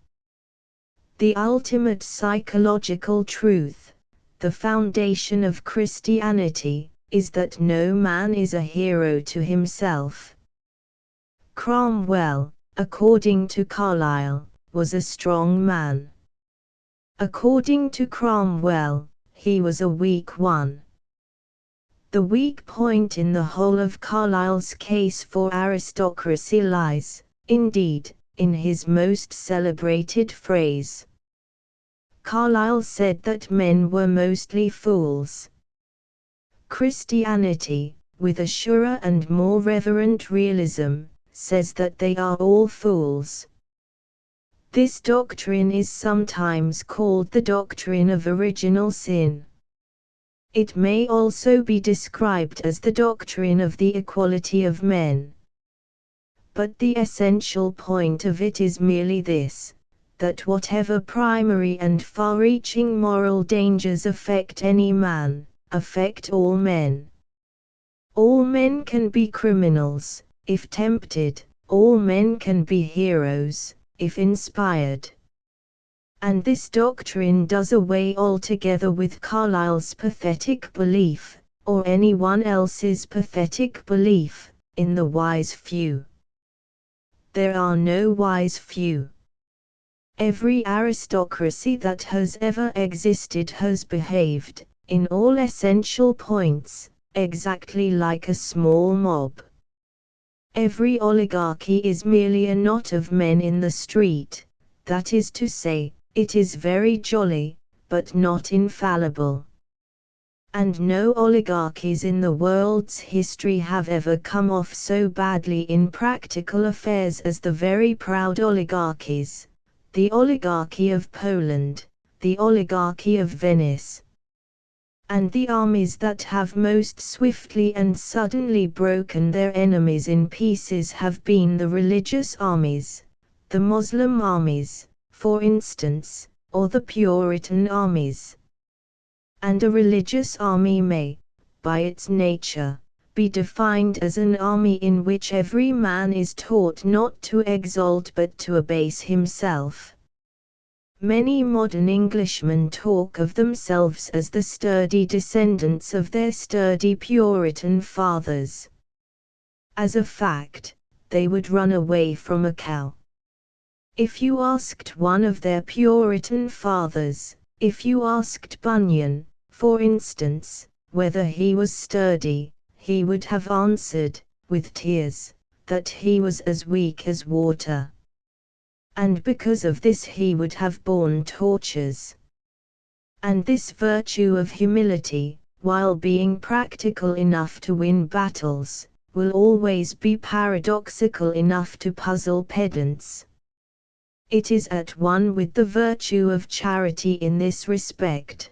The ultimate psychological truth, the foundation of Christianity, is that no man is a hero to himself. Cromwell, according to Carlyle, was a strong man. According to Cromwell, he was a weak one. The weak point in the whole of Carlyle's case for aristocracy lies, indeed, in his most celebrated phrase. Carlyle said that men were mostly fools. Christianity, with a surer and more reverent realism, says that they are all fools. This doctrine is sometimes called the doctrine of original sin. It may also be described as the doctrine of the equality of men. But the essential point of it is merely this, that whatever primary and far-reaching moral dangers affect any man, affect all men. All men can be criminals, if tempted, all men can be heroes, if inspired. And this doctrine does away altogether with Carlyle's pathetic belief, or anyone else's pathetic belief, in the wise few. There are no wise few. Every aristocracy that has ever existed has behaved, in all essential points, exactly like a small mob. Every oligarchy is merely a knot of men in the street, that is to say, it is very jolly, but not infallible. And no oligarchies in the world's history have ever come off so badly in practical affairs as the very proud oligarchies, the oligarchy of Poland, the oligarchy of Venice. And the armies that have most swiftly and suddenly broken their enemies in pieces have been the religious armies, the Moslem armies, for instance, or the Puritan armies. And a religious army may, by its nature, be defined as an army in which every man is taught not to exalt but to abase himself. Many modern Englishmen talk of themselves as the sturdy descendants of their sturdy Puritan fathers. As a fact, they would run away from a cow. If you asked one of their Puritan fathers, if you asked Bunyan, for instance, whether he was sturdy, he would have answered, with tears, that he was as weak as water. And because of this he would have borne tortures. And this virtue of humility, while being practical enough to win battles, will always be paradoxical enough to puzzle pedants. It is at one with the virtue of charity in this respect.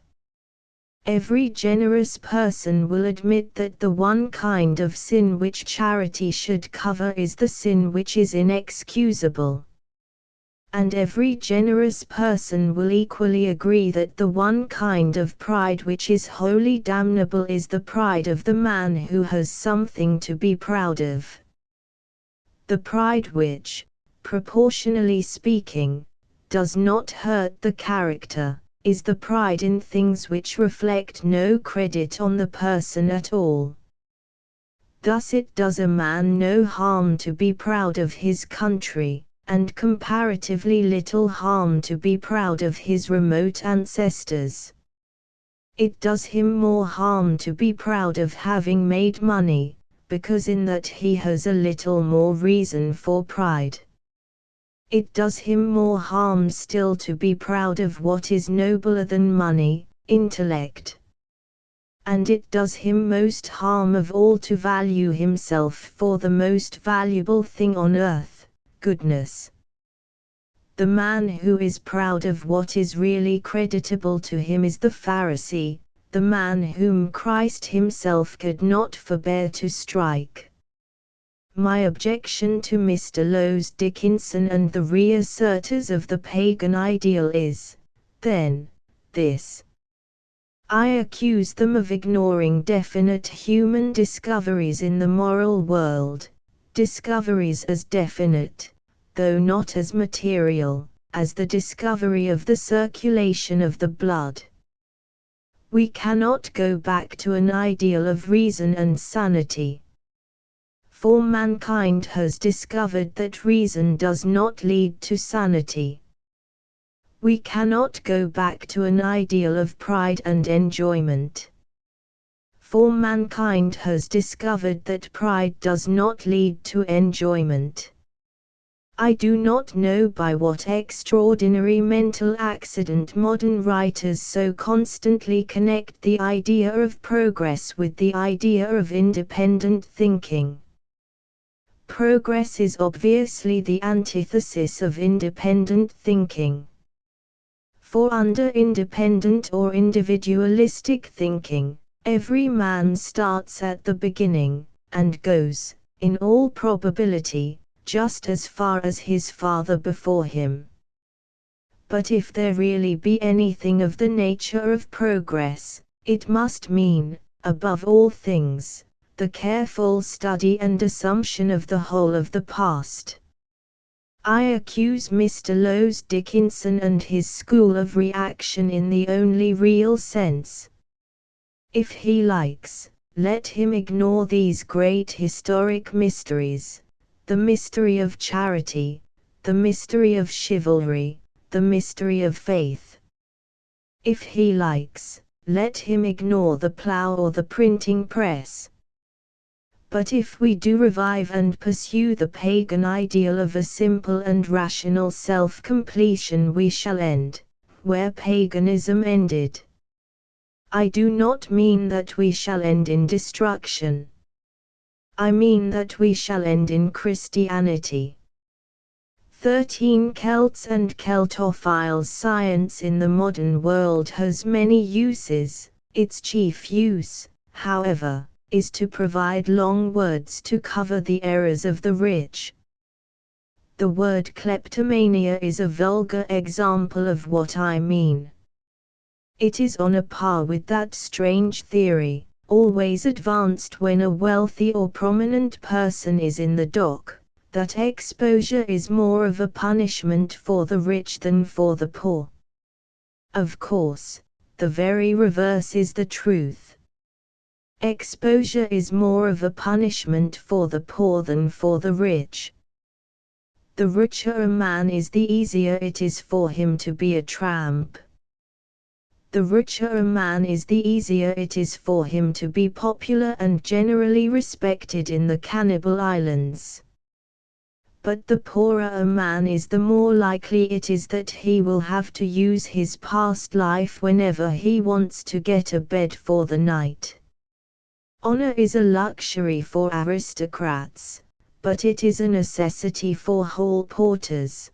Every generous person will admit that the one kind of sin which charity should cover is the sin which is inexcusable. And every generous person will equally agree that the one kind of pride which is wholly damnable is the pride of the man who has something to be proud of. The pride which, proportionally speaking, does not hurt the character, is the pride in things which reflect no credit on the person at all. Thus it does a man no harm to be proud of his country, and comparatively little harm to be proud of his remote ancestors. It does him more harm to be proud of having made money, because in that he has a little more reason for pride. It does him more harm still to be proud of what is nobler than money, intellect. And it does him most harm of all to value himself for the most valuable thing on earth, goodness. The man who is proud of what is really creditable to him is the Pharisee, the man whom Christ himself could not forbear to strike. My objection to Mr. Lowes Dickinson and the reasserters of the pagan ideal is, then, this. I accuse them of ignoring definite human discoveries in the moral world, discoveries as definite, though not as material, as the discovery of the circulation of the blood. We cannot go back to an ideal of reason and sanity. For mankind has discovered that reason does not lead to sanity. We cannot go back to an ideal of pride and enjoyment. For mankind has discovered that pride does not lead to enjoyment. I do not know by what extraordinary mental accident modern writers so constantly connect the idea of progress with the idea of independent thinking. Progress is obviously the antithesis of independent thinking. For under independent or individualistic thinking, every man starts at the beginning, and goes, in all probability, just as far as his father before him. But if there really be anything of the nature of progress, it must mean, above all things, the careful study and assumption of the whole of the past. I accuse Mr. Lowes Dickinson and his school of reaction in the only real sense. If he likes, let him ignore these great historic mysteries, the mystery of charity, the mystery of chivalry, the mystery of faith. If he likes, let him ignore the plough or the printing press. But if we do revive and pursue the pagan ideal of a simple and rational self-completion, we shall end, where paganism ended. I do not mean that we shall end in destruction. I mean that we shall end in Christianity. 13 Celts and Celtophiles. Science in the modern world has many uses. Its chief use, however, is to provide long words to cover the errors of the rich. The word kleptomania is a vulgar example of what I mean. It is on a par with that strange theory, always advanced when a wealthy or prominent person is in the dock, that exposure is more of a punishment for the rich than for the poor. Of course, the very reverse is the truth. Exposure is more of a punishment for the poor than for the rich. The richer a man is, the easier it is for him to be a tramp. The richer a man is, the easier it is for him to be popular and generally respected in the Cannibal Islands. But the poorer a man is, the more likely it is that he will have to use his past life whenever he wants to get a bed for the night. Honor is a luxury for aristocrats, but it is a necessity for hall porters.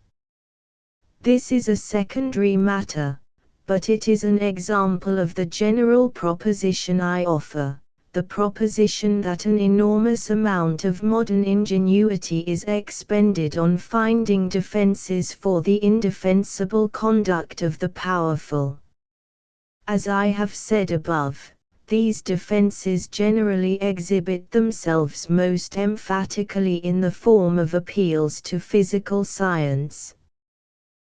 This is a secondary matter, but it is an example of the general proposition I offer, the proposition that an enormous amount of modern ingenuity is expended on finding defenses for the indefensible conduct of the powerful. As I have said above, these defenses generally exhibit themselves most emphatically in the form of appeals to physical science.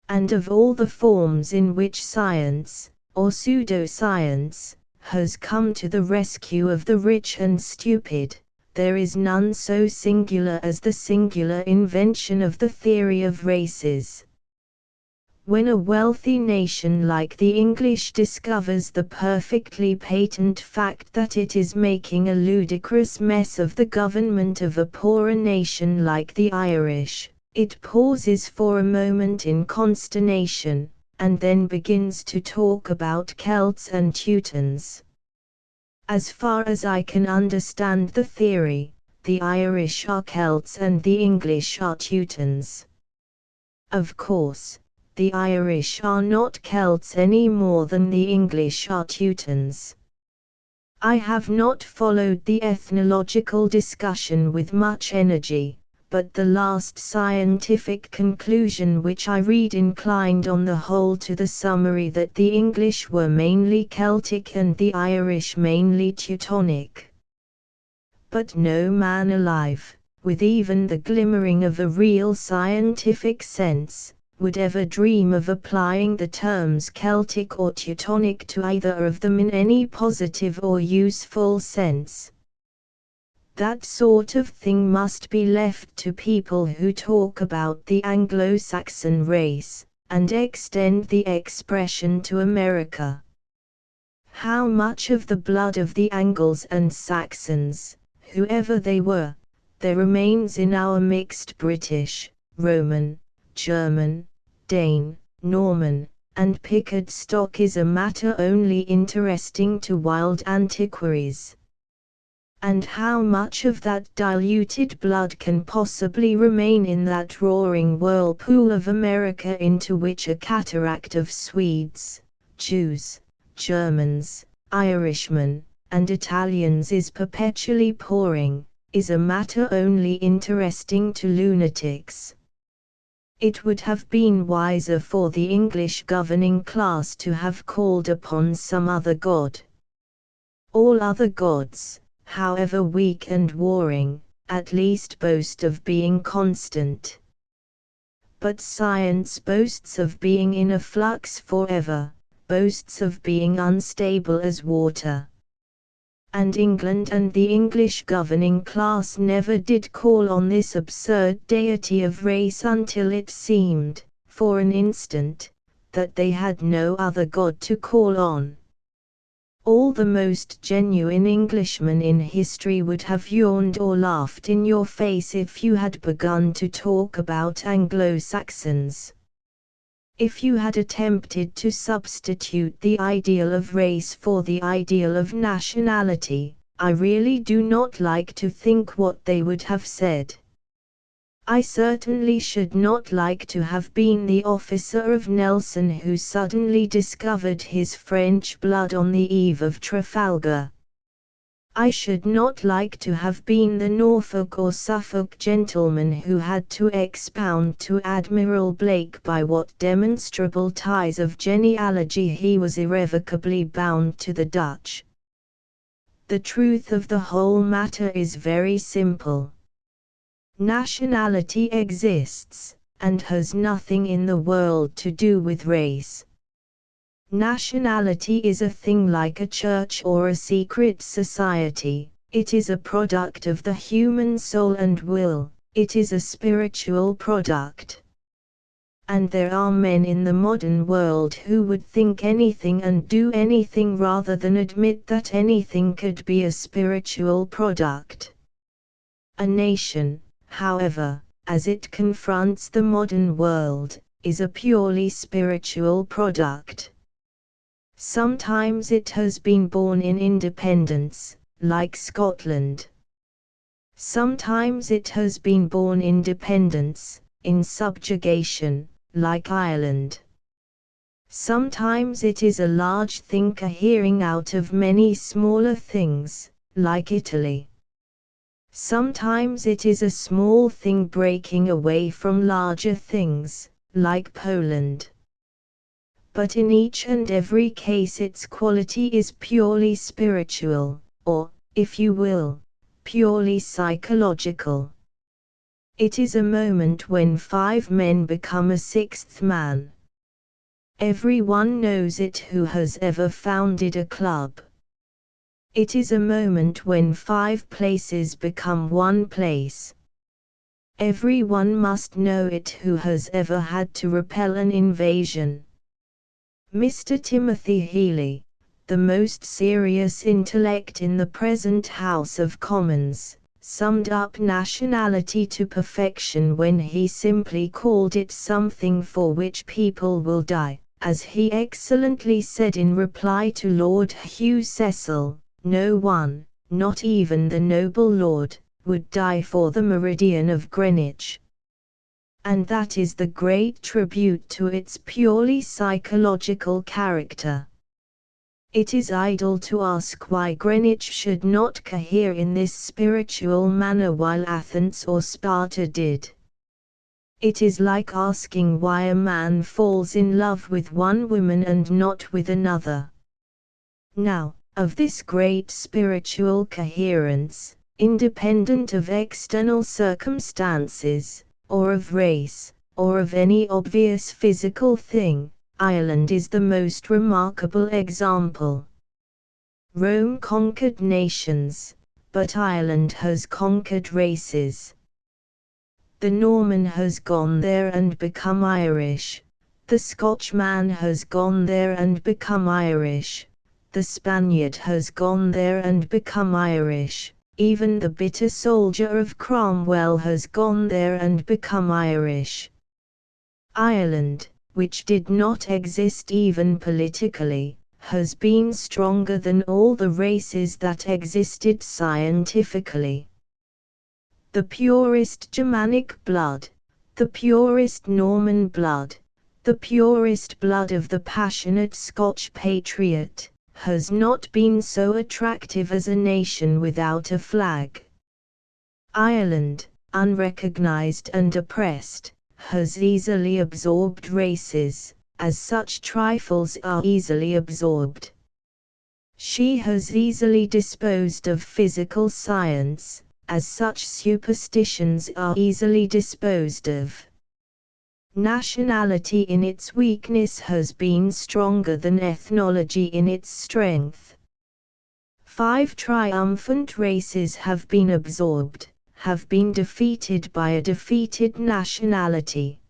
And of all the forms in which science, or pseudoscience, has come to the rescue of the rich and stupid, there is none so singular as the singular invention of the theory of races. When a wealthy nation like the English discovers the perfectly patent fact that it is making a ludicrous mess of the government of a poorer nation like the Irish, it pauses for a moment in consternation, and then begins to talk about Celts and Teutons. As far as I can understand the theory, the Irish are Celts and the English are Teutons. Of course, the Irish are not Celts any more than the English are Teutons. I have not followed the ethnological discussion with much energy, but the last scientific conclusion which I read inclined on the whole to the summary that the English were mainly Celtic and the Irish mainly Teutonic. But no man alive, with even the glimmering of a real scientific sense, would ever dream of applying the terms Celtic or Teutonic to either of them in any positive or useful sense. That sort of thing must be left to people who talk about the Anglo-Saxon race, and extend the expression to America. How much of the blood of the Angles and Saxons, whoever they were, there remains in our mixed British, Roman, German, Dane, Norman, and Pickard stock is a matter only interesting to wild antiquaries. And how much of that diluted blood can possibly remain in that roaring whirlpool of America into which a cataract of Swedes, Jews, Germans, Irishmen, and Italians is perpetually pouring, is a matter only interesting to lunatics. It would have been wiser for the English governing class to have called upon some other god. All other gods, however weak and warring, at least boast of being constant. But science boasts of being in a flux forever, boasts of being unstable as water. And England and the English governing class never did call on this absurd deity of race until it seemed, for an instant, that they had no other god to call on. All the most genuine Englishmen in history would have yawned or laughed in your face if you had begun to talk about Anglo-Saxons. If you had attempted to substitute the ideal of race for the ideal of nationality, I really do not like to think what they would have said. I certainly should not like to have been the officer of Nelson who suddenly discovered his French blood on the eve of Trafalgar. I should not like to have been the Norfolk or Suffolk gentleman who had to expound to Admiral Blake by what demonstrable ties of genealogy he was irrevocably bound to the Dutch. The truth of the whole matter is very simple. Nationality exists, and has nothing in the world to do with race. Nationality is a thing like a church or a secret society. It is a product of the human soul and will, it is a spiritual product. And there are men in the modern world who would think anything and do anything rather than admit that anything could be a spiritual product. A nation, however, as it confronts the modern world, is a purely spiritual product. Sometimes it has been born in independence, like Scotland. Sometimes it has been born in dependence, in subjugation, like Ireland. Sometimes it is a large thing cohering out of many smaller things, like Italy. Sometimes it is a small thing breaking away from larger things, like Poland. But in each and every case its quality is purely spiritual, or, if you will, purely psychological. It is a moment when 5 men become a 6th man. Everyone knows it who has ever founded a club. It is a moment when 5 places become 1 place. Everyone must know it who has ever had to repel an invasion. Mr. Timothy Healy, the most serious intellect in the present House of Commons, summed up nationality to perfection when he simply called it something for which people will die. As he excellently said in reply to Lord Hugh Cecil, no one, not even the noble lord, would die for the meridian of Greenwich. And that is the great tribute to its purely psychological character. It is idle to ask why Greenwich should not cohere in this spiritual manner while Athens or Sparta did. It is like asking why a man falls in love with one woman and not with another. Now, of this great spiritual coherence, independent of external circumstances, or of race, or of any obvious physical thing, Ireland is the most remarkable example. Rome conquered nations, but Ireland has conquered races. The Norman has gone there and become Irish. The Scotchman has gone there and become Irish. The Spaniard has gone there and become Irish. Even the bitter soldier of Cromwell has gone there and become Irish. Ireland, which did not exist even politically, has been stronger than all the races that existed scientifically. The purest Germanic blood, the purest Norman blood, the purest blood of the passionate Scotch patriot, has not been so attractive as a nation without a flag. Ireland, unrecognized and oppressed, has easily absorbed races, as such trifles are easily absorbed. She has easily disposed of physical science, as such superstitions are easily disposed of. Nationality in its weakness has been stronger than ethnology in its strength. 5 triumphant races have been absorbed, have been defeated by a defeated nationality.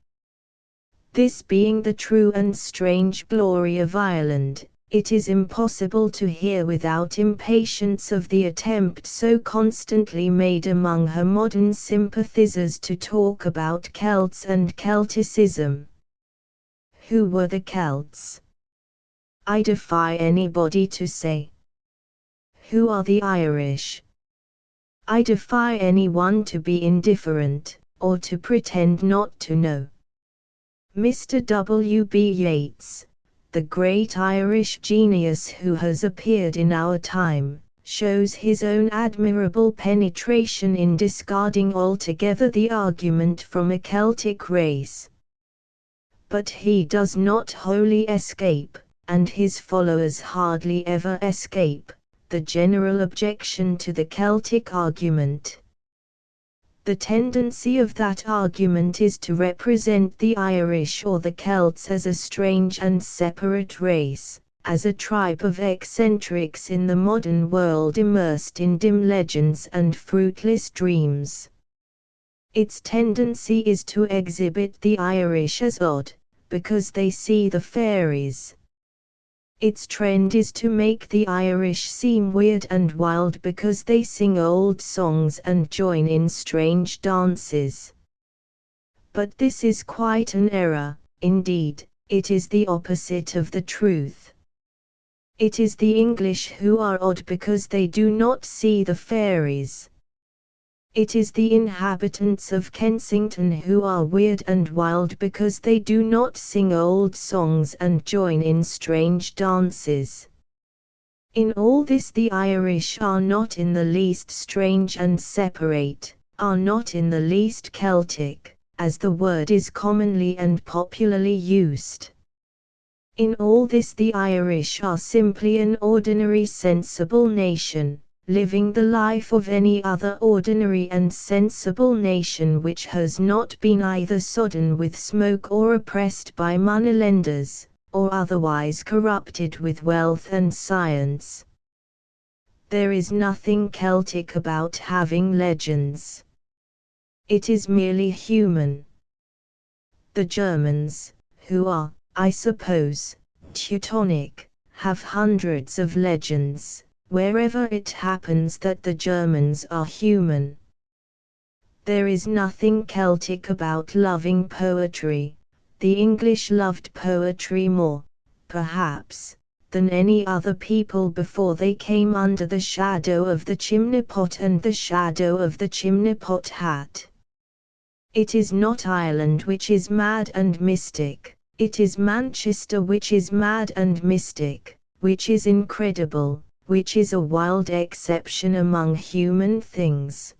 This being the true and strange glory of Ireland, it is impossible to hear without impatience of the attempt so constantly made among her modern sympathizers to talk about Celts and Celticism. Who were the Celts? I defy anybody to say. Who are the Irish? I defy anyone to be indifferent, or to pretend not to know. Mr. W. B. Yeats, the great Irish genius who has appeared in our time, shows his own admirable penetration in discarding altogether the argument from a Celtic race. But he does not wholly escape, and his followers hardly ever escape, the general objection to the Celtic argument. The tendency of that argument is to represent the Irish or the Celts as a strange and separate race, as a tribe of eccentrics in the modern world immersed in dim legends and fruitless dreams. Its tendency is to exhibit the Irish as odd, because they see the fairies. Its trend is to make the Irish seem weird and wild because they sing old songs and join in strange dances. But this is quite an error, indeed, it is the opposite of the truth. It is the English who are odd because they do not see the fairies. It is the inhabitants of Kensington who are weird and wild because they do not sing old songs and join in strange dances. In all this the Irish are not in the least strange and separate, are not in the least Celtic, as the word is commonly and popularly used. In all this the Irish are simply an ordinary sensible nation, living the life of any other ordinary and sensible nation which has not been either sodden with smoke or oppressed by moneylenders, or otherwise corrupted with wealth and science. There is nothing Celtic about having legends. It is merely human. The Germans, who are, I suppose, Teutonic, have hundreds of legends, wherever it happens that the Germans are human. There is nothing Celtic about loving poetry. The English loved poetry more, perhaps, than any other people before they came under the shadow of the chimney pot and the shadow of the chimney pot hat. It is not Ireland which is mad and mystic, it is Manchester which is mad and mystic, which is incredible, which is a wild exception among human things.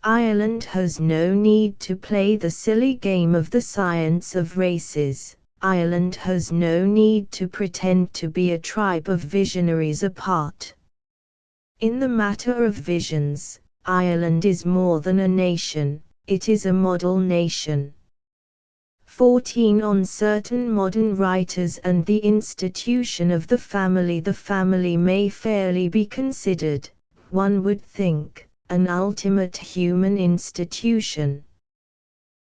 Ireland has no need to play the silly game of the science of races. Ireland has no need to pretend to be a tribe of visionaries apart. In the matter of visions, Ireland is more than a nation, it is a model nation. 14 On certain modern writers and the institution of the family may fairly be considered, one would think, an ultimate human institution.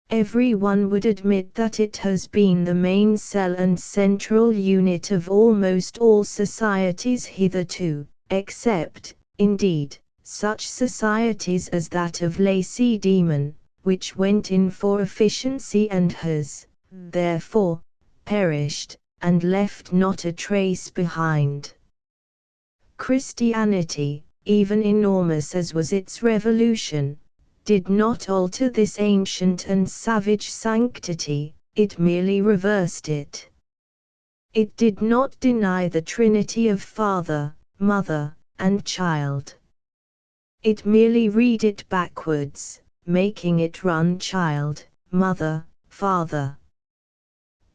Everyone would admit that it has been the main cell and central unit of almost all societies hitherto, except, indeed, such societies as that of Lacedaemon, which went in for efficiency and has, therefore, perished, and left not a trace behind. Christianity, even enormous as was its revolution, did not alter this ancient and savage sanctity, it merely reversed it. It did not deny the Trinity of Father, Mother, and Child. It merely read it backwards, making it run child, mother, father.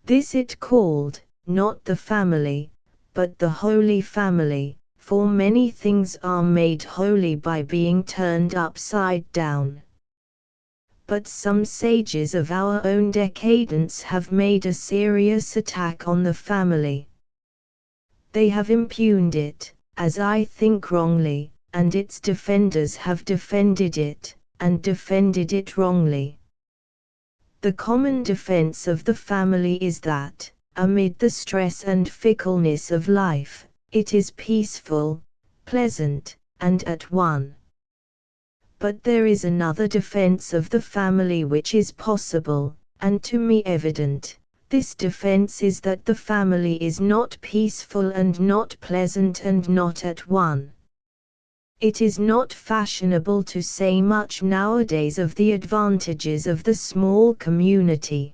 This it called, not the family, but the Holy Family, for many things are made holy by being turned upside down. But some sages of our own decadence have made a serious attack on the family. They have impugned it, as I think wrongly, and its defenders have defended it, and defended it wrongly. The common defense of the family is that, amid the stress and fickleness of life, it is peaceful, pleasant, and at one. But there is another defense of the family which is possible, and to me evident. This defense is that the family is not peaceful and not pleasant and not at one. It is not fashionable to say much nowadays of the advantages of the small community.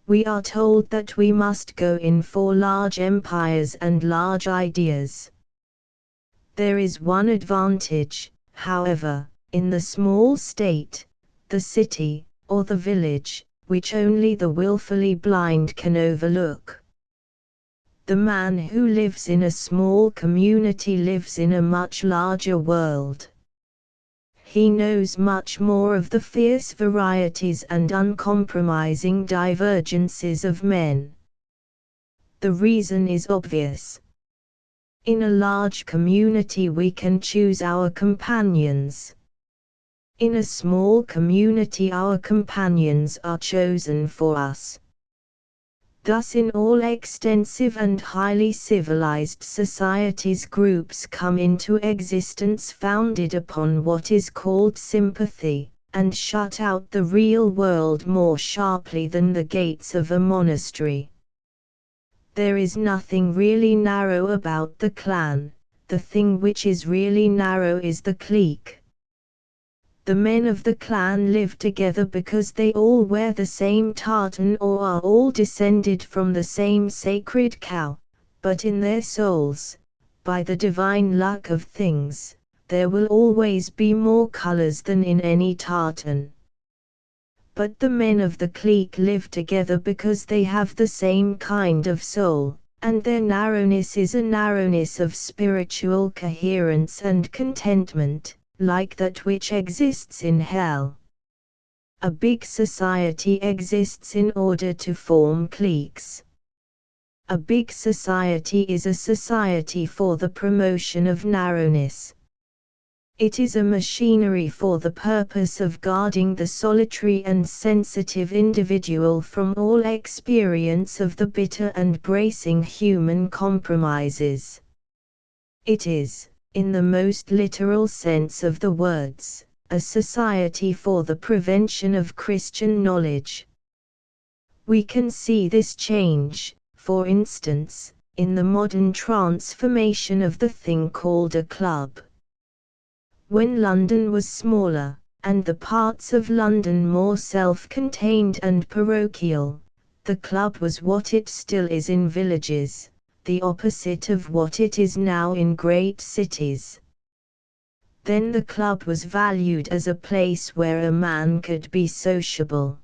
We are told that we must go in for large empires and large ideas. There is one advantage, however, in the small state, the city, or the village, which only the willfully blind can overlook. The man who lives in a small community lives in a much larger world. He knows much more of the fierce varieties and uncompromising divergences of men. The reason is obvious. In a large community we can choose our companions. In a small community our companions are chosen for us. Thus in all extensive and highly civilized societies groups come into existence founded upon what is called sympathy, and shut out the real world more sharply than the gates of a monastery. There is nothing really narrow about the clan, the thing which is really narrow is the clique. The men of the clan live together because they all wear the same tartan or are all descended from the same sacred cow, but in their souls, by the divine luck of things, there will always be more colors than in any tartan. But the men of the clique live together because they have the same kind of soul, and their narrowness is a narrowness of spiritual coherence and contentment, like that which exists in hell. A big society exists in order to form cliques. A big society is a society for the promotion of narrowness. It is a machinery for the purpose of guarding the solitary and sensitive individual from all experience of the bitter and bracing human compromises. It is, in the most literal sense of the words, a society for the prevention of Christian knowledge. We can see this change, for instance, in the modern transformation of the thing called a club. When London was smaller, and the parts of London more self-contained and parochial, the club was what it still is in villages, the opposite of what it is now in great cities. Then the club was valued as a place where a man could be sociable.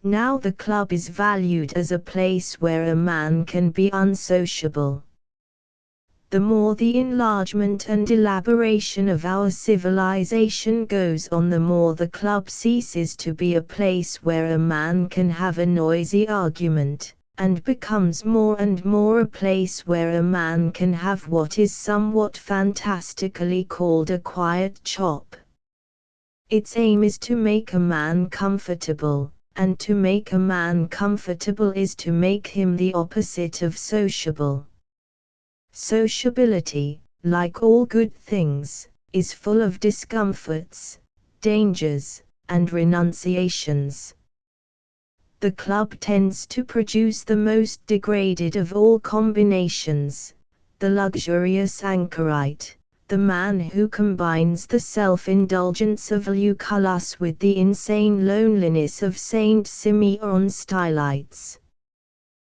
Now the club is valued as a place where a man can be unsociable. The more the enlargement and elaboration of our civilization goes on, the more the club ceases to be a place where a man can have a noisy argument, and becomes more and more a place where a man can have what is somewhat fantastically called a quiet chop. Its aim is to make a man comfortable, and to make a man comfortable is to make him the opposite of sociable. Sociability, like all good things, is full of discomforts, dangers, and renunciations. The club tends to produce the most degraded of all combinations, the luxurious anchorite, the man who combines the self-indulgence of Lucullus with the insane loneliness of Saint Simeon Stylites.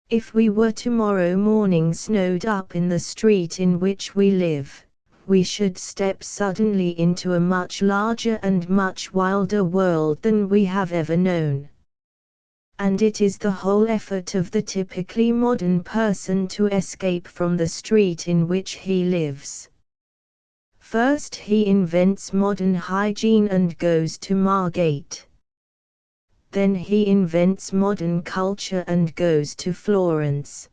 If we were tomorrow morning snowed up in the street in which we live, we should step suddenly into a much larger and much wilder world than we have ever known. And it is the whole effort of the typically modern person to escape from the street in which he lives. First he invents modern hygiene and goes to Margate. Then he invents modern culture and goes to Florence.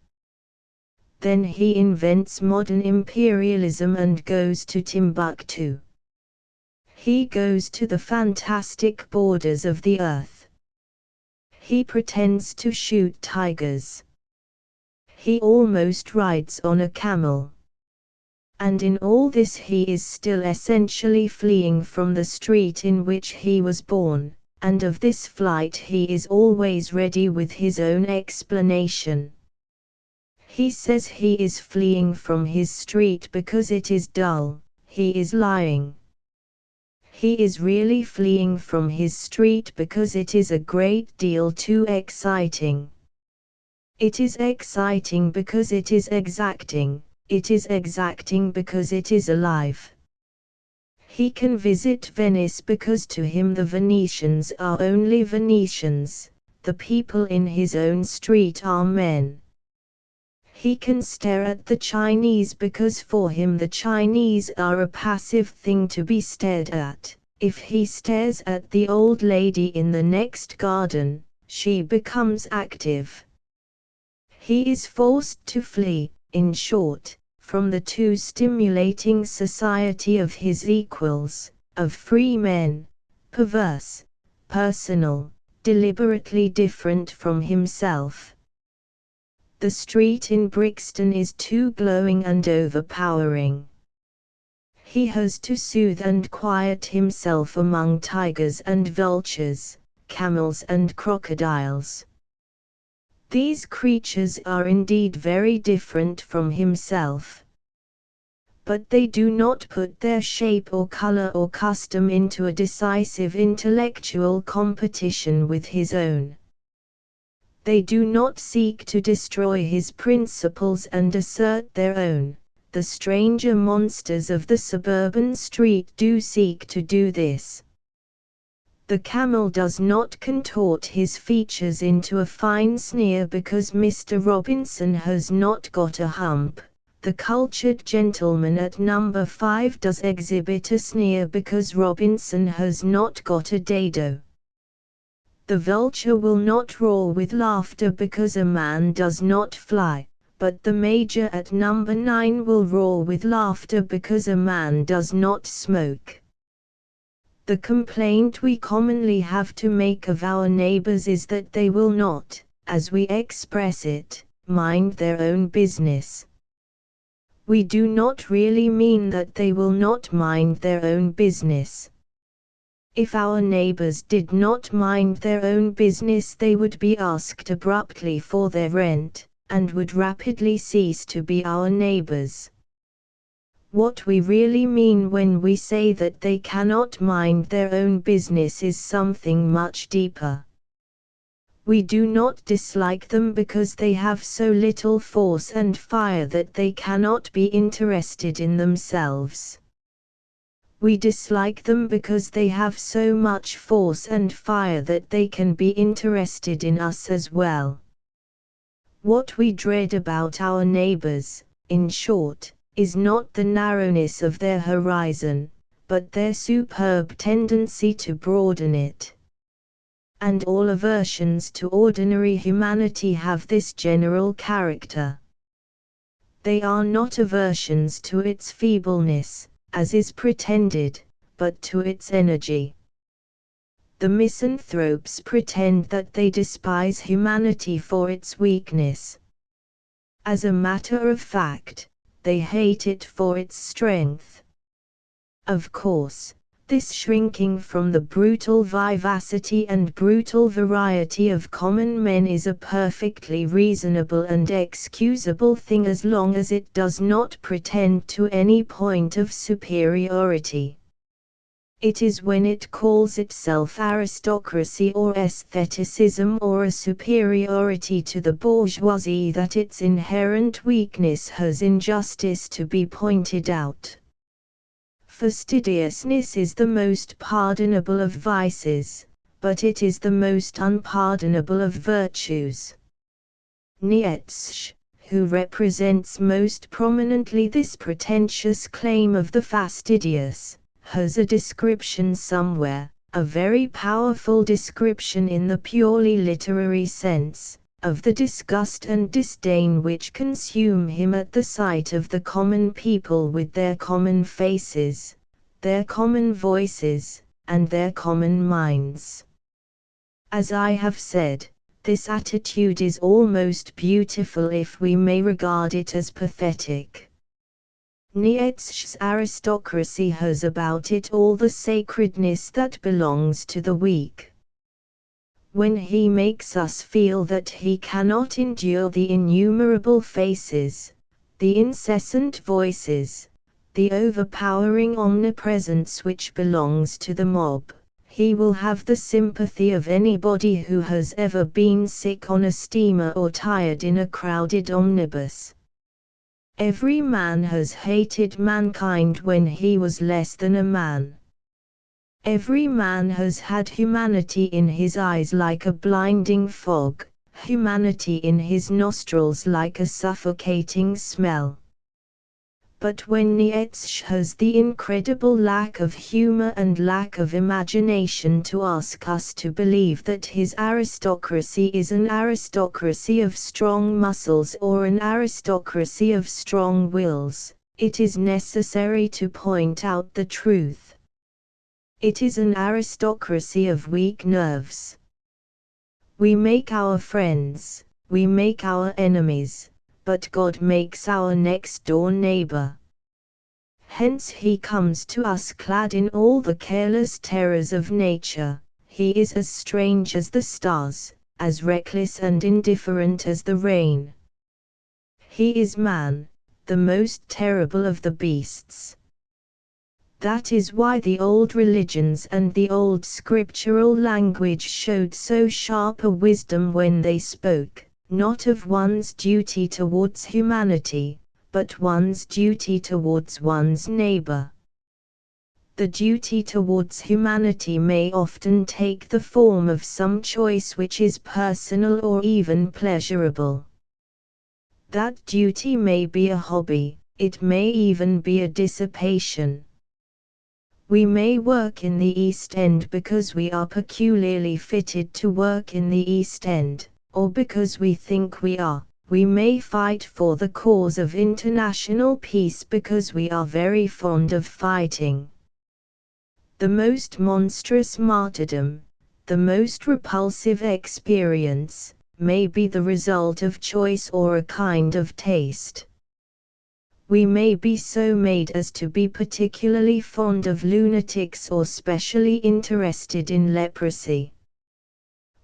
Then he invents modern imperialism and goes to Timbuktu. He goes to the fantastic borders of the earth. He pretends to shoot tigers. He almost rides on a camel. And in all this he is still essentially fleeing from the street in which he was born. And of this flight he is always ready with his own explanation. He says he is fleeing from his street because it is dull. He is lying. He is really fleeing from his street because it is a great deal too exciting. It is exciting because it is exacting. It is exacting because it is alive. He can visit Venice because to him the Venetians are only Venetians, the people in his own street are men. He can stare at the Chinese because for him the Chinese are a passive thing to be stared at. If he stares at the old lady in the next garden, she becomes active. He is forced to flee, in short, from the too stimulating society of his equals, of free men, perverse, personal, deliberately different from himself. The street in Brixton is too glowing and overpowering. He has to soothe and quiet himself among tigers and vultures, camels and crocodiles. These creatures are indeed very different from himself. but they do not put their shape or color or custom into a decisive intellectual competition with his own. They do not seek to destroy his principles and assert their own. The stranger monsters of the suburban street do seek to do this. The camel does not contort his features into a fine sneer because Mr. Robinson has not got a hump. The cultured gentleman at number 5 does exhibit a sneer because Robinson has not got a dado. The vulture will not roar with laughter because a man does not fly, but the major at number 9 will roar with laughter because a man does not smoke. The complaint we commonly have to make of our neighbors is that they will not, as we express it, mind their own business. We do not really mean that they will not mind their own business. If our neighbors did not mind their own business, they would be asked abruptly for their rent, and would rapidly cease to be our neighbors. What we really mean when we say that they cannot mind their own business is something much deeper. We do not dislike them because they have so little force and fire that they cannot be interested in themselves. We dislike them because they have so much force and fire that they can be interested in us as well. What we dread about our neighbors, in short, is not the narrowness of their horizon, but their superb tendency to broaden it. And all aversions to ordinary humanity have this general character. They are not aversions to its feebleness, as is pretended, but to its energy. The misanthropes pretend that they despise humanity for its weakness. As a matter of fact, they hate it for its strength. Of course, this shrinking from the brutal vivacity and brutal variety of common men is a perfectly reasonable and excusable thing as long as it does not pretend to any point of superiority. It is when it calls itself aristocracy or aestheticism or a superiority to the bourgeoisie that its inherent weakness has injustice to be pointed out. Fastidiousness is the most pardonable of vices, but it is the most unpardonable of virtues. Nietzsche, who represents most prominently this pretentious claim of the fastidious, has a description somewhere, a very powerful description in the purely literary sense, of the disgust and disdain which consume him at the sight of the common people with their common faces, their common voices, and their common minds. As I have said, this attitude is almost beautiful if we may regard it as pathetic. Nietzsche's aristocracy has about it all the sacredness that belongs to the weak. When he makes us feel that he cannot endure the innumerable faces, the incessant voices, the overpowering omnipresence which belongs to the mob, he will have the sympathy of anybody who has ever been sick on a steamer or tired in a crowded omnibus. Every man has hated mankind when he was less than a man. Every man has had humanity in his eyes like a blinding fog, humanity in his nostrils like a suffocating smell. But when Nietzsche has the incredible lack of humor and lack of imagination to ask us to believe that his aristocracy is an aristocracy of strong muscles or an aristocracy of strong wills, it is necessary to point out the truth. It is an aristocracy of weak nerves. We make our friends, we make our enemies, but God makes our next-door neighbor. Hence he comes to us clad in all the careless terrors of nature. He is as strange as the stars, as reckless and indifferent as the rain. He is man, the most terrible of the beasts. That is why the old religions and the old scriptural language showed so sharp a wisdom when they spoke, not of one's duty towards humanity, but one's duty towards one's neighbor. The duty towards humanity may often take the form of some choice which is personal or even pleasurable. That duty may be a hobby, it may even be a dissipation. We may work in the East End because we are peculiarly fitted to work in the East End, or because we think we are. We may fight for the cause of international peace because we are very fond of fighting. The most monstrous martyrdom, the most repulsive experience, may be the result of choice or a kind of taste. We may be so made as to be particularly fond of lunatics or specially interested in leprosy.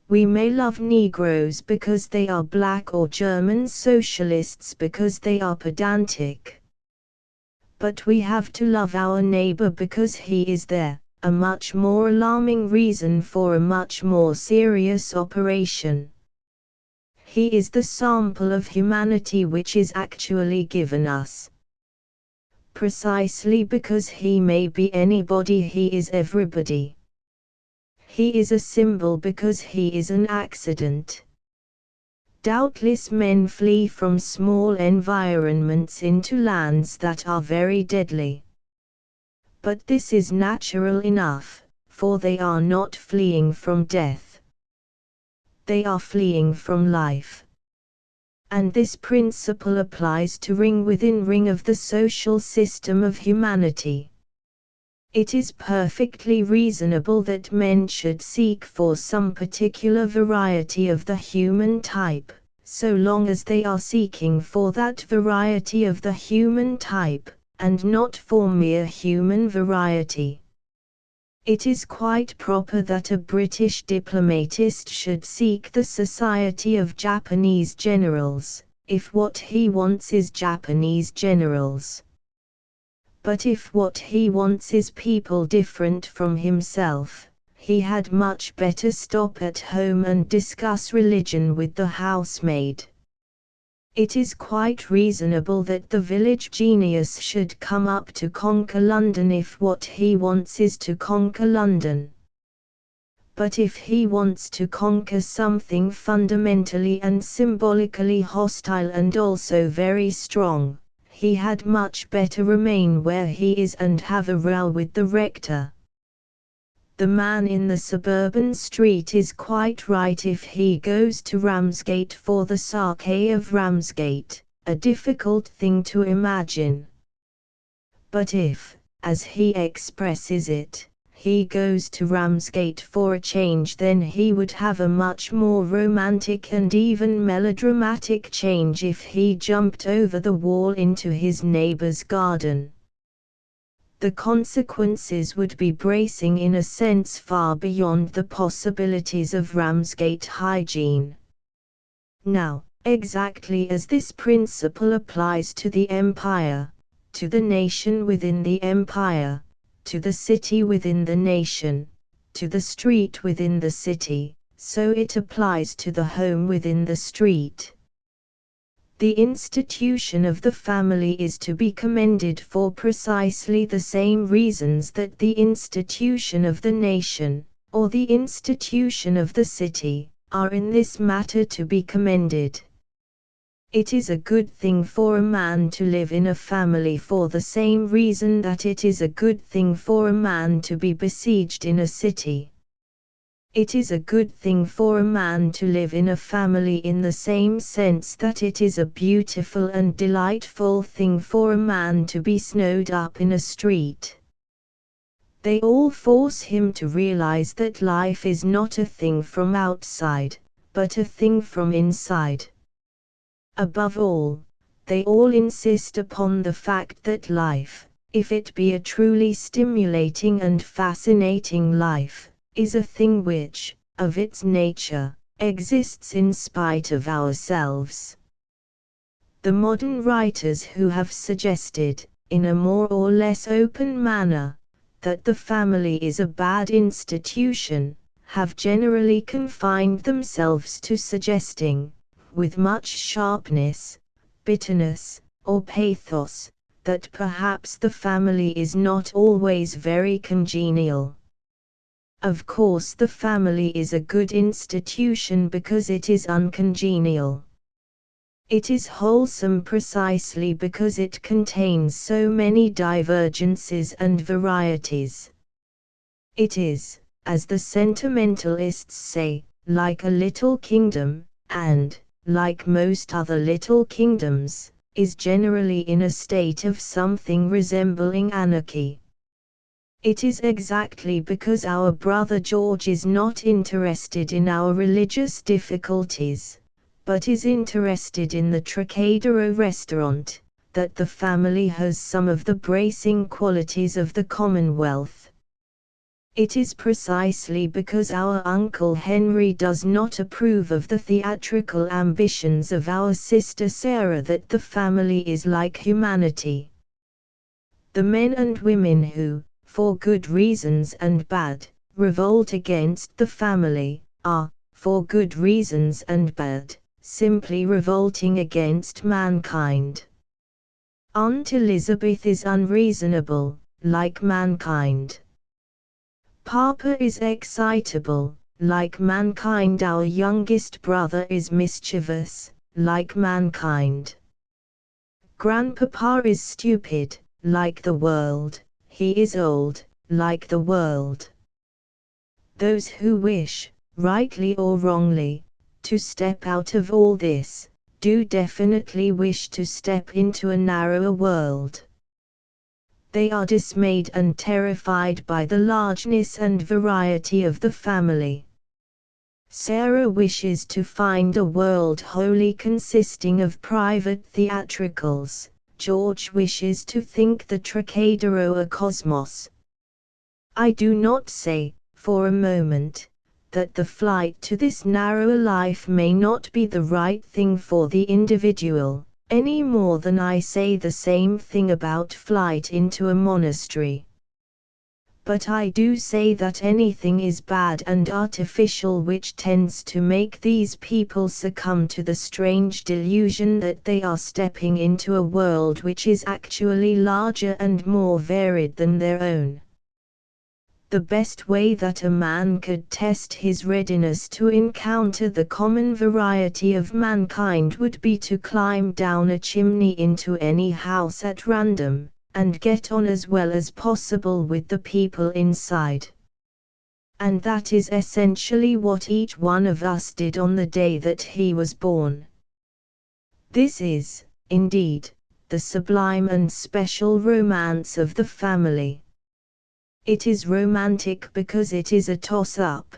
We may love Negroes because they are black or German socialists because they are pedantic. But we have to love our neighbor because he is there, a much more alarming reason for a much more serious operation. He is the sample of humanity which is actually given us. Precisely because he may be anybody, he is everybody. He is a symbol because he is an accident. Doubtless men flee from small environments into lands that are very deadly. But this is natural enough, for they are not fleeing from death. They are fleeing from life. And this principle applies to ring within ring of the social system of humanity. It is perfectly reasonable that men should seek for some particular variety of the human type, so long as they are seeking for that variety of the human type, and not for mere human variety. It is quite proper that a British diplomatist should seek the society of Japanese generals, if what he wants is Japanese generals. But if what he wants is people different from himself, he had much better stop at home and discuss religion with the housemaid. It is quite reasonable that the village genius should come up to conquer London if what he wants is to conquer London. But if he wants to conquer something fundamentally and symbolically hostile and also very strong, he had much better remain where he is and have a row with the rector. The man in the suburban street is quite right if he goes to Ramsgate for the sake of Ramsgate, a difficult thing to imagine. But if, as he expresses it, he goes to Ramsgate for a change, then he would have a much more romantic and even melodramatic change if he jumped over the wall into his neighbor's garden. The consequences would be bracing in a sense far beyond the possibilities of Ramsgate hygiene. Now, exactly as this principle applies to the empire, to the nation within the empire, to the city within the nation, to the street within the city, so it applies to the home within the street. The institution of the family is to be commended for precisely the same reasons that the institution of the nation, or the institution of the city, are in this matter to be commended. It is a good thing for a man to live in a family for the same reason that it is a good thing for a man to be besieged in a city. It is a good thing for a man to live in a family in the same sense that it is a beautiful and delightful thing for a man to be snowed up in a street. They all force him to realize that life is not a thing from outside, but a thing from inside. Above all, they all insist upon the fact that life, if it be a truly stimulating and fascinating life, is a thing which, of its nature, exists in spite of ourselves. The modern writers who have suggested, in a more or less open manner, that the family is a bad institution, have generally confined themselves to suggesting, with much sharpness, bitterness, or pathos, that perhaps the family is not always very congenial. Of course, the family is a good institution because it is uncongenial. It is wholesome precisely because it contains so many divergences and varieties. It is, as the sentimentalists say, like a little kingdom, and, like most other little kingdoms, is generally in a state of something resembling anarchy. It is exactly because our brother George is not interested in our religious difficulties, but is interested in the Trocadero restaurant, that the family has some of the bracing qualities of the Commonwealth. It is precisely because our Uncle Henry does not approve of the theatrical ambitions of our sister Sarah that the family is like humanity. The men and women who, for good reasons and bad, revolt against the family, are, for good reasons and bad, simply revolting against mankind. Aunt Elizabeth is unreasonable, like mankind. Papa is excitable, like mankind. Our youngest brother is mischievous, like mankind. Grandpapa is stupid, like the world. He is old, like the world. Those who wish, rightly or wrongly, to step out of all this, do definitely wish to step into a narrower world. They are dismayed and terrified by the largeness and variety of the family. Sarah wishes to find a world wholly consisting of private theatricals. George wishes to think the Trocadero a cosmos. I do not say, for a moment, that the flight to this narrower life may not be the right thing for the individual, any more than I say the same thing about flight into a monastery. But I do say that anything is bad and artificial which tends to make these people succumb to the strange delusion that they are stepping into a world which is actually larger and more varied than their own. The best way that a man could test his readiness to encounter the common variety of mankind would be to climb down a chimney into any house at random, and get on as well as possible with the people inside. And that is essentially what each one of us did on the day that he was born. This is, indeed, the sublime and special romance of the family. It is romantic because it is a toss-up.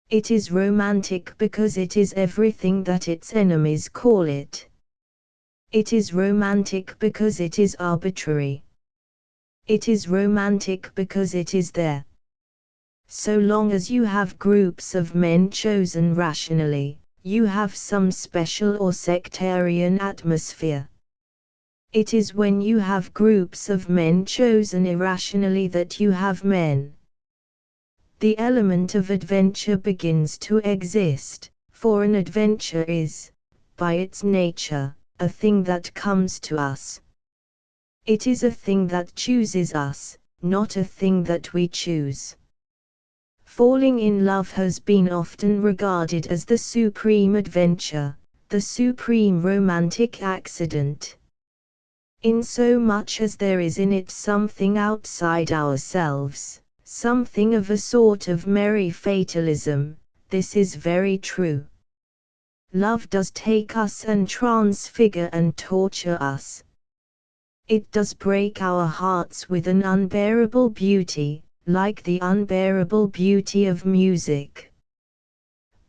It is romantic because it is everything that its enemies call it. It is romantic because it is arbitrary. It is romantic because it is there. So long as you have groups of men chosen rationally, you have some special or sectarian atmosphere. It is when you have groups of men chosen irrationally that you have men. The element of adventure begins to exist, for an adventure is, by its nature, a thing that comes to us. It is a thing that chooses us, not a thing that we choose. Falling in love has been often regarded as the supreme adventure, the supreme romantic accident. Insomuch as there is in it something outside ourselves, something of a sort of merry fatalism, this is very true. Love does take us and transfigure and torture us. It does break our hearts with an unbearable beauty, like the unbearable beauty of music.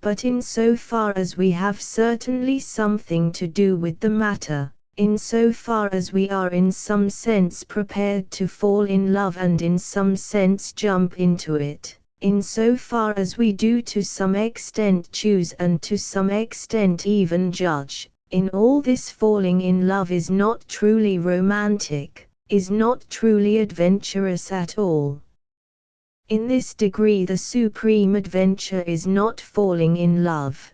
But in so far as we have certainly something to do with the matter, in so far as we are in some sense prepared to fall in love and in some sense jump into it, in so far as we do to some extent choose and to some extent even judge, In all this, falling in love is not truly romantic, is not truly adventurous at all. In this degree, the supreme adventure is not falling in love.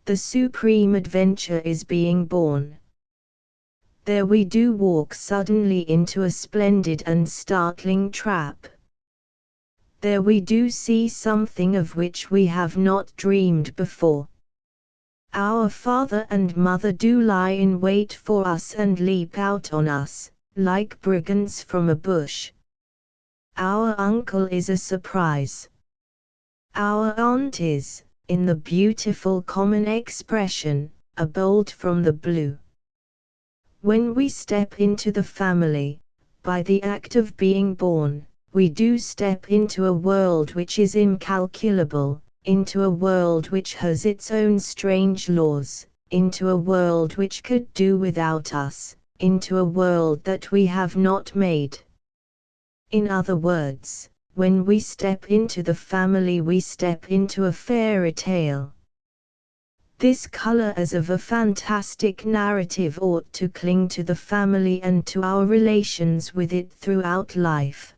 The supreme adventure is being born. There we do walk suddenly into a splendid and startling trap. There we do see something of which we have not dreamed before. Our father and mother do lie in wait for us and leap out on us, like brigands from a bush. Our uncle is a surprise. Our aunt is, in the beautiful common expression, a bolt from the blue. When we step into the family, by the act of being born, we do step into a world which is incalculable, into a world which has its own strange laws, into a world which could do without us, into a world that we have not made. In other words, when we step into the family, we step into a fairy tale. This color as of a fantastic narrative ought to cling to the family and to our relations with it throughout life.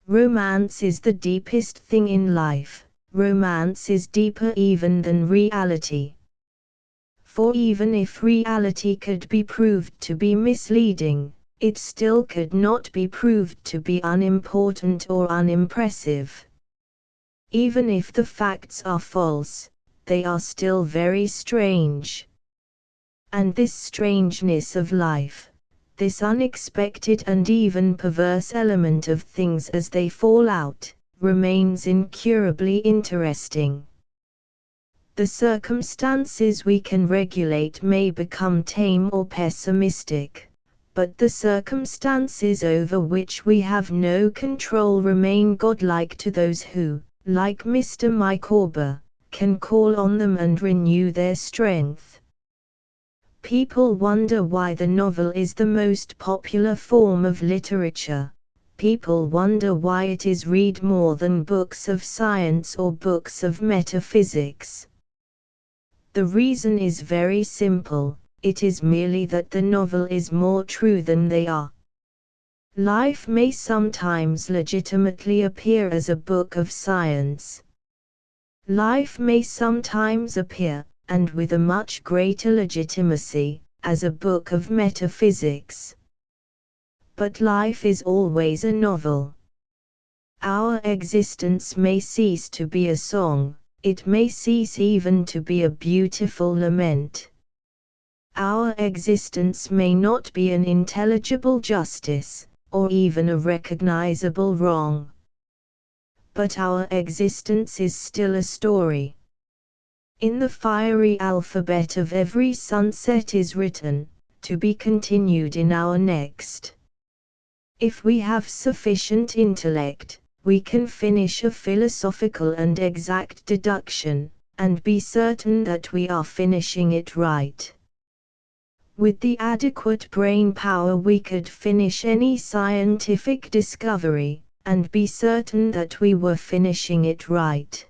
Romance is the deepest thing in life. Romance is deeper even than reality. For even if reality could be proved to be misleading, it still could not be proved to be unimportant or unimpressive. Even if the facts are false, they are still very strange. And this strangeness of life, this unexpected and even perverse element of things as they fall out, remains incurably interesting. The circumstances we can regulate may become tame or pessimistic, but the circumstances over which we have no control remain godlike to those who, like Mr. Micawber, can call on them and renew their strength. People wonder why the novel is the most popular form of literature. People wonder why it is read more than books of science or books of metaphysics. The reason is very simple, it is merely that the novel is more true than they are. Life may sometimes legitimately appear as a book of science. Life may sometimes appear, and with a much greater legitimacy, as a book of metaphysics. But life is always a novel. Our existence may cease to be a song, it may cease even to be a beautiful lament. Our existence may not be an intelligible justice, or even a recognizable wrong. But our existence is still a story. In the fiery alphabet of every sunset is written, to be continued in our next. If we have sufficient intellect, we can finish a philosophical and exact deduction, and be certain that we are finishing it right. With the adequate brain power we could finish any scientific discovery, and be certain that we were finishing it right.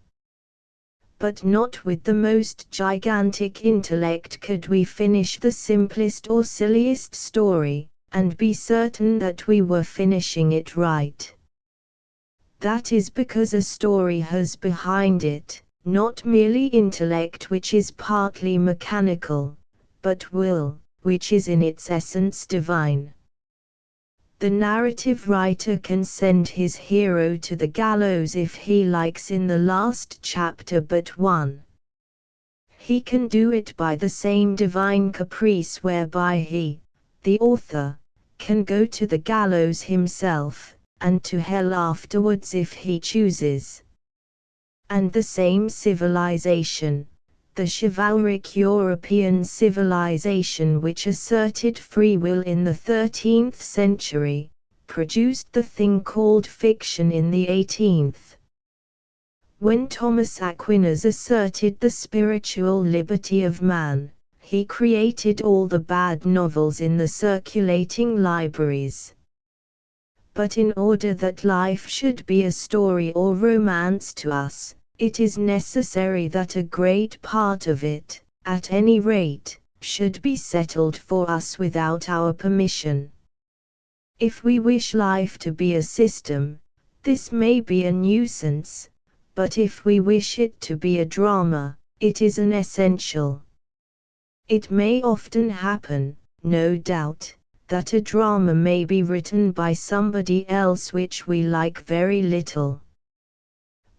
But not with the most gigantic intellect could we finish the simplest or silliest story, and be certain that we were finishing it right. That is because a story has behind it, not merely intellect which is partly mechanical, but will, which is in its essence divine. The narrative writer can send his hero to the gallows if he likes in the last chapter but one. He can do it by the same divine caprice whereby he, the author, can go to the gallows himself, and to hell afterwards if he chooses. And the same civilization, the chivalric European civilization which asserted free will in the 13th century, produced the thing called fiction in the 18th. When Thomas Aquinas asserted the spiritual liberty of man, he created all the bad novels in the circulating libraries. But in order that life should be a story or romance to us, it is necessary that a great part of it, at any rate, should be settled for us without our permission. If we wish life to be a system, this may be a nuisance, but if we wish it to be a drama, it is an essential. It may often happen, no doubt, that a drama may be written by somebody else which we like very little.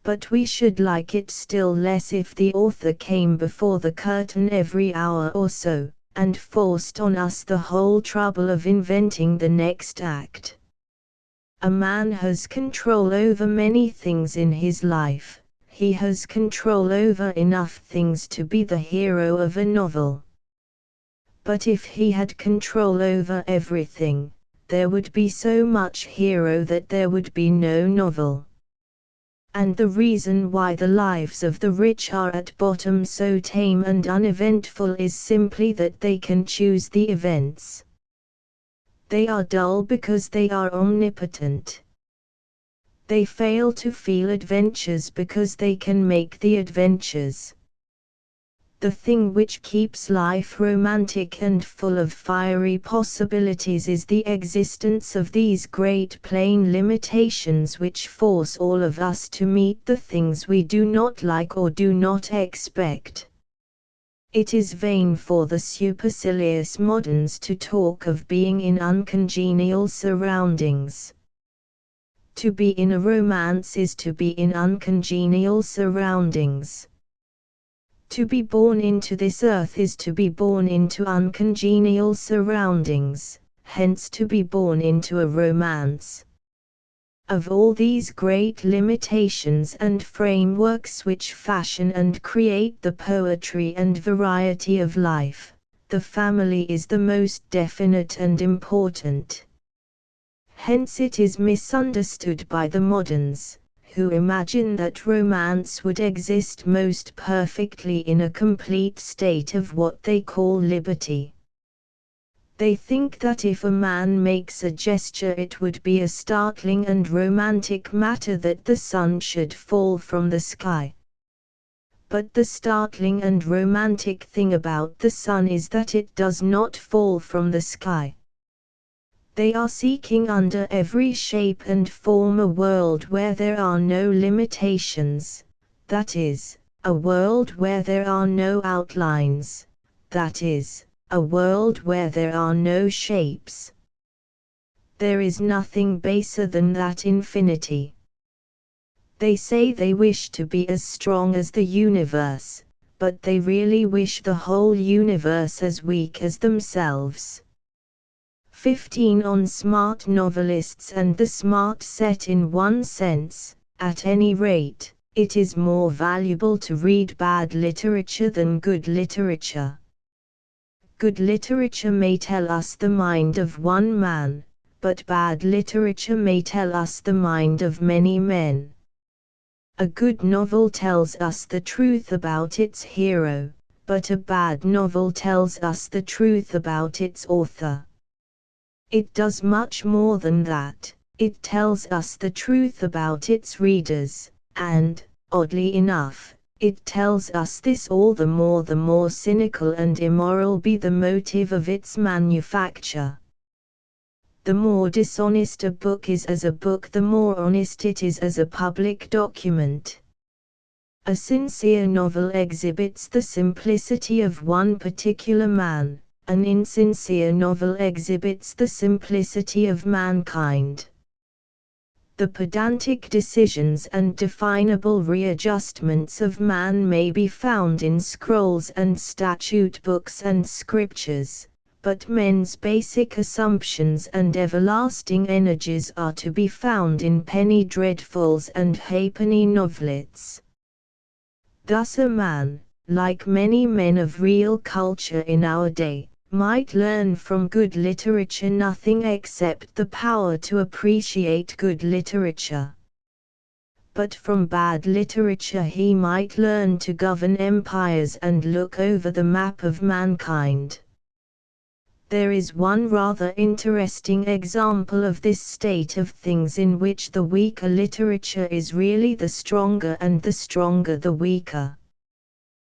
But we should like it still less if the author came before the curtain every hour or so, and forced on us the whole trouble of inventing the next act. A man has control over many things in his life. He has control over enough things to be the hero of a novel. But if he had control over everything, there would be so much hero that there would be no novel. And the reason why the lives of the rich are at bottom so tame and uneventful is simply that they can choose the events. They are dull because they are omnipotent. They fail to feel adventures because they can make the adventures. The thing which keeps life romantic and full of fiery possibilities is the existence of these great plain limitations which force all of us to meet the things we do not like or do not expect. It is vain for the supercilious moderns to talk of being in uncongenial surroundings. To be in a romance is to be in uncongenial surroundings. To be born into this earth is to be born into uncongenial surroundings, hence to be born into a romance. Of all these great limitations and frameworks which fashion and create the poetry and variety of life, the family is the most definite and important. Hence it is misunderstood by the moderns, who imagine that romance would exist most perfectly in a complete state of what they call liberty. They think that if a man makes a gesture it would be a startling and romantic matter that the sun should fall from the sky. But the startling and romantic thing about the sun is that it does not fall from the sky. They are seeking under every shape and form a world where there are no limitations, that is, a world where there are no outlines, that is, a world where there are no shapes. There is nothing baser than that infinity. They say they wish to be as strong as the universe, but they really wish the whole universe as weak as themselves. 15 on smart novelists and the smart set. In one sense, at any rate, it is more valuable to read bad literature than good literature. Good literature may tell us the mind of one man, but bad literature may tell us the mind of many men. A good novel tells us the truth about its hero, but a bad novel tells us the truth about its author. It does much more than that. It tells us the truth about its readers, and, oddly enough, it tells us this all the more cynical and immoral be the motive of its manufacture. The more dishonest a book is as a book, the more honest it is as a public document. A sincere novel exhibits the simplicity of one particular man. An insincere novel exhibits the simplicity of mankind. The pedantic decisions and definable readjustments of man may be found in scrolls and statute books and scriptures, but men's basic assumptions and everlasting energies are to be found in penny dreadfuls and halfpenny novelettes. Thus a man, like many men of real culture in our day, might learn from good literature nothing except the power to appreciate good literature. But from bad literature he might learn to govern empires and look over the map of mankind. There is one rather interesting example of this state of things in which the weaker literature is really the stronger and the stronger the weaker.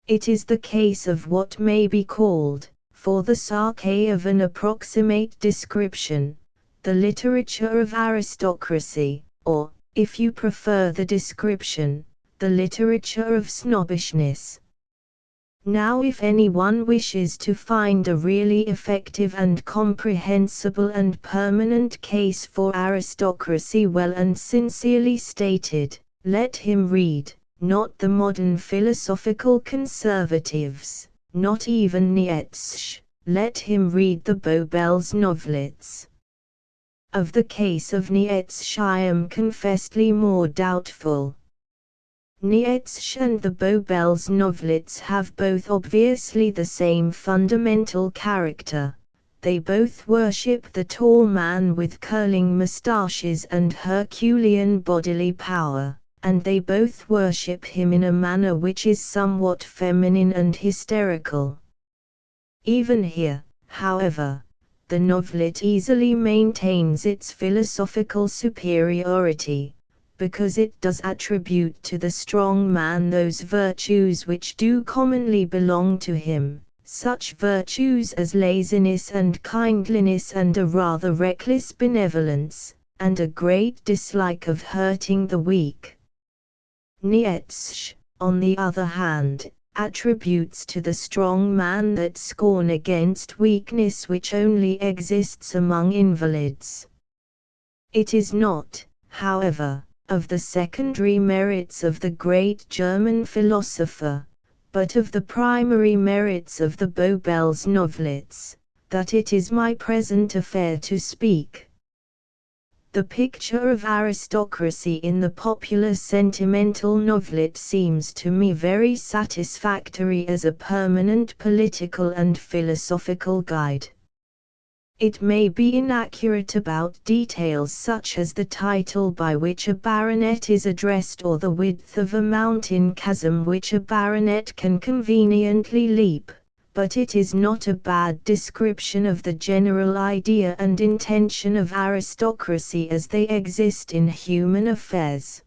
It is the case of what may be called, for the sake of an approximate description, the literature of aristocracy, or, if you prefer the description, the literature of snobbishness. Now if anyone wishes to find a really effective and comprehensible and permanent case for aristocracy well and sincerely stated, let him read, not the modern philosophical conservatives, not even Nietzsche, let him read the Bobel's novelettes. Of the case of Nietzsche I am confessedly more doubtful. Nietzsche and the Bobel's novelettes have both obviously the same fundamental character. They both worship the tall man with curling moustaches and Herculean bodily power, and they both worship him in a manner which is somewhat feminine and hysterical. Even here, however, the novelette easily maintains its philosophical superiority, because it does attribute to the strong man those virtues which do commonly belong to him, such virtues as laziness and kindliness and a rather reckless benevolence, and a great dislike of hurting the weak. Nietzsche, on the other hand, attributes to the strong man that scorn against weakness which only exists among invalids. It is not, however, of the secondary merits of the great German philosopher, but of the primary merits of the Bobel's novelettes, that it is my present affair to speak. The picture of aristocracy in the popular sentimental novelette seems to me very satisfactory as a permanent political and philosophical guide. It may be inaccurate about details such as the title by which a baronet is addressed or the width of a mountain chasm which a baronet can conveniently leap, but it is not a bad description of the general idea and intention of aristocracy as they exist in human affairs.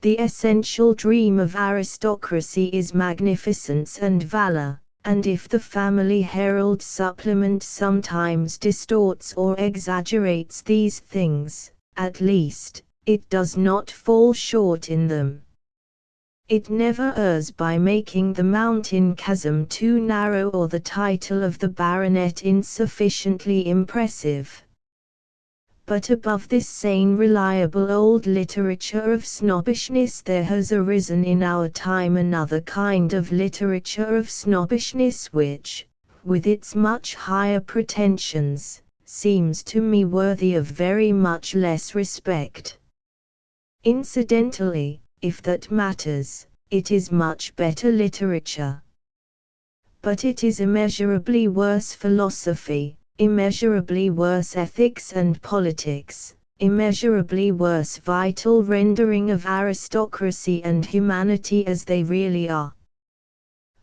The essential dream of aristocracy is magnificence and valor. And if the Family Herald supplement sometimes distorts or exaggerates these things, at least, it does not fall short in them. It never errs by making the mountain chasm too narrow or the title of the baronet insufficiently impressive. But above this sane reliable old literature of snobbishness there has arisen in our time another kind of literature of snobbishness which, with its much higher pretensions, seems to me worthy of very much less respect. Incidentally, if that matters, it is much better literature. But it is immeasurably worse philosophy, immeasurably worse ethics and politics, immeasurably worse vital rendering of aristocracy and humanity as they really are.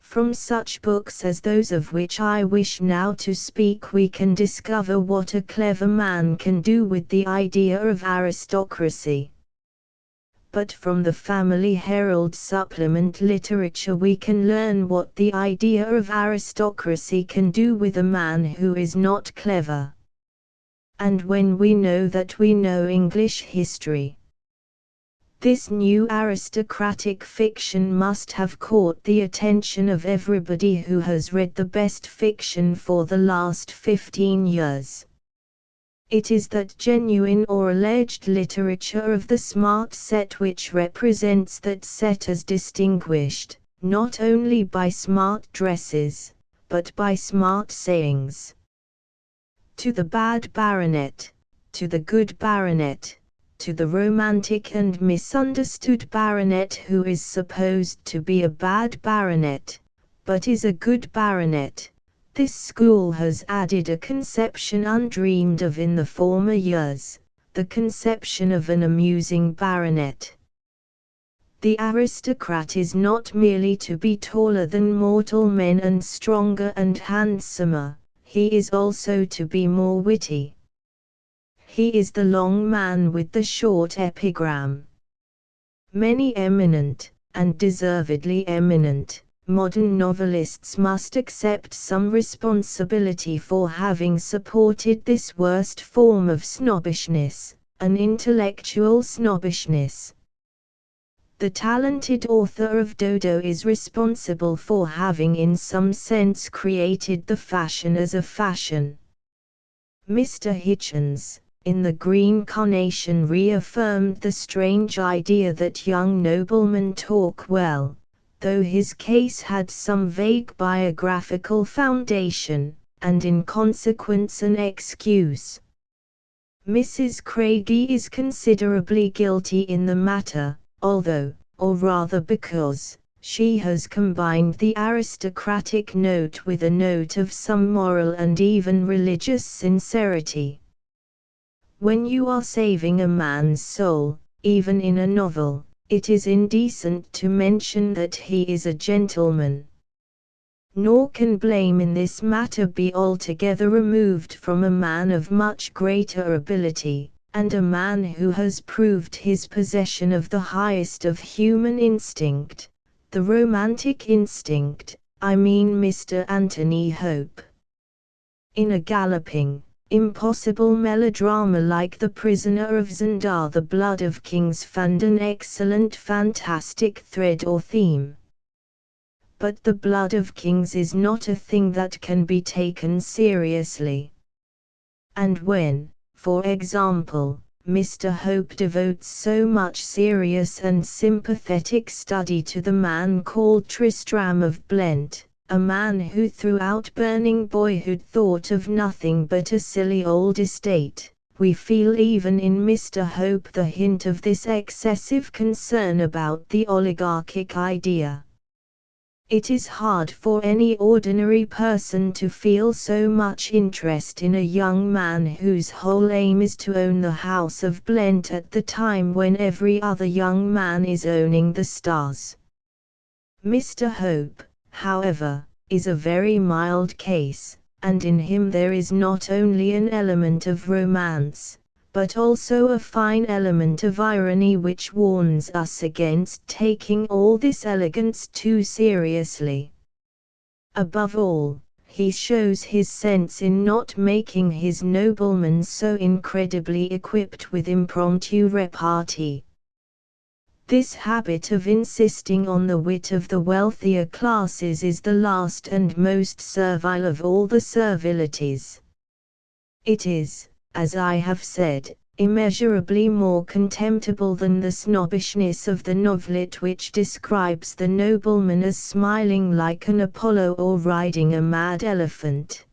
From such books as those of which I wish now to speak we can discover what a clever man can do with the idea of aristocracy. But from the Family Herald supplement literature we can learn what the idea of aristocracy can do with a man who is not clever. And when we know that we know English history, this new aristocratic fiction must have caught the attention of everybody who has read the best fiction for the last 15 years. It is that genuine or alleged literature of the smart set which represents that set as distinguished, not only by smart dresses, but by smart sayings. To the bad baronet, to the good baronet, to the romantic and misunderstood baronet who is supposed to be a bad baronet, but is a good baronet, this school has added a conception undreamed of in the former years, the conception of an amusing baronet. The aristocrat is not merely to be taller than mortal men and stronger and handsomer, he is also to be more witty. He is the long man with the short epigram. Many eminent, and deservedly eminent, modern novelists must accept some responsibility for having supported this worst form of snobbishness, an intellectual snobbishness. The talented author of Dodo is responsible for having in some sense created the fashion as a fashion. Mr. Hitchens, in The Green Carnation, reaffirmed the strange idea that young noblemen talk well, though his case had some vague biographical foundation, and in consequence an excuse. Mrs. Craigie is considerably guilty in the matter, although, or rather because, she has combined the aristocratic note with a note of some moral and even religious sincerity. When you are saving a man's soul, even in a novel, it is indecent to mention that he is a gentleman. Nor can blame in this matter be altogether removed from a man of much greater ability, and a man who has proved his possession of the highest of human instinct, the romantic instinct, I mean Mr. Anthony Hope. In a galloping, impossible melodrama like The Prisoner of Zandar, the blood of kings found an excellent fantastic thread or theme. But the blood of kings is not a thing that can be taken seriously. And when, for example, Mr. Hope devotes so much serious and sympathetic study to the man called Tristram of Blent, a man who throughout burning boyhood thought of nothing but a silly old estate, we feel even in Mr. Hope the hint of this excessive concern about the oligarchic idea. It is hard for any ordinary person to feel so much interest in a young man whose whole aim is to own the house of Blent at the time when every other young man is owning the stars. Mr. Hope, however, is a very mild case, and in him there is not only an element of romance, but also a fine element of irony which warns us against taking all this elegance too seriously. Above all, he shows his sense in not making his noblemen so incredibly equipped with impromptu repartee. This habit of insisting on the wit of the wealthier classes is the last and most servile of all the servilities. It is, as I have said, immeasurably more contemptible than the snobbishness of the novelet which describes the nobleman as smiling like an Apollo or riding a mad elephant.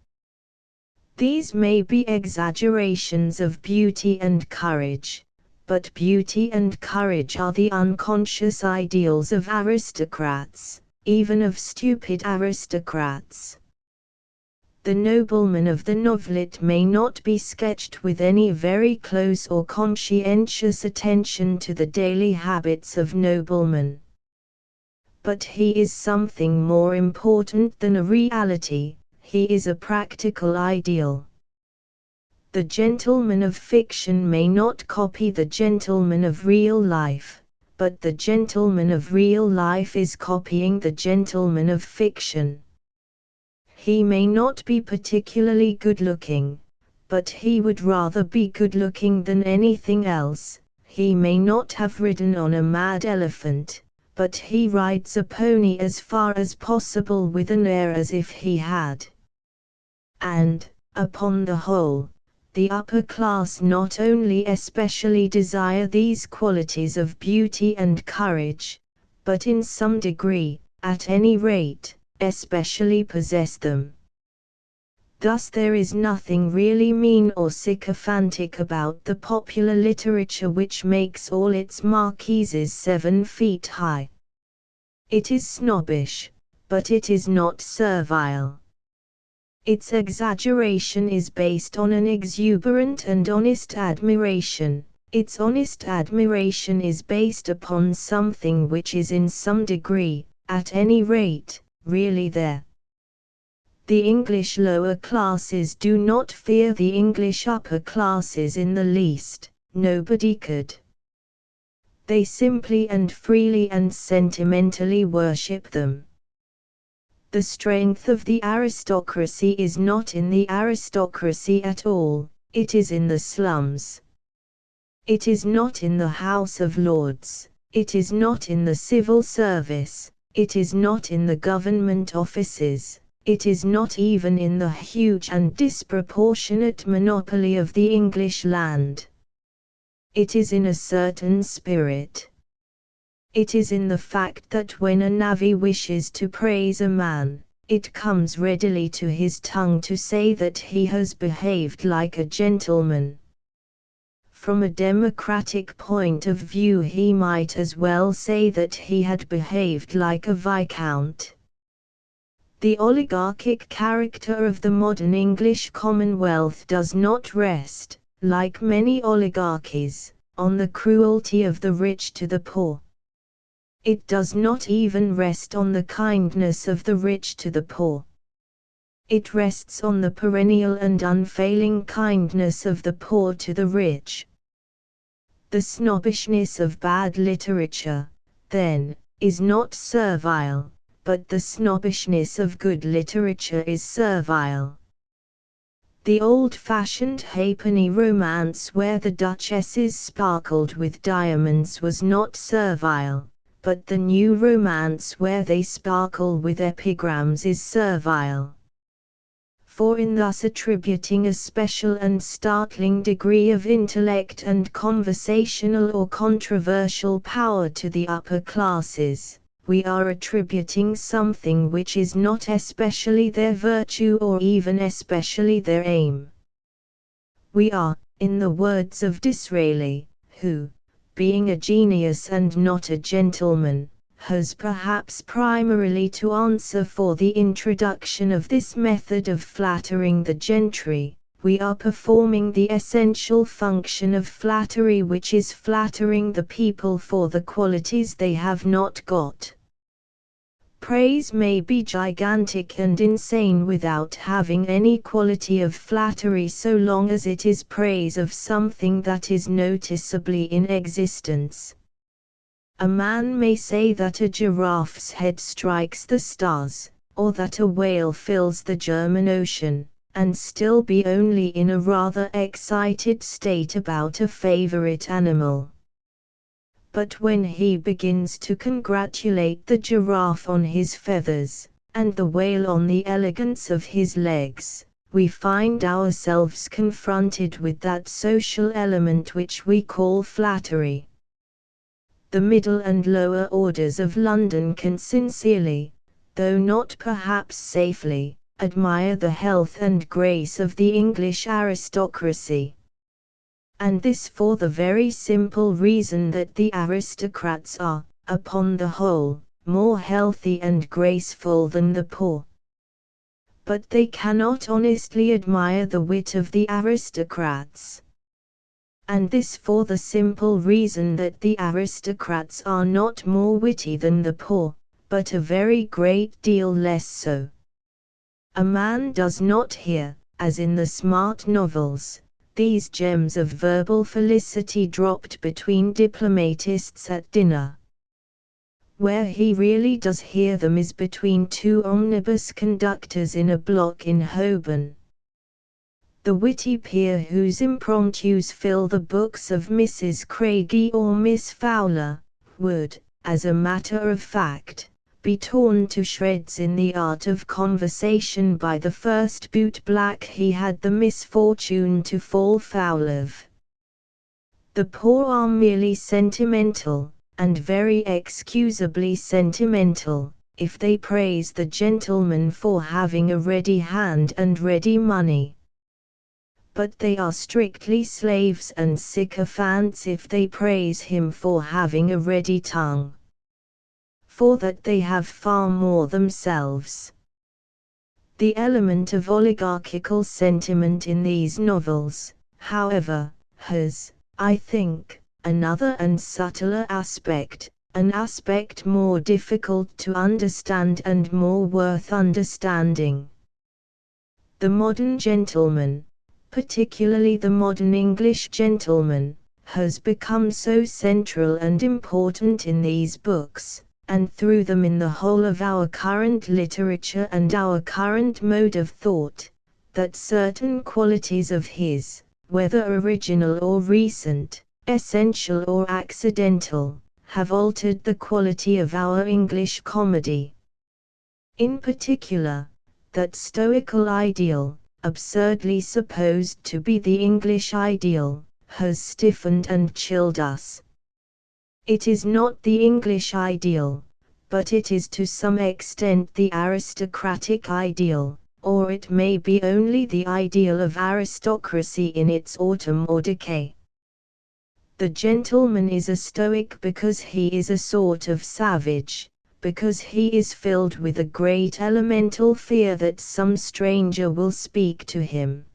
These may be exaggerations of beauty and courage, but beauty and courage are the unconscious ideals of aristocrats, even of stupid aristocrats. The nobleman of the novelet may not be sketched with any very close or conscientious attention to the daily habits of noblemen. But he is something more important than a reality, he is a practical ideal. The gentleman of fiction may not copy the gentleman of real life, but the gentleman of real life is copying the gentleman of fiction. He may not be particularly good-looking, but he would rather be good-looking than anything else. He may not have ridden on a mad elephant, but he rides a pony as far as possible with an air as if he had. And, upon the whole, the upper class not only especially desire these qualities of beauty and courage, but in some degree, at any rate, especially possess them. Thus there is nothing really mean or sycophantic about the popular literature which makes all its marquises 7 feet high. It is snobbish, but it is not servile. Its exaggeration is based on an exuberant and honest admiration. Its honest admiration is based upon something which is in some degree, at any rate, really there. The English lower classes do not fear the English upper classes in the least, nobody could. They simply and freely and sentimentally worship them. The strength of the aristocracy is not in the aristocracy at all, it is in the slums. It is not in the House of Lords, it is not in the civil service, it is not in the government offices, it is not even in the huge and disproportionate monopoly of the English land. It is in a certain spirit. It is in the fact that when a navvy wishes to praise a man, it comes readily to his tongue to say that he has behaved like a gentleman. From a democratic point of view, he might as well say that he had behaved like a viscount. The oligarchic character of the modern English Commonwealth does not rest, like many oligarchies, on the cruelty of the rich to the poor. It does not even rest on the kindness of the rich to the poor. It rests on the perennial and unfailing kindness of the poor to the rich. The snobbishness of bad literature, then, is not servile, but the snobbishness of good literature is servile. The old-fashioned halfpenny romance where the duchesses sparkled with diamonds was not servile, but the new romance where they sparkle with epigrams is servile. For in thus attributing a special and startling degree of intellect and conversational or controversial power to the upper classes, we are attributing something which is not especially their virtue or even especially their aim. We are, in the words of Disraeli, who, being a genius and not a gentleman, has perhaps primarily to answer for the introduction of this method of flattering the gentry, we are performing the essential function of flattery, which is flattering the people for the qualities they have not got. Praise may be gigantic and insane without having any quality of flattery so long as it is praise of something that is noticeably in existence. A man may say that a giraffe's head strikes the stars, or that a whale fills the German Ocean, and still be only in a rather excited state about a favorite animal. But when he begins to congratulate the giraffe on his feathers, and the whale on the elegance of his legs, we find ourselves confronted with that social element which we call flattery. The middle and lower orders of London can sincerely, though not perhaps safely, admire the health and grace of the English aristocracy. And this for the very simple reason that the aristocrats are, upon the whole, more healthy and graceful than the poor. But they cannot honestly admire the wit of the aristocrats. And this for the simple reason that the aristocrats are not more witty than the poor, but a very great deal less so. A man does not hear, as in the smart novels, these gems of verbal felicity dropped between diplomatists at dinner. Where he really does hear them is between two omnibus conductors in a block in Holborn. The witty peer whose impromptus fill the books of Mrs. Craigie or Miss Fowler, would, as a matter of fact, be torn to shreds in the art of conversation by the first bootblack he had the misfortune to fall foul of. The poor are merely sentimental, and very excusably sentimental, if they praise the gentleman for having a ready hand and ready money. But they are strictly slaves and sycophants if they praise him for having a ready tongue. For that they have far more themselves. The element of oligarchical sentiment in these novels, however, has, I think, another and subtler aspect, an aspect more difficult to understand and more worth understanding. The modern gentleman, particularly the modern English gentleman, has become so central and important in these books, and through them in the whole of our current literature and our current mode of thought, that certain qualities of his, whether original or recent, essential or accidental, have altered the quality of our English comedy. In particular, that stoical ideal, absurdly supposed to be the English ideal, has stiffened and chilled us. It is not the English ideal, but it is to some extent the aristocratic ideal, or it may be only the ideal of aristocracy in its autumn or decay. The gentleman is a stoic because he is a sort of savage, because he is filled with a great elemental fear that some stranger will speak to him.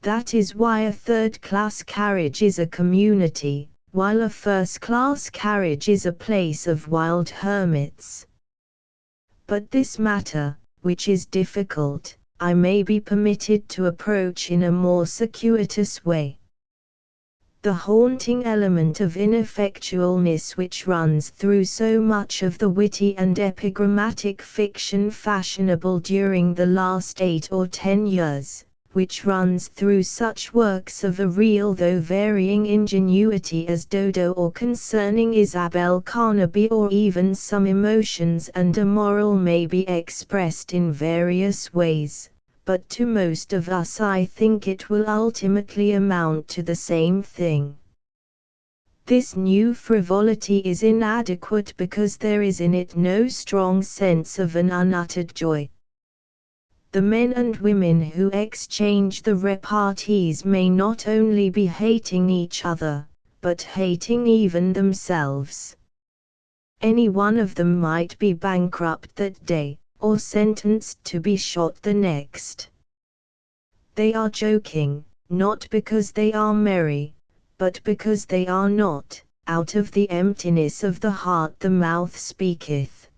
That is why a third-class carriage is a community, while a first-class carriage is a place of wild hermits. But this matter, which is difficult, I may be permitted to approach in a more circuitous way. The haunting element of ineffectualness which runs through so much of the witty and epigrammatic fiction fashionable during the last 8 or 10 years, which runs through such works of a real though varying ingenuity as Dodo or concerning Isabel Carnaby, or even some emotions and a moral may be expressed in various ways, but to most of us I think it will ultimately amount to the same thing. This new frivolity is inadequate because there is in it no strong sense of an unuttered joy. The men and women who exchange the repartees may not only be hating each other, but hating even themselves. Any one of them might be bankrupt that day, or sentenced to be shot the next. They are joking, not because they are merry, but because they are not. Out of the emptiness of the heart the mouth speaketh.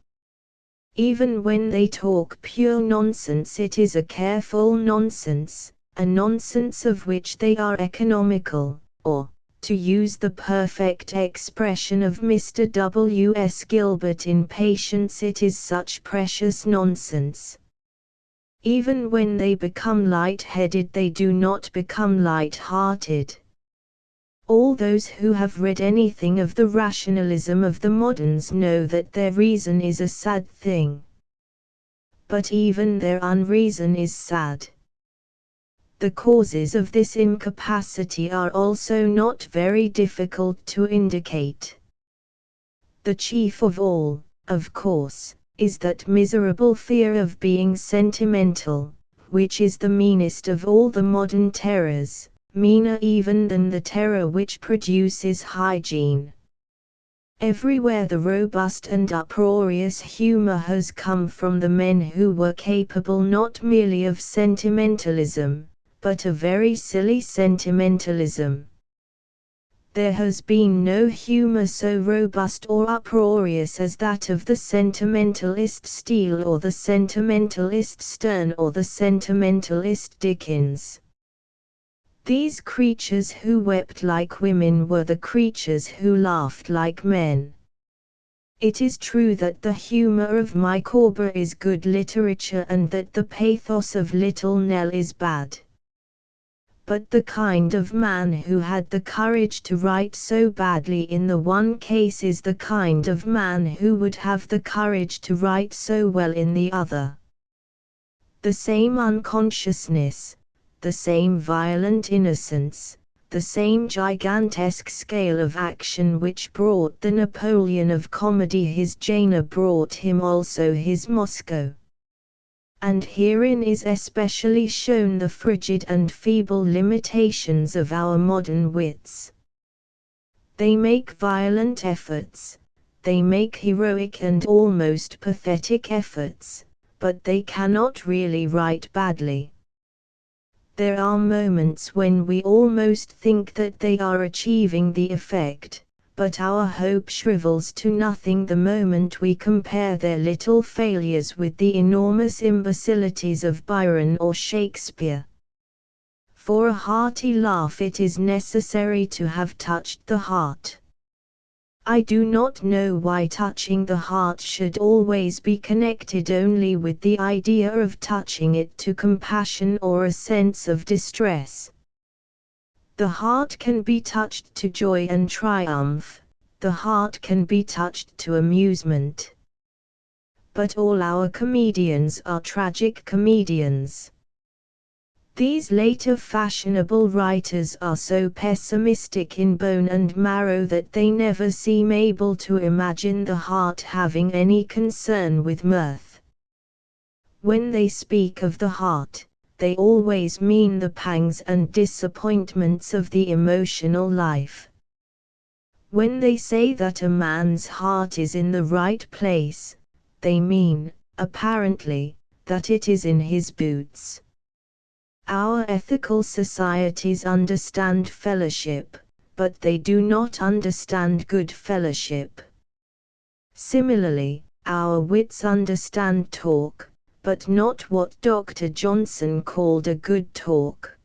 Even when they talk pure nonsense, it is a careful nonsense, a nonsense of which they are economical, or, to use the perfect expression of Mr. W. S. Gilbert in Patience, it is such precious nonsense. Even when they become light-headed they do not become light-hearted. All those who have read anything of the rationalism of the moderns know that their reason is a sad thing. But even their unreason is sad. The causes of this incapacity are also not very difficult to indicate. The chief of all, of course, is that miserable fear of being sentimental, which is the meanest of all the modern terrors, meaner even than the terror which produces hygiene. Everywhere the robust and uproarious humor has come from the men who were capable not merely of sentimentalism, but a very silly sentimentalism. There has been no humor so robust or uproarious as that of the sentimentalist Steele or the sentimentalist Sterne or the sentimentalist Dickens. These creatures who wept like women were the creatures who laughed like men. It is true that the humor of Micawber is good literature and that the pathos of Little Nell is bad. But the kind of man who had the courage to write so badly in the one case is the kind of man who would have the courage to write so well in the other. The same unconsciousness, the same violent innocence, the same gigantesque scale of action which brought the Napoleon of comedy his Jena brought him also his Moscow. And herein is especially shown the frigid and feeble limitations of our modern wits. They make violent efforts, they make heroic and almost pathetic efforts, but they cannot really write badly. There are moments when we almost think that they are achieving the effect, but our hope shrivels to nothing the moment we compare their little failures with the enormous imbecilities of Byron or Shakespeare. For a hearty laugh it is necessary to have touched the heart. I do not know why touching the heart should always be connected only with the idea of touching it to compassion or a sense of distress. The heart can be touched to joy and triumph, the heart can be touched to amusement. But all our comedians are tragic comedians. These later fashionable writers are so pessimistic in bone and marrow that they never seem able to imagine the heart having any concern with mirth. When they speak of the heart, they always mean the pangs and disappointments of the emotional life. When they say that a man's heart is in the right place, they mean, apparently, that it is in his boots. Our ethical societies understand fellowship, but they do not understand good fellowship. Similarly, our wits understand talk, but not what Dr. Johnson called a good talk.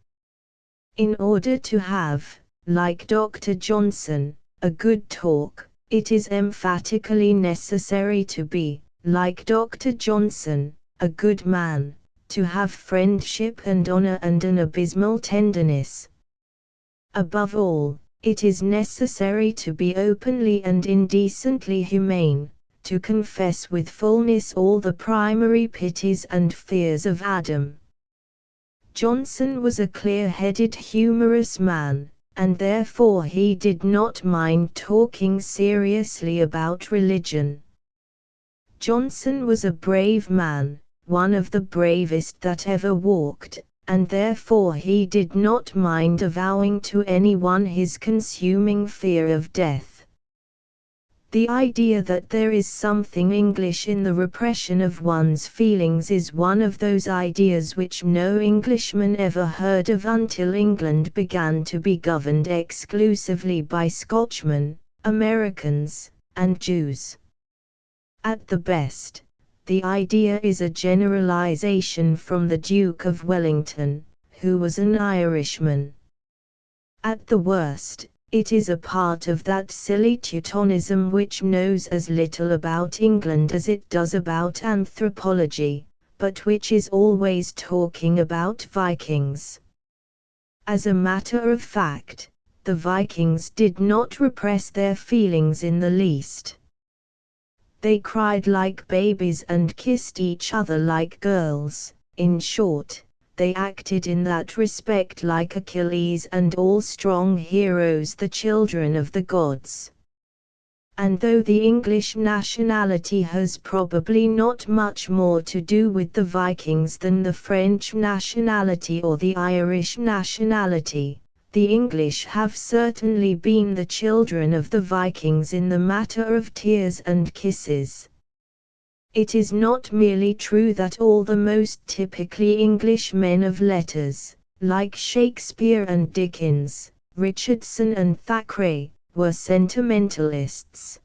In order to have, like Dr. Johnson, a good talk, it is emphatically necessary to be, like Dr. Johnson, a good man, to have friendship and honor and an abysmal tenderness. Above all, it is necessary to be openly and indecently humane, to confess with fullness all the primary pities and fears of Adam. Johnson was a clear-headed humorous man, and therefore he did not mind talking seriously about religion. Johnson was a brave man, one of the bravest that ever walked, and therefore he did not mind avowing to anyone his consuming fear of death. The idea that there is something English in the repression of one's feelings is one of those ideas which no Englishman ever heard of until England began to be governed exclusively by Scotchmen, Americans, and Jews. At the best, the idea is a generalization from the Duke of Wellington, who was an Irishman. At the worst, it is a part of that silly Teutonism which knows as little about England as it does about anthropology, but which is always talking about Vikings. As a matter of fact, the Vikings did not repress their feelings in the least. They cried like babies and kissed each other like girls. In short, they acted in that respect like Achilles and all strong heroes, the children of the gods. And though the English nationality has probably not much more to do with the Vikings than the French nationality or the Irish nationality, the English have certainly been the children of the Vikings in the matter of tears and kisses. It is not merely true that all the most typically English men of letters, like Shakespeare and Dickens, Richardson and Thackeray, were sentimentalists.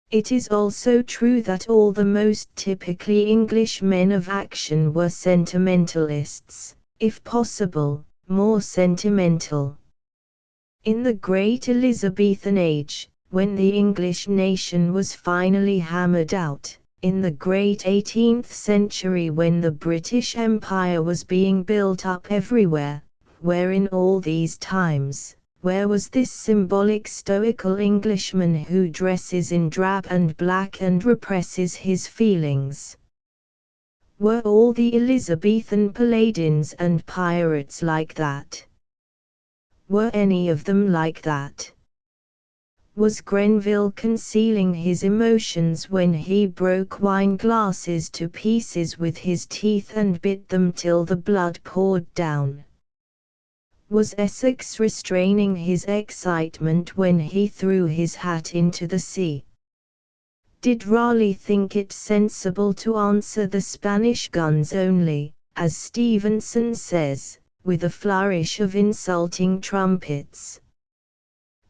It is also true that all the most typically English men of action were sentimentalists, if possible, more sentimental. In the great Elizabethan age, when the English nation was finally hammered out, in the great 18th century when the British Empire was being built up everywhere, where in all these times, where was this symbolic stoical Englishman who dresses in drab and black and represses his feelings? Were all the Elizabethan paladins and pirates like that? Were any of them like that? Was Grenville concealing his emotions when he broke wine glasses to pieces with his teeth and bit them till the blood poured down? Was Essex restraining his excitement when he threw his hat into the sea? Did Raleigh think it sensible to answer the Spanish guns only, as Stevenson says, with a flourish of insulting trumpets?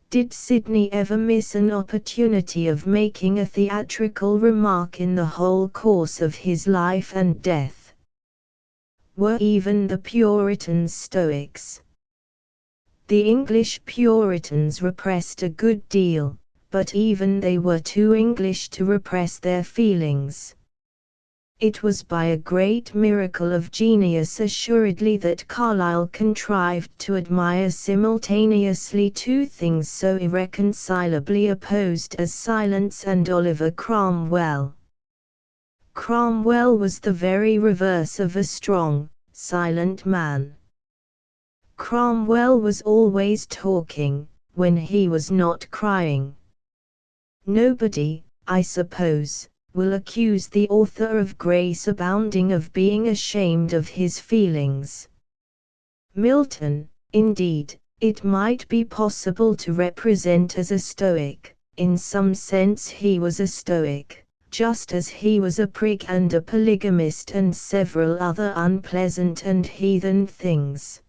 Did Sidney ever miss an opportunity of making a theatrical remark in the whole course of his life and death? Were even the Puritans Stoics? The English Puritans repressed a good deal, but even they were too English to repress their feelings. It was by a great miracle of genius assuredly that Carlyle contrived to admire simultaneously two things so irreconcilably opposed as silence and Oliver Cromwell. Cromwell was the very reverse of a strong, silent man. Cromwell was always talking, when he was not crying. Nobody, I suppose, will accuse the author of Grace Abounding of being ashamed of his feelings. Milton, indeed, it might be possible to represent as a Stoic. In some sense he was a Stoic, just as he was a prig and a polygamist and several other unpleasant and heathen things.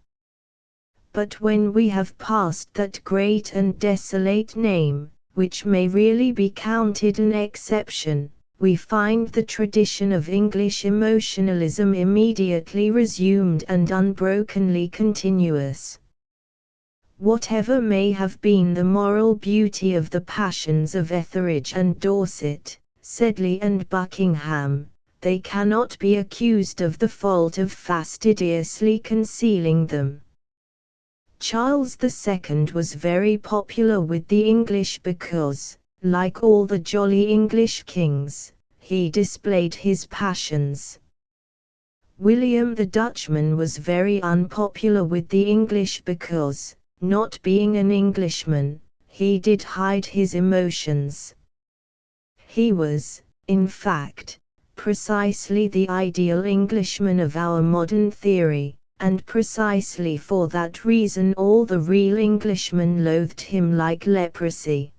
But when we have passed that great and desolate name, which may really be counted an exception, we find the tradition of English emotionalism immediately resumed and unbrokenly continuous. Whatever may have been the moral beauty of the passions of Etheridge and Dorset, Sedley and Buckingham, they cannot be accused of the fault of fastidiously concealing them. Charles II was very popular with the English because, like all the jolly English kings, he displayed his passions. William the Dutchman was very unpopular with the English because, not being an Englishman, he did hide his emotions. He was, in fact, precisely the ideal Englishman of our modern theory, and precisely for that reason all the real Englishmen loathed him like leprosy.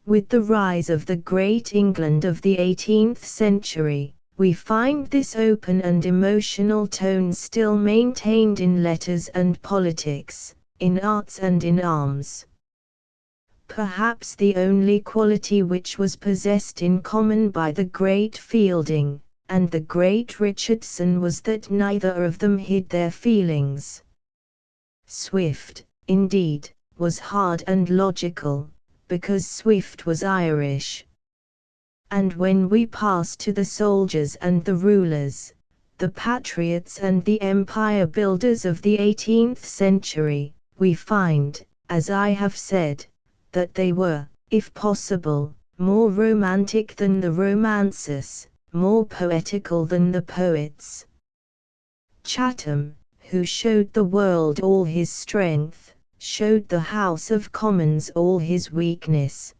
With the rise of the great England of the 18th century, we find this open and emotional tone still maintained in letters and politics, in arts and in arms. Perhaps the only quality which was possessed in common by the great Fielding and the great Richardson was that neither of them hid their feelings. Swift, indeed, was hard and logical, because Swift was Irish. And when we pass to the soldiers and the rulers, the patriots and the empire builders of the 18th century, we find, as I have said, that they were, if possible, more romantic than the romancers, more poetical than the poets. Chatham, who showed the world all his strength, showed the House of Commons all his weakness.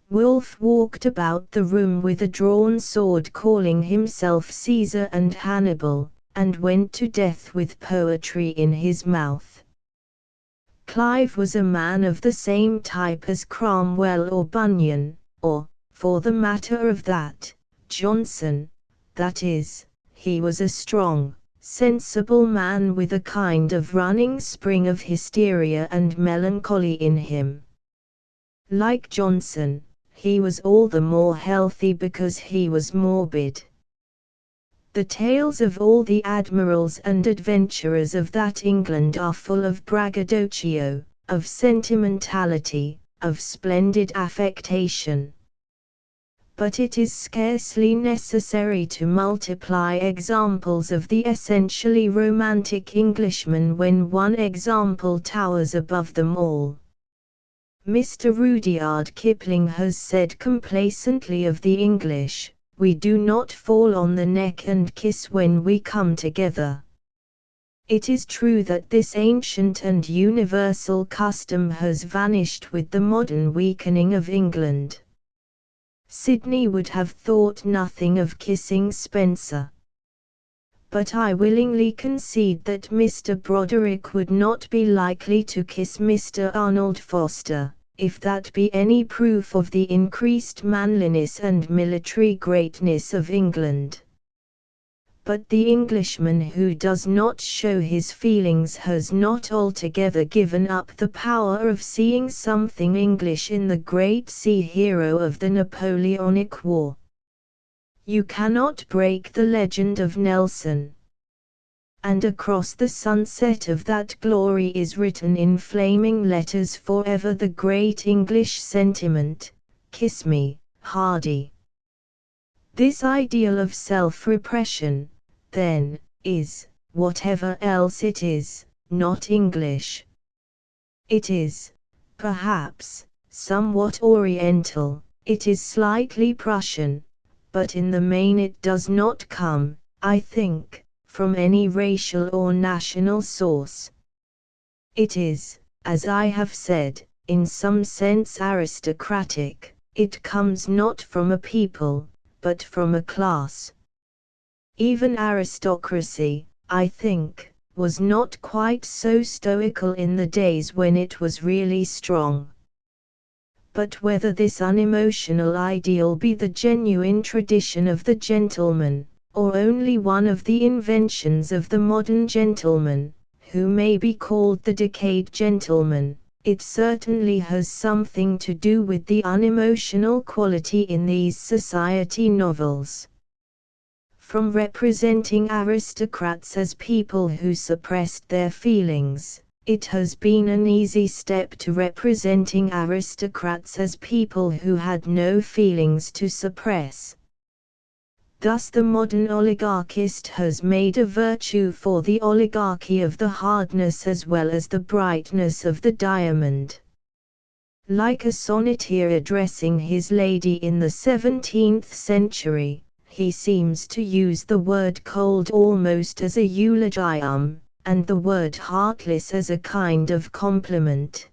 Wolfe walked about the room with a drawn sword calling himself Caesar and Hannibal, and went to death with poetry in his mouth. Clive was a man of the same type as Cromwell or Bunyan, or, for the matter of that, Johnson, that is, he was a strong, sensible man with a kind of running spring of hysteria and melancholy in him. Like Johnson, he was all the more healthy because he was morbid. The tales of all the admirals and adventurers of that England are full of braggadocio, of sentimentality, of splendid affectation. But it is scarcely necessary to multiply examples of the essentially romantic Englishman when one example towers above them all. Mr. Rudyard Kipling has said complacently of the English, "We do not fall on the neck and kiss when we come together." It is true that this ancient and universal custom has vanished with the modern weakening of England. Sidney would have thought nothing of kissing Spencer. But I willingly concede that Mr. Broderick would not be likely to kiss Mr. Arnold Foster, if that be any proof of the increased manliness and military greatness of England. But the Englishman who does not show his feelings has not altogether given up the power of seeing something English in the great sea hero of the Napoleonic War. You cannot break the legend of Nelson. and across the sunset of that glory is written in flaming letters forever the great English sentiment, "Kiss me, Hardy." This ideal of self-repression, then, is, whatever else it is, not English. It is, perhaps, somewhat Oriental, it is slightly Prussian, but in the main it does not come, I think, from any racial or national source. It is, as I have said, in some sense aristocratic. It comes not from a people, but from a class. Even aristocracy, I think, was not quite so stoical in the days when it was really strong. But whether this unemotional ideal be the genuine tradition of the gentleman, or only one of the inventions of the modern gentleman, who may be called the decayed gentleman, it certainly has something to do with the unemotional quality in these society novels. From representing aristocrats as people who suppressed their feelings, it has been an easy step to representing aristocrats as people who had no feelings to suppress. Thus the modern oligarchist has made a virtue for the oligarchy of the hardness as well as the brightness of the diamond. Like a sonneteer addressing his lady in the 17th century, he seems to use the word cold almost as a eulogium, and the word heartless as a kind of compliment.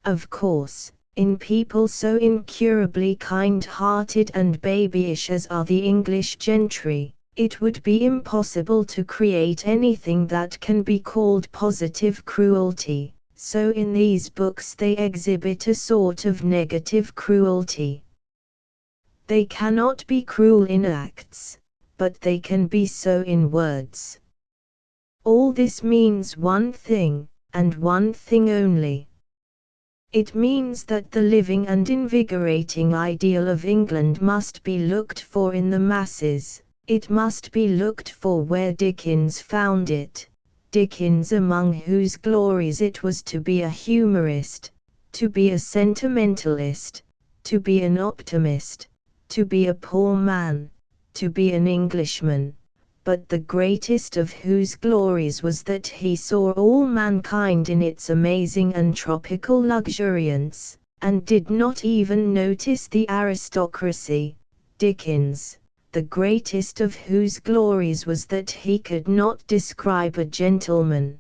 Of course, in people so incurably kind-hearted and babyish as are the English gentry, it would be impossible to create anything that can be called positive cruelty, so in these books they exhibit a sort of negative cruelty. They cannot be cruel in acts, but they can be so in words. All this means one thing, and one thing only. It means that the living and invigorating ideal of England must be looked for in the masses, it must be looked for where Dickens found it, Dickens among whose glories it was to be a humorist, to be a sentimentalist, to be an optimist, to be a poor man, to be an Englishman, but the greatest of whose glories was that he saw all mankind in its amazing and tropical luxuriance, and did not even notice the aristocracy. Dickens, the greatest of whose glories was that he could not describe a gentleman.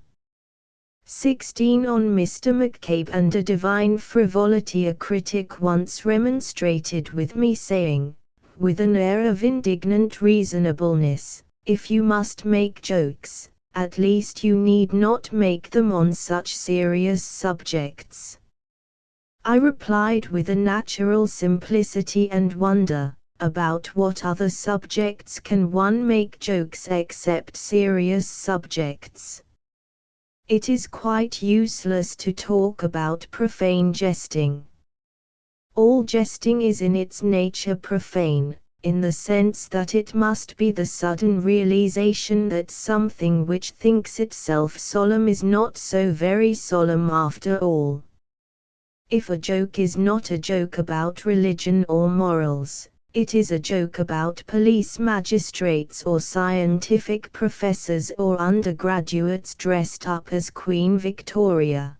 16 On Mr. McCabe and a divine frivolity. A critic once remonstrated with me, saying, with an air of indignant reasonableness, "If you must make jokes, at least you need not make them on such serious subjects." I replied with a natural simplicity and wonder, about what other subjects can one make jokes except serious subjects? It is quite useless to talk about profane jesting. All jesting is in its nature profane, in the sense that it must be the sudden realization that something which thinks itself solemn is not so very solemn after all. If a joke is not a joke about religion or morals, it is a joke about police magistrates or scientific professors or undergraduates dressed up as Queen Victoria.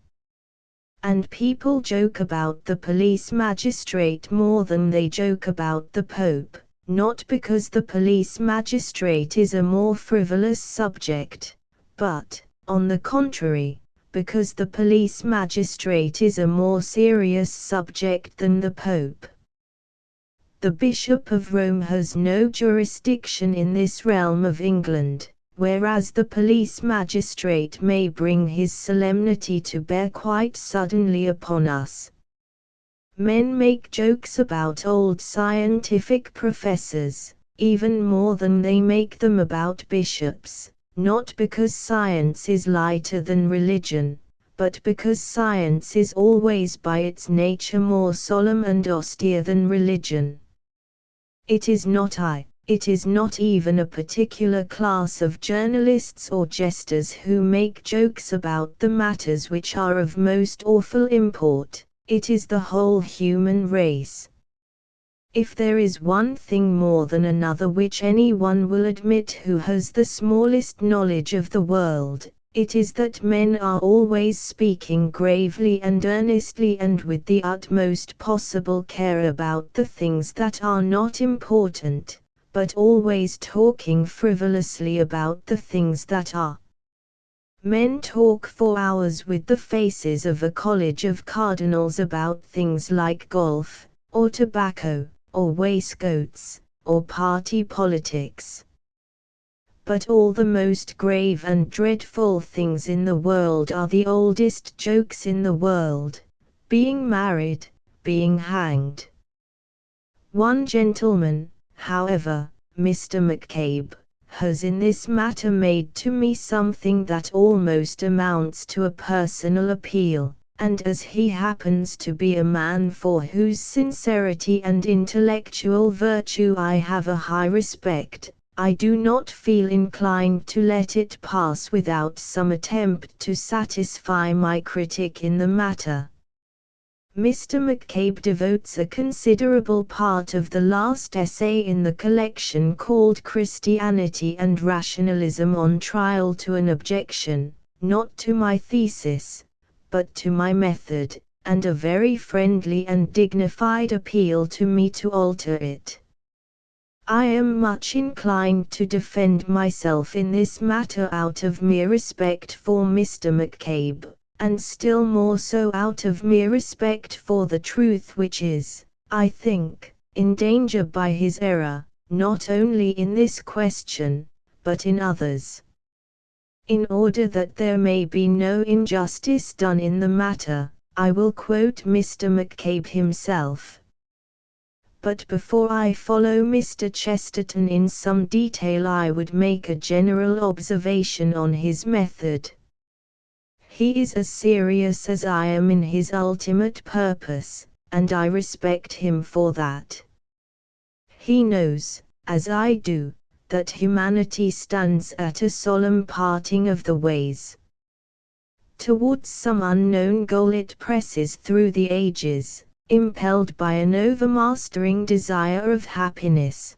And people joke about the police magistrate more than they joke about the Pope, not because the police magistrate is a more frivolous subject, but, on the contrary, because the police magistrate is a more serious subject than the Pope. The Bishop of Rome has no jurisdiction in this realm of England, whereas the police magistrate may bring his solemnity to bear quite suddenly upon us. Men make jokes about old scientific professors, even more than they make them about bishops, not because science is lighter than religion, but because science is always by its nature more solemn and austere than religion. It is not I, It is not even a particular class of journalists or jesters who make jokes about the matters which are of most awful import, it is the whole human race. If there is one thing more than another which anyone will admit who has the smallest knowledge of the world, it is that men are always speaking gravely and earnestly and with the utmost possible care about the things that are not important, but always talking frivolously about the things that are. Men talk for hours with the faces of a college of cardinals about things like golf, or tobacco, or waistcoats, or party politics. But all the most grave and dreadful things in the world are the oldest jokes in the world: being married, being hanged. One gentleman, however, Mr. McCabe, has in this matter made to me something that almost amounts to a personal appeal, and as he happens to be a man for whose sincerity and intellectual virtue I have a high respect, I do not feel inclined to let it pass without some attempt to satisfy my critic in the matter. Mr. McCabe devotes a considerable part of the last essay in the collection called Christianity and Rationalism on Trial to an objection, not to my thesis, but to my method, and a very friendly and dignified appeal to me to alter it. I am much inclined to defend myself in this matter out of mere respect for Mr. McCabe, and still more so out of mere respect for the truth which is, I think, in danger by his error, not only in this question, but in others. In order that there may be no injustice done in the matter, I will quote Mr. McCabe himself. But before I follow Mr. Chesterton in some detail, I would make a general observation on his method. He is as serious as I am in his ultimate purpose, and I respect him for that. He knows, as I do, that humanity stands at a solemn parting of the ways. Towards some unknown goal it presses through the ages, impelled by an overmastering desire of happiness.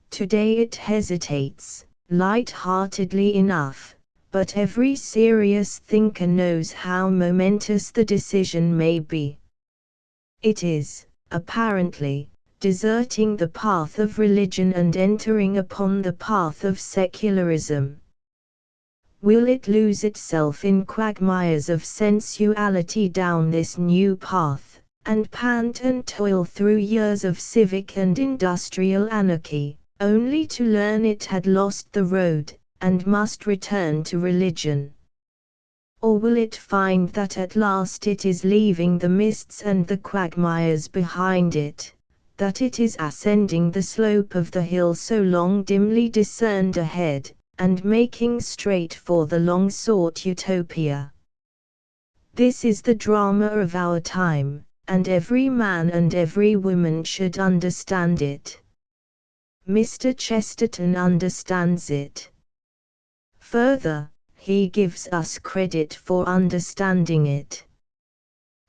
Today it hesitates, light-heartedly enough, but every serious thinker knows how momentous the decision may be. It is, apparently, deserting the path of religion and entering upon the path of secularism. Will it lose itself in quagmires of sensuality down this new path, and pant and toil through years of civic and industrial anarchy, only to learn it had lost the road, and must return to religion? Or will it find that at last it is leaving the mists and the quagmires behind it, that it is ascending the slope of the hill so long dimly discerned ahead, and making straight for the long-sought utopia? This is the drama of our time, and every man and every woman should understand it. Mr. Chesterton understands it. Further, he gives us credit for understanding it.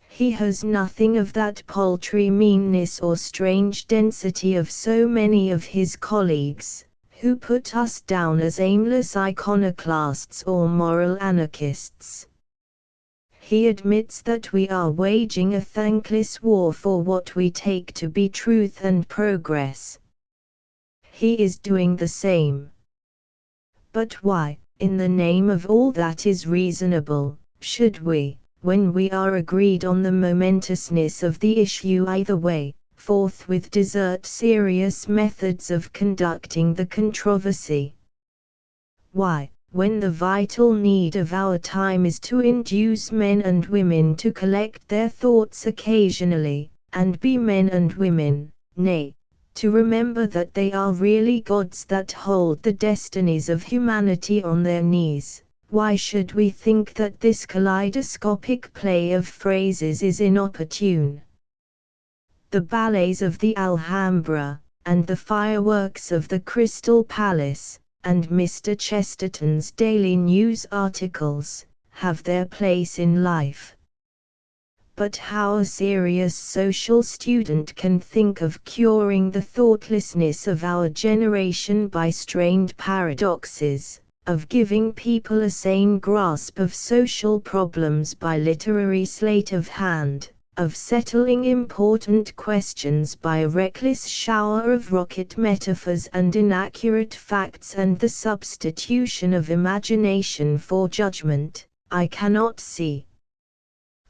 He has nothing of that paltry meanness or strange density of so many of his colleagues, who put us down as aimless iconoclasts or moral anarchists. He admits that we are waging a thankless war for what we take to be truth and progress. He is doing the same. But why, in the name of all that is reasonable, should we, when we are agreed on the momentousness of the issue either way, forthwith desert serious methods of conducting the controversy? Why, when the vital need of our time is to induce men and women to collect their thoughts occasionally, and be men and women, nay, to remember that they are really gods that hold the destinies of humanity on their knees, why should we think that this kaleidoscopic play of phrases is inopportune? The ballets of the Alhambra, and the fireworks of the Crystal Palace, and Mr. Chesterton's daily news articles, have their place in life. But how a serious social student can think of curing the thoughtlessness of our generation by strained paradoxes, of giving people a sane grasp of social problems by literary sleight of hand, of settling important questions by a reckless shower of rocket metaphors and inaccurate facts and the substitution of imagination for judgment, I cannot see.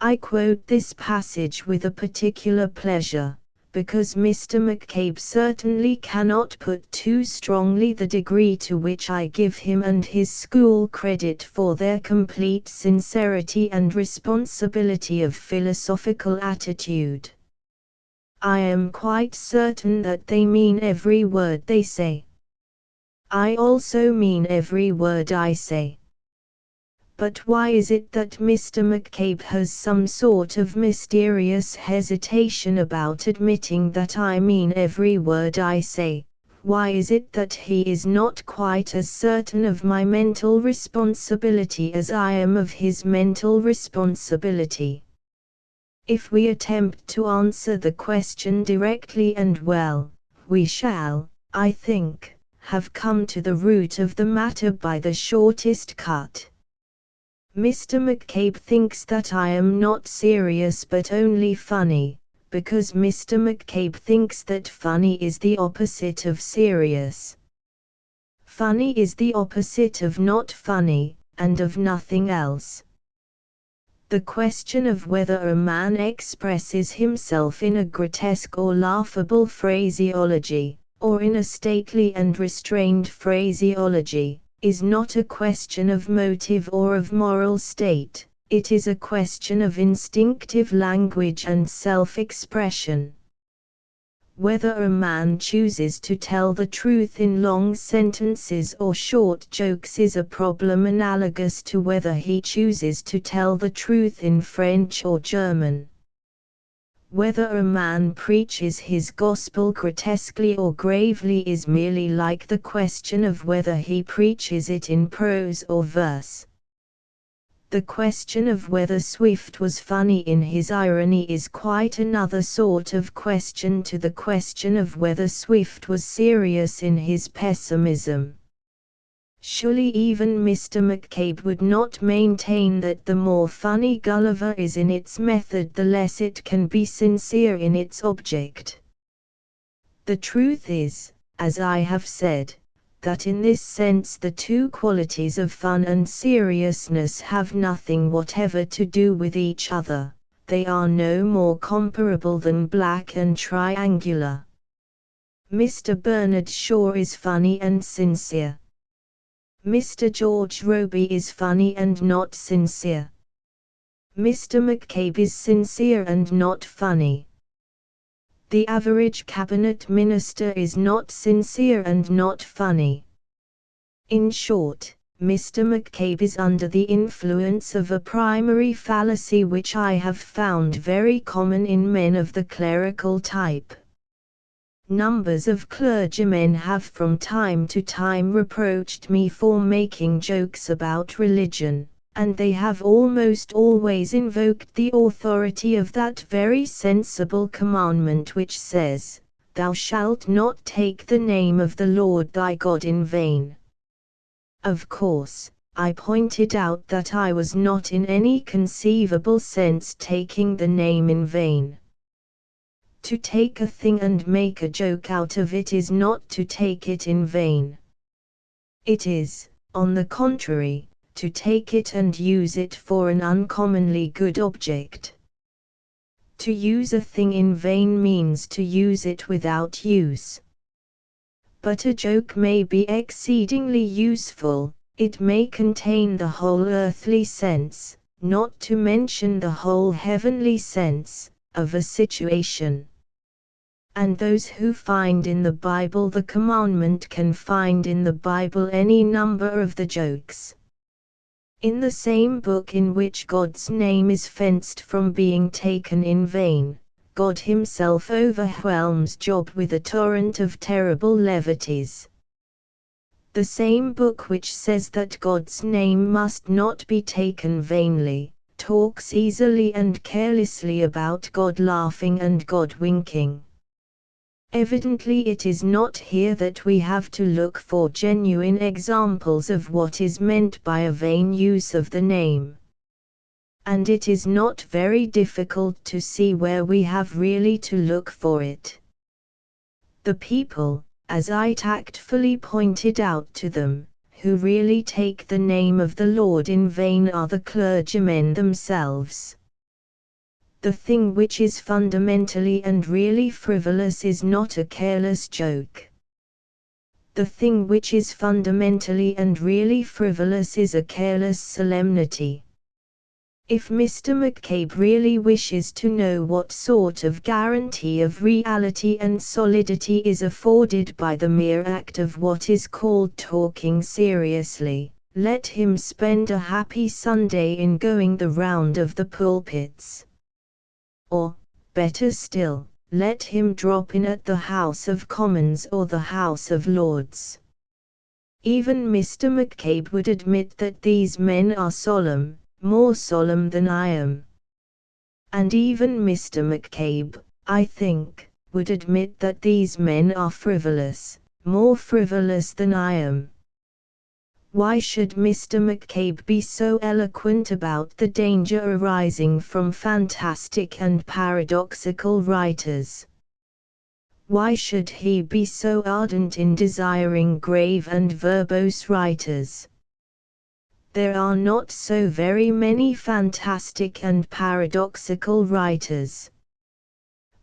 I quote this passage with a particular pleasure, because Mr. McCabe certainly cannot put too strongly the degree to which I give him and his school credit for their complete sincerity and responsibility of philosophical attitude. I am quite certain that they mean every word they say. I also mean every word I say. But why is it that Mr. McCabe has some sort of mysterious hesitation about admitting that I mean every word I say? Why is it that he is not quite as certain of my mental responsibility as I am of his mental responsibility? If we attempt to answer the question directly and well, we shall, I think, have come to the root of the matter by the shortest cut. Mr. McCabe thinks that I am not serious but only funny, because Mr. McCabe thinks that funny is the opposite of serious. Funny is the opposite of not funny, and of nothing else. The question of whether a man expresses himself in a grotesque or laughable phraseology, or in a stately and restrained phraseology, is not a question of motive or of moral state, it is a question of instinctive language and self-expression. Whether a man chooses to tell the truth in long sentences or short jokes is a problem analogous to whether he chooses to tell the truth in French or German. Whether a man preaches his gospel grotesquely or gravely is merely like the question of whether he preaches it in prose or verse. The question of whether Swift was funny in his irony is quite another sort of question to the question of whether Swift was serious in his pessimism. Surely even Mr. McCabe would not maintain that the more funny Gulliver is in its method the less it can be sincere in its object. The truth is, as I have said, that in this sense the two qualities of fun and seriousness have nothing whatever to do with each other, they are no more comparable than black and triangular. Mr. Bernard Shaw is funny and sincere. Mr. George Robey is funny and not sincere. Mr. McCabe is sincere and not funny. The average cabinet minister is not sincere and not funny. In short, Mr. McCabe is under the influence of a primary fallacy which I have found very common in men of the clerical type. Numbers of clergymen have from time to time reproached me for making jokes about religion, and they have almost always invoked the authority of that very sensible commandment which says, "Thou shalt not take the name of the Lord thy God in vain." Of course, I pointed out that I was not in any conceivable sense taking the name in vain. To take a thing and make a joke out of it is not to take it in vain. It is, on the contrary, to take it and use it for an uncommonly good object. To use a thing in vain means to use it without use. But a joke may be exceedingly useful, it may contain the whole earthly sense, not to mention the whole heavenly sense, of a situation. And those who find in the Bible the commandment can find in the Bible any number of the jokes. In the same book in which God's name is fenced from being taken in vain, God himself overwhelms Job with a torrent of terrible levities. The same book which says that God's name must not be taken vainly, talks easily and carelessly about God laughing and God winking. Evidently it is not here that we have to look for genuine examples of what is meant by a vain use of the name. And it is not very difficult to see where we have really to look for it. The people, as I tactfully pointed out to them, who really take the name of the Lord in vain are the clergymen themselves. The thing which is fundamentally and really frivolous is not a careless joke. The thing which is fundamentally and really frivolous is a careless solemnity. If Mr. McCabe really wishes to know what sort of guarantee of reality and solidity is afforded by the mere act of what is called talking seriously, let him spend a happy Sunday in going the round of the pulpits. Or, better still, let him drop in at the House of Commons or the House of Lords. Even Mr. McCabe would admit that these men are solemn, more solemn than I am. And even Mr. McCabe, I think, would admit that these men are frivolous, more frivolous than I am. Why should Mr. McCabe be so eloquent about the danger arising from fantastic and paradoxical writers? Why should he be so ardent in desiring grave and verbose writers? There are not so very many fantastic and paradoxical writers.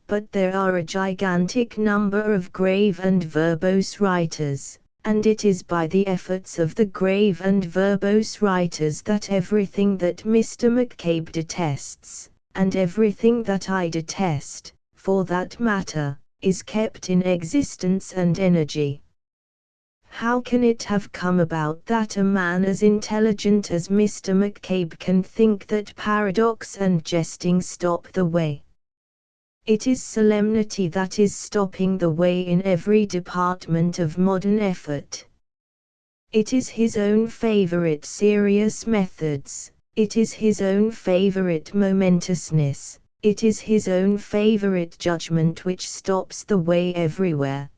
But there are a gigantic number of grave and verbose writers, and it is by the efforts of the grave and verbose writers that everything that Mr. McCabe detests, and everything that I detest, for that matter, is kept in existence and energy. How can it have come about that a man as intelligent as Mr. McCabe can think that paradox and jesting stop the way? It is solemnity that is stopping the way in every department of modern effort. It is his own favorite serious methods, it is his own favorite momentousness, it is his own favorite judgment which stops the way everywhere.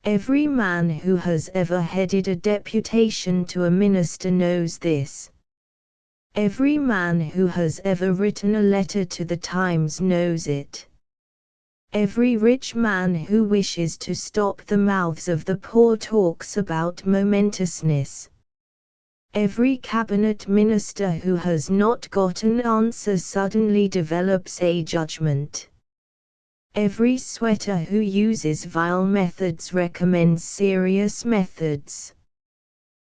Every man who has ever headed a deputation to a minister knows this. Every man who has ever written a letter to the Times knows it. Every rich man who wishes to stop the mouths of the poor talks about momentousness. Every cabinet minister who has not got an answer suddenly develops a judgment. Every sweater who uses vile methods recommends serious methods.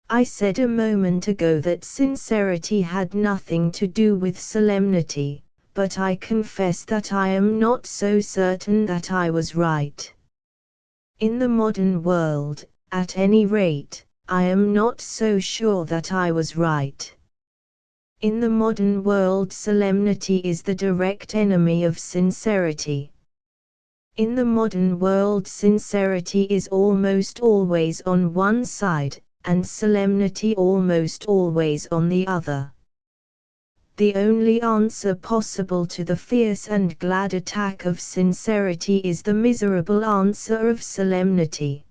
I said a moment ago that sincerity had nothing to do with solemnity, but I confess that I am not so certain that I was right. In the modern world, at any rate, I am not so sure that I was right. In the modern world, solemnity is the direct enemy of sincerity. In the modern world, sincerity is almost always on one side, and solemnity almost always on the other. The only answer possible to the fierce and glad attack of sincerity is the miserable answer of solemnity.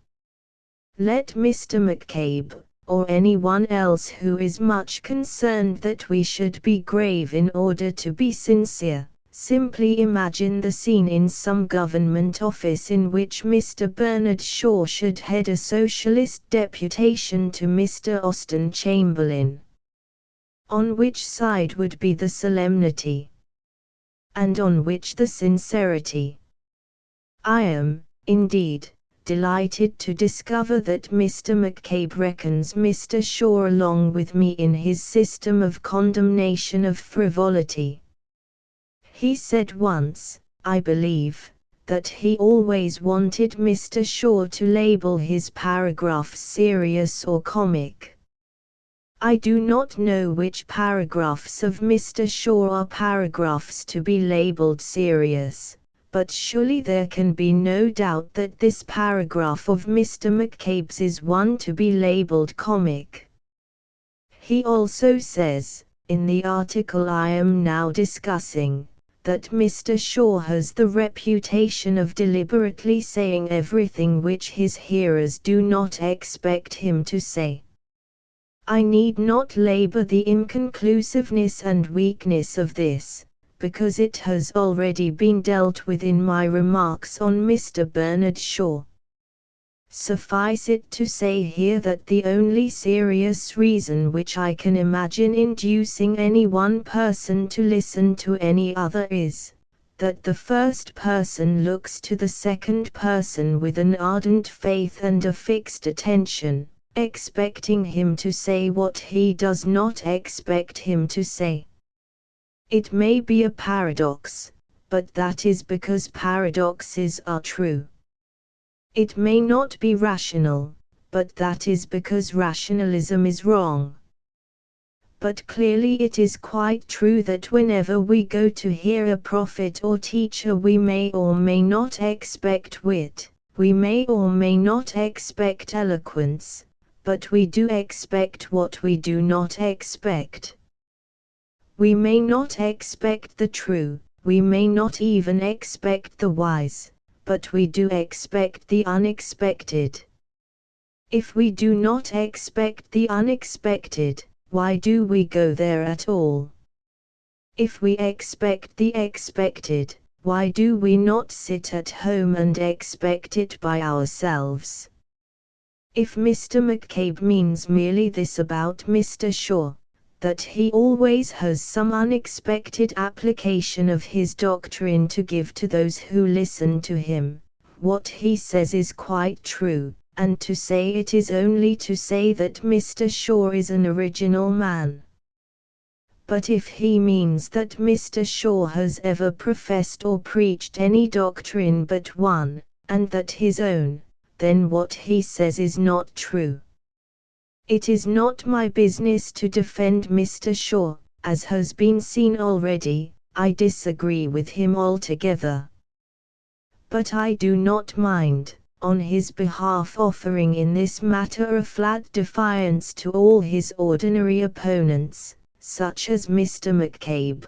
Let Mr. McCabe, or anyone else who is much concerned that we should be grave in order to be sincere, simply imagine the scene in some government office in which Mr. Bernard Shaw should head a socialist deputation to Mr. Austen Chamberlain. On which side would be the solemnity? And on which the sincerity? I am, indeed, delighted to discover that Mr. McCabe reckons Mr. Shaw along with me in his system of condemnation of frivolity. He said once, I believe, that he always wanted Mr. Shaw to label his paragraphs serious or comic. I do not know which paragraphs of Mr. Shaw are paragraphs to be labeled serious, but surely there can be no doubt that this paragraph of Mr. McCabe's is one to be labeled comic. He also says, in the article I am now discussing, that Mr. Shaw has the reputation of deliberately saying everything which his hearers do not expect him to say. I need not labor the inconclusiveness and weakness of this, because it has already been dealt with in my remarks on Mr. Bernard Shaw. Suffice it to say here that the only serious reason which I can imagine inducing any one person to listen to any other is, that the first person looks to the second person with an ardent faith and a fixed attention, expecting him to say what he does not expect him to say. It may be a paradox, but that is because paradoxes are true. It may not be rational, but that is because rationalism is wrong. But clearly it is quite true that whenever we go to hear a prophet or teacher we may or may not expect wit, we may or may not expect eloquence, but we do expect what we do not expect. We may not expect the true, we may not even expect the wise, but we do expect the unexpected. If we do not expect the unexpected, why do we go there at all? If we expect the expected, why do we not sit at home and expect it by ourselves? If Mr. McCabe means merely this about Mr. Shaw, that he always has some unexpected application of his doctrine to give to those who listen to him, what he says is quite true, and to say it is only to say that Mr. Shaw is an original man. But if he means that Mr. Shaw has ever professed or preached any doctrine but one, and that his own, then what he says is not true. It is not my business to defend Mr. Shaw, as has been seen already. I disagree with him altogether. But I do not mind, on his behalf, offering in this matter a flat defiance to all his ordinary opponents, such as Mr. McCabe.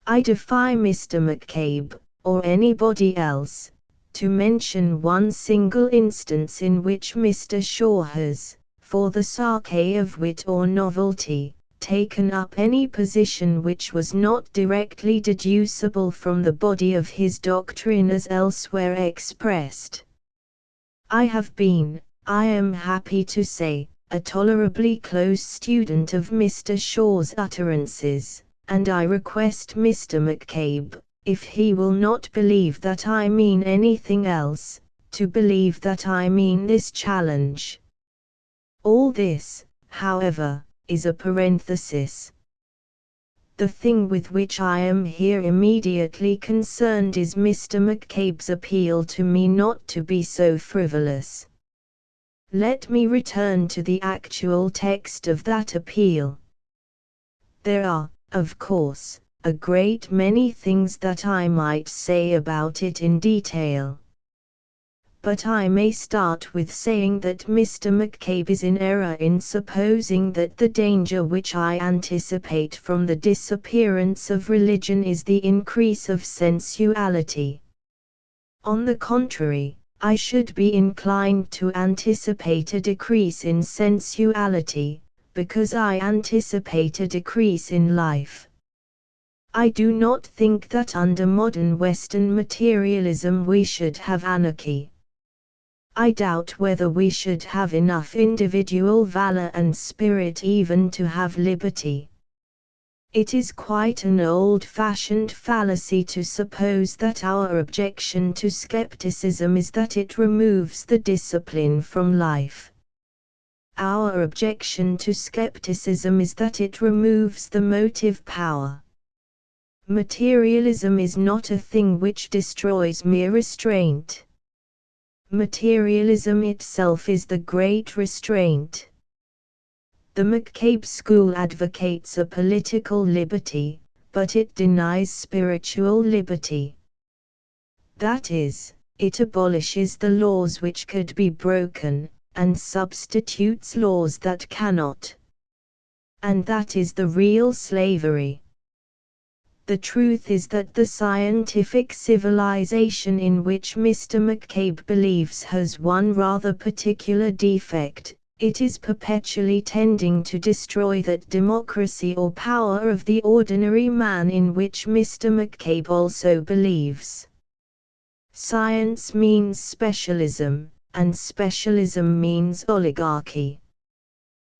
I defy Mr. McCabe, or anybody else, to mention one single instance in which Mr. Shaw has, for the sake of wit or novelty, taken up any position which was not directly deducible from the body of his doctrine as elsewhere expressed. I have been, I am happy to say, a tolerably close student of Mr. Shaw's utterances, and I request Mr. McCabe, if he will not believe that I mean anything else, to believe that I mean this challenge. All this, however, is a parenthesis. The thing with which I am here immediately concerned is Mr. McCabe's appeal to me not to be so frivolous. Let me return to the actual text of that appeal. There are, of course, a great many things that I might say about it in detail. But I may start with saying that Mr. McCabe is in error in supposing that the danger which I anticipate from the disappearance of religion is the increase of sensuality. On the contrary, I should be inclined to anticipate a decrease in sensuality, because I anticipate a decrease in life. I do not think that under modern Western materialism we should have anarchy. I doubt whether we should have enough individual valor and spirit even to have liberty. It is quite an old-fashioned fallacy to suppose that our objection to skepticism is that it removes the discipline from life. Our objection to skepticism is that it removes the motive power. Materialism is not a thing which destroys mere restraint. Materialism itself is the great restraint. The McCabe school advocates a political liberty, but it denies spiritual liberty. That is, it abolishes the laws which could be broken, and substitutes laws that cannot. And that is the real slavery. The truth is that the scientific civilization in which Mr. McCabe believes has one rather particular defect. It is perpetually tending to destroy that democracy or power of the ordinary man in which Mr. McCabe also believes. Science means specialism, and specialism means oligarchy.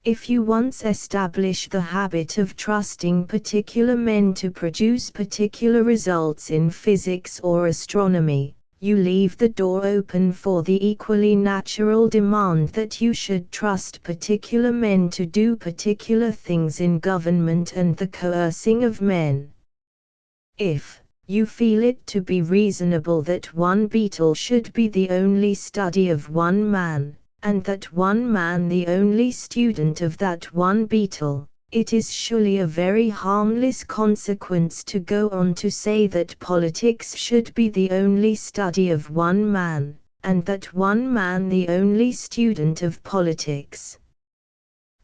If you once establish the habit of trusting particular men to produce particular results in physics or astronomy, you leave the door open for the equally natural demand that you should trust particular men to do particular things in government and the coercing of men. If you feel it to be reasonable that one beetle should be the only study of one man, and that one man the only student of that one beetle, it is surely a very harmless consequence to go on to say that politics should be the only study of one man, and that one man the only student of politics.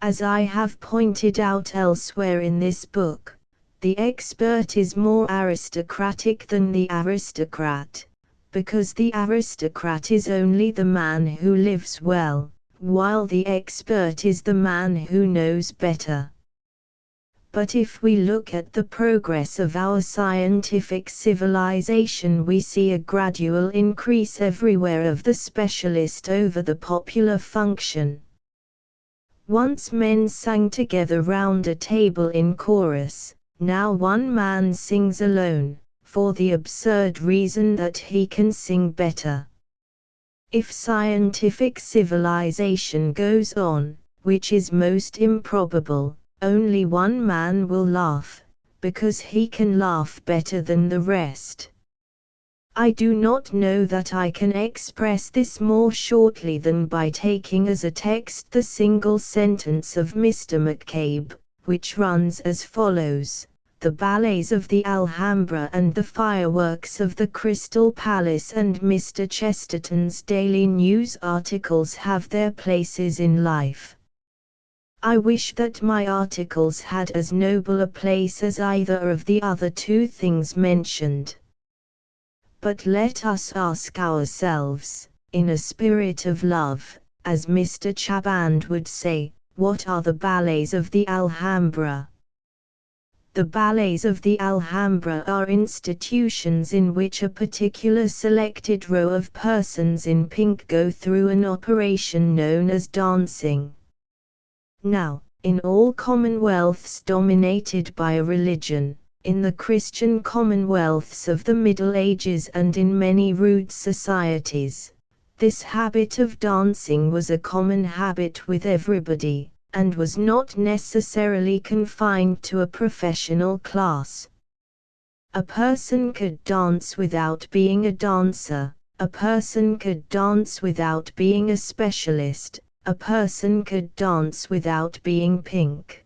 As I have pointed out elsewhere in this book, the expert is more aristocratic than the aristocrat, because the aristocrat is only the man who lives well, while the expert is the man who knows better. But if we look at the progress of our scientific civilization, we see a gradual increase everywhere of the specialist over the popular function. Once men sang together round a table in chorus, now one man sings alone, for the absurd reason that he can sing better. If scientific civilization goes on, which is most improbable, only one man will laugh, because he can laugh better than the rest. I do not know that I can express this more shortly than by taking as a text the single sentence of Mr. McCabe, which runs as follows: "The ballets of the Alhambra and the fireworks of the Crystal Palace and Mr. Chesterton's daily news articles have their places in life. I wish that my articles had as noble a place as either of the other two things mentioned. But let us ask ourselves, in a spirit of love, as Mr. Chaband would say, what are the ballets of the Alhambra? The ballets of the Alhambra are institutions in which a particular selected row of persons in pink go through an operation known as dancing. Now, in all commonwealths dominated by a religion, in the Christian commonwealths of the Middle Ages and in many rude societies, this habit of dancing was a common habit with everybody, and was not necessarily confined to a professional class. A person could dance without being a dancer, a person could dance without being a specialist, a person could dance without being pink.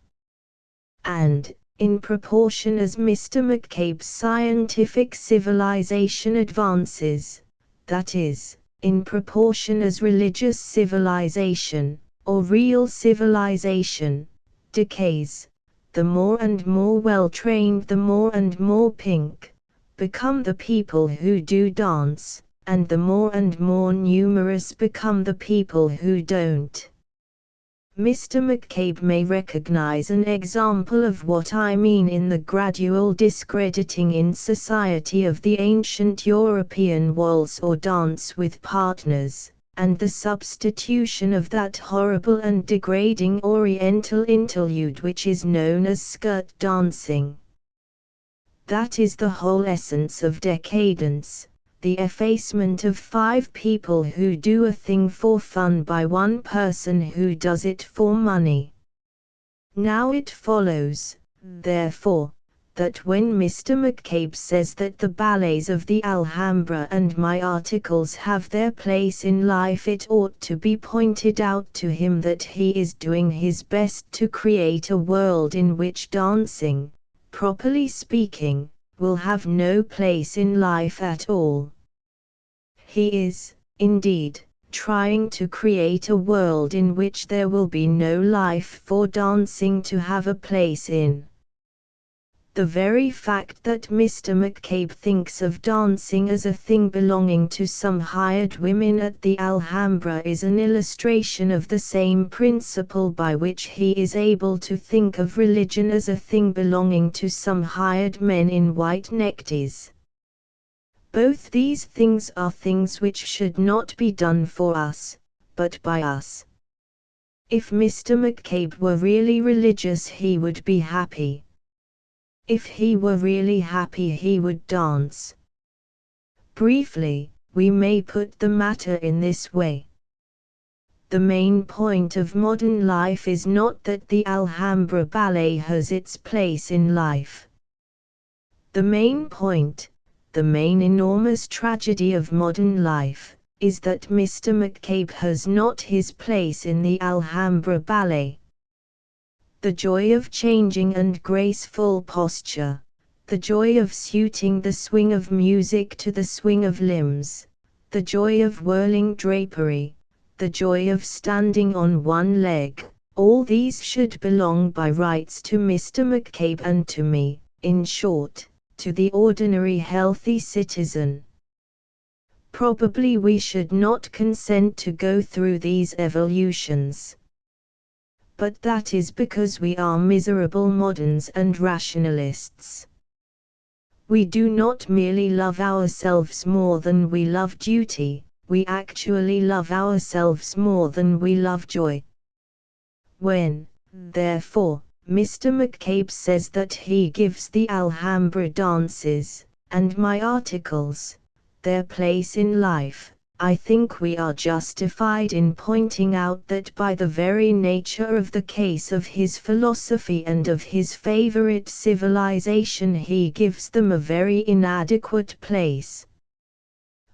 And, in proportion as Mr. McCabe's scientific civilization advances, that is, in proportion as religious civilization, or real civilization, decays, the more and more well-trained, the more and more pink, become the people who do dance, and the more and more numerous become the people who don't. Mr. McCabe may recognize an example of what I mean in the gradual discrediting in society of the ancient European waltz or dance with partners, and the substitution of that horrible and degrading Oriental interlude which is known as skirt dancing. That is the whole essence of decadence, the effacement of 5 people who do a thing for fun by one person who does it for money. Now it follows, therefore, that when Mr. McCabe says that the ballets of the Alhambra and my articles have their place in life, it ought to be pointed out to him that he is doing his best to create a world in which dancing, properly speaking, will have no place in life at all. He is, indeed, trying to create a world in which there will be no life for dancing to have a place in. The very fact that Mr. McCabe thinks of dancing as a thing belonging to some hired women at the Alhambra is an illustration of the same principle by which he is able to think of religion as a thing belonging to some hired men in white neckties. Both these things are things which should not be done for us, but by us. If Mr. McCabe were really religious, he would be happy. If he were really happy, he would dance. Briefly, we may put the matter in this way. The main point of modern life is not that the Alhambra Ballet has its place in life. The main point, the main enormous tragedy of modern life, is that Mr. McCabe has not his place in the Alhambra Ballet. The joy of changing and graceful posture, the joy of suiting the swing of music to the swing of limbs, the joy of whirling drapery, the joy of standing on one leg, all these should belong by rights to Mr. McCabe and to me, in short, to the ordinary healthy citizen. Probably we should not consent to go through these evolutions. But that is because we are miserable moderns and rationalists. We do not merely love ourselves more than we love duty, we actually love ourselves more than we love joy. When, therefore, Mr. McCabe says that he gives the Alhambra dances, and my articles, their place in life, I think we are justified in pointing out that by the very nature of the case of his philosophy and of his favorite civilization he gives them a very inadequate place.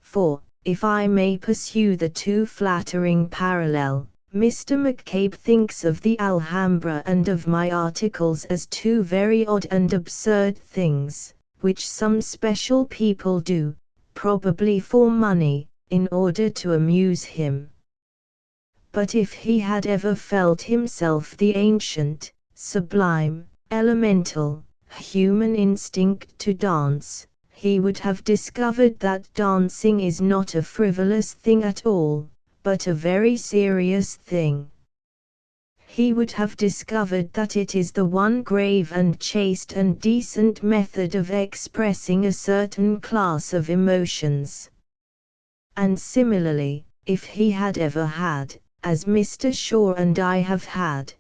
For, if I may pursue the too flattering parallel, Mr. McCabe thinks of the Alhambra and of my articles as two very odd and absurd things, which some special people do, probably for money, in order to amuse him. But if he had ever felt himself the ancient, sublime, elemental, human instinct to dance, he would have discovered that dancing is not a frivolous thing at all, but a very serious thing. He would have discovered that it is the one grave and chaste and decent method of expressing a certain class of emotions. And similarly, if he had ever had, as Mr. Shaw and I have had,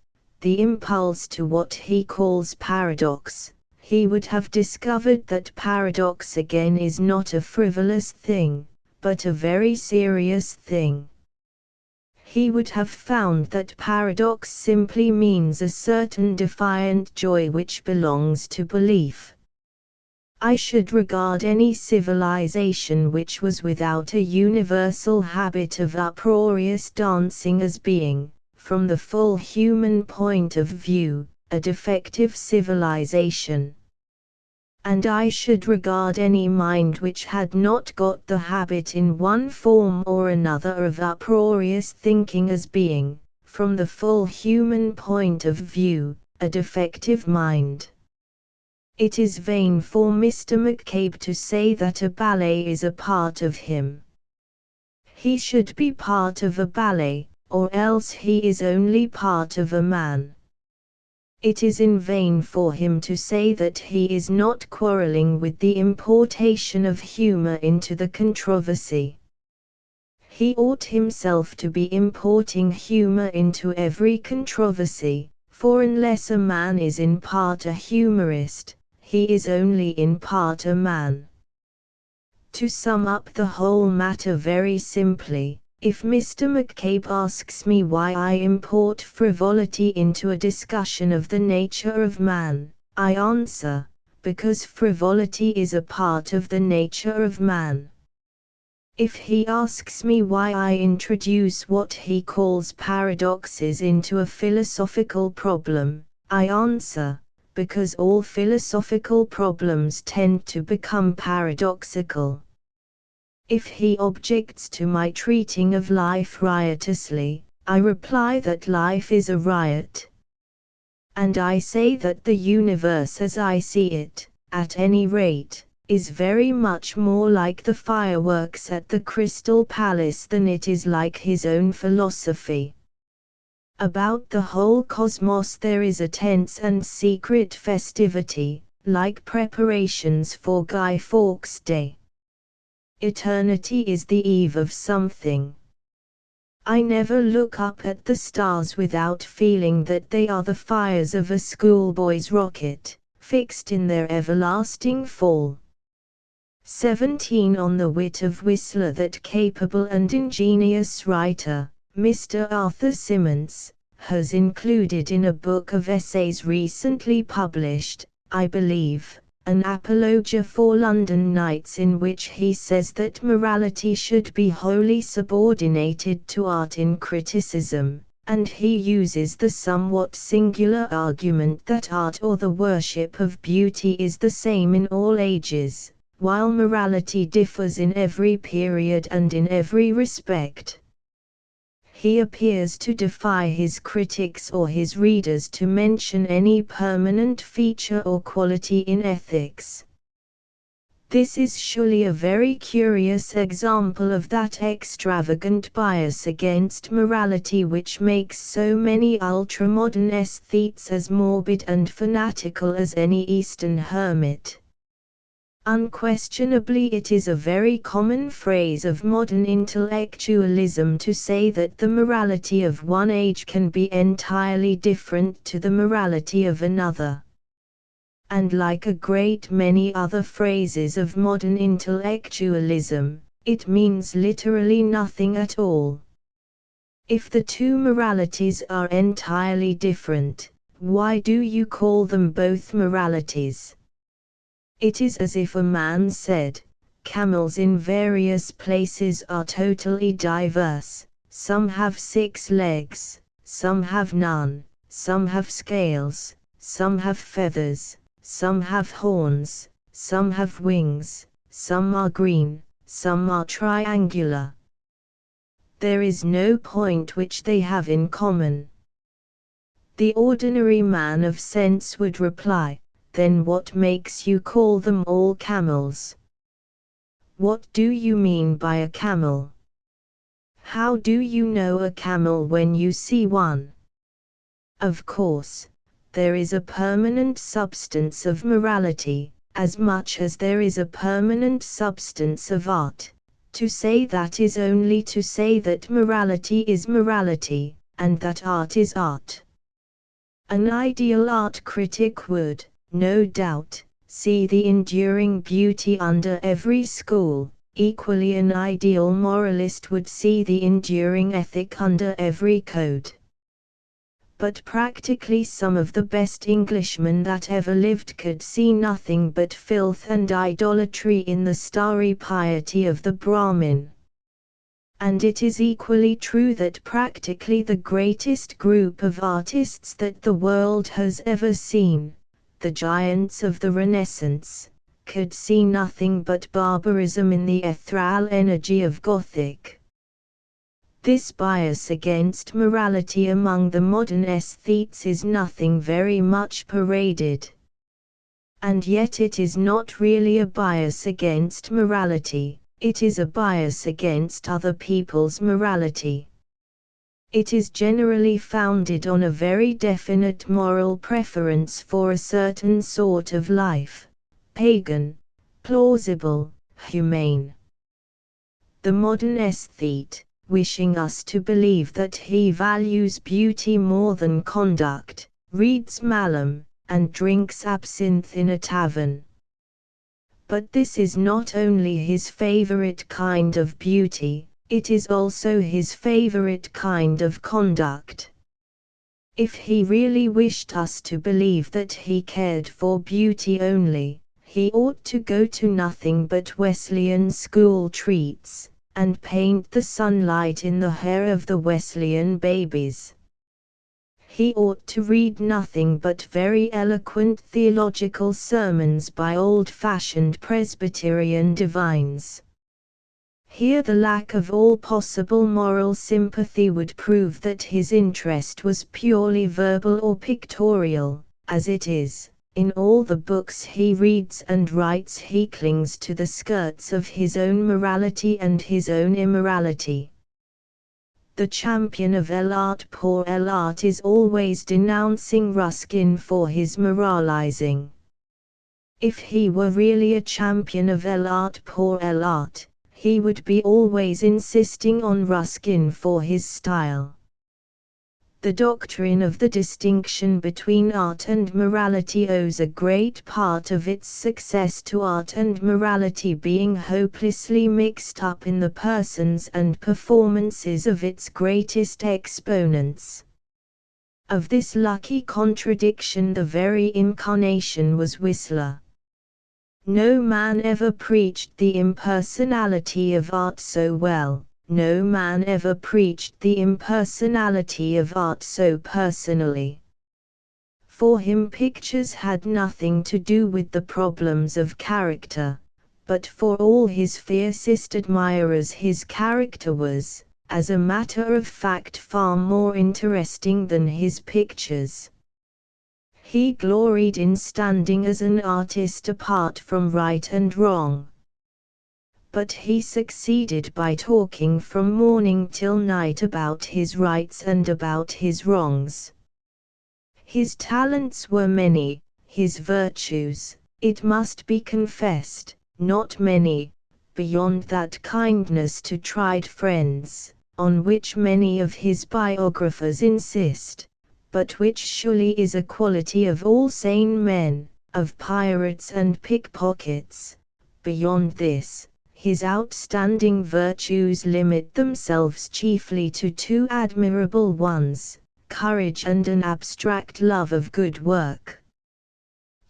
the impulse to what he calls paradox, he would have discovered that paradox again is not a frivolous thing, but a very serious thing. He would have found that paradox simply means a certain defiant joy which belongs to belief. I should regard any civilization which was without a universal habit of uproarious dancing as being, from the full human point of view, a defective civilization. And I should regard any mind which had not got the habit in one form or another of uproarious thinking as being, from the full human point of view, a defective mind. It is vain for Mr. McCabe to say that a ballet is a part of him. He should be part of a ballet, or else he is only part of a man. It is in vain for him to say that he is not quarrelling with the importation of humor into the controversy. He ought himself to be importing humor into every controversy, for unless a man is in part a humorist, he is only in part a man. To sum up the whole matter very simply, if Mr. McCabe asks me why I import frivolity into a discussion of the nature of man, I answer, because frivolity is a part of the nature of man. If he asks me why I introduce what he calls paradoxes into a philosophical problem, I answer, because all philosophical problems tend to become paradoxical. If he objects to my treating of life riotously, I reply that life is a riot. And I say that the universe as I see it, at any rate, is very much more like the fireworks at the Crystal Palace than it is like his own philosophy. About the whole cosmos there is a tense and secret festivity, like preparations for Guy Fawkes' Day. Eternity is the eve of something. I never look up at the stars without feeling that they are the fires of a schoolboy's rocket, fixed in their everlasting fall. 17 On the wit of Whistler. That capable and ingenious writer, Mr. Arthur Symons, has included in a book of essays recently published, I believe, an apologia for London Nights, in which he says that morality should be wholly subordinated to art in criticism, and he uses the somewhat singular argument that art or the worship of beauty is the same in all ages, while morality differs in every period and in every respect. He appears to defy his critics or his readers to mention any permanent feature or quality in ethics. This is surely a very curious example of that extravagant bias against morality which makes so many ultramodern aesthetes as morbid and fanatical as any Eastern hermit. Unquestionably it is a very common phrase of modern intellectualism to say that the morality of one age can be entirely different to the morality of another. And like a great many other phrases of modern intellectualism, it means literally nothing at all. If the two moralities are entirely different, why do you call them both moralities? It is as if a man said, camels in various places are totally diverse, some have 6 legs, some have none, some have scales, some have feathers, some have horns, some have wings, some are green, some are triangular. There is no point which they have in common. The ordinary man of sense would reply, then what makes you call them all camels? What do you mean by a camel? How do you know a camel when you see one? Of course, there is a permanent substance of morality, as much as there is a permanent substance of art. To say that is only to say that morality is morality, and that art is art. An ideal art critic would, no doubt, see the enduring beauty under every school. Equally, an ideal moralist would see the enduring ethic under every code. But practically some of the best Englishmen that ever lived could see nothing but filth and idolatry in the starry piety of the Brahmin. And it is equally true that practically the greatest group of artists that the world has ever seen, the giants of the Renaissance, could see nothing but barbarism in the ethereal energy of Gothic. This bias against morality among the modern aesthetes is nothing very much paraded. And yet it is not really a bias against morality, it is a bias against other people's morality. It is generally founded on a very definite moral preference for a certain sort of life, pagan, plausible, humane. The modern aesthete, wishing us to believe that he values beauty more than conduct, reads Mallam, and drinks absinthe in a tavern. But this is not only his favorite kind of beauty, it is also his favorite kind of conduct. If he really wished us to believe that he cared for beauty only, he ought to go to nothing but Wesleyan school treats, and paint the sunlight in the hair of the Wesleyan babies. He ought to read nothing but very eloquent theological sermons by old-fashioned Presbyterian divines. Here the lack of all possible moral sympathy would prove that his interest was purely verbal or pictorial, as it is. In all the books he reads and writes he clings to the skirts of his own morality and his own immorality. The champion of l'art pour l'art is always denouncing Ruskin for his moralizing. If he were really a champion of l'art pour l'art, he would be always insisting on Ruskin for his style. The doctrine of the distinction between art and morality owes a great part of its success to art and morality being hopelessly mixed up in the persons and performances of its greatest exponents. Of this lucky contradiction the very incarnation was Whistler. No man ever preached the impersonality of art so well. No man ever preached the impersonality of art so personally. For him pictures had nothing to do with the problems of character, but for all his fiercest admirers his character was, as a matter of fact, far more interesting than his pictures. He gloried in standing as an artist apart from right and wrong. But he succeeded by talking from morning till night about his rights and about his wrongs. His talents were many, his virtues, it must be confessed, not many, beyond that kindness to tried friends, on which many of his biographers insist, but which surely is a quality of all sane men, of pirates and pickpockets. Beyond this, his outstanding virtues limit themselves chiefly to two admirable ones, courage and an abstract love of good work.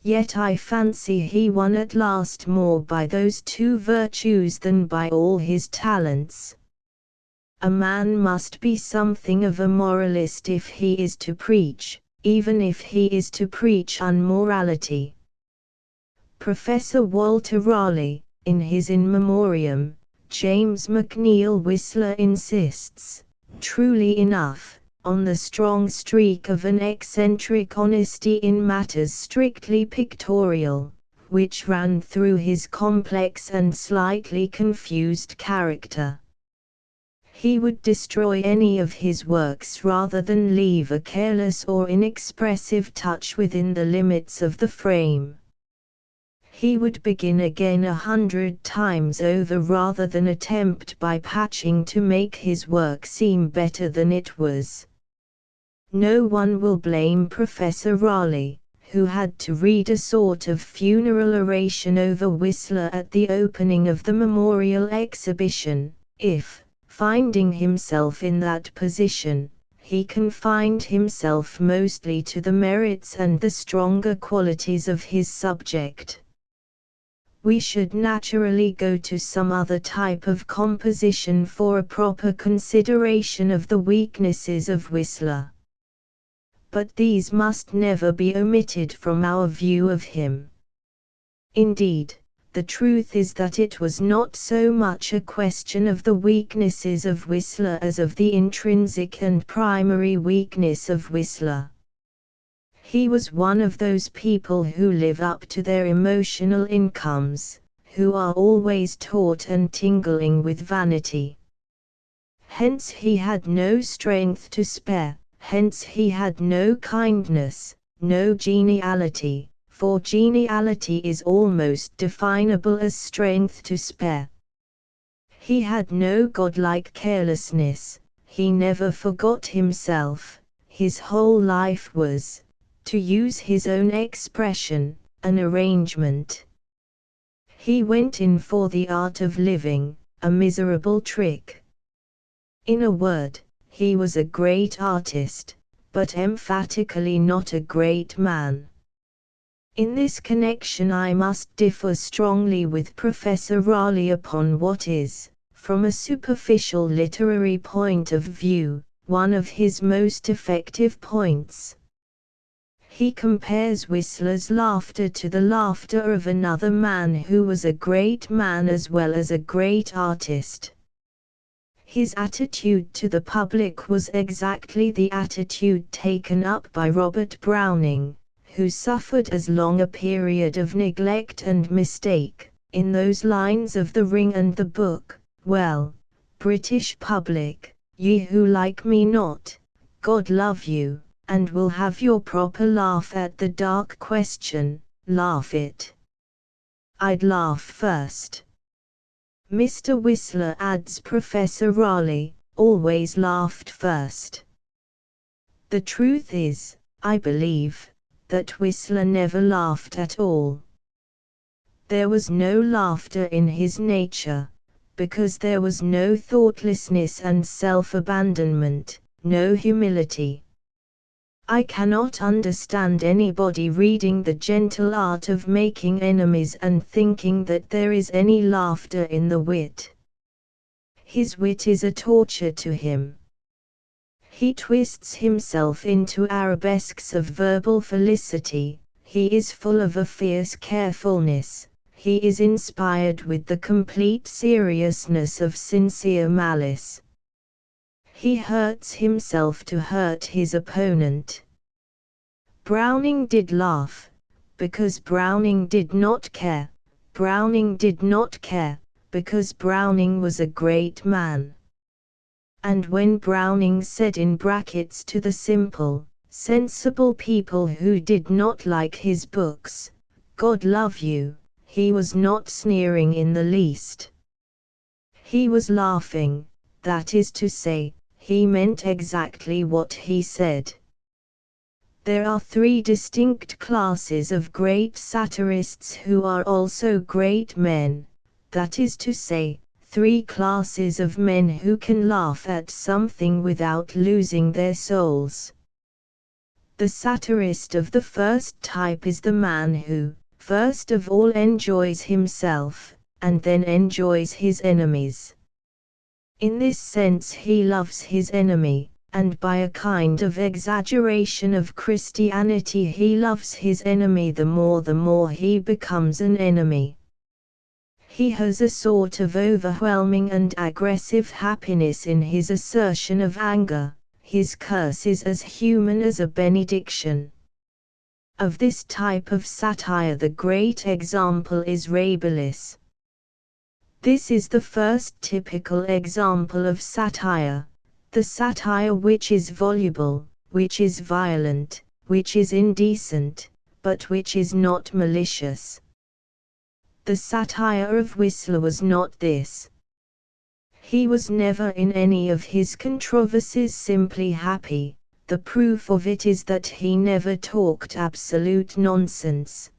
Yet I fancy he won at last more by those two virtues than by all his talents. A man must be something of a moralist if he is to preach, even if he is to preach unmorality. Professor Walter Raleigh, in his In Memoriam, James McNeill Whistler insists, truly enough, on the strong streak of an eccentric honesty in matters strictly pictorial, which ran through his complex and slightly confused character. He would destroy any of his works rather than leave a careless or inexpressive touch within the limits of the frame. He would begin again 100 times over rather than attempt by patching to make his work seem better than it was. No one will blame Professor Raleigh, who had to read a sort of funeral oration over Whistler at the opening of the Memorial Exhibition, if, finding himself in that position, he confined himself mostly to the merits and the stronger qualities of his subject. We should naturally go to some other type of composition for a proper consideration of the weaknesses of Whistler. But these must never be omitted from our view of him. Indeed, the truth is that it was not so much a question of the weaknesses of Whistler as of the intrinsic and primary weakness of Whistler. He was one of those people who live up to their emotional incomes, who are always taut and tingling with vanity. Hence he had no strength to spare, hence he had no kindness, no geniality, for geniality is almost definable as strength to spare. He had no godlike carelessness, he never forgot himself, his whole life was, to use his own expression, an arrangement. He went in for the art of living, a miserable trick. In a word, he was a great artist, but emphatically not a great man. In this connection I must differ strongly with Professor Raleigh upon what is, from a superficial literary point of view, one of his most effective points. He compares Whistler's laughter to the laughter of another man who was a great man as well as a great artist. His attitude to the public was exactly the attitude taken up by Robert Browning, who suffered as long a period of neglect and mistake, in those lines of The Ring and the Book, "Well, British public, ye who like me not, God love you, and will have your proper laugh at the dark question, laugh it. I'd laugh first." Mr. Whistler, adds Professor Raleigh, always laughed first. The truth is, I believe, that Whistler never laughed at all. There was no laughter in his nature, because there was no thoughtlessness and self-abandonment, no humility. I cannot understand anybody reading The Gentle Art of Making Enemies and thinking that there is any laughter in the wit. His wit is a torture to him. He twists himself into arabesques of verbal felicity, he is full of a fierce carefulness, he is inspired with the complete seriousness of sincere malice. He hurts himself to hurt his opponent. Browning did laugh, because Browning did not care. Browning did not care, because Browning was a great man. And when Browning said in brackets to the simple, sensible people who did not like his books, "God love you," he was not sneering in the least. He was laughing, that is to say, he meant exactly what he said. There are three distinct classes of great satirists who are also great men, that is to say, three classes of men who can laugh at something without losing their souls. The satirist of the first type is the man who, first of all, enjoys himself, and then enjoys his enemies. In this sense he loves his enemy, and by a kind of exaggeration of Christianity he loves his enemy the more he becomes an enemy. He has a sort of overwhelming and aggressive happiness in his assertion of anger, his curse is as human as a benediction. Of this type of satire the great example is Rabelais. This is the first typical example of satire, the satire which is voluble, which is violent, which is indecent, but which is not malicious. The satire of Whistler was not this. He was never in any of his controversies simply happy, the proof of it is that he never talked absolute nonsense.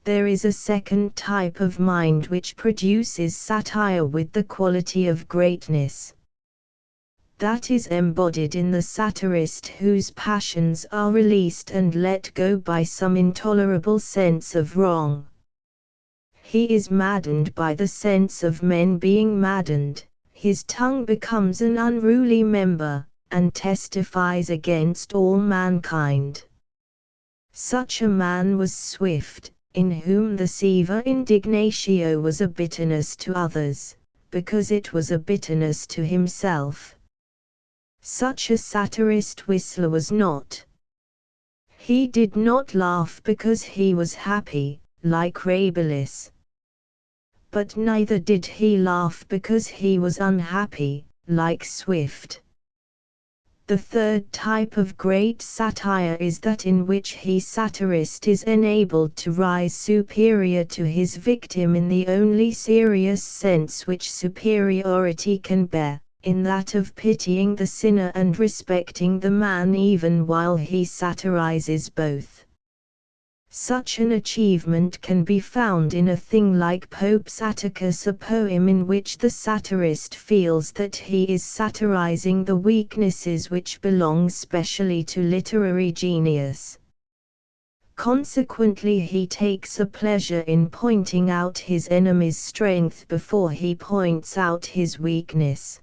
There is a second type of mind which produces satire with the quality of greatness. That is embodied in the satirist whose passions are released and let go by some intolerable sense of wrong. He is maddened by the sense of men being maddened, his tongue becomes an unruly member, and testifies against all mankind. Such a man was Swift, in whom the seva indignatio was a bitterness to others, because it was a bitterness to himself. Such a satirist Whistler was not. He did not laugh because he was happy, like Rabelais. But neither did he laugh because he was unhappy, like Swift. The third type of great satire is that in which he satirist is enabled to rise superior to his victim in the only serious sense which superiority can bear, in that of pitying the sinner and respecting the man even while he satirizes both. Such an achievement can be found in a thing like Pope's Atticus, a poem in which the satirist feels that he is satirizing the weaknesses which belong specially to literary genius. Consequently he takes a pleasure in pointing out his enemy's strength before he points out his weakness.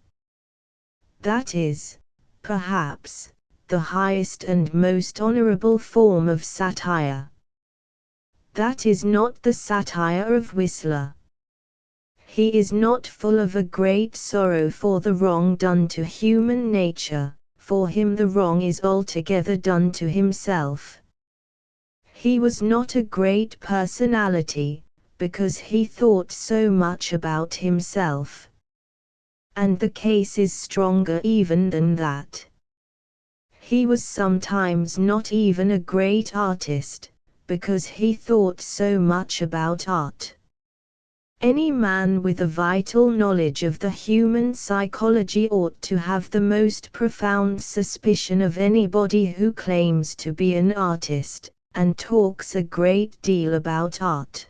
That is, perhaps, the highest and most honorable form of satire. That is not the satire of Whistler. He is not full of a great sorrow for the wrong done to human nature. For him the wrong is altogether done to himself. He was not a great personality, because he thought so much about himself. And the case is stronger even than that. He was sometimes not even a great artist, because he thought so much about art. Any man with a vital knowledge of the human psychology ought to have the most profound suspicion of anybody who claims to be an artist, and talks a great deal about art.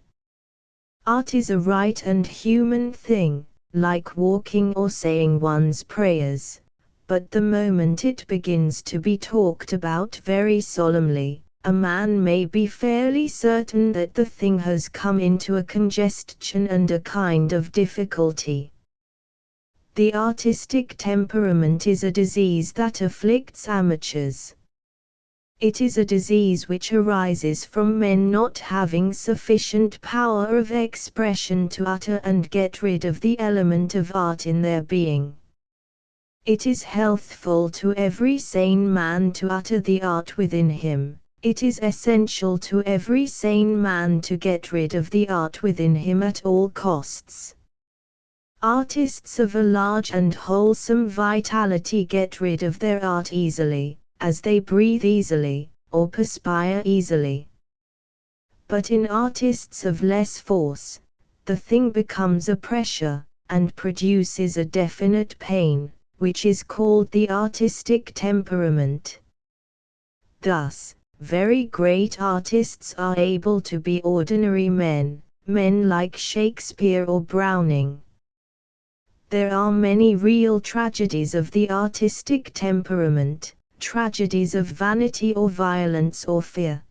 Art is a right and human thing, like walking or saying one's prayers, but the moment it begins to be talked about very solemnly, a man may be fairly certain that the thing has come into a congestion and a kind of difficulty. The artistic temperament is a disease that afflicts amateurs. It is a disease which arises from men not having sufficient power of expression to utter and get rid of the element of art in their being. It is healthful to every sane man to utter the art within him. It is essential to every sane man to get rid of the art within him at all costs. Artists of a large and wholesome vitality get rid of their art easily, as they breathe easily, or perspire easily. But in artists of less force, the thing becomes a pressure, and produces a definite pain, which is called the artistic temperament. Thus, very great artists are able to be ordinary men, men like Shakespeare or Browning. There are many real tragedies of the artistic temperament, tragedies of vanity or violence or fear.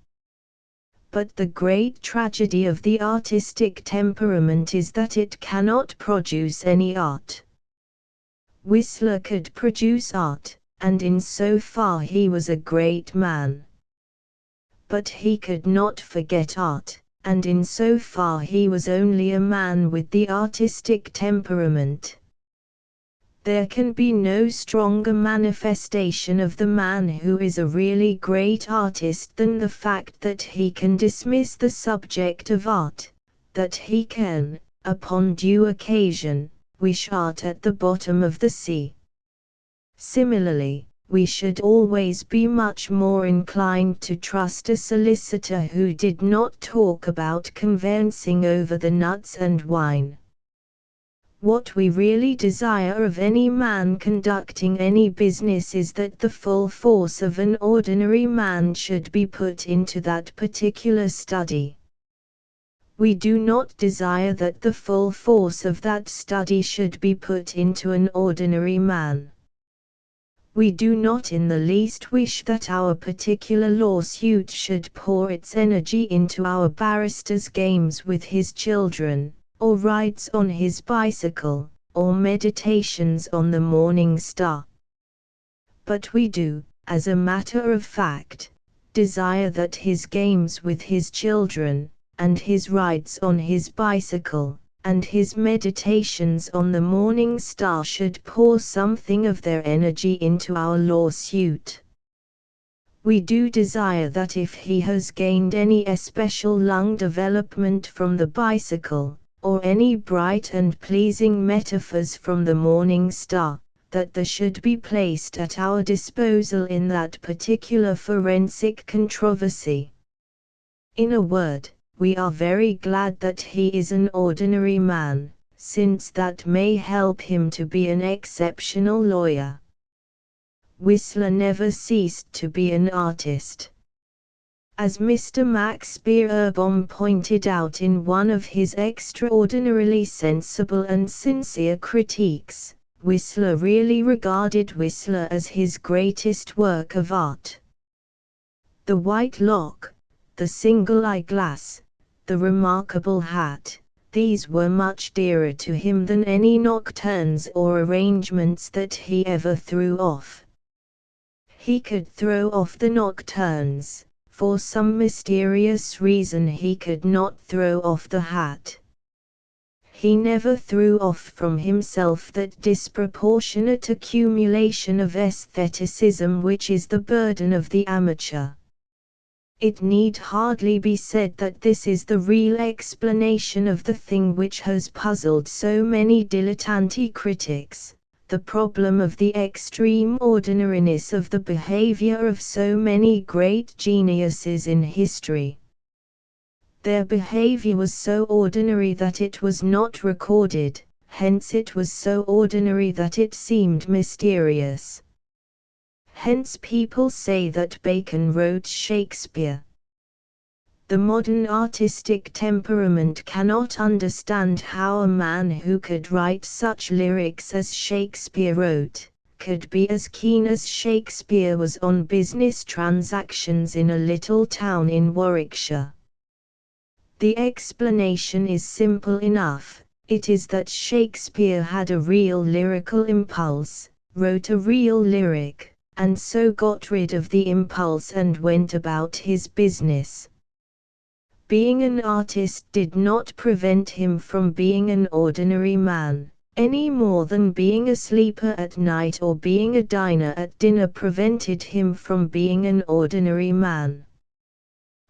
But the great tragedy of the artistic temperament is that it cannot produce any art. Whistler could produce art, and in so far he was a great man. But he could not forget art, and in so far he was only a man with the artistic temperament. There can be no stronger manifestation of the man who is a really great artist than the fact that he can dismiss the subject of art, that he can, upon due occasion, wish art at the bottom of the sea. Similarly, we should always be much more inclined to trust a solicitor who did not talk about conveyancing over the nuts and wine. What we really desire of any man conducting any business is that the full force of an ordinary man should be put into that particular study. We do not desire that the full force of that study should be put into an ordinary man. We do not in the least wish that our particular lawsuit should pour its energy into our barrister's games with his children, or rides on his bicycle, or meditations on the morning star. But we do, as a matter of fact, desire that his games with his children, and his rides on his bicycle, and his meditations on the morning star should pour something of their energy into our lawsuit. We do desire that if he has gained any especial lung development from the bicycle, or any bright and pleasing metaphors from the morning star, that they should be placed at our disposal in that particular forensic controversy. In a word, we are very glad that he is an ordinary man, since that may help him to be an exceptional lawyer. Whistler never ceased to be an artist. As Mr. Max Beerbohm pointed out in one of his extraordinarily sensible and sincere critiques, Whistler really regarded Whistler as his greatest work of art. The white lock, the single eyeglass, the remarkable hat, these were much dearer to him than any nocturnes or arrangements that he ever threw off. He could throw off the nocturnes. For some mysterious reason he could not throw off the hat. He never threw off from himself that disproportionate accumulation of aestheticism which is the burden of the amateur. It need hardly be said that this is the real explanation of the thing which has puzzled so many dilettante critics, the problem of the extreme ordinariness of the behavior of so many great geniuses in history. Their behavior was so ordinary that it was not recorded, hence it was so ordinary that it seemed mysterious. Hence people say that Bacon wrote Shakespeare. The modern artistic temperament cannot understand how a man who could write such lyrics as Shakespeare wrote, could be as keen as Shakespeare was on business transactions in a little town in Warwickshire. The explanation is simple enough. It is that Shakespeare had a real lyrical impulse, wrote a real lyric, and so got rid of the impulse and went about his business. Being an artist did not prevent him from being an ordinary man, any more than being a sleeper at night or being a diner at dinner prevented him from being an ordinary man.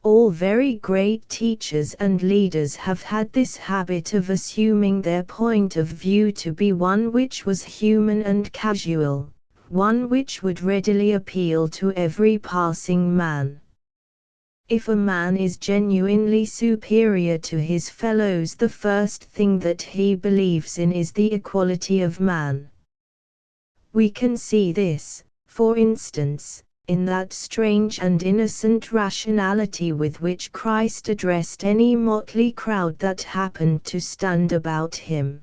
All very great teachers and leaders have had this habit of assuming their point of view to be one which was human and casual, one which would readily appeal to every passing man. If a man is genuinely superior to his fellows, the first thing that he believes in is the equality of man. We can see this, for instance, in that strange and innocent rationality with which Christ addressed any motley crowd that happened to stand about him.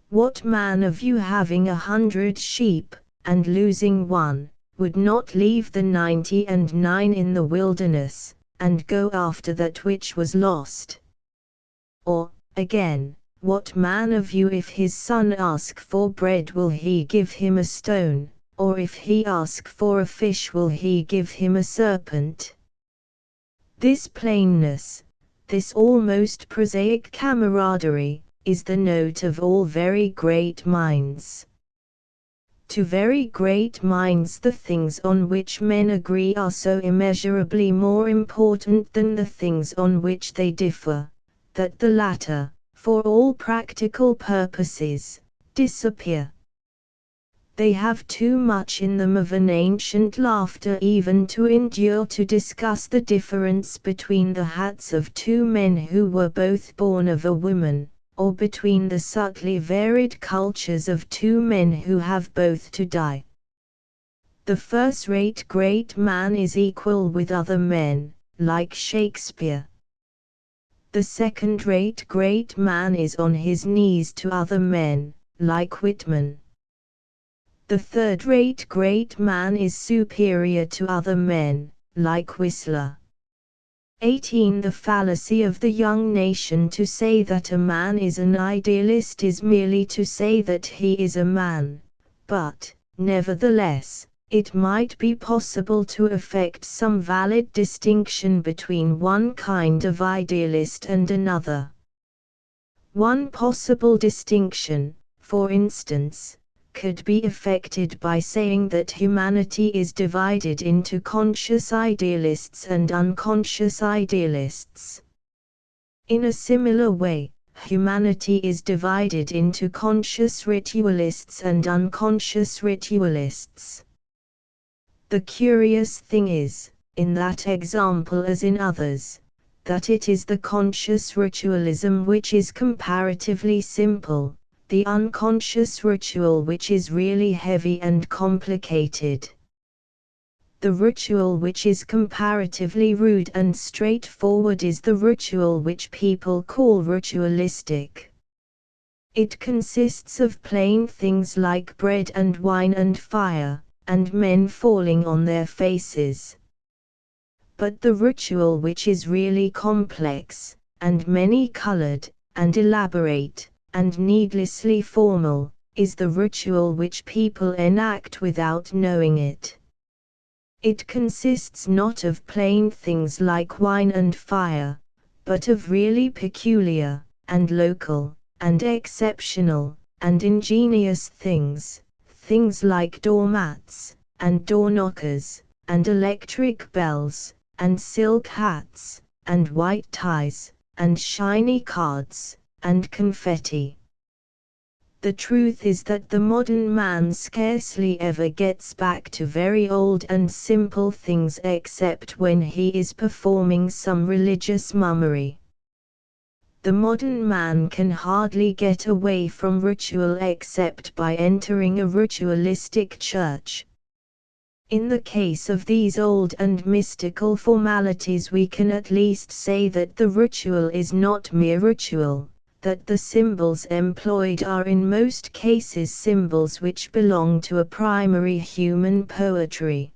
What man of you having 100 sheep, and losing one, would not leave the 99 in the wilderness, and go after that which was lost? Or, again, what man of you if his son ask for bread will he give him a stone? Or if he ask for a fish will he give him a serpent? This plainness, this almost prosaic camaraderie, is the note of all very great minds. To very great minds the things on which men agree are so immeasurably more important than the things on which they differ, that the latter, for all practical purposes, disappear. They have too much in them of an ancient laughter even to endure to discuss the difference between the hats of two men who were both born of a woman, or between the subtly varied cultures of two men who have both to die. The first-rate great man is equal with other men, like Shakespeare. The second-rate great man is on his knees to other men, like Whitman. The third-rate great man is superior to other men, like Whistler. 18. The fallacy of the young nation to say that a man is an idealist is merely to say that he is a man, but, nevertheless, it might be possible to effect some valid distinction between one kind of idealist and another. One possible distinction, for instance, could be effected by saying that humanity is divided into conscious idealists and unconscious idealists. In a similar way, humanity is divided into conscious ritualists and unconscious ritualists. The curious thing is, in that example as in others, that it is the conscious ritualism which is comparatively simple, the unconscious ritual which is really heavy and complicated. The ritual which is comparatively rude and straightforward is the ritual which people call ritualistic. It consists of plain things like bread and wine and fire, and men falling on their faces. But the ritual which is really complex, and many-colored, and elaborate, and needlessly formal, is the ritual which people enact without knowing it. It consists not of plain things like wine and fire, but of really peculiar, and local, and exceptional, and ingenious things, things like doormats, and doorknockers, and electric bells, and silk hats, and white ties, and shiny cards, and confetti. The truth is that the modern man scarcely ever gets back to very old and simple things except when he is performing some religious mummery. The modern man can hardly get away from ritual except by entering a ritualistic church. In the case of these old and mystical formalities, we can at least say that the ritual is not mere ritual, that the symbols employed are in most cases symbols which belong to a primary human poetry.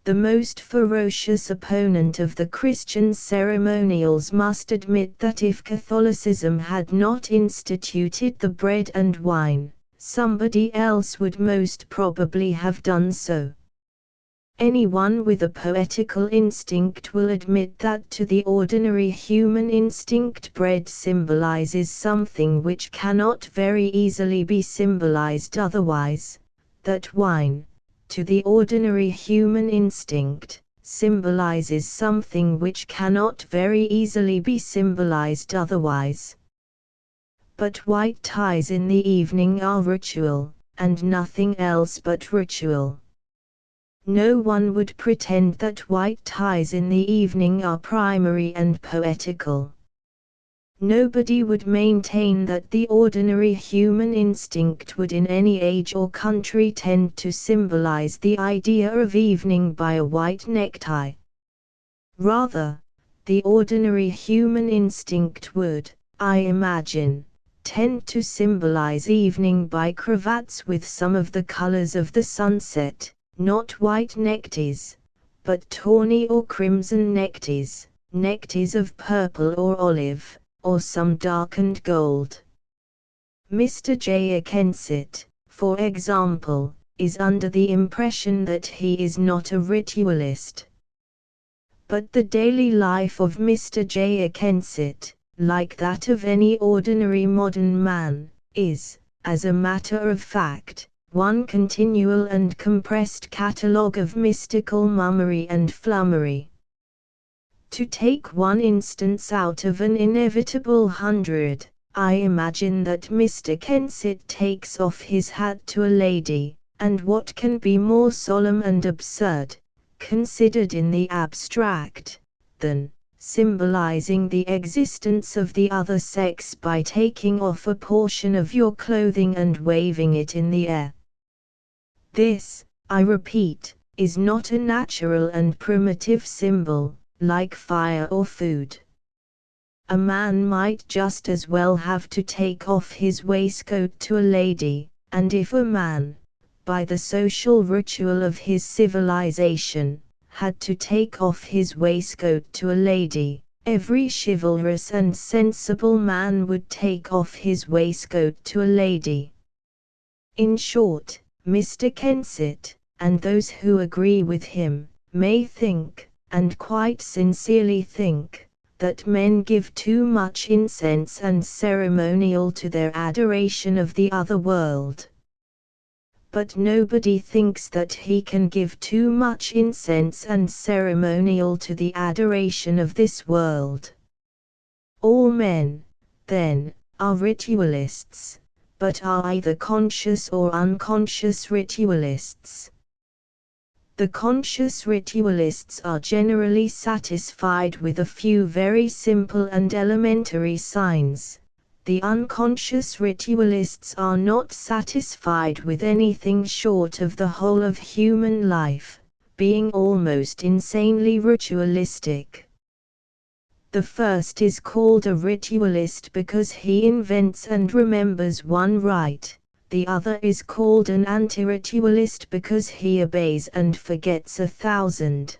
The most ferocious opponent of the Christian ceremonials must admit that if Catholicism had not instituted the bread and wine, somebody else would most probably have done so. Anyone with a poetical instinct will admit that to the ordinary human instinct bread symbolizes something which cannot very easily be symbolized otherwise, that wine, to the ordinary human instinct, symbolizes something which cannot very easily be symbolized otherwise. But white ties in the evening are ritual, and nothing else but ritual. No one would pretend that white ties in the evening are primary and poetical. Nobody would maintain that the ordinary human instinct would in any age or country tend to symbolize the idea of evening by a white necktie. Rather, the ordinary human instinct would, I imagine, tend to symbolize evening by cravats with some of the colors of the sunset. Not white neckties, but tawny or crimson neckties, neckties of purple or olive, or some darkened gold. Mr. J. Kensett, for example, is under the impression that he is not a ritualist. But the daily life of Mr. J. Kensett, like that of any ordinary modern man, is, as a matter of fact, one continual and compressed catalogue of mystical mummery and flummery. To take one instance out of an inevitable 100, I imagine that Mr. Kensett takes off his hat to a lady, and what can be more solemn and absurd, considered in the abstract, than symbolizing the existence of the other sex by taking off a portion of your clothing and waving it in the air? This, I repeat, is not a natural and primitive symbol, like fire or food. A man might just as well have to take off his waistcoat to a lady, and if a man, by the social ritual of his civilization, had to take off his waistcoat to a lady, every chivalrous and sensible man would take off his waistcoat to a lady. In short, Mr. Kensett, and those who agree with him, may think, and quite sincerely think, that men give too much incense and ceremonial to their adoration of the other world. But nobody thinks that he can give too much incense and ceremonial to the adoration of this world. All men, then, are ritualists, but are either conscious or unconscious ritualists. The conscious ritualists are generally satisfied with a few very simple and elementary signs. The unconscious ritualists are not satisfied with anything short of the whole of human life, being almost insanely ritualistic. The first is called a ritualist because he invents and remembers one rite, the other is called an anti-ritualist because he obeys and forgets 1,000.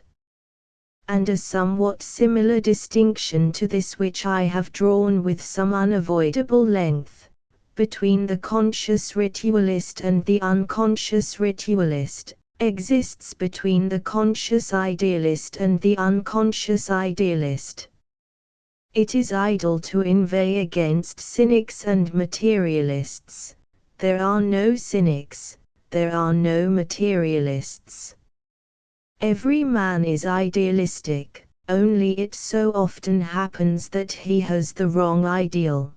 And a somewhat similar distinction to this which I have drawn with some unavoidable length, between the conscious ritualist and the unconscious ritualist, exists between the conscious idealist and the unconscious idealist. It is idle to inveigh against cynics and materialists. There are no cynics, there are no materialists. Every man is idealistic, only it so often happens that he has the wrong ideal.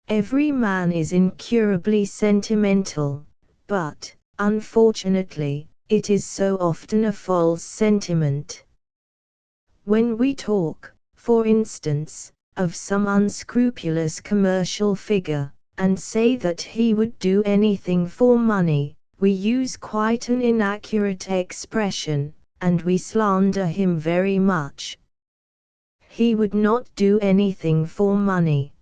Every man is incurably sentimental, but, unfortunately, it is so often a false sentiment. When we talk, for instance, of some unscrupulous commercial figure, and say that he would do anything for money, we use quite an inaccurate expression, and we slander him very much. He would not do anything for money.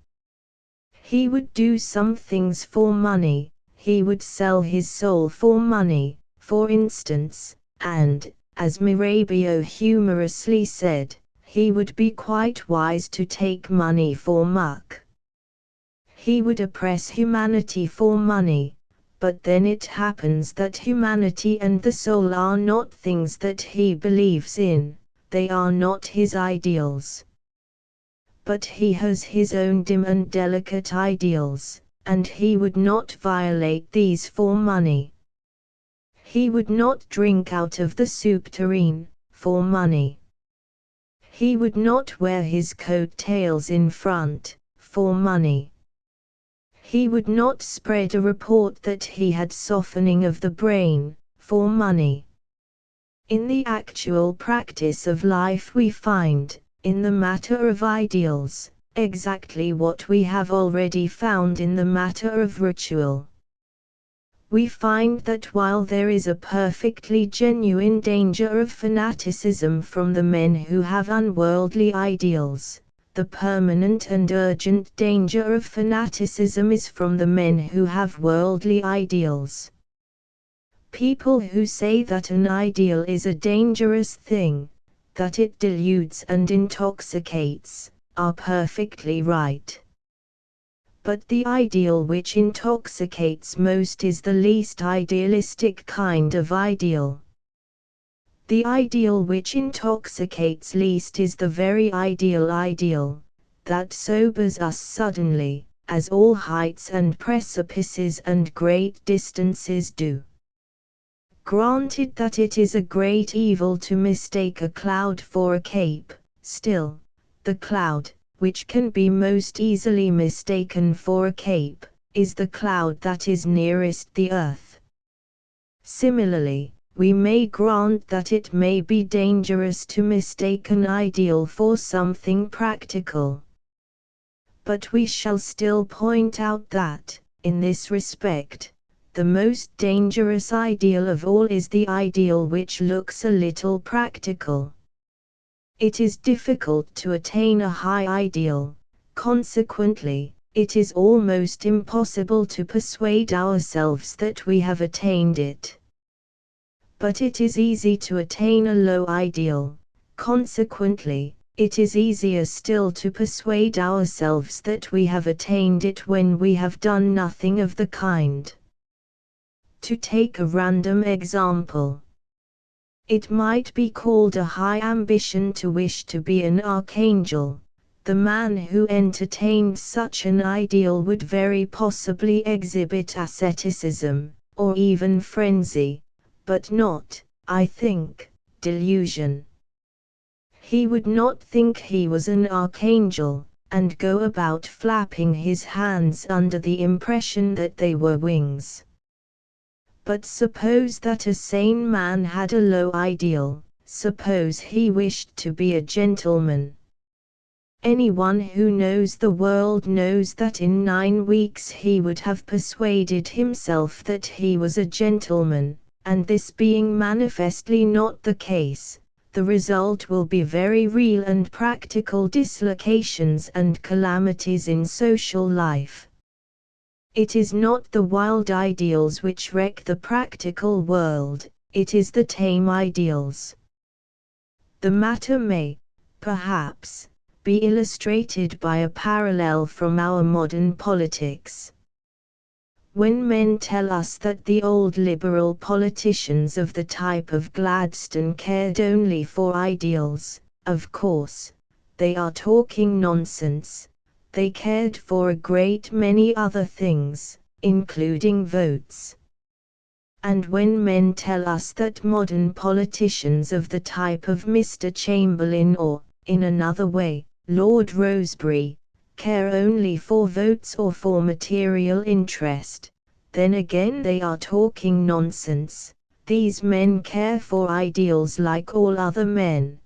He would do some things for money. He would sell his soul for money, for instance, and, as Mirabeau humorously said, he would be quite wise to take money for muck. He would oppress humanity for money, but then it happens that humanity and the soul are not things that he believes in, they are not his ideals. But he has his own dim and delicate ideals, and he would not violate these for money. He would not drink out of the soup tureen, for money. He would not wear his coat tails in front, for money. He would not spread a report that he had softening of the brain, for money. In the actual practice of life we find, in the matter of ideals, exactly what we have already found in the matter of ritual. We find that while there is a perfectly genuine danger of fanaticism from the men who have unworldly ideals, the permanent and urgent danger of fanaticism is from the men who have worldly ideals. People who say that an ideal is a dangerous thing, that it deludes and intoxicates, are perfectly right. But the ideal which intoxicates most is the least idealistic kind of ideal. The ideal which intoxicates least is the very ideal, that sobers us suddenly, as all heights and precipices and great distances do. Granted that it is a great evil to mistake a cloud for a cape, still, the cloud, which can be most easily mistaken for a cape, is the cloud that is nearest the earth. Similarly, we may grant that it may be dangerous to mistake an ideal for something practical. But we shall still point out that, in this respect, the most dangerous ideal of all is the ideal which looks a little practical. It is difficult to attain a high ideal, consequently, it is almost impossible to persuade ourselves that we have attained it. But it is easy to attain a low ideal, consequently, it is easier still to persuade ourselves that we have attained it when we have done nothing of the kind. To take a random example, it might be called a high ambition to wish to be an archangel. The man who entertained such an ideal would very possibly exhibit asceticism, or even frenzy, but not, I think, delusion. He would not think he was an archangel, and go about flapping his hands under the impression that they were wings. But suppose that a sane man had a low ideal, suppose he wished to be a gentleman. Anyone who knows the world knows that in 9 weeks he would have persuaded himself that he was a gentleman, and this being manifestly not the case, the result will be very real and practical dislocations and calamities in social life. It is not the wild ideals which wreck the practical world, it is the tame ideals. The matter may, perhaps, be illustrated by a parallel from our modern politics. When men tell us that the old liberal politicians of the type of Gladstone cared only for ideals, of course, they are talking nonsense. They cared for a great many other things, including votes. And when men tell us that modern politicians of the type of Mr. Chamberlain or, in another way, Lord Rosebery, care only for votes or for material interest, then again they are talking nonsense. These men care for ideals like all other men.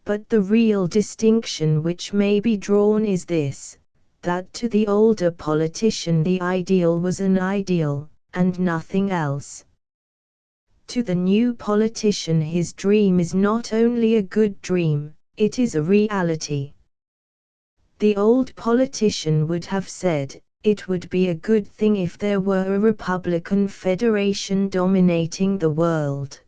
But the real distinction which may be drawn is this, that to the older politician the ideal was an ideal, and nothing else. To the new politician his dream is not only a good dream, it is a reality. The old politician would have said, it would be a good thing if there were a Republican federation dominating the world.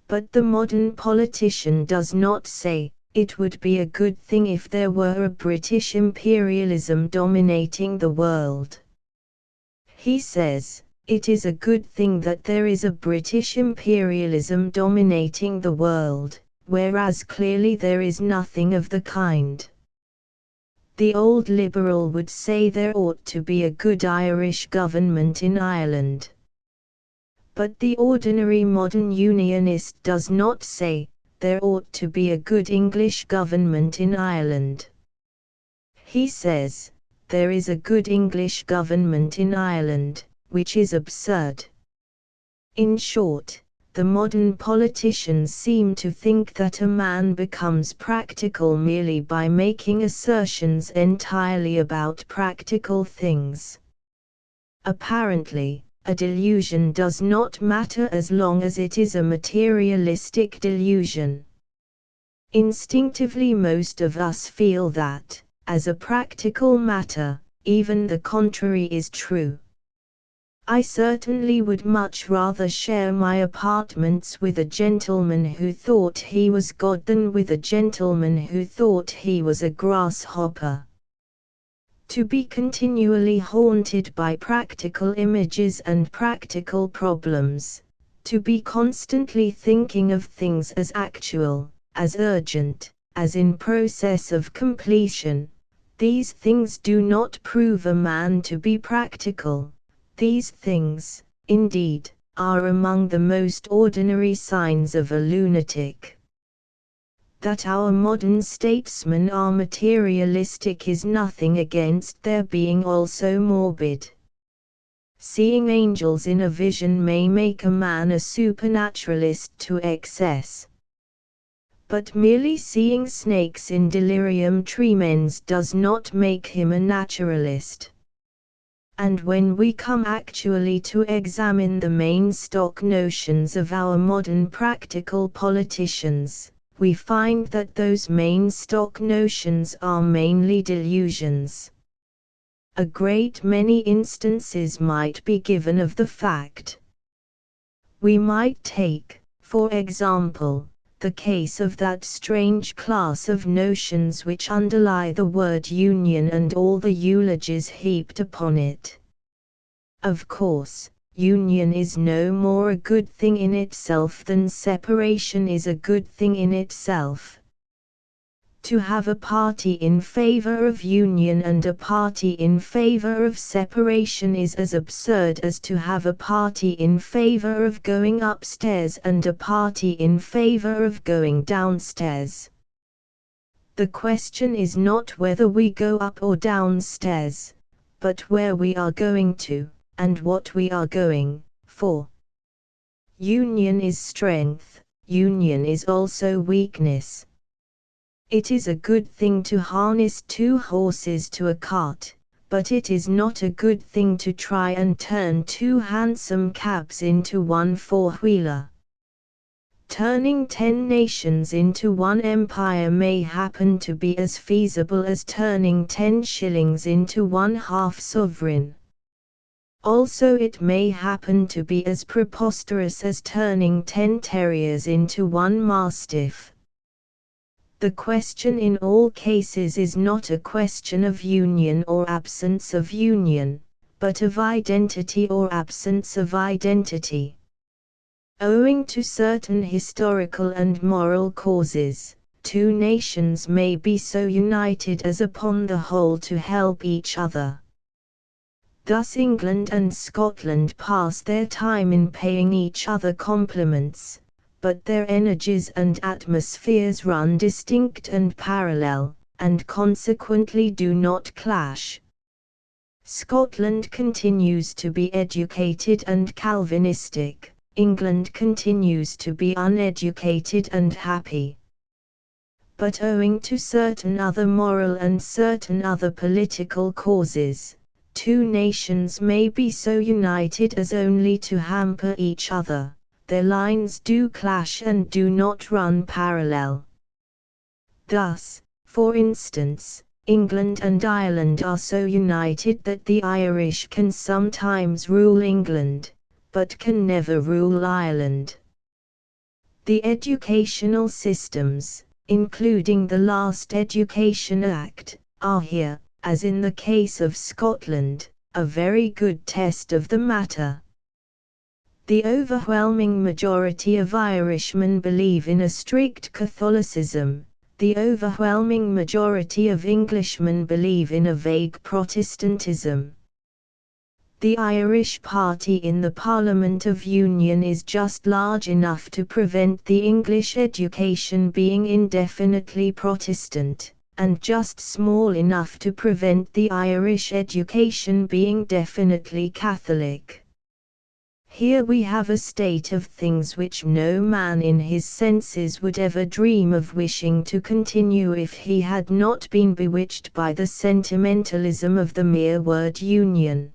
But the modern politician does not say, it would be a good thing if there were a British imperialism dominating the world. He says, it is a good thing that there is a British imperialism dominating the world, whereas clearly there is nothing of the kind. The old liberal would say there ought to be a good Irish government in Ireland. But the ordinary modern unionist does not say, there ought to be a good English government in Ireland. He says, there is a good English government in Ireland, which is absurd. In short, the modern politicians seem to think that a man becomes practical merely by making assertions entirely about practical things. Apparently, a delusion does not matter as long as it is a materialistic delusion. Instinctively most of us feel that, as a practical matter, even the contrary is true. I certainly would much rather share my apartments with a gentleman who thought he was God than with a gentleman who thought he was a grasshopper. To be continually haunted by practical images and practical problems, to be constantly thinking of things as actual, as urgent, as in process of completion, these things do not prove a man to be practical. These things, indeed, are among the most ordinary signs of a lunatic. That our modern statesmen are materialistic is nothing against their being also morbid. Seeing angels in a vision may make a man a supernaturalist to excess. But merely seeing snakes in delirium tremens does not make him a naturalist. And when we come actually to examine the main stock notions of our modern practical politicians, we find that those main stock notions are mainly delusions. A great many instances might be given of the fact. We might take, for example, the case of that strange class of notions which underlie the word union and all the eulogies heaped upon it. Of course, union is no more a good thing in itself than separation is a good thing in itself. To have a party in favor of union and a party in favor of separation is as absurd as to have a party in favor of going upstairs and a party in favor of going downstairs. The question is not whether we go up or downstairs, but where we are going to, and what we are going for. Union is strength, union is also weakness. It is a good thing to harness two horses to a cart, but it is not a good thing to try and turn two hansom cabs into one four-wheeler. Turning 10 nations into one empire may happen to be as feasible as turning 10 shillings into one half-sovereign. Also it may happen to be as preposterous as turning 10 terriers into one mastiff. The question in all cases is not a question of union or absence of union, but of identity or absence of identity. Owing to certain historical and moral causes, two nations may be so united as upon the whole to help each other. Thus England and Scotland pass their time in paying each other compliments, but their energies and atmospheres run distinct and parallel, and consequently do not clash. Scotland continues to be educated and Calvinistic, England continues to be uneducated and happy. But owing to certain other moral and certain other political causes, two nations may be so united as only to hamper each other. Their lines do clash and do not run parallel. Thus, for instance, England and Ireland are so united that the Irish can sometimes rule England, but can never rule Ireland. The educational systems, including the last Education Act, are here, as in the case of Scotland, a very good test of the matter. The overwhelming majority of Irishmen believe in a strict Catholicism. The overwhelming majority of Englishmen believe in a vague Protestantism. The Irish party in the Parliament of Union is just large enough to prevent the English education being indefinitely Protestant, and just small enough to prevent the Irish education being definitely Catholic. Here we have a state of things which no man in his senses would ever dream of wishing to continue if he had not been bewitched by the sentimentalism of the mere word union.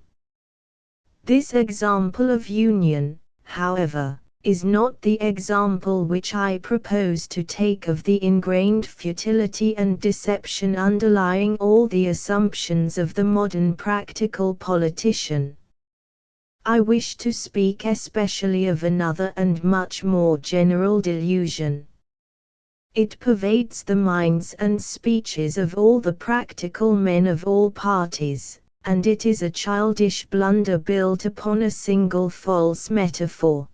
This example of union, however, is not the example which I propose to take of the ingrained futility and deception underlying all the assumptions of the modern practical politician. I wish to speak especially of another and much more general delusion. It pervades the minds and speeches of all the practical men of all parties, and it is a childish blunder built upon a single false metaphor.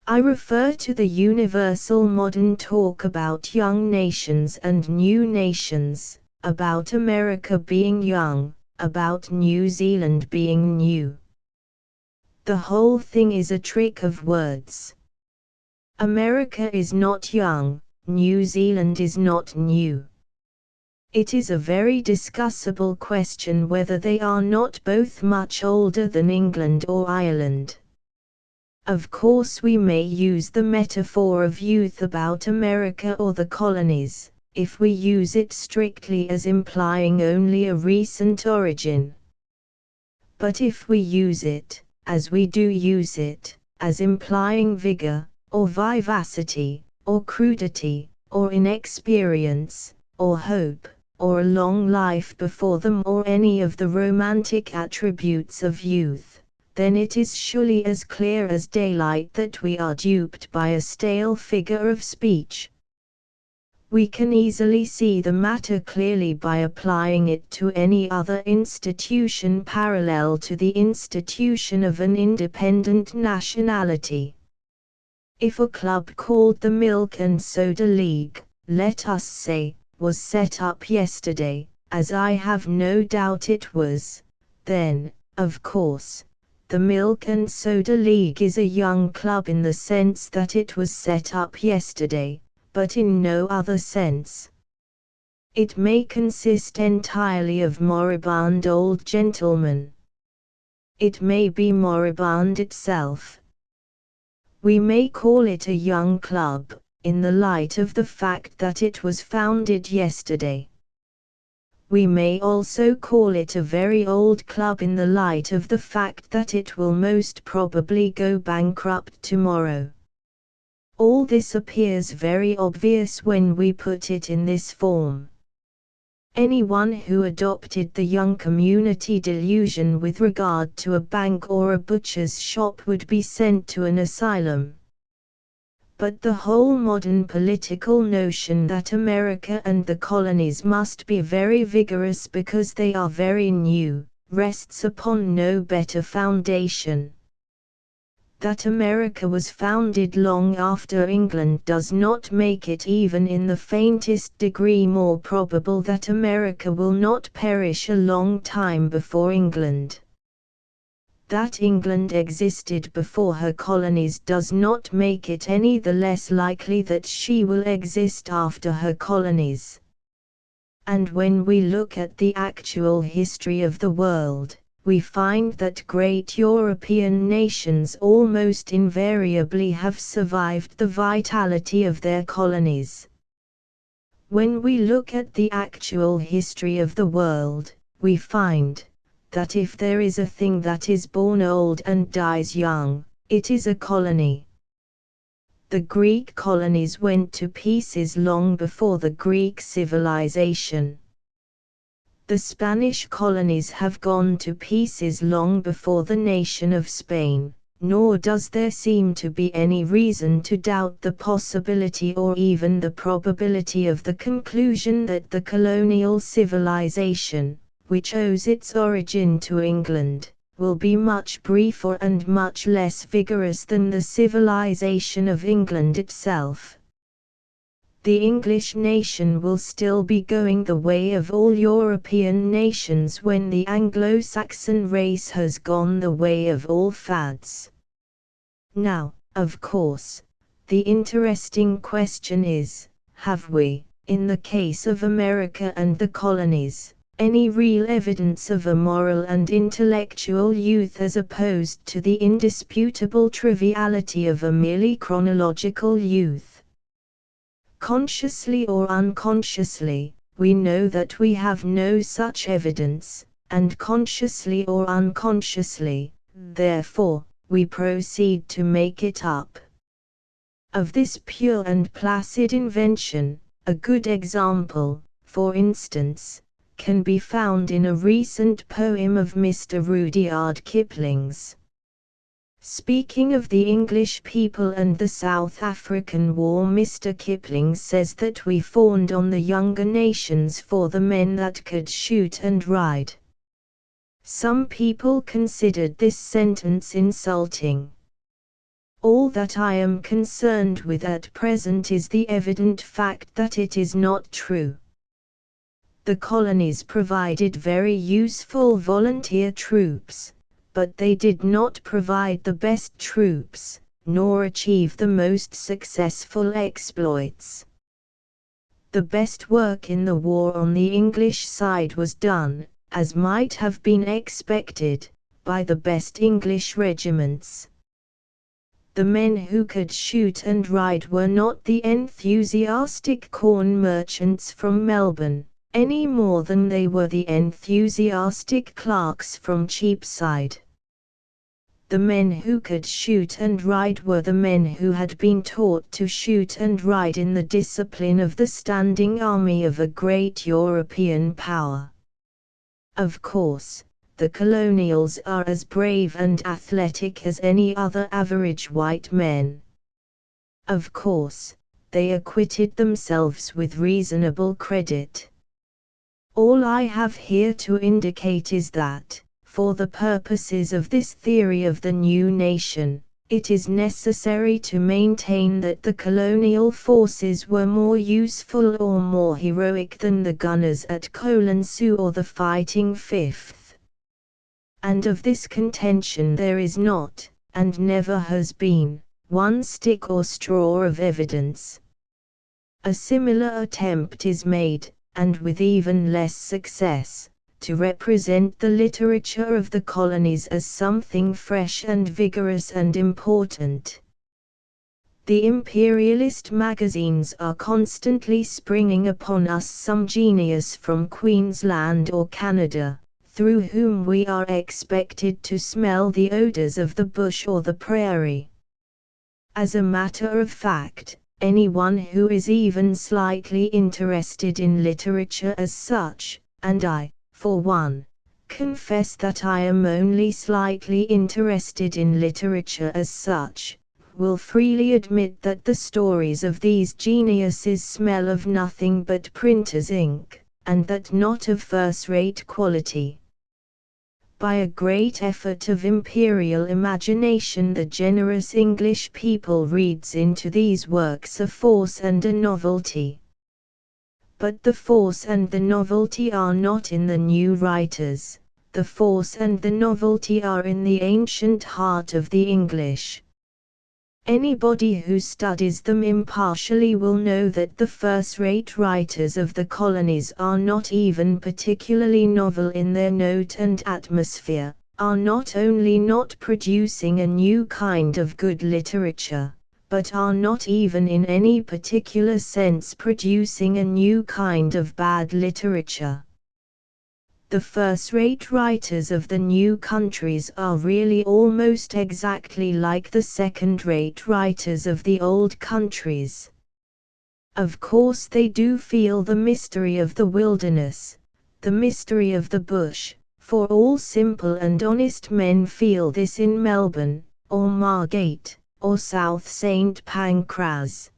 I refer to the universal modern talk about young nations and new nations, about America being young, about New Zealand being new. The whole thing is a trick of words. America is not young, New Zealand is not new. It is a very discussable question whether they are not both much older than England or Ireland. Of course we may use the metaphor of youth about America or the colonies, if we use it strictly as implying only a recent origin. But if we use it, as we do use it, as implying vigor, or vivacity, or crudity, or inexperience, or hope, or a long life before them or any of the romantic attributes of youth, then it is surely as clear as daylight that we are duped by a stale figure of speech. We can easily see the matter clearly by applying it to any other institution parallel to the institution of an independent nationality. If a club called the Milk and Soda League, let us say, was set up yesterday, as I have no doubt it was, then, of course, the Milk and Soda League is a young club in the sense that it was set up yesterday, but in no other sense. It may consist entirely of moribund old gentlemen. It may be moribund itself. We may call it a young club, in the light of the fact that it was founded yesterday. We may also call it a very old club in the light of the fact that it will most probably go bankrupt tomorrow. All this appears very obvious when we put it in this form. Anyone who adopted the young community delusion with regard to a bank or a butcher's shop would be sent to an asylum. But the whole modern political notion that America and the colonies must be very vigorous because they are very new, rests upon no better foundation. That America was founded long after England does not make it even in the faintest degree more probable that America will not perish a long time before England. That England existed before her colonies does not make it any the less likely that she will exist after her colonies. And when we look at the actual history of the world, we find that great European nations almost invariably have survived the vitality of their colonies. When we look at the actual history of the world, we find that if there is a thing that is born old and dies young, it is a colony. The Greek colonies went to pieces long before the Greek civilization. The Spanish colonies have gone to pieces long before the nation of Spain, nor does there seem to be any reason to doubt the possibility or even the probability of the conclusion that the colonial civilization, which owes its origin to England, will be much briefer and much less vigorous than the civilization of England itself. The English nation will still be going the way of all European nations when the Anglo-Saxon race has gone the way of all fads. Now, of course, the interesting question is, have we, in the case of America and the colonies, any real evidence of a moral and intellectual youth as opposed to the indisputable triviality of a merely chronological youth? Consciously or unconsciously, we know that we have no such evidence, and consciously or unconsciously, therefore, we proceed to make it up. Of this pure and placid invention, a good example, for instance, can be found in a recent poem of Mr. Rudyard Kipling's. Speaking of the English people and the South African War, Mr. Kipling says that we fawned on the younger nations for the men that could shoot and ride. Some people considered this sentence insulting. All that I am concerned with at present is the evident fact that it is not true. The colonies provided very useful volunteer troops, but they did not provide the best troops, nor achieve the most successful exploits. The best work in the war on the English side was done, as might have been expected, by the best English regiments. The men who could shoot and ride were not the enthusiastic corn merchants from Melbourne, any more than they were the enthusiastic clerks from Cheapside. The men who could shoot and ride were the men who had been taught to shoot and ride in the discipline of the standing army of a great European power. Of course, the colonials are as brave and athletic as any other average white men. Of course, they acquitted themselves with reasonable credit. All I have here to indicate is that, for the purposes of this theory of the new nation, it is necessary to maintain that the colonial forces were more useful or more heroic than the gunners at Colenso or the Fighting Fifth. And of this contention there is not, and never has been, one stick or straw of evidence. A similar attempt is made, and with even less success, to represent the literature of the colonies as something fresh and vigorous and important. The imperialist magazines are constantly springing upon us some genius from Queensland or Canada, through whom we are expected to smell the odors of the bush or the prairie. As a matter of fact, anyone who is even slightly interested in literature as such, and I, for one, confess that I am only slightly interested in literature as such, will freely admit that the stories of these geniuses smell of nothing but printer's ink, and that not of first-rate quality. By a great effort of imperial imagination, the generous English people reads into these works a force and a novelty. But the force and the novelty are not in the new writers, the force and the novelty are in the ancient heart of the English. Anybody who studies them impartially will know that the first-rate writers of the colonies are not even particularly novel in their note and atmosphere, are not only not producing a new kind of good literature, but are not even in any particular sense producing a new kind of bad literature. The first-rate writers of the new countries are really almost exactly like the second-rate writers of the old countries. Of course they do feel the mystery of the wilderness, the mystery of the bush, for all simple and honest men feel this in Melbourne, or Margate, or South St. Pancras.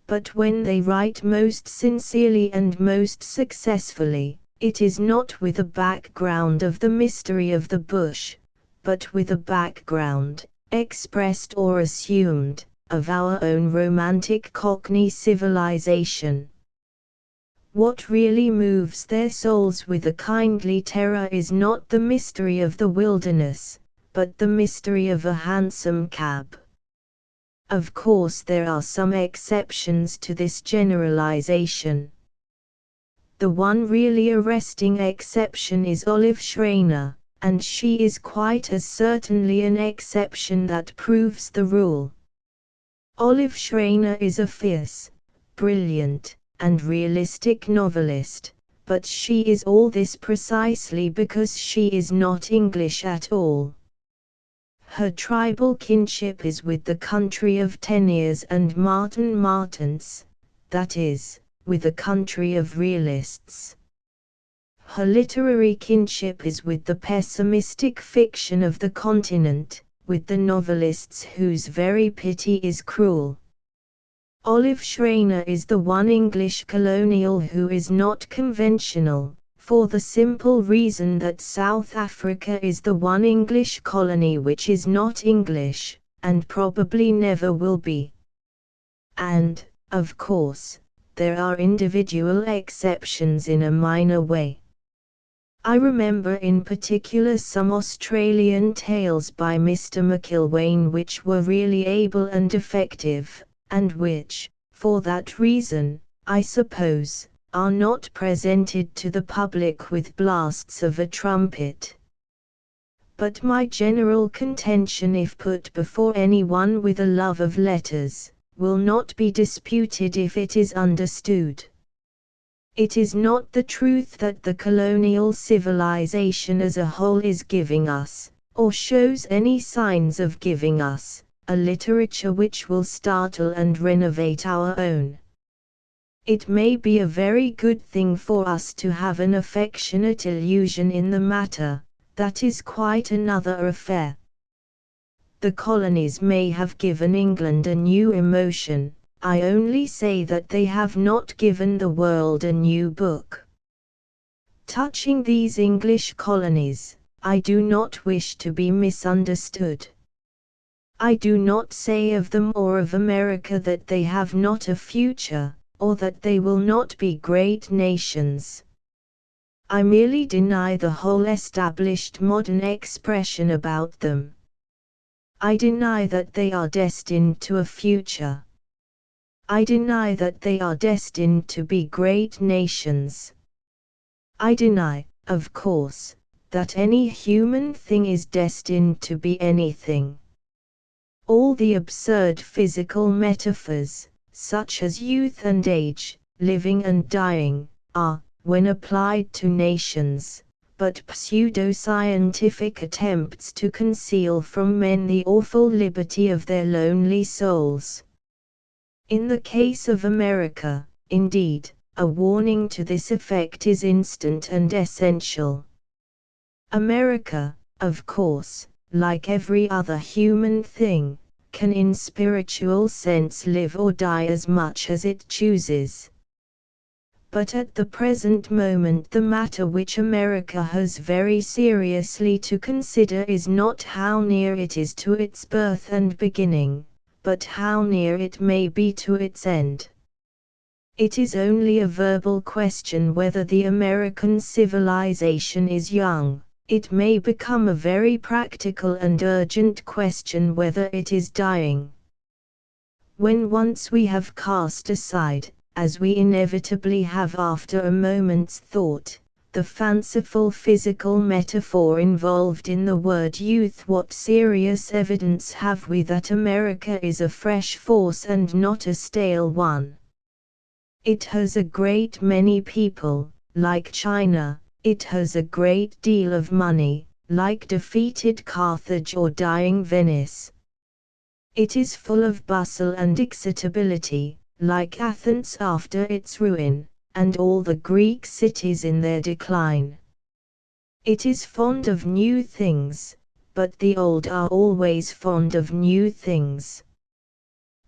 But when they write most sincerely and most successfully, it is not with a background of the mystery of the bush, but with a background, expressed or assumed, of our own romantic Cockney civilization. What really moves their souls with a kindly terror is not the mystery of the wilderness, but the mystery of a hansom cab. Of course there are some exceptions to this generalization. The one really arresting exception is Olive Schreiner, and she is quite as certainly an exception that proves the rule. Olive Schreiner is a fierce, brilliant, and realistic novelist, but she is all this precisely because she is not English at all. Her tribal kinship is with the country of Teniers and Martin Martens, that is, with a country of realists. Her literary kinship is with the pessimistic fiction of the continent, with the novelists whose very pity is cruel. Olive Schreiner is the one English colonial who is not conventional, for the simple reason that South Africa is the one English colony which is not English, and probably never will be. And, of course, there are individual exceptions in a minor way. I remember in particular some Australian tales by Mr. McIlwain which were really able and effective, and which, for that reason, I suppose, are not presented to the public with blasts of a trumpet. But my general contention, if put before anyone with a love of letters, will not be disputed if it is understood. It is not the truth that the colonial civilization as a whole is giving us, or shows any signs of giving us, a literature which will startle and renovate our own. It may be a very good thing for us to have an affectionate illusion in the matter, that is quite another affair. The colonies may have given England a new emotion, I only say that they have not given the world a new book. Touching these English colonies, I do not wish to be misunderstood. I do not say of them or of America that they have not a future, or that they will not be great nations. I merely deny the whole established modern expression about them. I deny that they are destined to a future. I deny that they are destined to be great nations. I deny, of course, that any human thing is destined to be anything. All the absurd physical metaphors, such as youth and age, living and dying, are, when applied to nations, but pseudo-scientific attempts to conceal from men the awful liberty of their lonely souls. In the case of America, indeed, a warning to this effect is instant and essential. America, of course, like every other human thing, can in spiritual sense live or die as much as it chooses. But at the present moment the matter which America has very seriously to consider is not how near it is to its birth and beginning, but how near it may be to its end. It is only a verbal question whether the American civilization is young. It may become a very practical and urgent question whether it is dying. When once we have cast aside, as we inevitably have after a moment's thought, the fanciful physical metaphor involved in the word youth, what serious evidence have we that America is a fresh force and not a stale one? It has a great many people, like China. It has a great deal of money, like defeated Carthage or dying Venice. It is full of bustle and excitability, like Athens after its ruin, and all the Greek cities in their decline. It is fond of new things, but the old are always fond of new things.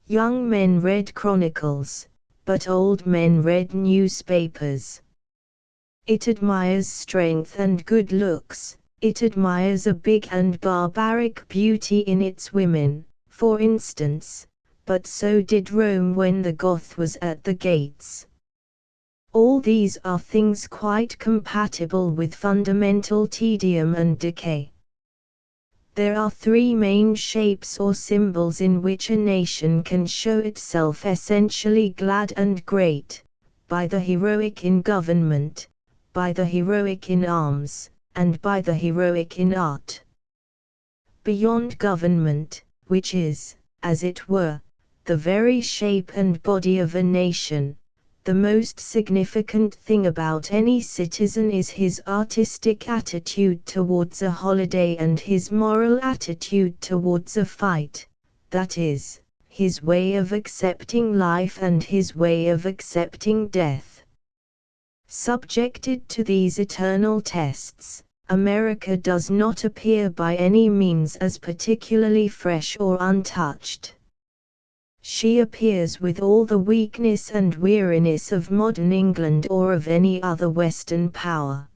Young men read chronicles, but old men read newspapers. It admires strength and good looks, it admires a big and barbaric beauty in its women, for instance, but so did Rome when the Goth was at the gates. All these are things quite compatible with fundamental tedium and decay. There are three main shapes or symbols in which a nation can show itself essentially glad and great: by the heroic in government, by the heroic in arms, and by the heroic in art. Beyond government, which is, as it were, the very shape and body of a nation, the most significant thing about any citizen is his artistic attitude towards a holiday and his moral attitude towards a fight, that is, his way of accepting life and his way of accepting death. Subjected to these eternal tests, America does not appear by any means as particularly fresh or untouched. She appears with all the weakness and weariness of modern England or of any other Western power.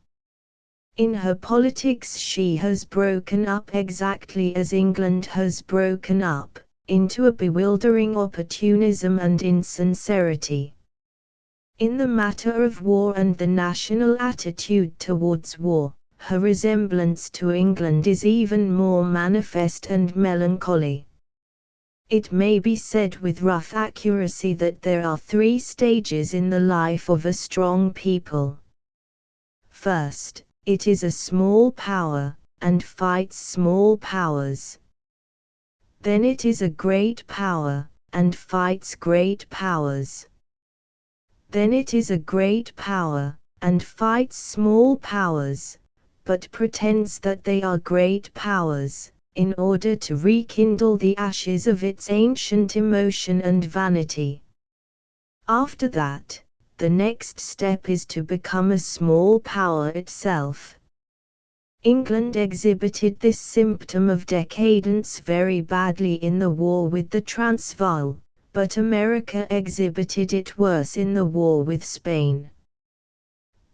In her politics she has broken up exactly as England has broken up, into a bewildering opportunism and insincerity. In the matter of war and the national attitude towards war, her resemblance to England is even more manifest and melancholy. It may be said with rough accuracy that there are three stages in the life of a strong people. First, it is a small power, and fights small powers. Then it is a great power, and fights great powers. Then it is a great power, and fights small powers, but pretends that they are great powers, in order to rekindle the ashes of its ancient emotion and vanity. After that, the next step is to become a small power itself. England exhibited this symptom of decadence very badly in the war with the Transvaal, but America exhibited it worse in the war with Spain.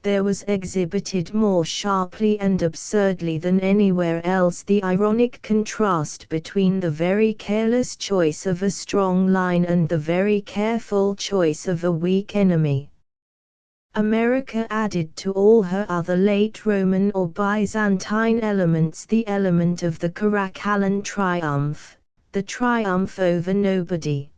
There was exhibited more sharply and absurdly than anywhere else the ironic contrast between the very careless choice of a strong line and the very careful choice of a weak enemy. America added to all her other late Roman or Byzantine elements the element of the Caracallan triumph, the triumph over nobody.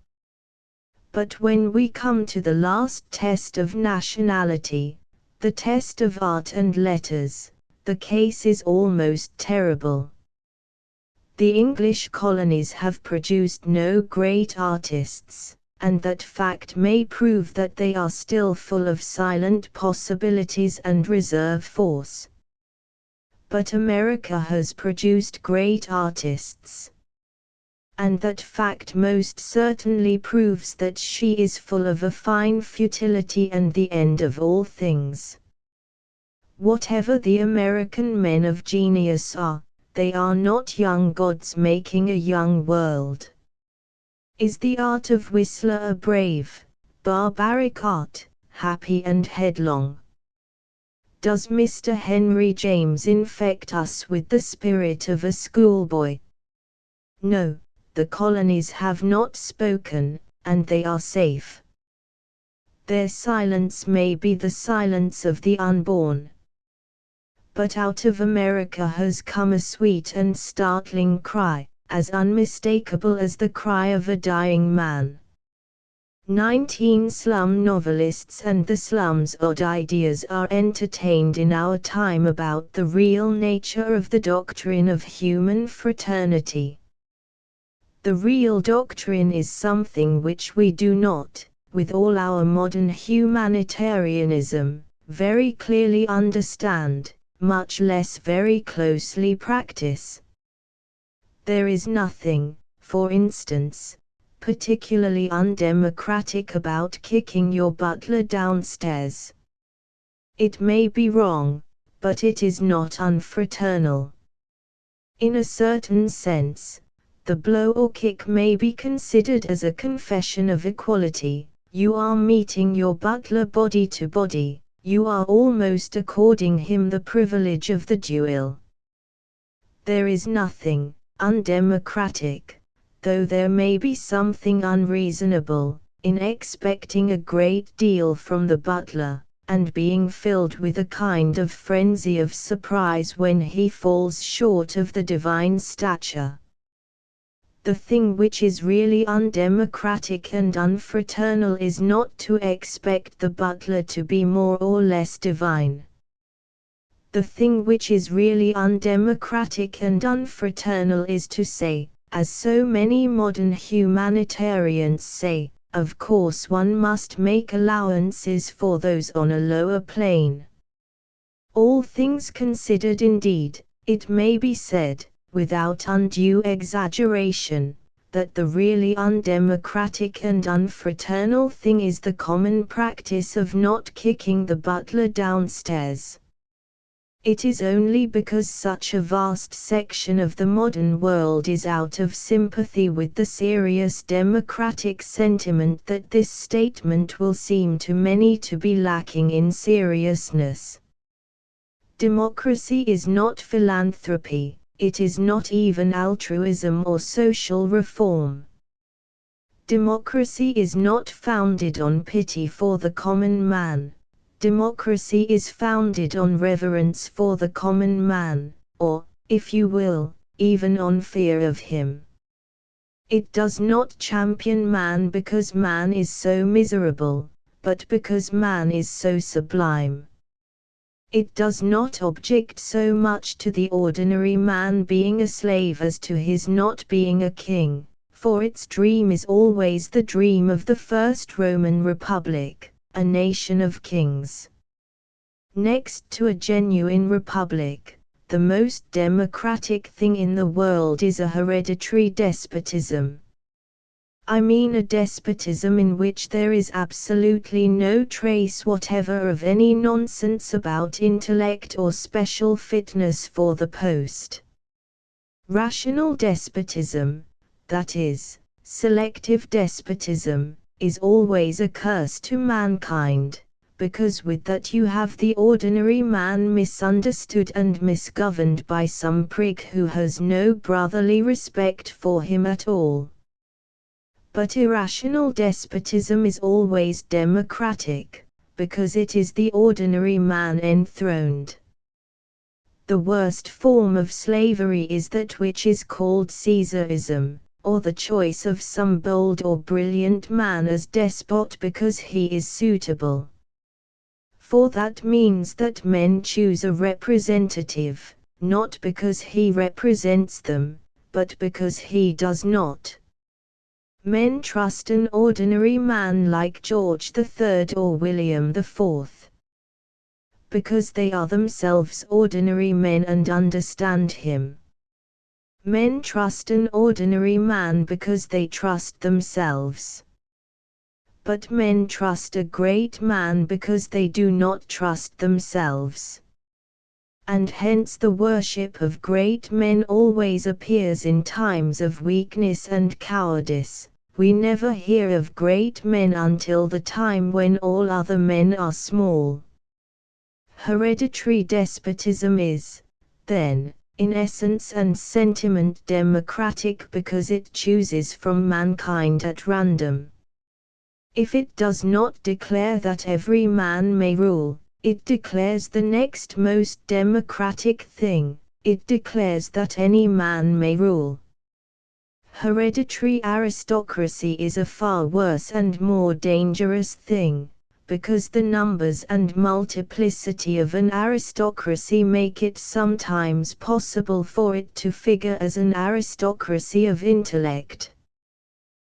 But when we come to the last test of nationality, the test of art and letters, the case is almost terrible. The English colonies have produced no great artists, and that fact may prove that they are still full of silent possibilities and reserve force. But America has produced great artists. And that fact most certainly proves that she is full of a fine futility and the end of all things. Whatever the American men of genius are, they are not young gods making a young world. Is the art of Whistler a brave, barbaric art, happy and headlong. Does Mr. Henry James infect us with the spirit of a schoolboy? No, the colonies have not spoken, and they are safe. Their silence may be the silence of the unborn. But out of America has come a sweet and startling cry, as unmistakable as the cry of a dying man. 19 slum novelists and the slum's odd ideas are entertained in our time about the real nature of the doctrine of human fraternity. The real doctrine is something which we do not, with all our modern humanitarianism, very clearly understand, much less very closely practice. There is nothing, for instance, particularly undemocratic about kicking your butler downstairs. It may be wrong, but it is not unfraternal. In a certain sense, the blow or kick may be considered as a confession of equality. You are meeting your butler body to body, you are almost according him the privilege of the duel. There is nothing undemocratic, though there may be something unreasonable, in expecting a great deal from the butler, and being filled with a kind of frenzy of surprise when he falls short of the divine stature. The thing which is really undemocratic and unfraternal is not to expect the butler to be more or less divine. The thing which is really undemocratic and unfraternal is to say, as so many modern humanitarians say, of course one must make allowances for those on a lower plane. All things considered indeed, it may be said, without undue exaggeration, that the really undemocratic and unfraternal thing is the common practice of not kicking the butler downstairs. It is only because such a vast section of the modern world is out of sympathy with the serious democratic sentiment that this statement will seem to many to be lacking in seriousness. Democracy is not philanthropy, it is not even altruism or social reform. Democracy is not founded on pity for the common man. Democracy is founded on reverence for the common man, or, if you will, even on fear of him. It does not champion man because man is so miserable, but because man is so sublime. It does not object so much to the ordinary man being a slave as to his not being a king, for its dream is always the dream of the first Roman Republic, a nation of kings. Next to a genuine republic, the most democratic thing in the world is a hereditary despotism. I mean a despotism in which there is absolutely no trace whatever of any nonsense about intellect or special fitness for the post. Rational despotism, that is, selective despotism, is always a curse to mankind, because with that you have the ordinary man misunderstood and misgoverned by some prig who has no brotherly respect for him at all. But irrational despotism is always democratic, because it is the ordinary man enthroned. The worst form of slavery is that which is called Caesarism, or the choice of some bold or brilliant man as despot because he is suitable. For that means that men choose a representative, not because he represents them, but because he does not. Men trust an ordinary man like George III or William IV. Because they are themselves ordinary men and understand him. Men trust an ordinary man because they trust themselves. But men trust a great man because they do not trust themselves. And hence the worship of great men always appears in times of weakness and cowardice, we never hear of great men until the time when all other men are small. Hereditary despotism is, then, in essence and sentiment democratic because it chooses from mankind at random. If it does not declare that every man may rule, it declares the next most democratic thing, it declares that any man may rule. Hereditary aristocracy is a far worse and more dangerous thing, because the numbers and multiplicity of an aristocracy make it sometimes possible for it to figure as an aristocracy of intellect.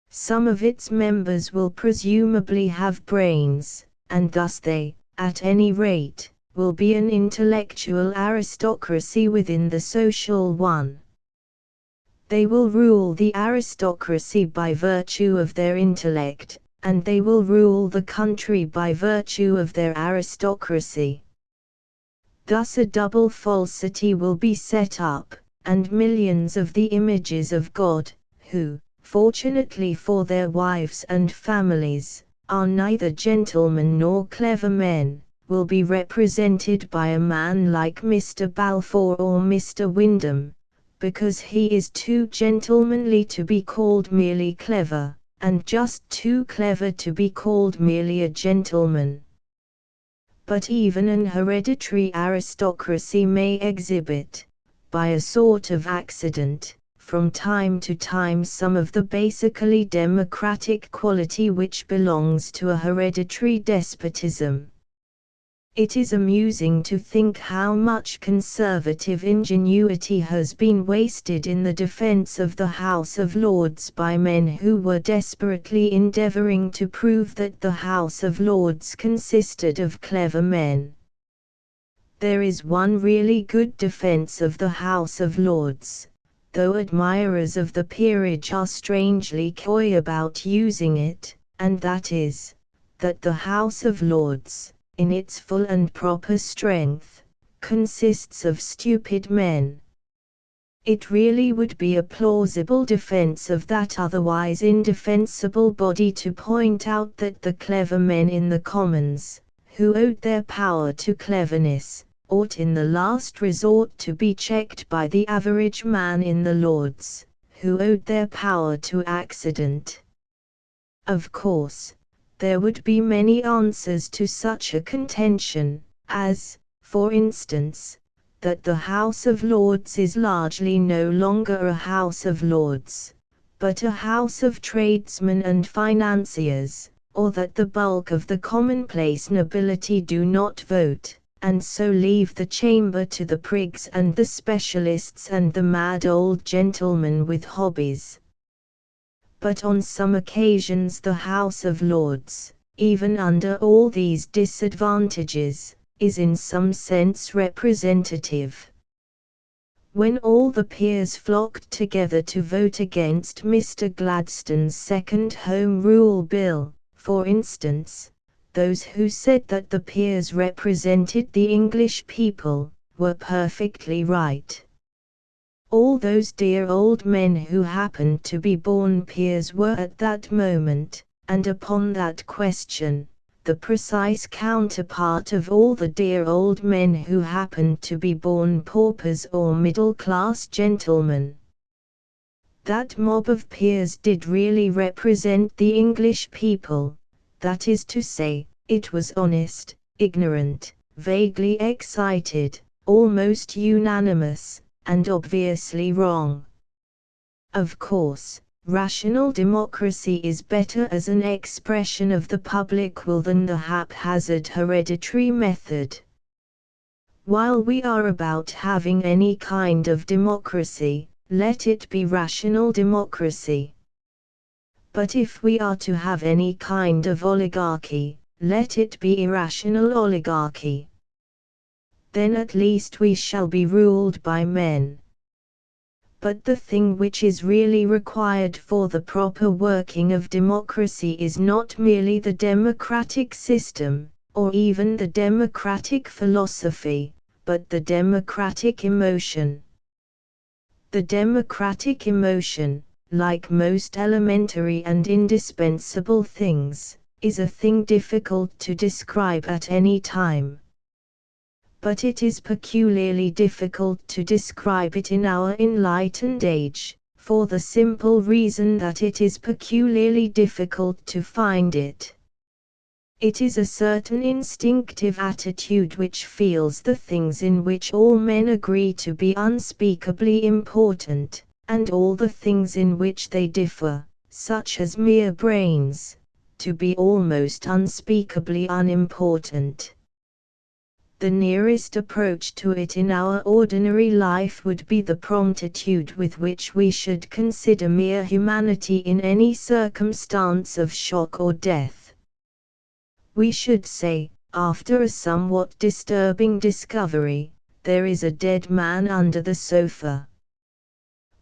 Some of its members will presumably have brains, and thus they, at any rate, will be an intellectual aristocracy within the social one. They will rule the aristocracy by virtue of their intellect, and they will rule the country by virtue of their aristocracy. Thus a double falsity will be set up, and millions of the images of God, who, fortunately for their wives and families, are neither gentlemen nor clever men, will be represented by a man like Mr. Balfour or Mr. Wyndham, because he is too gentlemanly to be called merely clever, and just too clever to be called merely a gentleman. But even an hereditary aristocracy may exhibit, by a sort of accident, from time to time some of the basically democratic quality which belongs to a hereditary despotism. It is amusing to think how much conservative ingenuity has been wasted in the defense of the House of Lords by men who were desperately endeavoring to prove that the House of Lords consisted of clever men. There is one really good defense of the House of Lords, though admirers of the peerage are strangely coy about using it, and that is, that the House of Lords, in its full and proper strength, consists of stupid men. It really would be a plausible defense of that otherwise indefensible body to point out that the clever men in the Commons, who owed their power to cleverness, ought in the last resort to be checked by the average man in the Lords, who owed their power to accident. Of course, there would be many answers to such a contention, as, for instance, that the House of Lords is largely no longer a House of Lords, but a house of tradesmen and financiers, or that the bulk of the commonplace nobility do not vote, and so leave the chamber to the prigs and the specialists and the mad old gentlemen with hobbies. But on some occasions the House of Lords, even under all these disadvantages, is in some sense representative. When all the peers flocked together to vote against Mr. Gladstone's second Home Rule Bill, for instance, those who said that the peers represented the English people, were perfectly right. All those dear old men who happened to be born peers were at that moment, and upon that question, the precise counterpart of all the dear old men who happened to be born paupers or middle-class gentlemen. That mob of peers did really represent the English people, that is to say, it was honest, ignorant, vaguely excited, almost unanimous, and obviously wrong. Of course, rational democracy is better as an expression of the public will than the haphazard hereditary method. While we are about having any kind of democracy, let it be rational democracy. But if we are to have any kind of oligarchy, let it be irrational oligarchy. Then at least we shall be ruled by men. But the thing which is really required for the proper working of democracy is not merely the democratic system, or even the democratic philosophy, but the democratic emotion. The democratic emotion, like most elementary and indispensable things, is a thing difficult to describe at any time. But it is peculiarly difficult to describe it in our enlightened age, for the simple reason that it is peculiarly difficult to find it. It is a certain instinctive attitude which feels the things in which all men agree to be unspeakably important, and all the things in which they differ, such as mere brains, to be almost unspeakably unimportant. The nearest approach to it in our ordinary life would be the promptitude with which we should consider mere humanity in any circumstance of shock or death. We should say, after a somewhat disturbing discovery, there is a dead man under the sofa.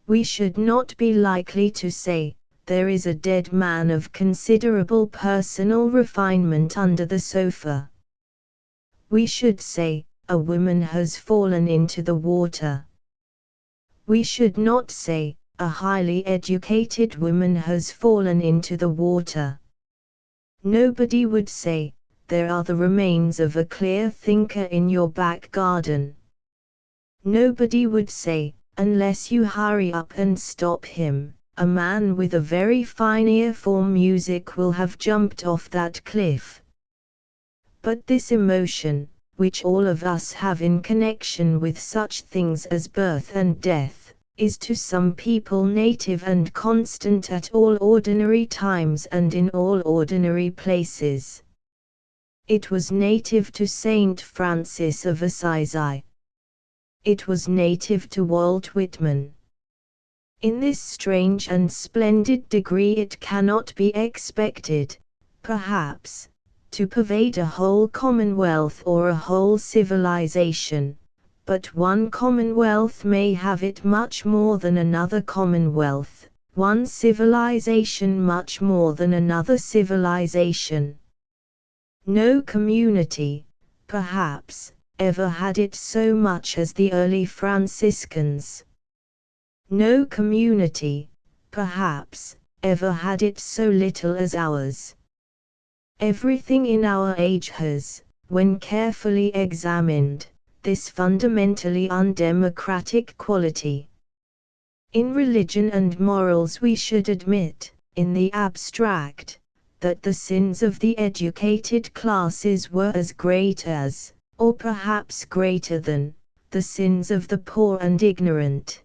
We should not be likely to say, there is a dead man of considerable personal refinement under the sofa. We should say, a woman has fallen into the water. We should not say, a highly educated woman has fallen into the water. Nobody would say, there are the remains of a clear thinker in your back garden. Nobody would say, unless you hurry up and stop him, a man with a very fine ear for music will have jumped off that cliff. But this emotion, which all of us have in connection with such things as birth and death, is to some people native and constant at all ordinary times and in all ordinary places. It was native to Saint Francis of Assisi. It was native to Walt Whitman. In this strange and splendid degree it cannot be expected, perhaps, to pervade a whole commonwealth or a whole civilization, but one commonwealth may have it much more than another commonwealth, one civilization much more than another civilization. No community, perhaps, ever had it so much as the early Franciscans. No community, perhaps, ever had it so little as ours. Everything in our age has, when carefully examined, this fundamentally undemocratic quality. In religion and morals we should admit, in the abstract, that the sins of the educated classes were as great as, or perhaps greater than, the sins of the poor and ignorant.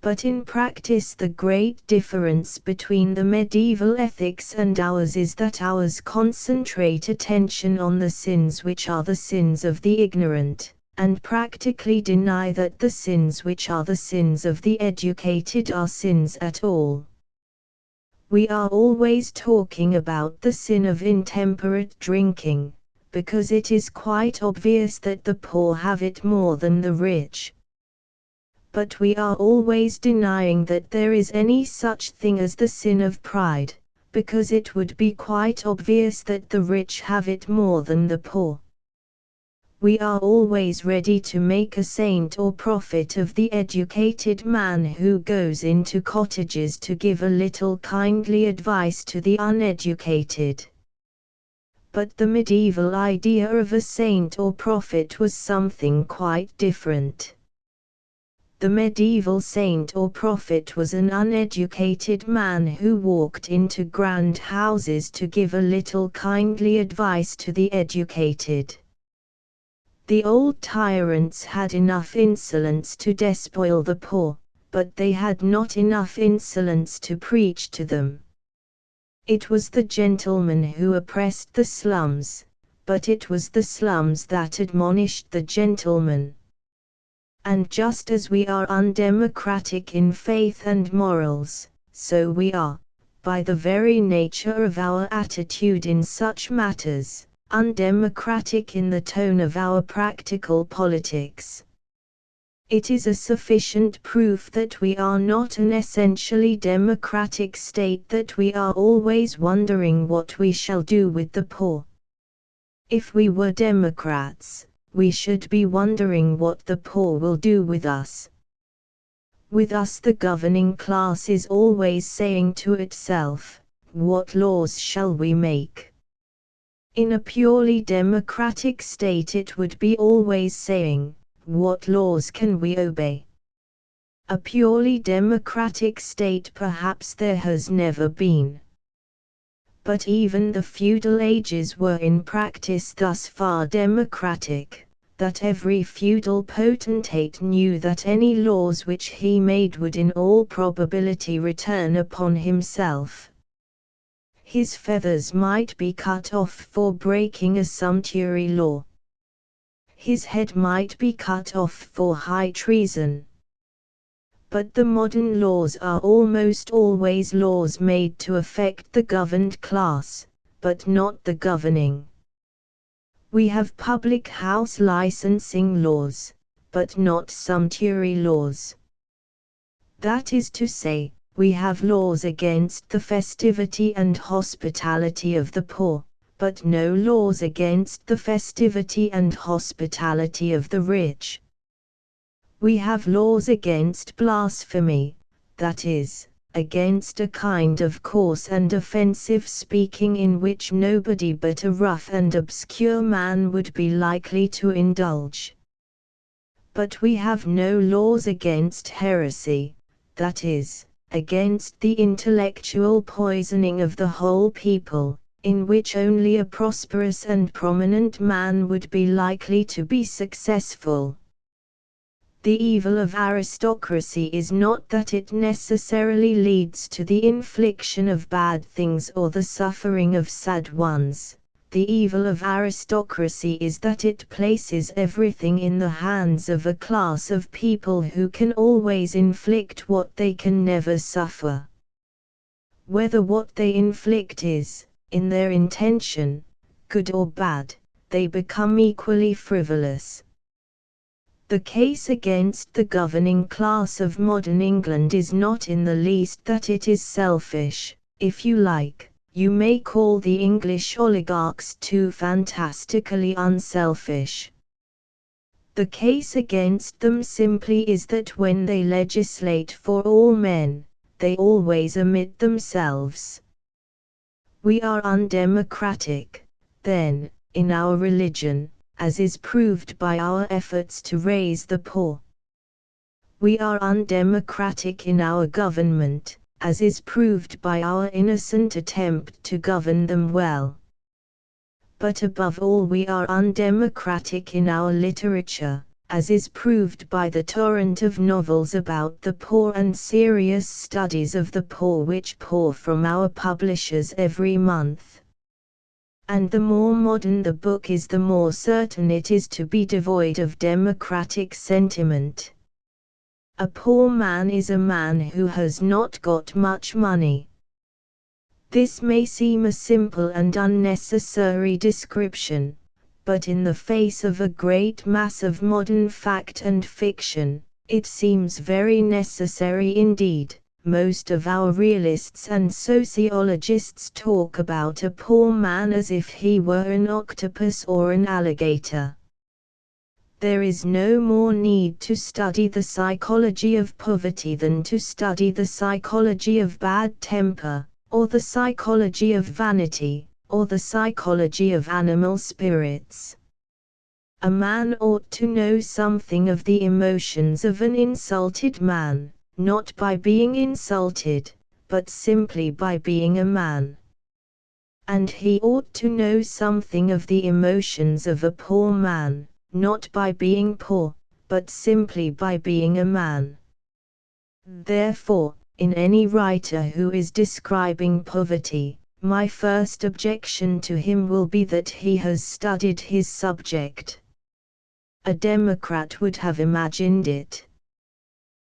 But in practice the great difference between the medieval ethics and ours is that ours concentrate attention on the sins which are the sins of the ignorant, and practically deny that the sins which are the sins of the educated are sins at all. We are always talking about the sin of intemperate drinking, because it is quite obvious that the poor have it more than the rich. But we are always denying that there is any such thing as the sin of pride, because it would be quite obvious that the rich have it more than the poor. We are always ready to make a saint or prophet of the educated man who goes into cottages to give a little kindly advice to the uneducated. But the medieval idea of a saint or prophet was something quite different. The medieval saint or prophet was an uneducated man who walked into grand houses to give a little kindly advice to the educated. The old tyrants had enough insolence to despoil the poor, but they had not enough insolence to preach to them. It was the gentleman who oppressed the slums, but it was the slums that admonished the gentleman. And just as we are undemocratic in faith and morals, so we are, by the very nature of our attitude in such matters, undemocratic in the tone of our practical politics. It is a sufficient proof that we are not an essentially democratic state that we are always wondering what we shall do with the poor. If we were democrats, we should be wondering what the poor will do with us. With us the governing class is always saying to itself, what laws shall we make? In a purely democratic state it would be always saying, what laws can we obey? A purely democratic state perhaps there has never been. But even the feudal ages were in practice thus far democratic, that every feudal potentate knew that any laws which he made would in all probability return upon himself. His feathers might be cut off for breaking a sumptuary law. His head might be cut off for high treason. But the modern laws are almost always laws made to affect the governed class, but not the governing. We have public house licensing laws, but not sumptuary laws. That is to say, we have laws against the festivity and hospitality of the poor, but no laws against the festivity and hospitality of the rich. We have laws against blasphemy, that is, against a kind of coarse and offensive speaking in which nobody but a rough and obscure man would be likely to indulge. But we have no laws against heresy, that is, against the intellectual poisoning of the whole people, in which only a prosperous and prominent man would be likely to be successful. The evil of aristocracy is not that it necessarily leads to the infliction of bad things or the suffering of sad ones. The evil of aristocracy is that it places everything in the hands of a class of people who can always inflict what they can never suffer. Whether what they inflict is, in their intention, good or bad, they become equally frivolous. The case against the governing class of modern England is not in the least that it is selfish. If you like, you may call the English oligarchs too fantastically unselfish. The case against them simply is that when they legislate for all men, they always omit themselves. We are undemocratic, then, in our religion, as is proved by our efforts to raise the poor. We are undemocratic in our government, as is proved by our innocent attempt to govern them well. But above all we are undemocratic in our literature, as is proved by the torrent of novels about the poor and serious studies of the poor which pour from our publishers every month. And the more modern the book is, the more certain it is to be devoid of democratic sentiment. A poor man is a man who has not got much money. This may seem a simple and unnecessary description, but in the face of a great mass of modern fact and fiction, it seems very necessary indeed. Most of our realists and sociologists talk about a poor man as if he were an octopus or an alligator. There is no more need to study the psychology of poverty than to study the psychology of bad temper, or the psychology of vanity, or the psychology of animal spirits. A man ought to know something of the emotions of an insulted man, not by being insulted, but simply by being a man. And he ought to know something of the emotions of a poor man, not by being poor, but simply by being a man. Therefore, in any writer who is describing poverty, my first objection to him will be that he has studied his subject. A Democrat would have imagined it.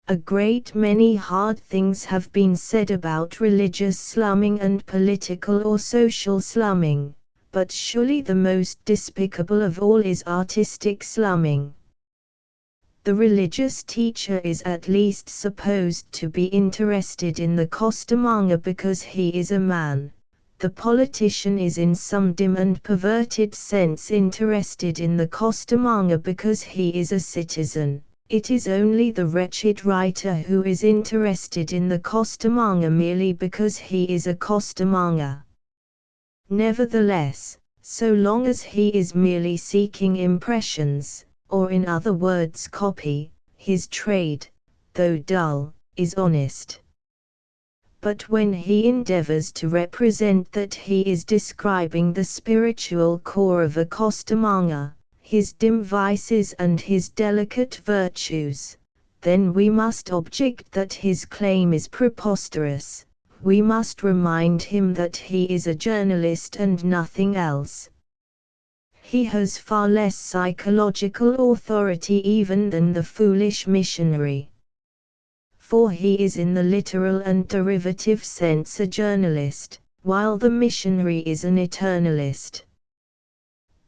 A great many hard things have been said about religious slumming and political or social slumming, but surely the most despicable of all is artistic slumming. The religious teacher is at least supposed to be interested in the costermonger because he is a man. The politician is in some dim and perverted sense interested in the costermonger because he is a citizen. It is only the wretched writer who is interested in the costermonger merely because he is a costermonger. Nevertheless, so long as he is merely seeking impressions, or in other words copy, his trade, though dull, is honest. But when he endeavors to represent that he is describing the spiritual core of a costermonger, his dim vices and his delicate virtues, then we must object that his claim is preposterous. We must remind him that he is a journalist and nothing else. He has far less psychological authority even than the foolish missionary. For he is in the literal and derivative sense a journalist, while the missionary is an eternalist.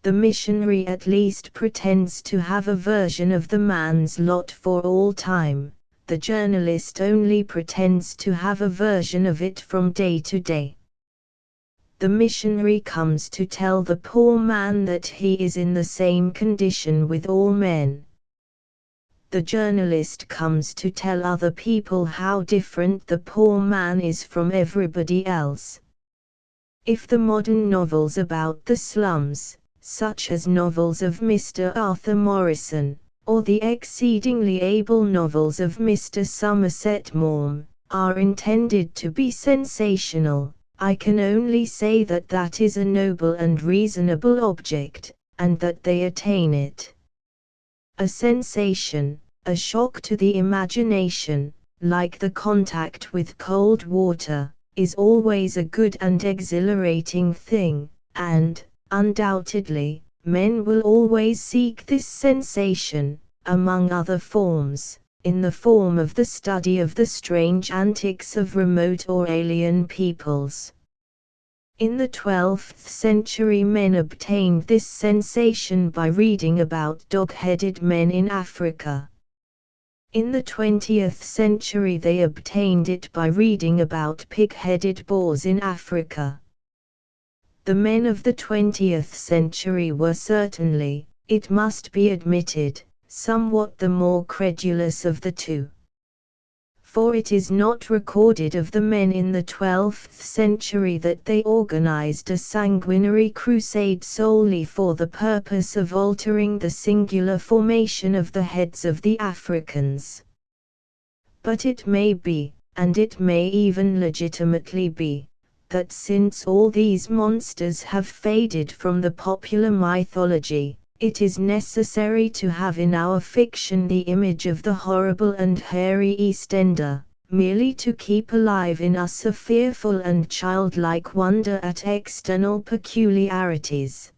The missionary at least pretends to have a version of the man's lot for all time, the journalist only pretends to have a version of it from day to day. The missionary comes to tell the poor man that he is in the same condition with all men. The journalist comes to tell other people how different the poor man is from everybody else. If the modern novels about the slums, such as novels of Mr. Arthur Morrison, or the exceedingly able novels of Mr. Somerset Maugham, are intended to be sensational, I can only say that that is a noble and reasonable object, and that they attain it. A sensation, a shock to the imagination, like the contact with cold water, is always a good and exhilarating thing, and, undoubtedly, men will always seek this sensation, among other forms, in the form of the study of the strange antics of remote or alien peoples. In the 12th century men obtained this sensation by reading about dog-headed men in Africa. In the 20th century they obtained it by reading about pig-headed boars in Africa. The men of the 20th century were certainly, it must be admitted, somewhat the more credulous of the two. For it is not recorded of the men in the 12th century that they organized a sanguinary crusade solely for the purpose of altering the singular formation of the heads of the Africans. But it may be, and it may even legitimately be, that since all these monsters have faded from the popular mythology, it is necessary to have in our fiction the image of the horrible and hairy Eastender, merely to keep alive in us a fearful and childlike wonder at external peculiarities.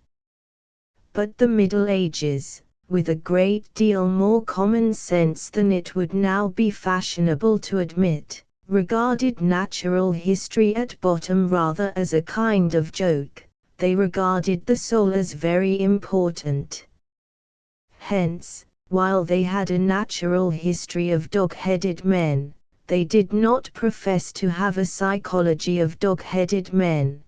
But the Middle Ages, with a great deal more common sense than it would now be fashionable to admit, regarded natural history at bottom rather as a kind of joke. They regarded the soul as very important. Hence, while they had a natural history of dog-headed men, they did not profess to have a psychology of dog-headed men.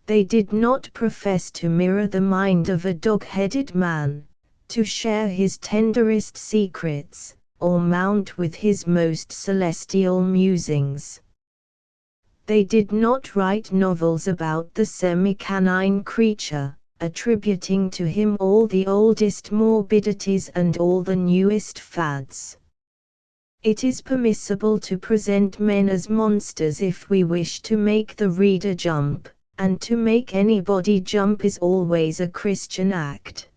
They did not profess to mirror the mind of a dog-headed man, to share his tenderest secrets, or mount with his most celestial musings. They did not write novels about the semi-canine creature, attributing to him all the oldest morbidities and all the newest fads. It is permissible to present men as monsters if we wish to make the reader jump, and to make anybody jump is always a Christian act.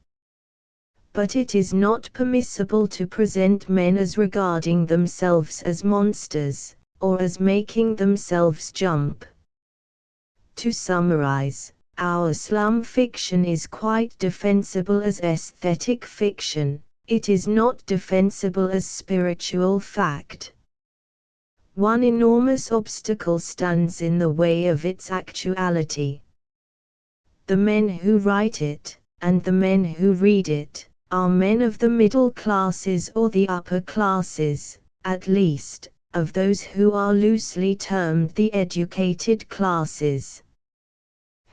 But it is not permissible to present men as regarding themselves as monsters, or as making themselves jump. To summarize, our slum fiction is quite defensible as aesthetic fiction, it is not defensible as spiritual fact. One enormous obstacle stands in the way of its actuality. The men who write it, and the men who read it, are men of the middle classes or the upper classes, at least, of those who are loosely termed the educated classes.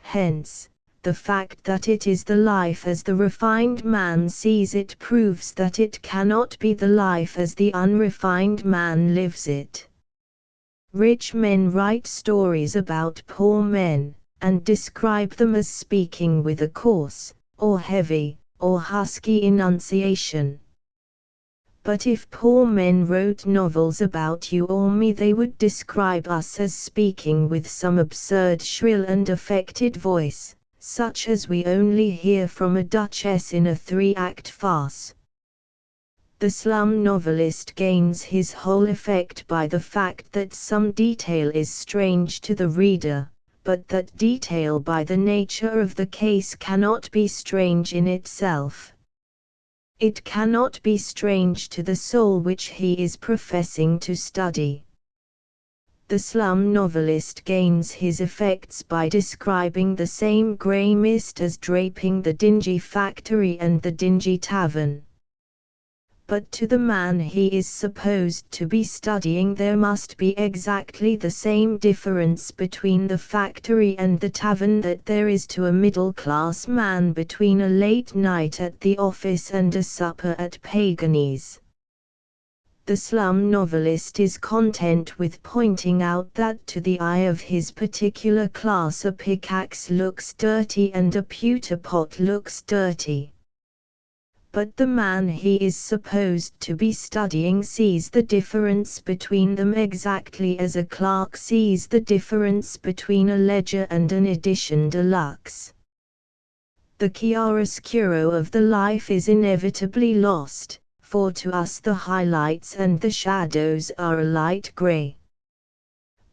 Hence, the fact that it is the life as the refined man sees it proves that it cannot be the life as the unrefined man lives it. Rich men write stories about poor men, and describe them as speaking with a coarse, or heavy, or husky enunciation. But if poor men wrote novels about you or me, they would describe us as speaking with some absurd shrill and affected voice, such as we only hear from a duchess in a 3-act farce. The slum novelist gains his whole effect by the fact that some detail is strange to the reader, but that detail by the nature of the case cannot be strange in itself. It cannot be strange to the soul which he is professing to study. The slum novelist gains his effects by describing the same grey mist as draping the dingy factory and the dingy tavern. But to the man he is supposed to be studying there must be exactly the same difference between the factory and the tavern that there is to a middle-class man between a late night at the office and a supper at Pagani's. The slum novelist is content with pointing out that to the eye of his particular class a pickaxe looks dirty and a pewter pot looks dirty. But the man he is supposed to be studying sees the difference between them exactly as a clerk sees the difference between a ledger and an edition deluxe. The chiaroscuro of the life is inevitably lost, for to us the highlights and the shadows are a light grey.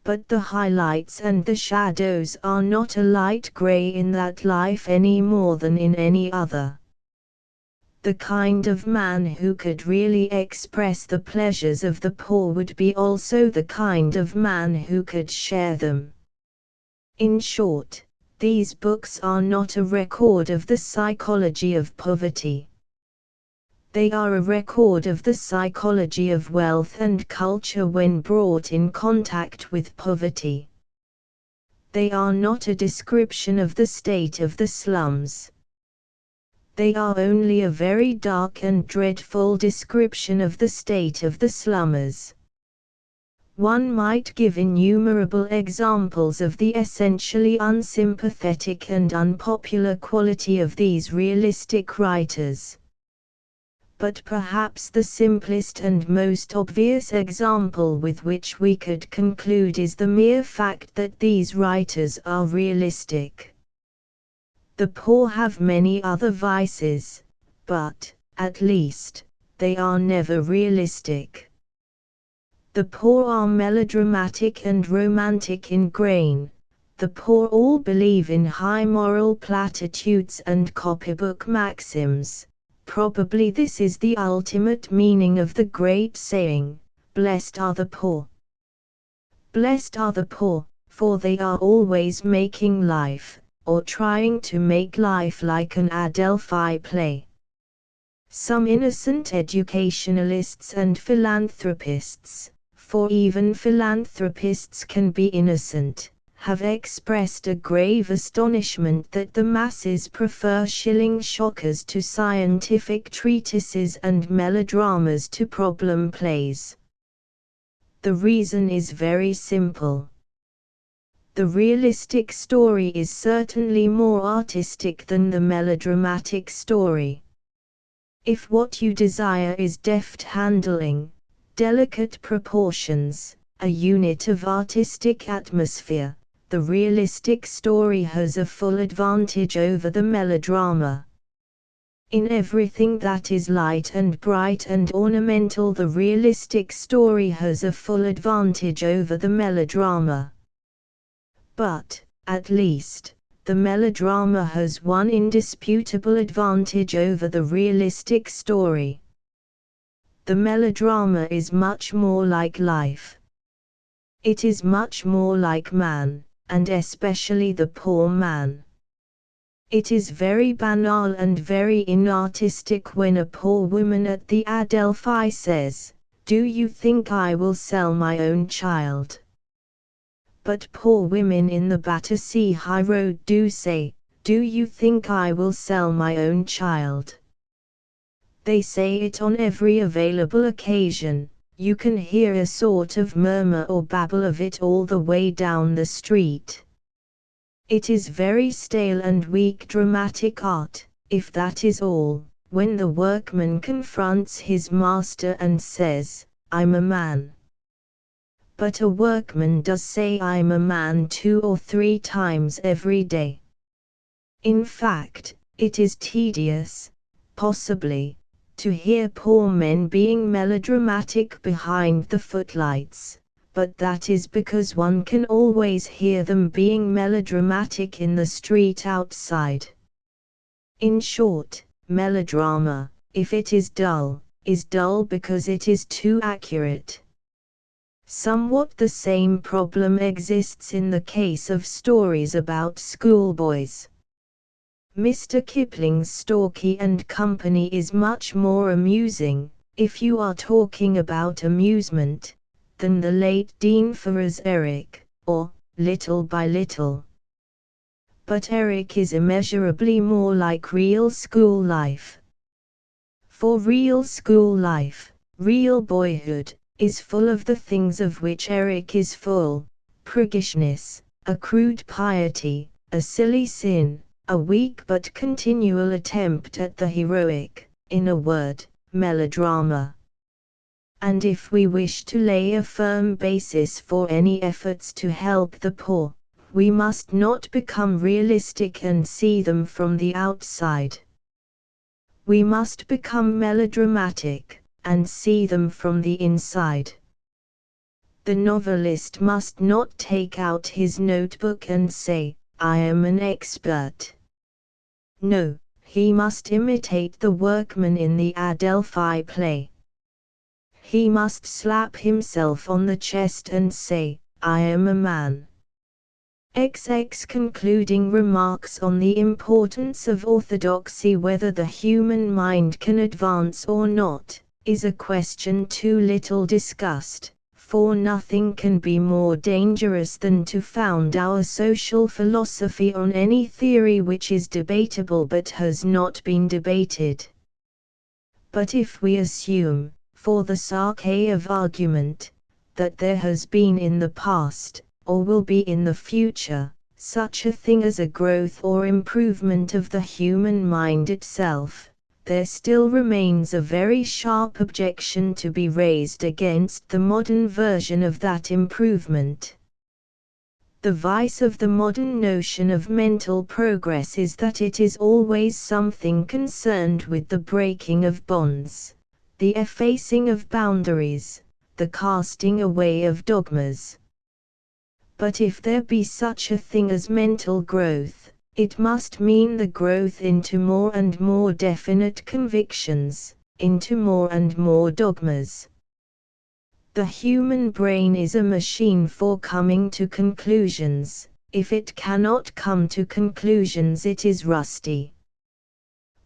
But the highlights and the shadows are not a light grey in that life any more than in any other. The kind of man who could really express the pleasures of the poor would be also the kind of man who could share them. In short, these books are not a record of the psychology of poverty. They are a record of the psychology of wealth and culture when brought in contact with poverty. They are not a description of the state of the slums. They are only a very dark and dreadful description of the state of the slummers. One might give innumerable examples of the essentially unsympathetic and unpopular quality of these realistic writers. But perhaps the simplest and most obvious example with which we could conclude is the mere fact that these writers are realistic. The poor have many other vices, but, at least, they are never realistic. The poor are melodramatic and romantic in grain. The poor all believe in high moral platitudes and copybook maxims. Probably this is the ultimate meaning of the great saying, "Blessed are the poor." Blessed are the poor, for they are always making life, or trying to make life like an Adelphi play. Some innocent educationalists and philanthropists, for even philanthropists can be innocent, have expressed a grave astonishment that the masses prefer shilling shockers to scientific treatises and melodramas to problem plays. The reason is very simple. The realistic story is certainly more artistic than the melodramatic story. If what you desire is deft handling, delicate proportions, a unit of artistic atmosphere, the realistic story has a full advantage over the melodrama. In everything that is light and bright and ornamental, the realistic story has a full advantage over the melodrama. But, at least, the melodrama has one indisputable advantage over the realistic story. The melodrama is much more like life. It is much more like man, and especially the poor man. It is very banal and very inartistic when a poor woman at the Adelphi says, "Do you think I will sell my own child?" But poor women in the Battersea High Road do say, Do you think I will sell my own child? They say it on every available occasion. You can hear a sort of murmur or babble of it all the way down the street. It is very stale and weak dramatic art, if that is all, when the workman confronts his master and says, "I'm a man." But a workman does say "I'm a man" 2 or 3 times every day. In fact, it is tedious, possibly, to hear poor men being melodramatic behind the footlights, but that is because one can always hear them being melodramatic in the street outside. In short, melodrama, if it is dull because it is too accurate. Somewhat the same problem exists in the case of stories about schoolboys. Mr. Kipling's Storky and Company is much more amusing, if you are talking about amusement, than the late Dean Farrar's Eric, or Little by Little. But Eric is immeasurably more like real school life. For real school life, real boyhood, is full of the things of which Eric is full: priggishness, a crude piety, a silly sin, a weak but continual attempt at the heroic, in a word, melodrama. And if we wish to lay a firm basis for any efforts to help the poor, we must not become realistic and see them from the outside. We must become melodramatic, and see them from the inside. The novelist must not take out his notebook and say, "I am an expert." No, he must imitate the workman in the Adelphi play. He must slap himself on the chest and say, "I am a man." XX concluding remarks on the importance of orthodoxy. Whether the human mind can advance or not, is a question too little discussed, for nothing can be more dangerous than to found our social philosophy on any theory which is debatable but has not been debated. But if we assume, for the sake of argument, that there has been in the past, or will be in the future, such a thing as a growth or improvement of the human mind itself, there still remains a very sharp objection to be raised against the modern version of that improvement. The vice of the modern notion of mental progress is that it is always something concerned with the breaking of bonds, the effacing of boundaries, the casting away of dogmas. But if there be such a thing as mental growth, it must mean the growth into more and more definite convictions, into more and more dogmas. The human brain is a machine for coming to conclusions. If it cannot come to conclusions, it is rusty.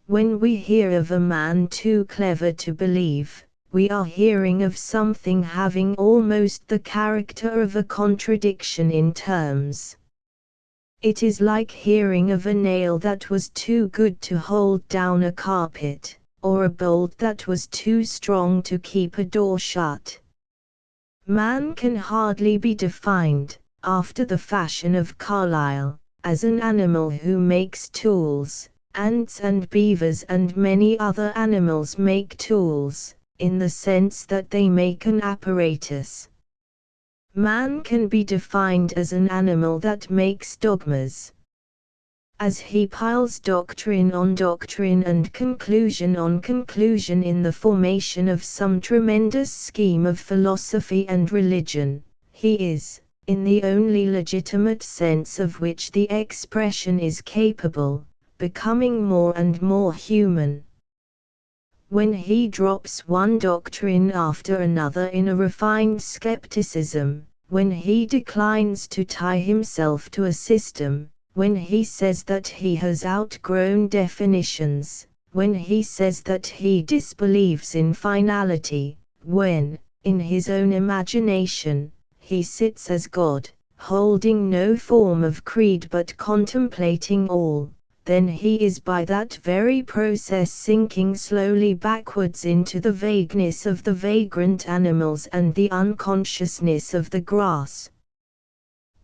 When we hear of a man too clever to believe, we are hearing of something having almost the character of a contradiction in terms. It is like hearing of a nail that was too good to hold down a carpet, or a bolt that was too strong to keep a door shut. Man can hardly be defined, after the fashion of Carlyle, as an animal who makes tools. Ants and beavers and many other animals make tools, in the sense that they make an apparatus. Man can be defined as an animal that makes dogmas. As he piles doctrine on doctrine and conclusion on conclusion in the formation of some tremendous scheme of philosophy and religion, he is, in the only legitimate sense of which the expression is capable, becoming more and more human. When he drops one doctrine after another in a refined skepticism, when he declines to tie himself to a system, when he says that he has outgrown definitions, when he says that he disbelieves in finality, when, in his own imagination, he sits as God, holding no form of creed but contemplating all, then he is by that very process sinking slowly backwards into the vagueness of the vagrant animals and the unconsciousness of the grass.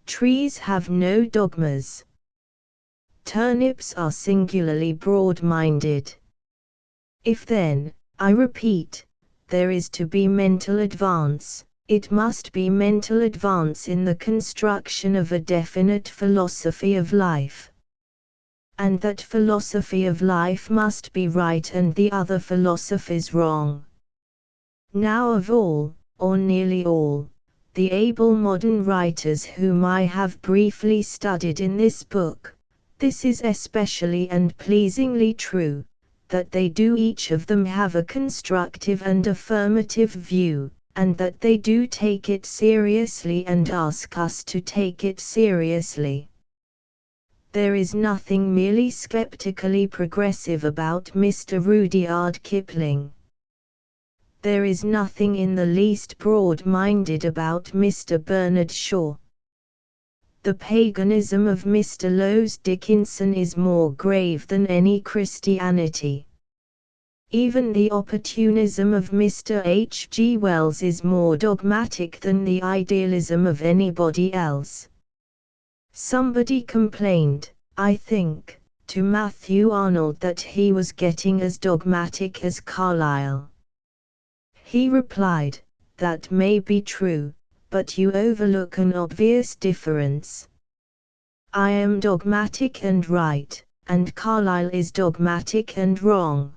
Trees have no dogmas. Turnips are singularly broad-minded. If then, I repeat, there is to be mental advance, it must be mental advance in the construction of a definite philosophy of life. And that philosophy of life must be right and the other philosophies wrong. Now of all, or nearly all, the able modern writers whom I have briefly studied in this book, this is especially and pleasingly true, that they do each of them have a constructive and affirmative view, and that they do take it seriously and ask us to take it seriously. There is nothing merely skeptically progressive about Mr. Rudyard Kipling. There is nothing in the least broad-minded about Mr. Bernard Shaw. The paganism of Mr. Lowes Dickinson is more grave than any Christianity. Even the opportunism of Mr. H. G. Wells is more dogmatic than the idealism of anybody else. Somebody complained, I think, to Matthew Arnold that he was getting as dogmatic as Carlyle. He replied, that may be true, but you overlook an obvious difference. I am dogmatic and right, and Carlyle is dogmatic and wrong.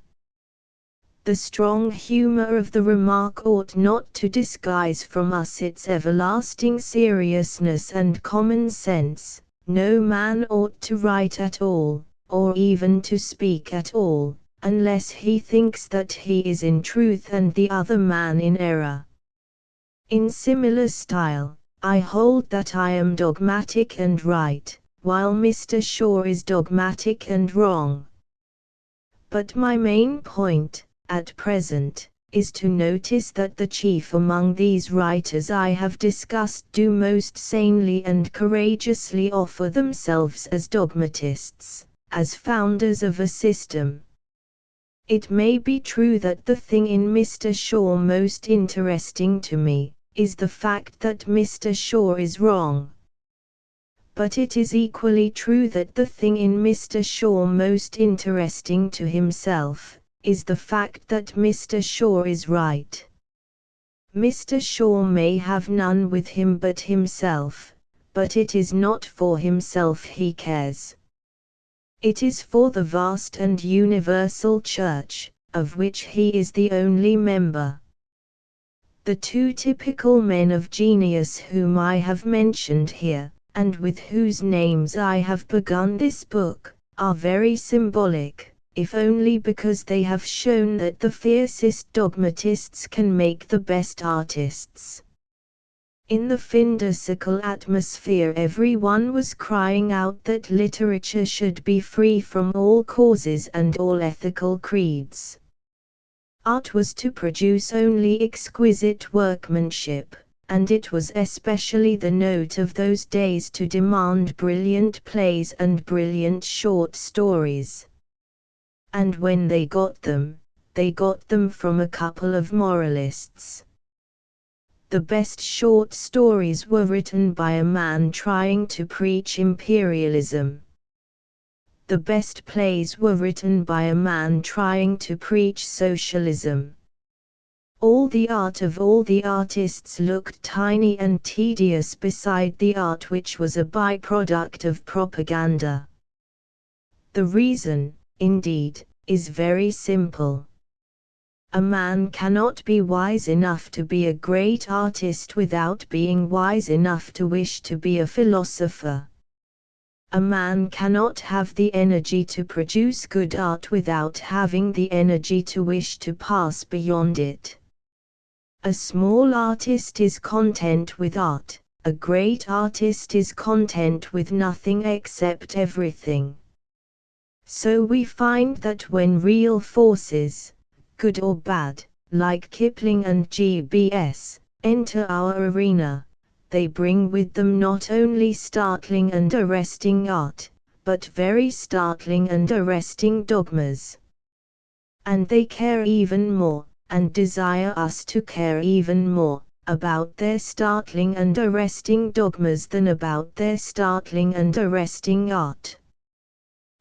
The strong humor of the remark ought not to disguise from us its everlasting seriousness and common sense. No man ought to write at all, or even to speak at all, unless he thinks that he is in truth and the other man in error. In similar style, I hold that I am dogmatic and right, while Mr. Shaw is dogmatic and wrong. But my main point, at present, is to notice that the chief among these writers I have discussed do most sanely and courageously offer themselves as dogmatists, as founders of a system. It may be true that the thing in Mr. Shaw most interesting to me, is the fact that Mr. Shaw is wrong. But it is equally true that the thing in Mr. Shaw most interesting to himself, is the fact that Mr. Shaw is right. Mr. Shaw may have none with him but himself, but it is not for himself he cares. It is for the vast and universal Church, of which he is the only member. The two typical men of genius whom I have mentioned here, and with whose names I have begun this book, are very symbolic, if only because they have shown that the fiercest dogmatists can make the best artists. In the Findersical atmosphere everyone was crying out that literature should be free from all causes and all ethical creeds. Art was to produce only exquisite workmanship, and it was especially the note of those days to demand brilliant plays and brilliant short stories. And when they got them from a couple of moralists. The best short stories were written by a man trying to preach imperialism. The best plays were written by a man trying to preach socialism. All the art of all the artists looked tiny and tedious beside the art which was a byproduct of propaganda. The reason, indeed, is very simple. A man cannot be wise enough to be a great artist without being wise enough to wish to be a philosopher. A man cannot have the energy to produce good art without having the energy to wish to pass beyond it. A small artist is content with art, a great artist is content with nothing except everything. So we find that when real forces, good or bad, like Kipling and GBS, enter our arena, they bring with them not only startling and arresting art, but very startling and arresting dogmas. And they care even more, and desire us to care even more, about their startling and arresting dogmas than about their startling and arresting art.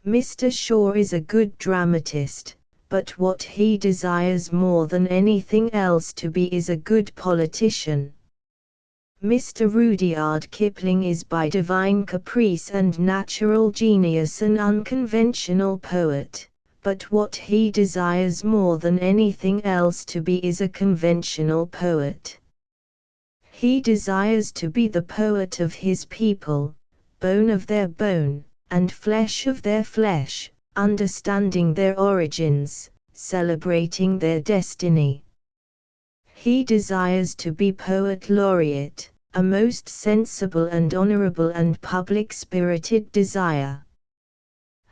Mr. Shaw is a good dramatist, but what he desires more than anything else to be is a good politician. Mr. Rudyard Kipling is by divine caprice and natural genius an unconventional poet, but what he desires more than anything else to be is a conventional poet. He desires to be the poet of his people, bone of their bone, and flesh of their flesh, understanding their origins, celebrating their destiny. He desires to be poet laureate, a most sensible and honorable and public-spirited desire.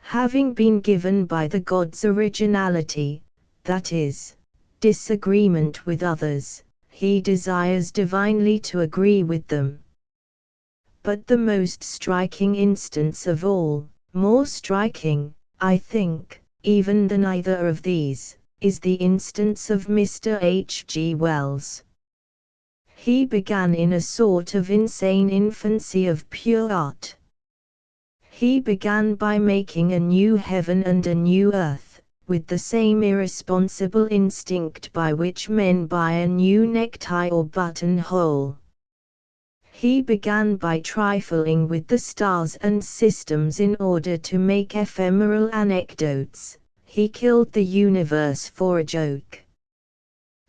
Having been given by the gods originality, that is, disagreement with others, he desires divinely to agree with them. But the most striking instance of all, more striking, I think, even than either of these, is the instance of Mr. H. G. Wells. He began in a sort of insane infancy of pure art. He began by making a new heaven and a new earth, with the same irresponsible instinct by which men buy a new necktie or buttonhole. He began by trifling with the stars and systems in order to make ephemeral anecdotes. He killed the universe for a joke.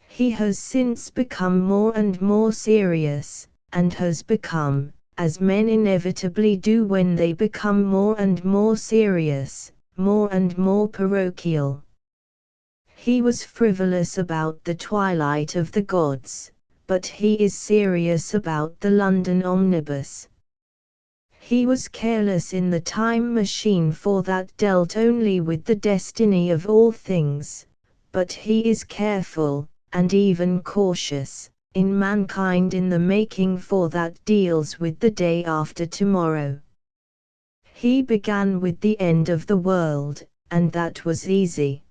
He has since become more and more serious, and has become, as men inevitably do when they become more and more serious, more and more parochial. He was frivolous about the twilight of the gods, but he is serious about the London omnibus. He was careless in the time machine, for that dealt only with the destiny of all things, but he is careful, and even cautious, in mankind in the making, for that deals with the day after tomorrow. He began with the end of the world, and that was easy.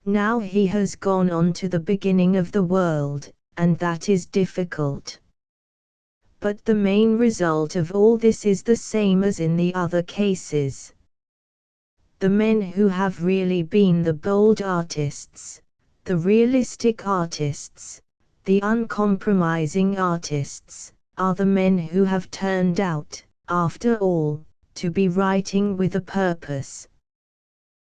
Now he has gone on to the beginning of the world, and that is difficult. But the main result of all this is the same as in the other cases. The men who have really been the bold artists, the realistic artists, the uncompromising artists, are the men who have turned out, after all, to be writing with a purpose.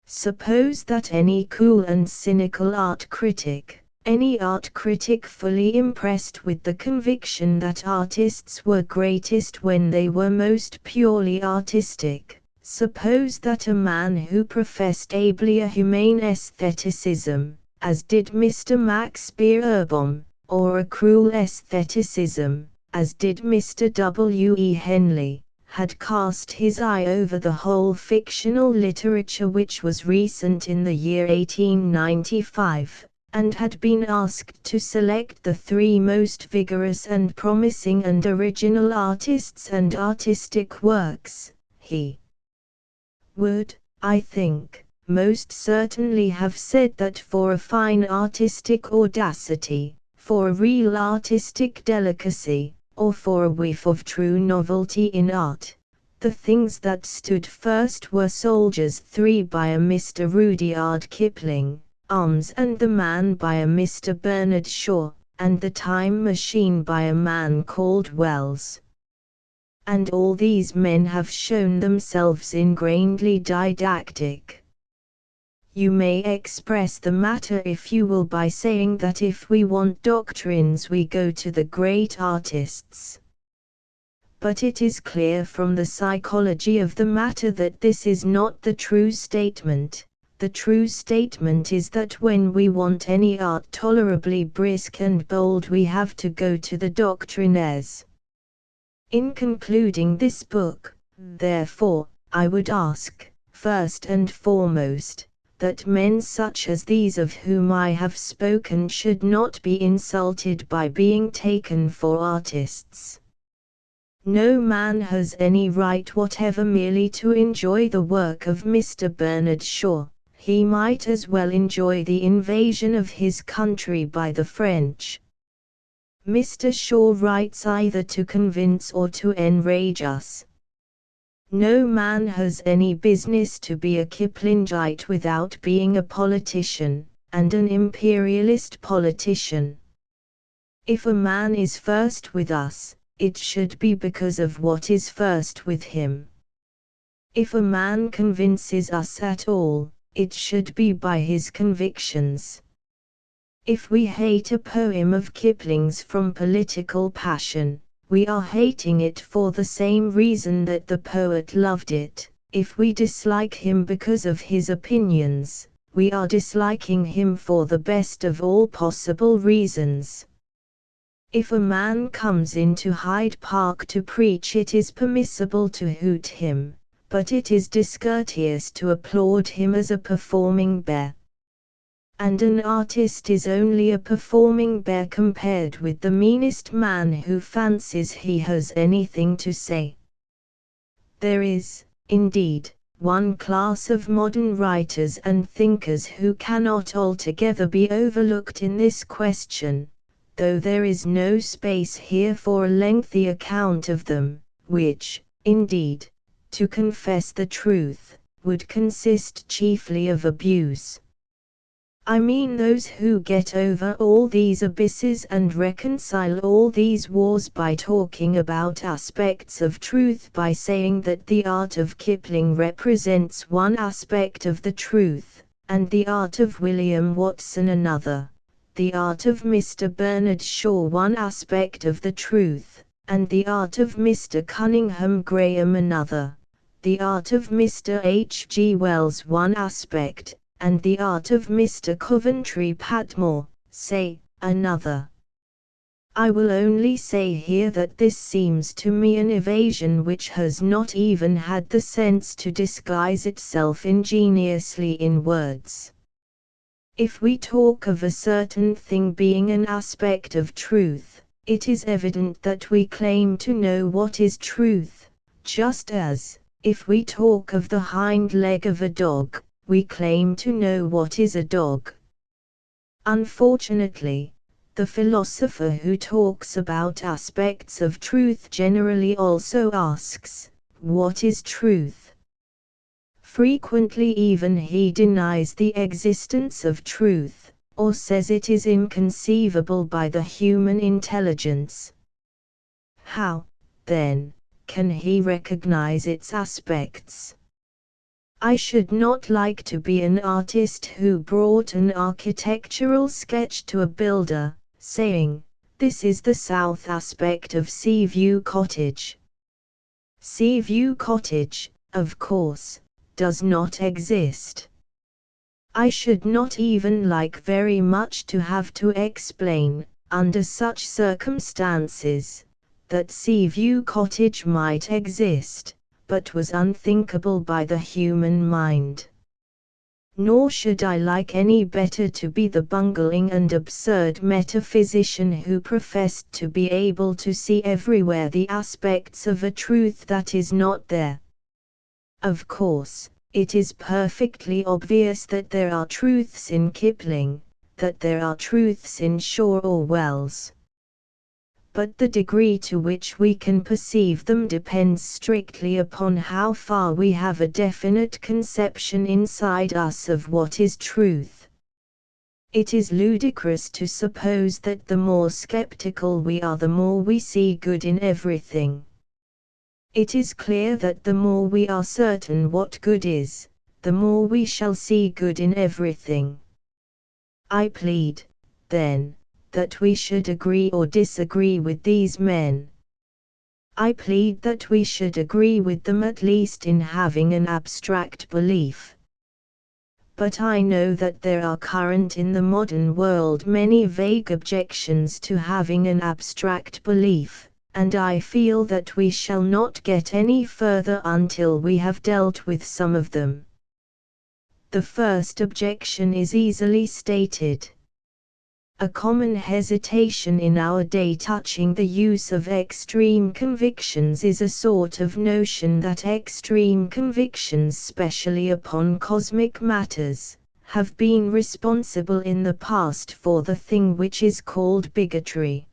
Suppose that any cool and cynical art critic, any art critic fully impressed with the conviction that artists were greatest when they were most purely artistic, suppose that a man who professed ably a humane aestheticism, as did Mr. Max Beerbohm, or a cruel aestheticism, as did Mr. W. E. Henley, had cast his eye over the whole fictional literature which was recent in the year 1895, and had been asked to select the 3 most vigorous and promising and original artists and artistic works, he would, I think, most certainly have said that for a fine artistic audacity, for a real artistic delicacy, or for a whiff of true novelty in art, the things that stood first were Soldiers 3 by a Mr. Rudyard Kipling, Arms and the Man by a Mr. Bernard Shaw, and The Time Machine by a man called Wells. And all these men have shown themselves ingrainedly didactic. You may express the matter if you will by saying that if we want doctrines we go to the great artists. But it is clear from the psychology of the matter that this is not the true statement. The true statement is that when we want any art tolerably brisk and bold we have to go to the doctrinaires. In concluding this book, therefore, I would ask, first and foremost, that men such as these of whom I have spoken should not be insulted by being taken for artists. No man has any right whatever merely to enjoy the work of Mr. Bernard Shaw. He might as well enjoy the invasion of his country by the French. Mr. Shaw writes either to convince or to enrage us. No man has any business to be a Kiplingite without being a politician, and an imperialist politician. If a man is first with us, it should be because of what is first with him. If a man convinces us at all, it should be by his convictions. If we hate a poem of Kipling's from political passion, we are hating it for the same reason that the poet loved it. If we dislike him because of his opinions, we are disliking him for the best of all possible reasons. If a man comes into Hyde Park to preach, it is permissible to hoot him, but it is discourteous to applaud him as a performing bear. And an artist is only a performing bear compared with the meanest man who fancies he has anything to say. There is, indeed, one class of modern writers and thinkers who cannot altogether be overlooked in this question, though there is no space here for a lengthy account of them, which, indeed, to confess the truth, would consist chiefly of abuse. I mean those who get over all these abysses and reconcile all these wars by talking about aspects of truth, by saying that the art of Kipling represents one aspect of the truth, and the art of William Watson another, the art of Mr. Bernard Shaw one aspect of the truth, and the art of Mr. Cunningham Graham another, the art of Mr. H. G. Wells one aspect, and the art of Mr. Coventry Patmore, say, another. I will only say here that this seems to me an evasion which has not even had the sense to disguise itself ingeniously in words. If we talk of a certain thing being an aspect of truth, it is evident that we claim to know what is truth, just as, if we talk of the hind leg of a dog, we claim to know what is a dog. Unfortunately, the philosopher who talks about aspects of truth generally also asks, what is truth? Frequently even he denies the existence of truth, or says it is inconceivable by the human intelligence. How, then, can he recognize its aspects? I should not like to be an artist who brought an architectural sketch to a builder, saying, "This is the south aspect of Seaview Cottage." Seaview Cottage, of course, does not exist. I should not even like very much to have to explain, under such circumstances, that Seaview Cottage might exist, but was unthinkable by the human mind. Nor should I like any better to be the bungling and absurd metaphysician who professed to be able to see everywhere the aspects of a truth that is not there. Of course, it is perfectly obvious that there are truths in Kipling, that there are truths in Shaw or Wells. But the degree to which we can perceive them depends strictly upon how far we have a definite conception inside us of what is truth. It is ludicrous to suppose that the more skeptical we are, the more we see good in everything. It is clear that the more we are certain what good is, the more we shall see good in everything. I plead, then, that we should agree or disagree with these men. I plead that we should agree with them at least in having an abstract belief. But I know that there are current in the modern world many vague objections to having an abstract belief, and I feel that we shall not get any further until we have dealt with some of them. The first objection is easily stated. A common hesitation in our day touching the use of extreme convictions is a sort of notion that extreme convictions, specially upon cosmic matters, have been responsible in the past for the thing which is called bigotry.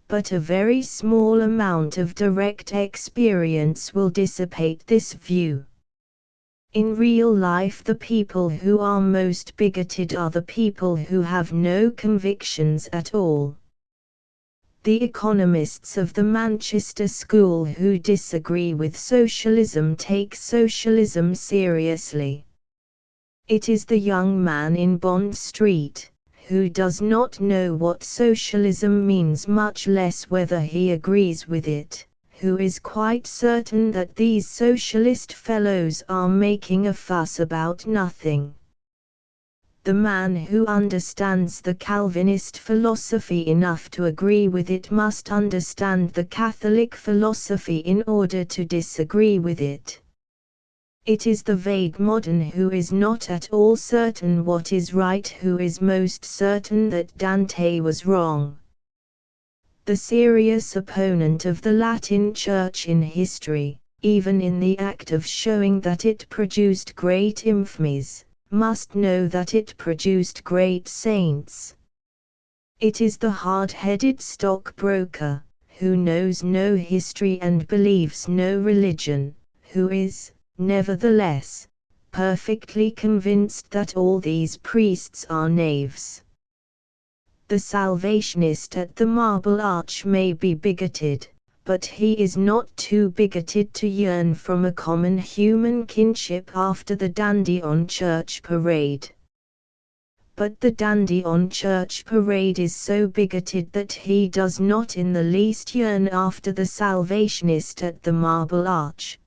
But a very small amount of direct experience will dissipate this view. In real life, the people who are most bigoted are the people who have no convictions at all. The economists of the Manchester School who disagree with socialism take socialism seriously. It is the young man in Bond Street, who does not know what socialism means, much less whether he agrees with it, who is quite certain that these socialist fellows are making a fuss about nothing. The man who understands the Calvinist philosophy enough to agree with it must understand the Catholic philosophy in order to disagree with it. It is the vague modern who is not at all certain what is right who is most certain that Dante was wrong. The serious opponent of the Latin Church in history, even in the act of showing that it produced great infamies, must know that it produced great saints. It is the hard-headed stockbroker, who knows no history and believes no religion, who is, nevertheless, perfectly convinced that all these priests are knaves. The Salvationist at the Marble Arch may be bigoted, but he is not too bigoted to yearn from a common human kinship after the dandy on church parade. But the dandy on church parade is so bigoted that he does not in the least yearn after the Salvationist at the Marble Arch.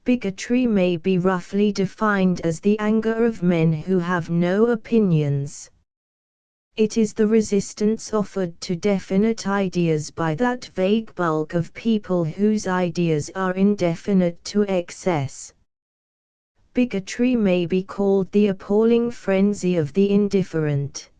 Bigotry may be roughly defined as the anger of men who have no opinions. It is the resistance offered to definite ideas by that vague bulk of people whose ideas are indefinite to excess. Bigotry may be called the appalling frenzy of the indifferent.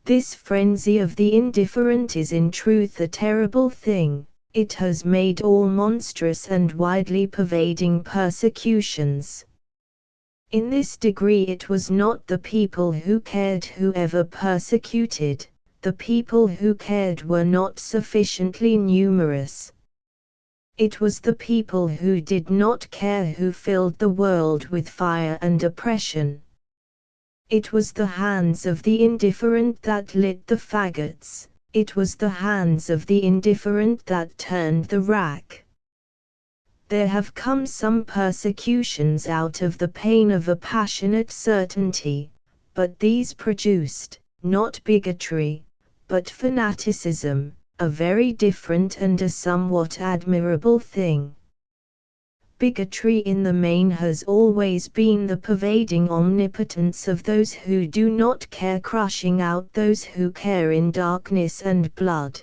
This frenzy of the indifferent is in truth a terrible thing. It has made all monstrous and widely pervading persecutions. In this degree it was not the people who cared who ever persecuted, the people who cared were not sufficiently numerous. It was the people who did not care who filled the world with fire and oppression. It was the hands of the indifferent that lit the faggots, it was the hands of the indifferent that turned the rack. There have come some persecutions out of the pain of a passionate certainty, but these produced, not bigotry, but fanaticism, a very different and a somewhat admirable thing. Bigotry in the main has always been the pervading omnipotence of those who do not care, crushing out those who care in darkness and blood.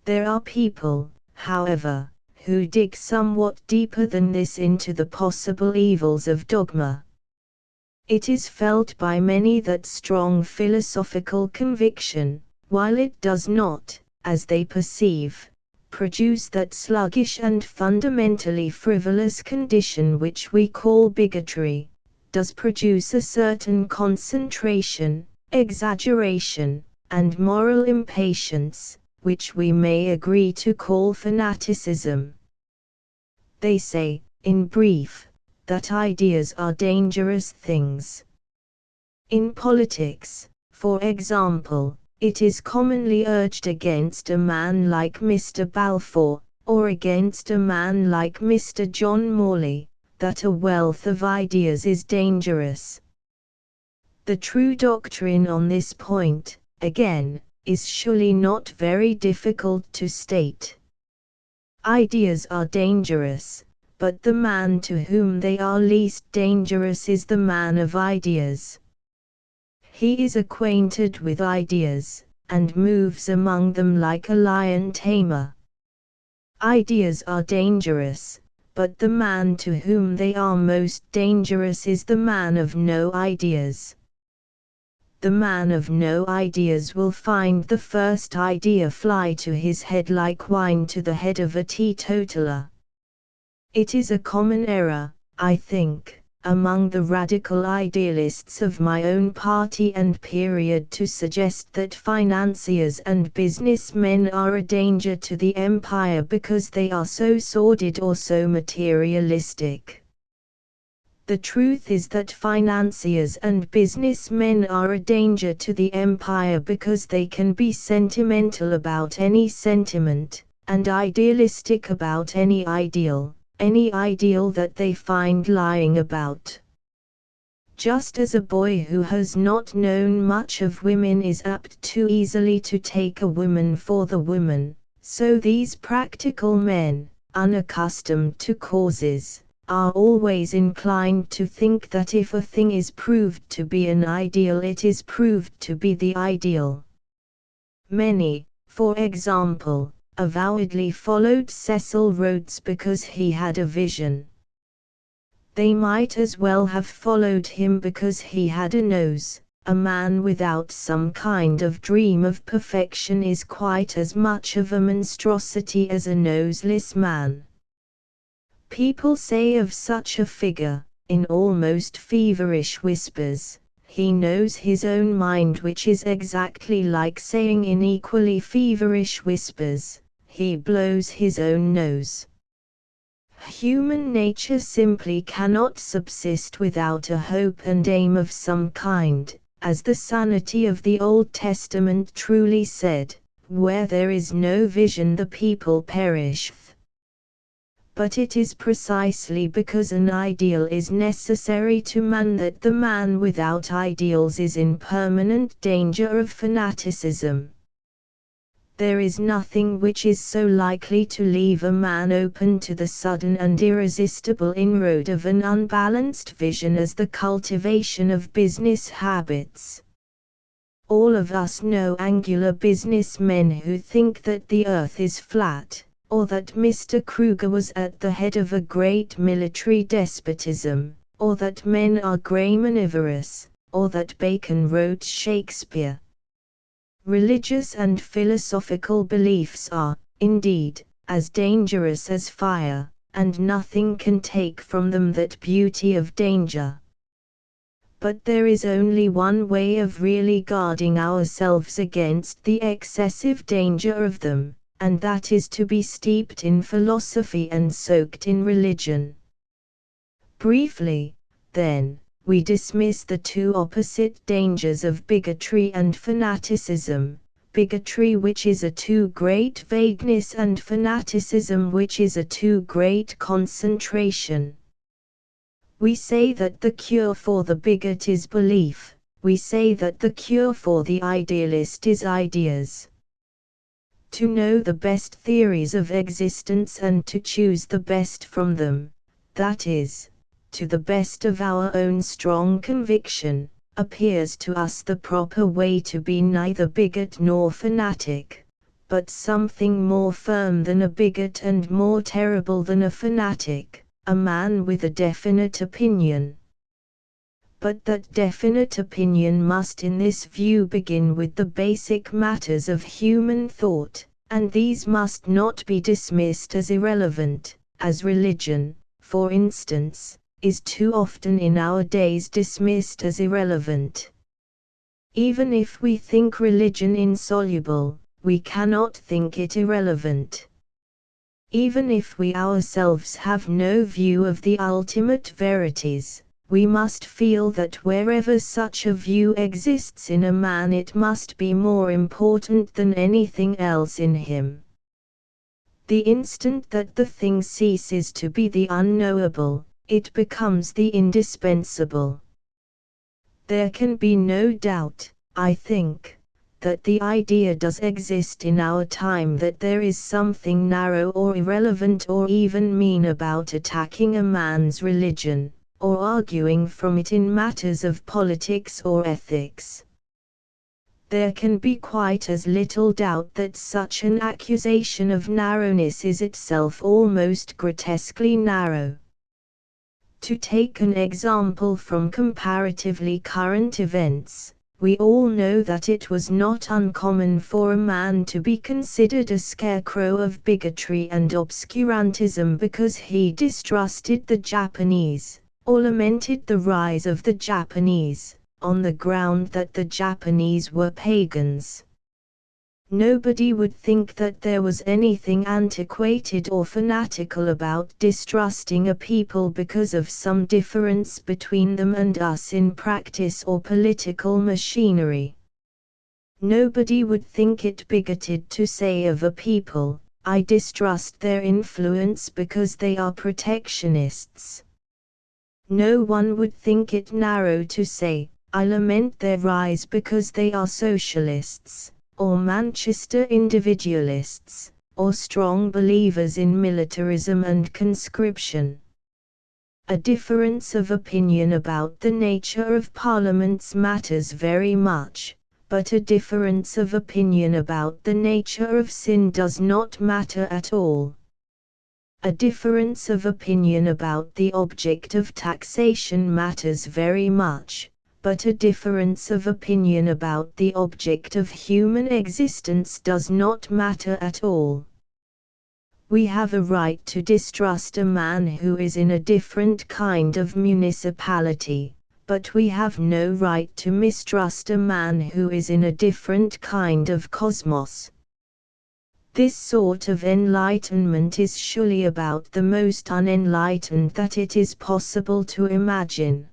There are people, however, who dig somewhat deeper than this into the possible evils of dogma. It is felt by many that strong philosophical conviction, while it does not, as they perceive, produce that sluggish and fundamentally frivolous condition which we call bigotry, does produce a certain concentration, exaggeration, and moral impatience, which we may agree to call fanaticism. They say, in brief, that ideas are dangerous things. In politics, for example, it is commonly urged against a man like Mr. Balfour, or against a man like Mr. John Morley, that a wealth of ideas is dangerous. The true doctrine on this point, again, is surely not very difficult to state. Ideas are dangerous, but the man to whom they are least dangerous is the man of ideas. He is acquainted with ideas, and moves among them like a lion tamer. Ideas are dangerous, but the man to whom they are most dangerous is the man of no ideas. The man of no ideas will find the first idea fly to his head like wine to the head of a teetotaler. It is a common error, I think, among the radical idealists of my own party and period to suggest that financiers and businessmen are a danger to the empire because they are so sordid or so materialistic. The truth is that financiers and businessmen are a danger to the empire because they can be sentimental about any sentiment, and idealistic about any ideal that they find lying about. Just as a boy who has not known much of women is apt too easily to take a woman for the woman, so these practical men, unaccustomed to causes, are always inclined to think that if a thing is proved to be an ideal, it is proved to be the ideal. Many, for example, avowedly followed Cecil Rhodes because he had a vision. They might as well have followed him because he had a nose. A man without some kind of dream of perfection is quite as much of a monstrosity as a noseless man. People say of such a figure, in almost feverish whispers, he knows his own mind, which is exactly like saying in equally feverish whispers, he blows his own nose. Human nature simply cannot subsist without a hope and aim of some kind, as the sanity of the Old Testament truly said, "Where there is no vision the people perisheth." But it is precisely because an ideal is necessary to man that the man without ideals is in permanent danger of fanaticism. There is nothing which is so likely to leave a man open to the sudden and irresistible inroad of an unbalanced vision as the cultivation of business habits. All of us know angular businessmen who think that the earth is flat, or that Mr. Kruger was at the head of a great military despotism, or that men are graminivorous, or that Bacon wrote Shakespeare. Religious and philosophical beliefs are, indeed, as dangerous as fire, and nothing can take from them that beauty of danger. But there is only one way of really guarding ourselves against the excessive danger of them, and that is to be steeped in philosophy and soaked in religion. Briefly, then, we dismiss the two opposite dangers of bigotry and fanaticism, bigotry which is a too great vagueness and fanaticism which is a too great concentration. We say that the cure for the bigot is belief, we say that the cure for the idealist is ideas. To know the best theories of existence and to choose the best from them, that is, to the best of our own strong conviction, appears to us the proper way to be neither bigot nor fanatic, but something more firm than a bigot and more terrible than a fanatic, a man with a definite opinion. But that definite opinion must in this view begin with the basic matters of human thought, and these must not be dismissed as irrelevant, as religion, for instance, is too often in our days dismissed as irrelevant. Even if we think religion insoluble, we cannot think it irrelevant. Even if we ourselves have no view of the ultimate verities, we must feel that wherever such a view exists in a man it must be more important than anything else in him. The instant that the thing ceases to be the unknowable, it becomes the indispensable. There can be no doubt, I think, that the idea does exist in our time that there is something narrow or irrelevant or even mean about attacking a man's religion, or arguing from it in matters of politics or ethics. There can be quite as little doubt that such an accusation of narrowness is itself almost grotesquely narrow. To take an example from comparatively current events, We all know that it was not uncommon for a man to be considered a scarecrow of bigotry and obscurantism because he distrusted the Japanese, or lamented the rise of the Japanese, on the ground that the Japanese were pagans. Nobody would think that there was anything antiquated or fanatical about distrusting a people because of some difference between them and us in practice or political machinery. Nobody would think it bigoted to say of a people, "I distrust their influence because they are protectionists." No one would think it narrow to say, "I lament their rise because they are socialists, or Manchester individualists, or strong believers in militarism and conscription." A difference of opinion about the nature of parliaments matters very much, but a difference of opinion about the nature of sin does not matter at all. A difference of opinion about the object of taxation matters very much, but a difference of opinion about the object of human existence does not matter at all. We have a right to distrust a man who is in a different kind of municipality, but we have no right to mistrust a man who is in a different kind of cosmos. This sort of enlightenment is surely about the most unenlightened that it is possible to imagine.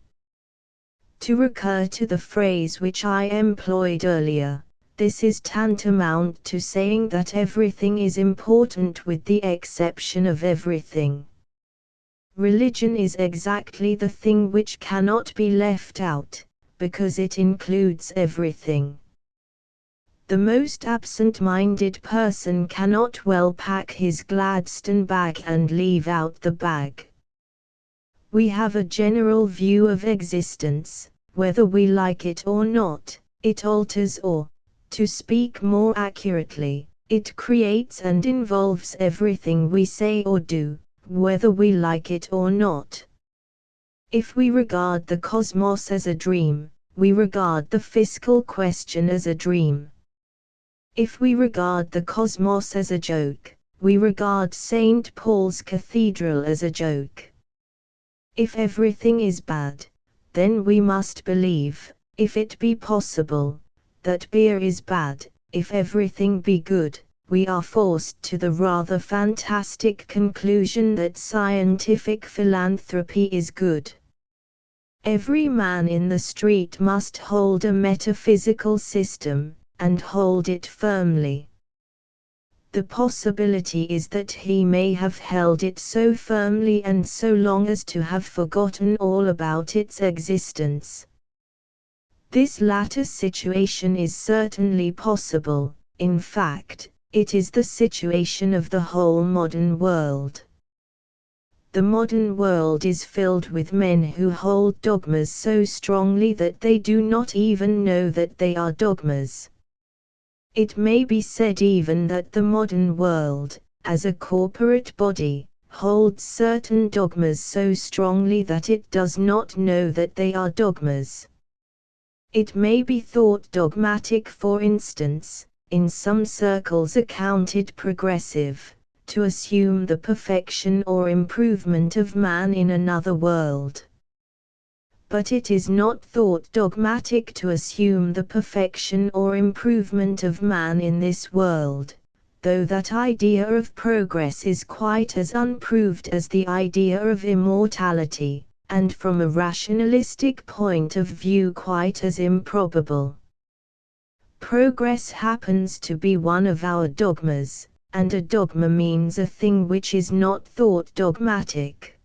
To recur to the phrase which I employed earlier, this is tantamount to saying that everything is important with the exception of everything. Religion is exactly the thing which cannot be left out, because it includes everything. The most absent-minded person cannot well pack his Gladstone bag and leave out the bag. We have a general view of existence, whether we like it or not. It alters or, to speak more accurately, it creates and involves everything we say or do, whether we like it or not. If we regard the cosmos as a dream, we regard the fiscal question as a dream. If we regard the cosmos as a joke, we regard St. Paul's Cathedral as a joke. If everything is bad, then we must believe, if it be possible, that beer is bad. If everything be good, we are forced to the rather fantastic conclusion that scientific philanthropy is good. Every man in the street must hold a metaphysical system, and hold it firmly. The possibility is that he may have held it so firmly and so long as to have forgotten all about its existence. This latter situation is certainly possible. In fact, it is the situation of the whole modern world. The modern world is filled with men who hold dogmas so strongly that they do not even know that they are dogmas. It may be said even that the modern world, as a corporate body, holds certain dogmas so strongly that it does not know that they are dogmas. It may be thought dogmatic, for instance, in some circles accounted progressive, to assume the perfection or improvement of man in another world. But it is not thought dogmatic to assume the perfection or improvement of man in this world, though that idea of progress is quite as unproved as the idea of immortality, and from a rationalistic point of view quite as improbable. Progress happens to be one of our dogmas, and a dogma means a thing which is not thought dogmatic.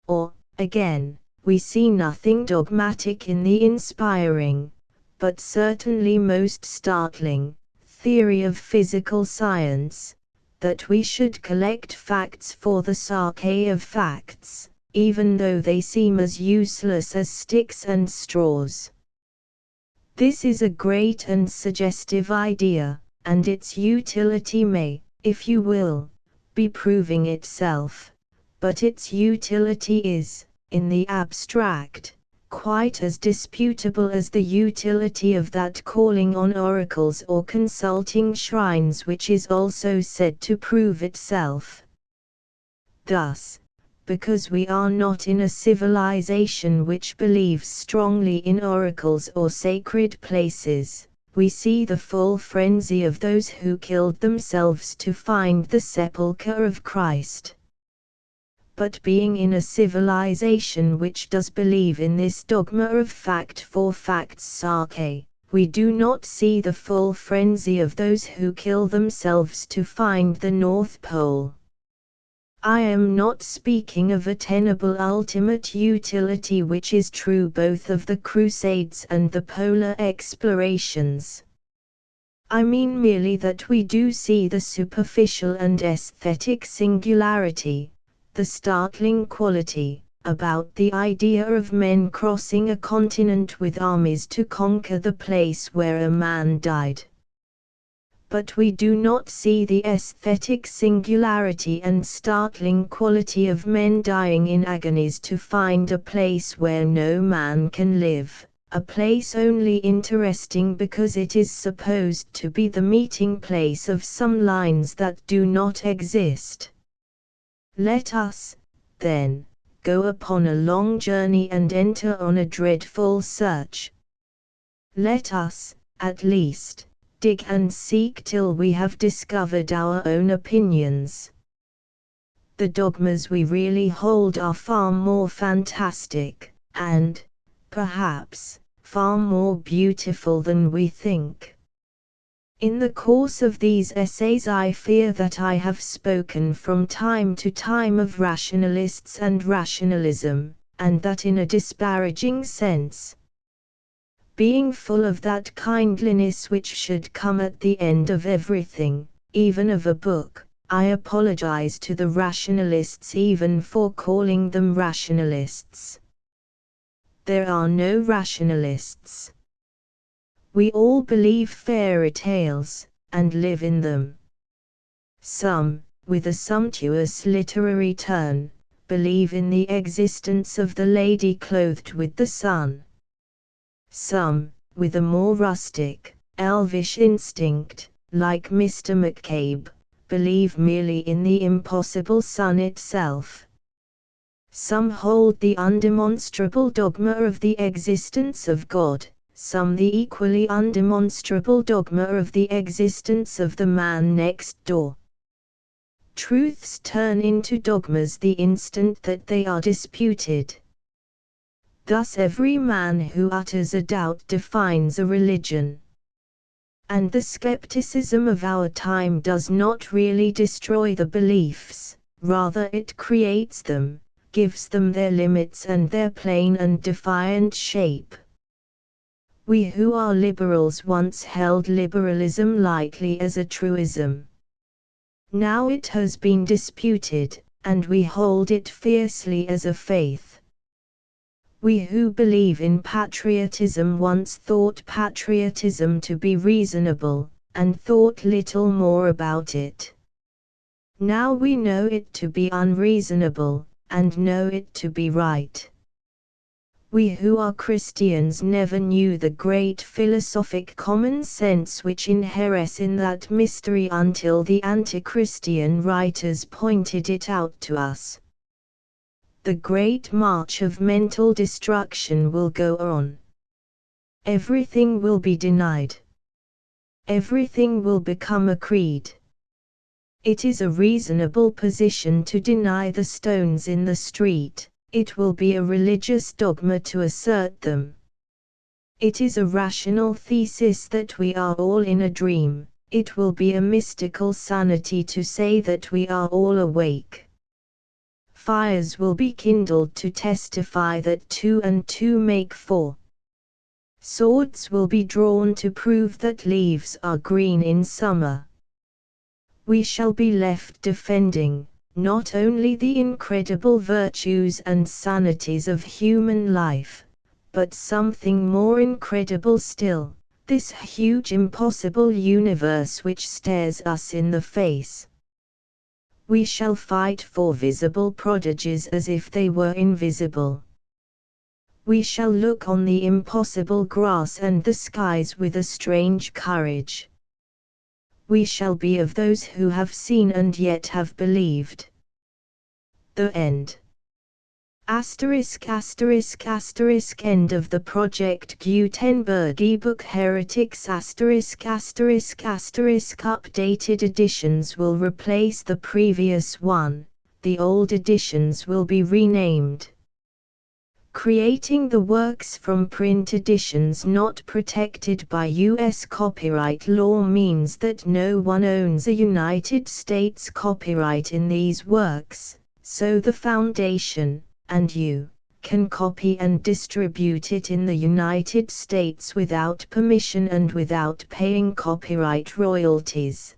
Or, again, we see nothing dogmatic in the inspiring, but certainly most startling, theory of physical science, that we should collect facts for the sake of facts, even though they seem as useless as sticks and straws. This is a great and suggestive idea, and its utility may, if you will, be proving itself, but its utility is, in the abstract, quite as disputable as the utility of that calling on oracles or consulting shrines which is also said to prove itself. Thus, because we are not in a civilization which believes strongly in oracles or sacred places, we see the full frenzy of those who killed themselves to find the sepulchre of Christ. But being in a civilization which does believe in this dogma of fact for fact's sake, we do not see the full frenzy of those who kill themselves to find the North Pole. I am not speaking of a tenable ultimate utility which is true both of the Crusades and the polar explorations. I mean merely that we do see the superficial and aesthetic singularity, the startling quality, about the idea of men crossing a continent with armies to conquer the place where a man died. But we do not see the aesthetic singularity and startling quality of men dying in agonies to find a place where no man can live, a place only interesting because it is supposed to be the meeting place of some lines that do not exist. Let us, then, go upon a long journey and enter on a dreadful search. Let us, at least, dig and seek till we have discovered our own opinions. The dogmas we really hold are far more fantastic, and, perhaps, far more beautiful than we think. In the course of these essays I fear that I have spoken from time to time of rationalists and rationalism, and that in a disparaging sense. Being full of that kindliness which should come at the end of everything, even of a book, I apologize to the rationalists even for calling them rationalists. There are no rationalists. We all believe fairy tales, and live in them. Some, with a sumptuous literary turn, believe in the existence of the lady clothed with the sun. Some, with a more rustic, elvish instinct, like Mr. McCabe, believe merely in the impossible sun itself. Some hold the undemonstrable dogma of the existence of God, some the equally undemonstrable dogma of the existence of the man next door. Truths turn into dogmas the instant that they are disputed. Thus every man who utters a doubt defines a religion. And the skepticism of our time does not really destroy the beliefs, rather it creates them, gives them their limits and their plain and defiant shape. We who are liberals once held liberalism lightly as a truism. Now it has been disputed, and we hold it fiercely as a faith. We who believe in patriotism once thought patriotism to be reasonable, and thought little more about it. Now we know it to be unreasonable, and know it to be right. We who are Christians never knew the great philosophic common sense which inheres in that mystery until the anti-Christian writers pointed it out to us. The great march of mental destruction will go on. Everything will be denied. Everything will become a creed. It is a reasonable position to deny the stones in the street. It will be a religious dogma to assert them. It is a rational thesis that we are all in a dream. It will be a mystical sanity to say that we are all awake. Fires will be kindled to testify that 2 and 2 make 4. Swords will be drawn to prove that leaves are green in summer. We shall be left defending, not only the incredible virtues and sanities of human life, but something more incredible still, this huge impossible universe which stares us in the face. We shall fight for visible prodigies as if they were invisible. We shall look on the impossible grass and the skies with a strange courage. We shall be of those who have seen and yet have believed. The end. Asterisk asterisk asterisk end of the Project Gutenberg ebook Heretics asterisk asterisk asterisk updated editions will replace the previous one, the old editions will be renamed. Creating the works from print editions not protected by U.S. copyright law means that no one owns a United States copyright in these works, so the Foundation, and you, can copy and distribute it in the United States without permission and without paying copyright royalties.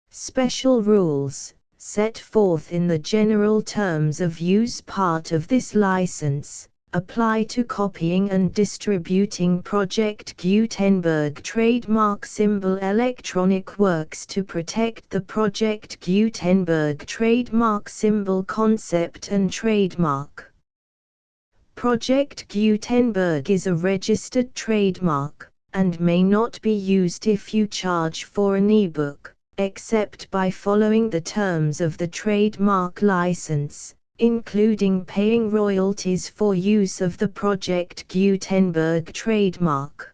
Special rules, set forth in the general terms of use part of this license, apply to copying and distributing Project Gutenberg trademark symbol electronic works to protect the Project Gutenberg trademark symbol concept and trademark. Project Gutenberg is a registered trademark, and may not be used if you charge for an ebook, except by following the terms of the trademark license, including paying royalties for use of the Project Gutenberg trademark.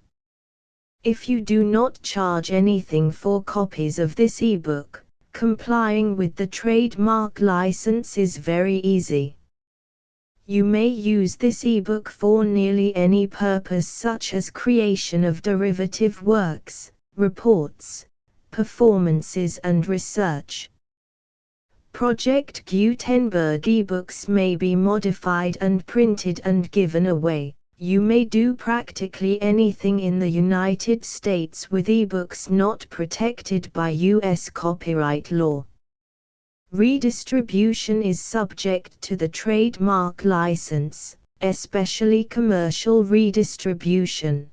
If you do not charge anything for copies of this ebook, complying with the trademark license is very easy. You may use this ebook for nearly any purpose such as creation of derivative works, reports, performances and research. Project Gutenberg ebooks may be modified and printed and given away. You may do practically anything in the United States with ebooks not protected by U.S. copyright law. Redistribution is subject to the trademark license, especially commercial redistribution.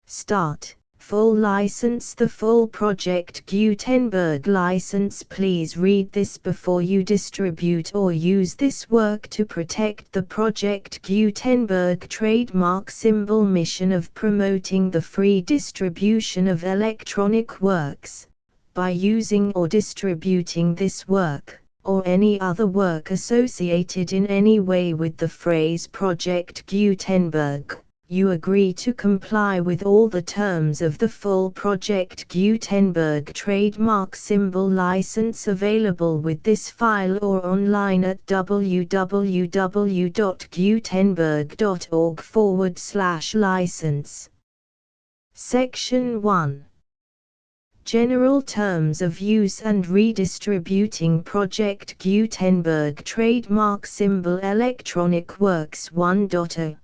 Start. Full license. The full Project Gutenberg license. Please read this before you distribute or use this work to protect the Project Gutenberg trademark symbol mission of promoting the free distribution of electronic works, by using or distributing this work, or any other work associated in any way with the phrase Project Gutenberg. You agree to comply with all the terms of the full Project Gutenberg trademark symbol license available with this file or online at www.gutenberg.org/license. Section 1. General Terms of Use and Redistributing Project Gutenberg Trademark Symbol Electronic Works 1.0.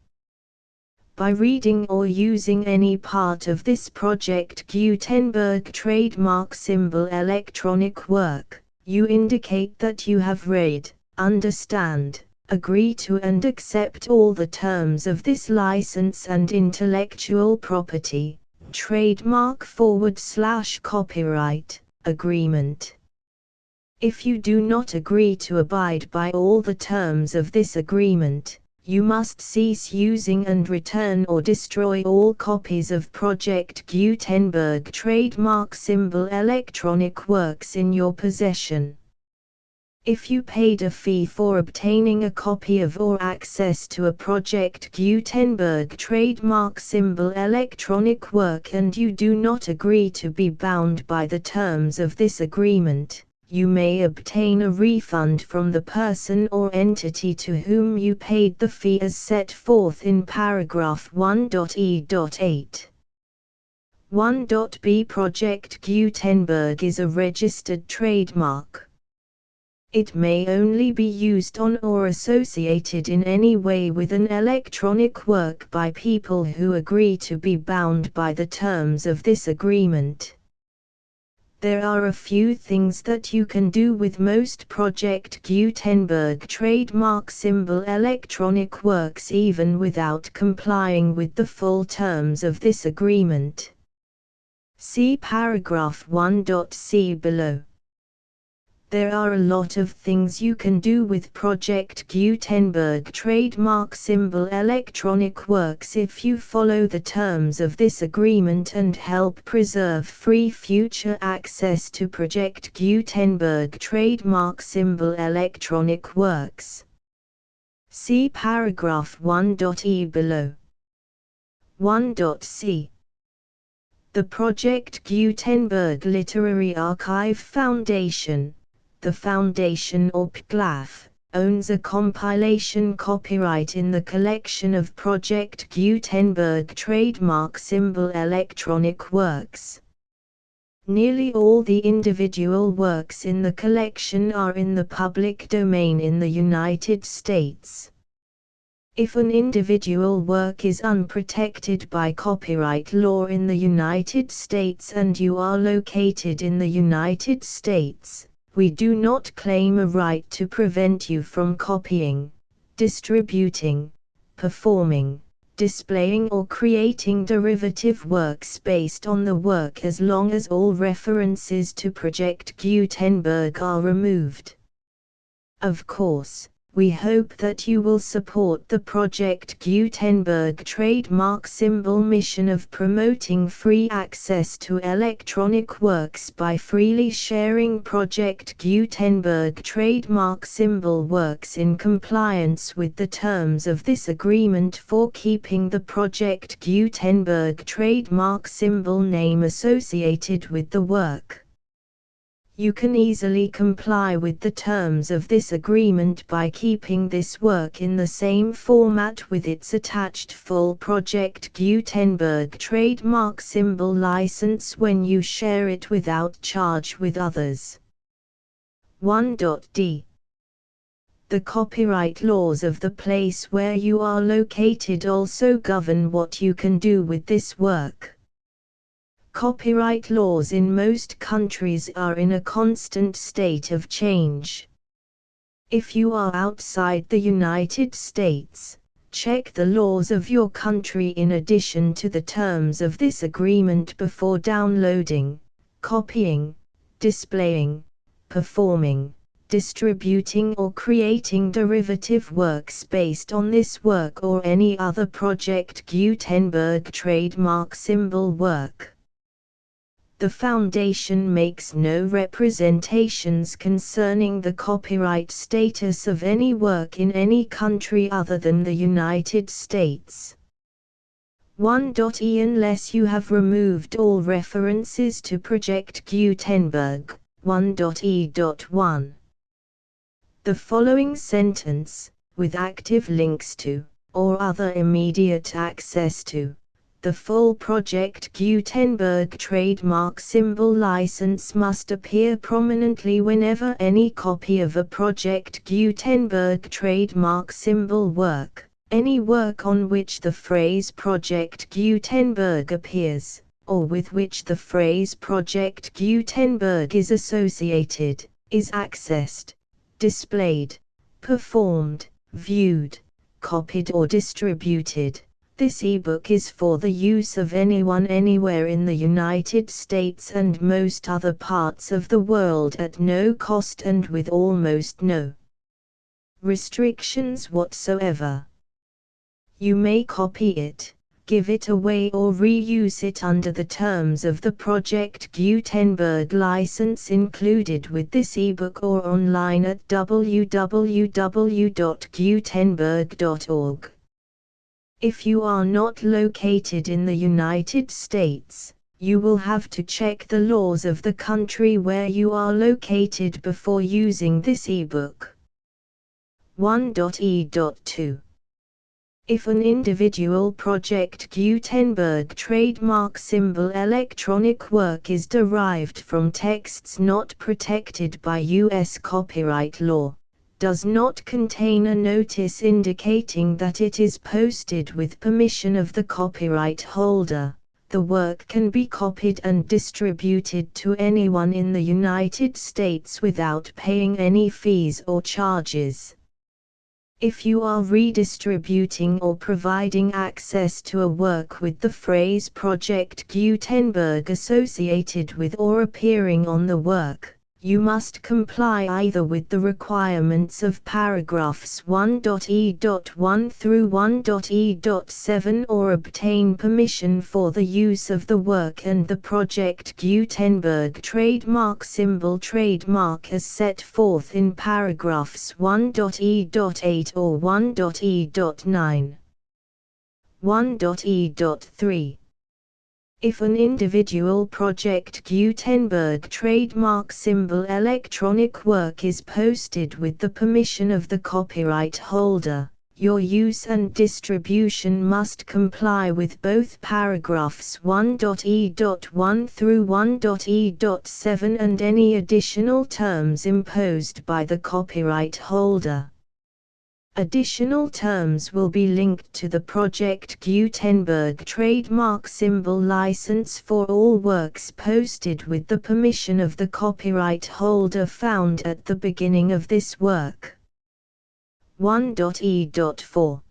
By reading or using any part of this Project Gutenberg trademark symbol electronic work, you indicate that you have read, understand, agree to and accept all the terms of this license and intellectual property, trademark/copyright, agreement. If you do not agree to abide by all the terms of this agreement, you must cease using and return or destroy all copies of Project Gutenberg trademark symbol electronic works in your possession. If you paid a fee for obtaining a copy of or access to a Project Gutenberg trademark symbol electronic work and you do not agree to be bound by the terms of this agreement, you may obtain a refund from the person or entity to whom you paid the fee as set forth in paragraph 1.e.8. 1.b Project Gutenberg is a registered trademark. It may only be used on or associated in any way with an electronic work by people who agree to be bound by the terms of this agreement. There are a few things that you can do with most Project Gutenberg trademark symbol electronic works even without complying with the full terms of this agreement. See paragraph 1.c below. There are a lot of things you can do with Project Gutenberg trademark symbol electronic works if you follow the terms of this agreement and help preserve free future access to Project Gutenberg trademark symbol electronic works. See paragraph 1.e below. 1.c. The Project Gutenberg Literary Archive Foundation, the Foundation or PGLAF, owns a compilation copyright in the collection of Project Gutenberg trademark symbol electronic works. Nearly all the individual works in the collection are in the public domain in the United States. If an individual work is unprotected by copyright law in the United States and you are located in the United States, we do not claim a right to prevent you from copying, distributing, performing, displaying or creating derivative works based on the work as long as all references to Project Gutenberg are removed. Of course, we hope that you will support the Project Gutenberg trademark symbol mission of promoting free access to electronic works by freely sharing Project Gutenberg trademark symbol works in compliance with the terms of this agreement for keeping the Project Gutenberg trademark symbol name associated with the work. You can easily comply with the terms of this agreement by keeping this work in the same format with its attached full Project Gutenberg trademark symbol license when you share it without charge with others. 1.d. The copyright laws of the place where you are located also govern what you can do with this work. Copyright laws in most countries are in a constant state of change. If you are outside the United States, check the laws of your country in addition to the terms of this agreement before downloading, copying, displaying, performing, distributing or creating derivative works based on this work or any other Project Gutenberg trademark symbol work. The Foundation makes no representations concerning the copyright status of any work in any country other than the United States. 1.e Unless you have removed all references to Project Gutenberg. 1.e.1. The following sentence, with active links to, or other immediate access to, the full Project Gutenberg trademark symbol license must appear prominently whenever any copy of a Project Gutenberg trademark symbol work, any work on which the phrase Project Gutenberg appears, or with which the phrase Project Gutenberg is associated, is accessed, displayed, performed, viewed, copied or distributed. This ebook is for the use of anyone anywhere in the United States and most other parts of the world at no cost and with almost no restrictions whatsoever. You may copy it, give it away or reuse it under the terms of the Project Gutenberg license included with this ebook or online at www.gutenberg.org. If you are not located in the United States, you will have to check the laws of the country where you are located before using this ebook. 1.e.2. If an individual Project Gutenberg trademark symbol electronic work is derived from texts not protected by U.S. copyright law, does not contain a notice indicating that it is posted with permission of the copyright holder, the work can be copied and distributed to anyone in the United States without paying any fees or charges. If you are redistributing or providing access to a work with the phrase Project Gutenberg associated with or appearing on the work, You must comply either with the requirements of paragraphs 1.e.1 through 1.e.7 or obtain permission for the use of the work and the Project Gutenberg trademark symbol trademark as set forth in paragraphs 1.e.8 or 1.e.9. 1.e.3. If an individual Project Gutenberg trademark symbol electronic work is posted with the permission of the copyright holder, your use and distribution must comply with both paragraphs 1.e.1 through 1.e.7 and any additional terms imposed by the copyright holder. Additional terms will be linked to the Project Gutenberg trademark symbol license for all works posted with the permission of the copyright holder found at the beginning of this work. 1.e.4.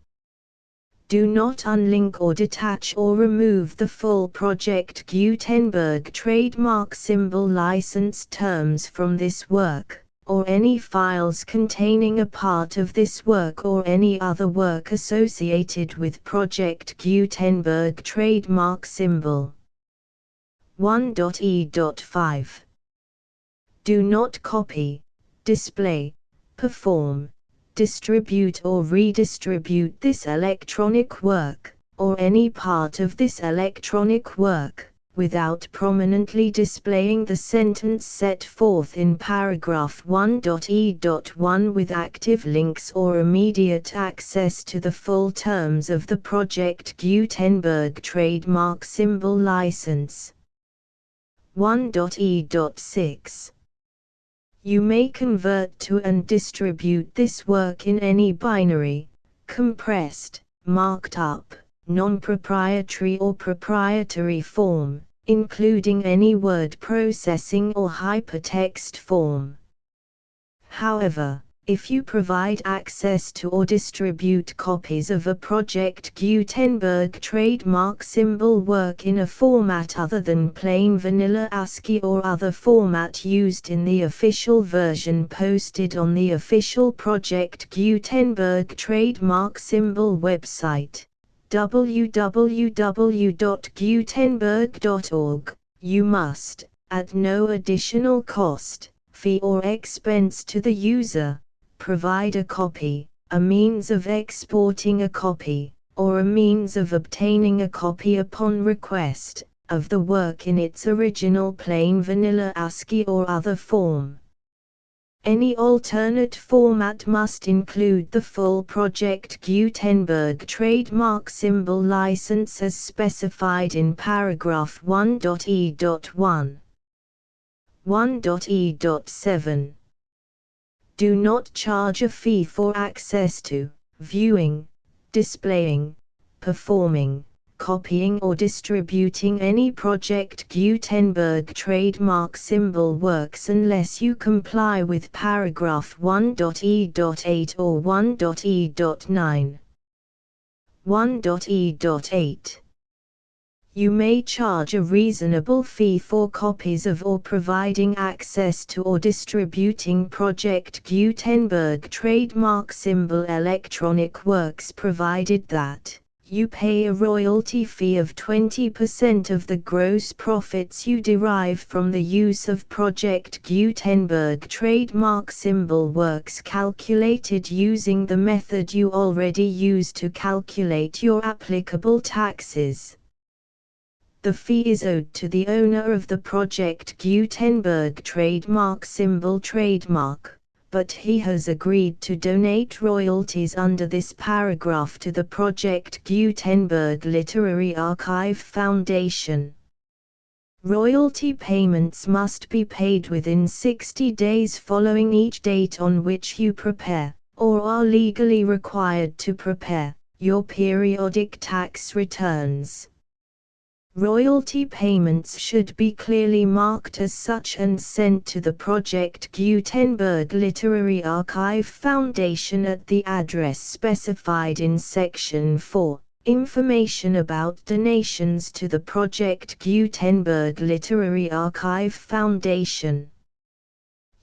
Do not unlink or detach or remove the full Project Gutenberg trademark symbol license terms from this work, or any files containing a part of this work or any other work associated with Project Gutenberg trademark symbol. 1.e.5. Do not copy, display, perform, distribute or redistribute this electronic work, or any part of this electronic work, without prominently displaying the sentence set forth in paragraph 1.e.1 with active links or immediate access to the full terms of the Project Gutenberg trademark symbol license. 1.e.6. You may convert to and distribute this work in any binary, compressed, marked up, non-proprietary or proprietary form, including any word processing or hypertext form. However, if you provide access to or distribute copies of a Project Gutenberg trademark symbol work in a format other than plain vanilla ASCII or other format used in the official version posted on the official Project Gutenberg trademark symbol website, www.gutenberg.org, you must, at no additional cost, fee or expense to the user, provide a copy, a means of exporting a copy, or a means of obtaining a copy upon request, of the work in its original plain vanilla ASCII or other form. Any alternate format must include the full Project Gutenberg trademark symbol license as specified in paragraph 1.e.1. 1.e.7. Do not charge a fee for access to, viewing, displaying, performing, copying or distributing any Project Gutenberg trademark symbol works unless you comply with paragraph 1.e.8 or 1.e.9. 1.e.8. You may charge a reasonable fee for copies of or providing access to or distributing Project Gutenberg trademark symbol electronic works provided that you pay a royalty fee of 20% of the gross profits you derive from the use of Project Gutenberg trademark symbol works calculated using the method you already use to calculate your applicable taxes. The fee is owed to the owner of the Project Gutenberg trademark symbol trademark, but he has agreed to donate royalties under this paragraph to the Project Gutenberg Literary Archive Foundation. Royalty payments must be paid within 60 days following each date on which you prepare, or are legally required to prepare, your periodic tax returns. Royalty payments should be clearly marked as such and sent to the Project Gutenberg Literary Archive Foundation at the address specified in Section 4, Information about donations to the Project Gutenberg Literary Archive Foundation.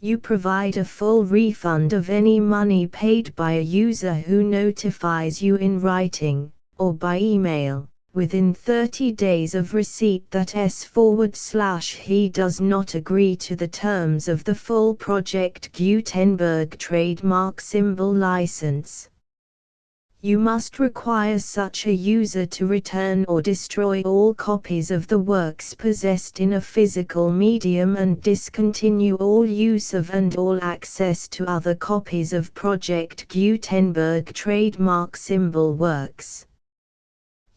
You provide a full refund of any money paid by a user who notifies you in writing, or by email, within 30 days of receipt that he does not agree to the terms of the full Project Gutenberg trademark symbol license. You must require such a user to return or destroy all copies of the works possessed in a physical medium and discontinue all use of and all access to other copies of Project Gutenberg trademark symbol works.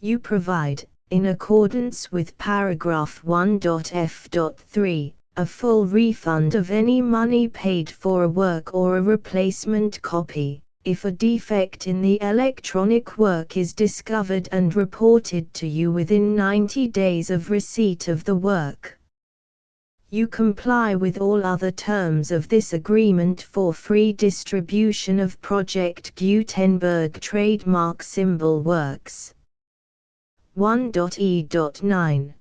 You provide, in accordance with paragraph 1.f.3, a full refund of any money paid for a work or a replacement copy, if a defect in the electronic work is discovered and reported to you within 90 days of receipt of the work. You comply with all other terms of this agreement for free distribution of Project Gutenberg trademark symbol works. 1.e.9.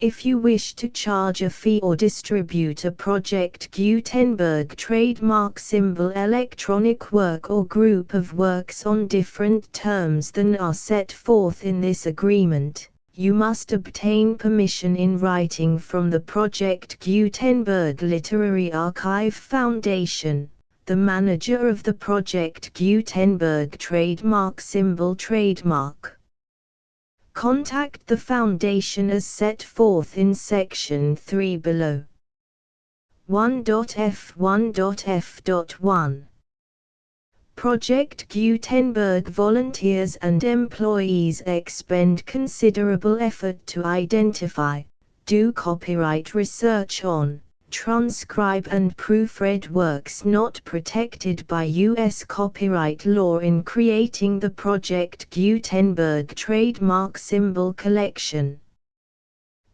If you wish to charge a fee or distribute a Project Gutenberg trademark symbol electronic work or group of works on different terms than are set forth in this agreement, you must obtain permission in writing from the Project Gutenberg Literary Archive Foundation, the manager of the Project Gutenberg trademark symbol trademark. Contact the Foundation as set forth in Section 3 below. 1.f1.f.1 Project Gutenberg volunteers and employees expend considerable effort to identify, do copyright research on, transcribe and proofread works not protected by U.S. copyright law in creating the Project Gutenberg trademark symbol collection.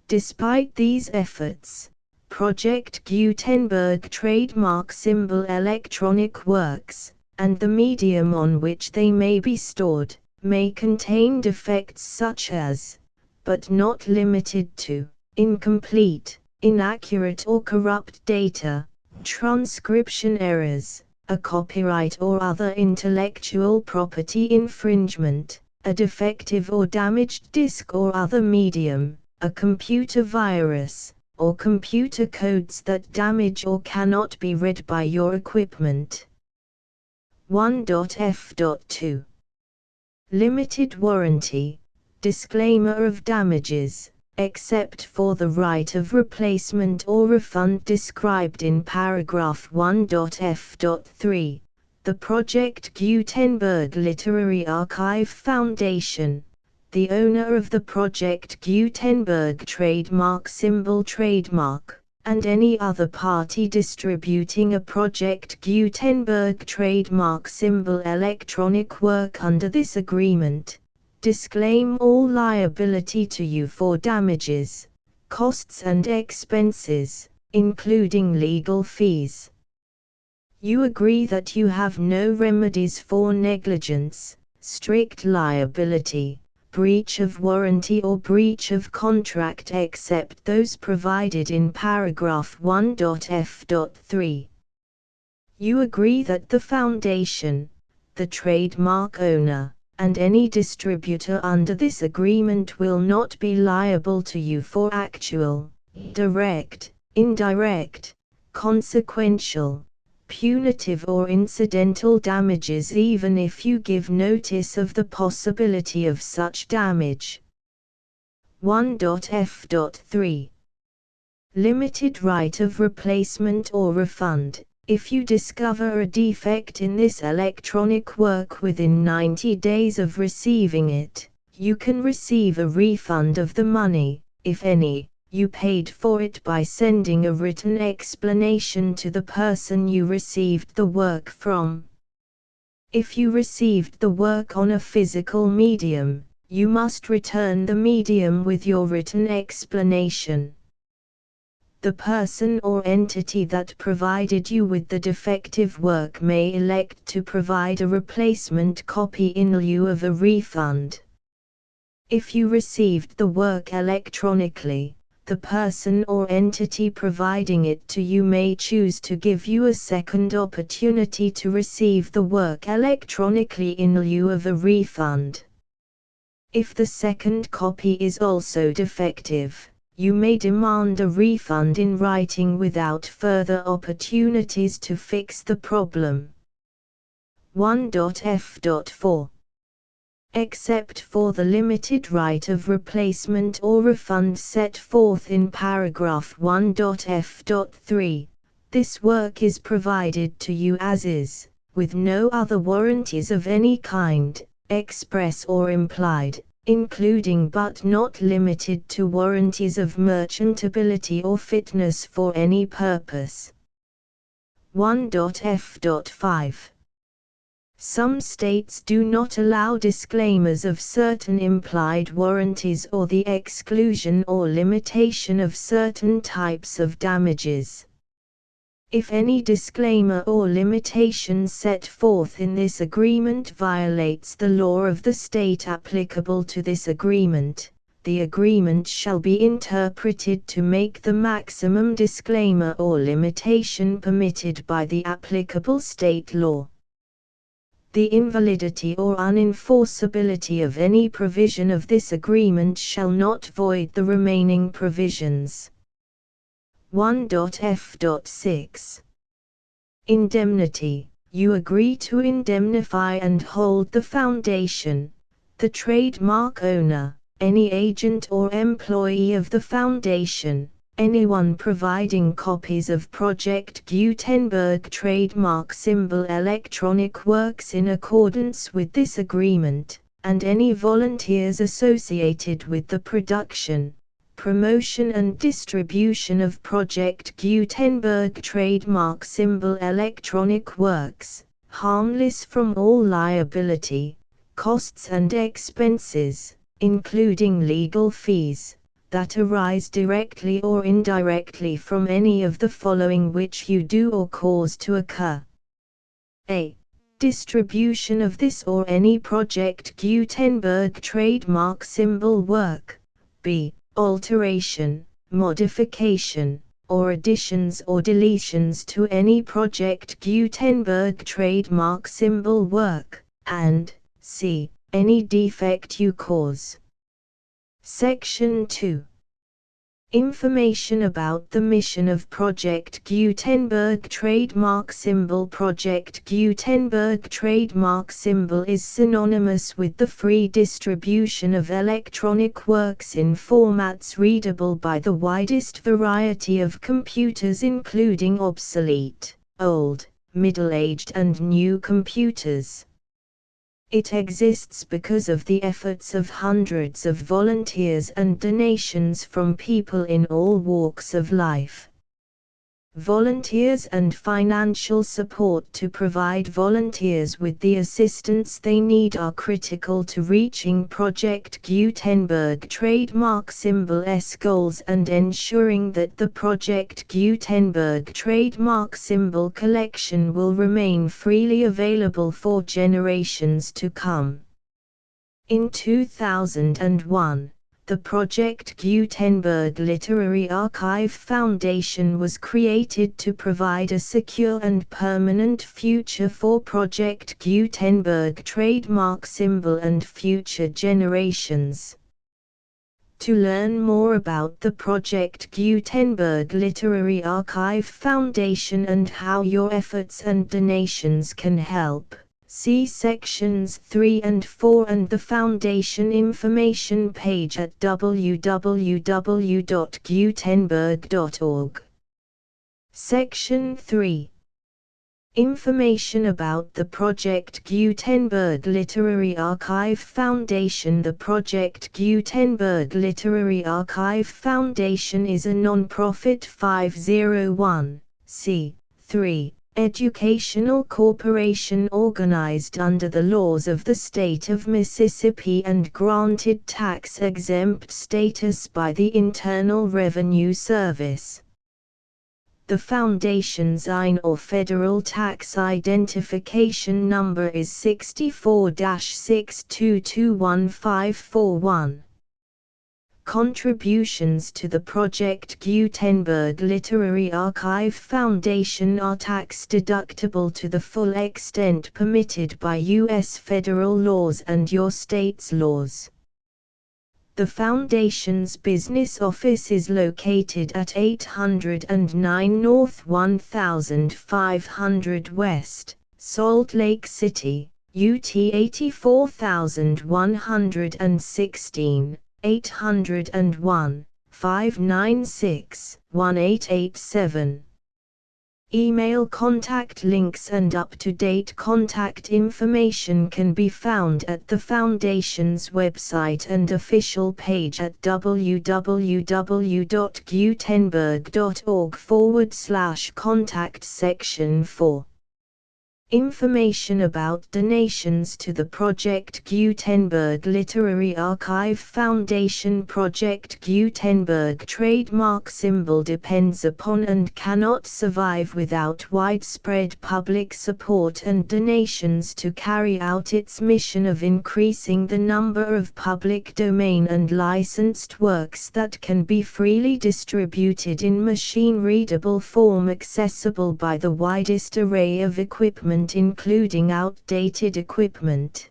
Despite these efforts, Project Gutenberg trademark symbol electronic works, and the medium on which they may be stored, may contain defects such as, but not limited to, incomplete, inaccurate or corrupt data, transcription errors, a copyright or other intellectual property infringement, a defective or damaged disk or other medium, a computer virus, or computer codes that damage or cannot be read by your equipment. 1.f.2 Limited warranty, disclaimer of damages, except for the right of replacement or refund described in paragraph 1.f.3, the Project Gutenberg Literary Archive Foundation, the owner of the Project Gutenberg trademark symbol trademark, and any other party distributing a Project Gutenberg trademark symbol electronic work under this agreement, disclaim all liability to you for damages, costs and expenses, including legal fees. You agree that you have no remedies for negligence, strict liability, breach of warranty or breach of contract except those provided in paragraph 1.f.3. You agree that the Foundation, the trademark owner, and any distributor under this agreement will not be liable to you for actual, direct, indirect, consequential, punitive or incidental damages even if you give notice of the possibility of such damage. 1.f.3 Limited right of replacement or refund. If you discover a defect in this electronic work within 90 days of receiving it, you can receive a refund of the money, if any, you paid for it by sending a written explanation to the person you received the work from. If you received the work on a physical medium, you must return the medium with your written explanation. The person or entity that provided you with the defective work may elect to provide a replacement copy in lieu of a refund. If you received the work electronically, the person or entity providing it to you may choose to give you a second opportunity to receive the work electronically in lieu of a refund. If the second copy is also defective, you may demand a refund in writing without further opportunities to fix the problem. 1.f.4 Except for the limited right of replacement or refund set forth in paragraph 1.f.3, this work is provided to you as is, with no other warranties of any kind, express or implied, including but not limited to warranties of merchantability or fitness for any purpose. 1.f.5 Some states do not allow disclaimers of certain implied warranties or the exclusion or limitation of certain types of damages. If any disclaimer or limitation set forth in this agreement violates the law of the state applicable to this agreement, the agreement shall be interpreted to make the maximum disclaimer or limitation permitted by the applicable state law. The invalidity or unenforceability of any provision of this agreement shall not void the remaining provisions. 1.f.6 Indemnity. You agree to indemnify and hold the foundation, the trademark owner, any agent or employee of the foundation, anyone providing copies of Project Gutenberg trademark symbol electronic works in accordance with this agreement, and any volunteers associated with the production, promotion and distribution of Project Gutenberg trademark symbol electronic works, harmless from all liability, costs and expenses, including legal fees, that arise directly or indirectly from any of the following which you do or cause to occur. A. Distribution of this or any Project Gutenberg trademark symbol work. B. Alteration, modification, or additions or deletions to any Project Gutenberg trademark symbol work, and C. Any defect you cause. Section 2. Information about the mission of Project Gutenberg trademark symbol. Project Gutenberg trademark symbol is synonymous with the free distribution of electronic works in formats readable by the widest variety of computers, including obsolete, old, middle-aged and new computers. It exists because of the efforts of hundreds of volunteers and donations from people in all walks of life. Volunteers and financial support to provide volunteers with the assistance they need are critical to reaching Project Gutenberg trademark symbol's goals and ensuring that the Project Gutenberg trademark symbol collection will remain freely available for generations to come. In 2001, the Project Gutenberg Literary Archive Foundation was created to provide a secure and permanent future for Project Gutenberg trademark symbol and future generations. To learn more about the Project Gutenberg Literary Archive Foundation and how your efforts and donations can help, see sections 3 and 4 and the Foundation information page at www.gutenberg.org. Section 3. Information about the Project Gutenberg Literary Archive Foundation. The Project Gutenberg Literary Archive Foundation is a non-profit 501(c)(3) educational corporation organized under the laws of the state of Mississippi and granted tax-exempt status by the Internal Revenue Service. The Foundation's IN or Federal Tax Identification Number is 64-6221541. Contributions to the Project Gutenberg Literary Archive Foundation are tax-deductible to the full extent permitted by U.S. federal laws and your state's laws. The Foundation's business office is located at 809 North 1500 West, Salt Lake City, UT 84116, 801-596-1887. Email contact links and up-to-date contact information can be found at the Foundation's website and official page at www.gutenberg.org/contact section 4. Information about donations to the Project Gutenberg Literary Archive Foundation. Project Gutenberg trademark symbol depends upon and cannot survive without widespread public support and donations to carry out its mission of increasing the number of public domain and licensed works that can be freely distributed in machine-readable form accessible by the widest array of equipment including outdated equipment.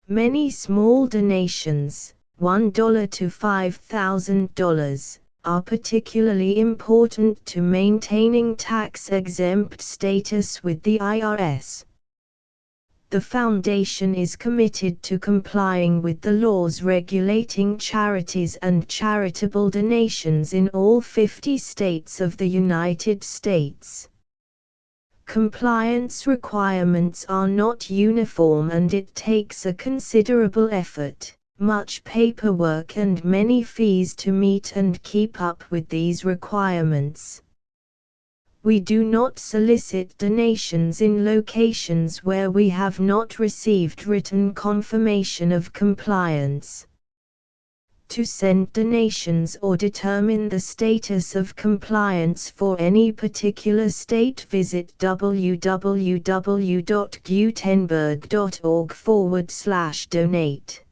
Many small donations, $1 to $5,000, are particularly important to maintaining tax-exempt status with the IRS. The Foundation is committed to complying with the laws regulating charities and charitable donations in all 50 states of the United States. Compliance requirements are not uniform and it takes a considerable effort, much paperwork and many fees to meet and keep up with these requirements. We do not solicit donations in locations where we have not received written confirmation of compliance. To send donations or determine the status of compliance for any particular state, visit www.gutenberg.org/donate.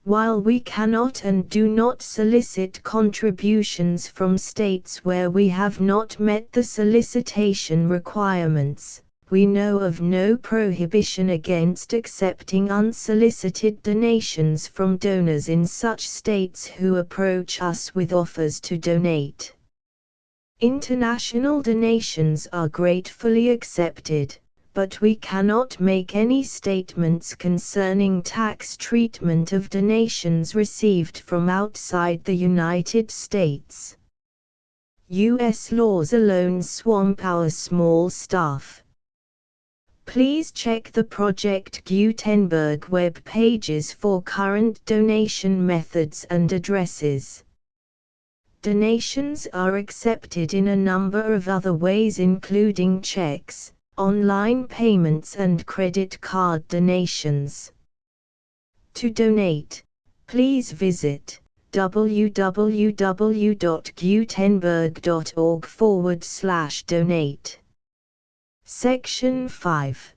While we cannot and do not solicit contributions from states where we have not met the solicitation requirements, we know of no prohibition against accepting unsolicited donations from donors in such states who approach us with offers to donate. International donations are gratefully accepted, but we cannot make any statements concerning tax treatment of donations received from outside the United States. U.S. laws alone swamp our small staff. Please check the Project Gutenberg web pages for current donation methods and addresses. Donations are accepted in a number of other ways including checks, online payments and credit card donations. To donate, please visit www.gutenberg.org/donate. Section 5.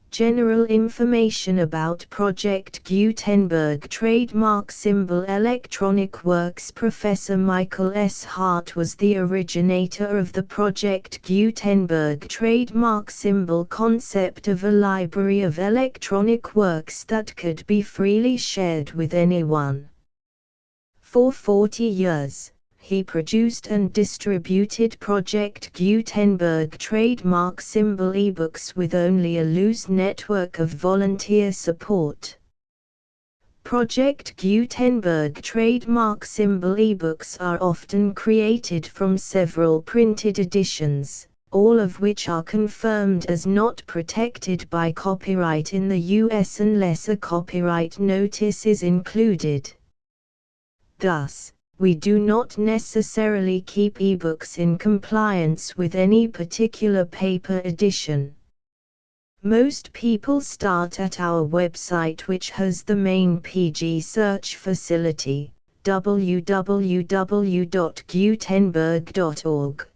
General information about Project Gutenberg trademark symbol electronic works. Professor Michael S. Hart was the originator of the Project Gutenberg trademark symbol concept of a library of electronic works that could be freely shared with anyone. For 40 years, he produced and distributed Project Gutenberg trademark symbol ebooks with only a loose network of volunteer support. Project Gutenberg trademark symbol ebooks are often created from several printed editions, all of which are confirmed as not protected by copyright in the U.S. unless a copyright notice is included. Thus, we do not necessarily keep ebooks in compliance with any particular paper edition. Most people start at our website, which has the main PG search facility, www.gutenberg.org.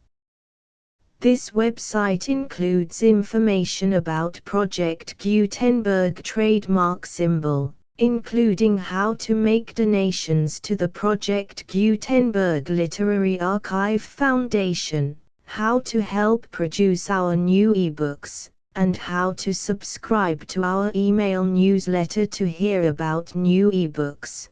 This website includes information about Project Gutenberg trademark symbol, including how to make donations to the Project Gutenberg Literary Archive Foundation, how to help produce our new ebooks, and how to subscribe to our email newsletter to hear about new ebooks.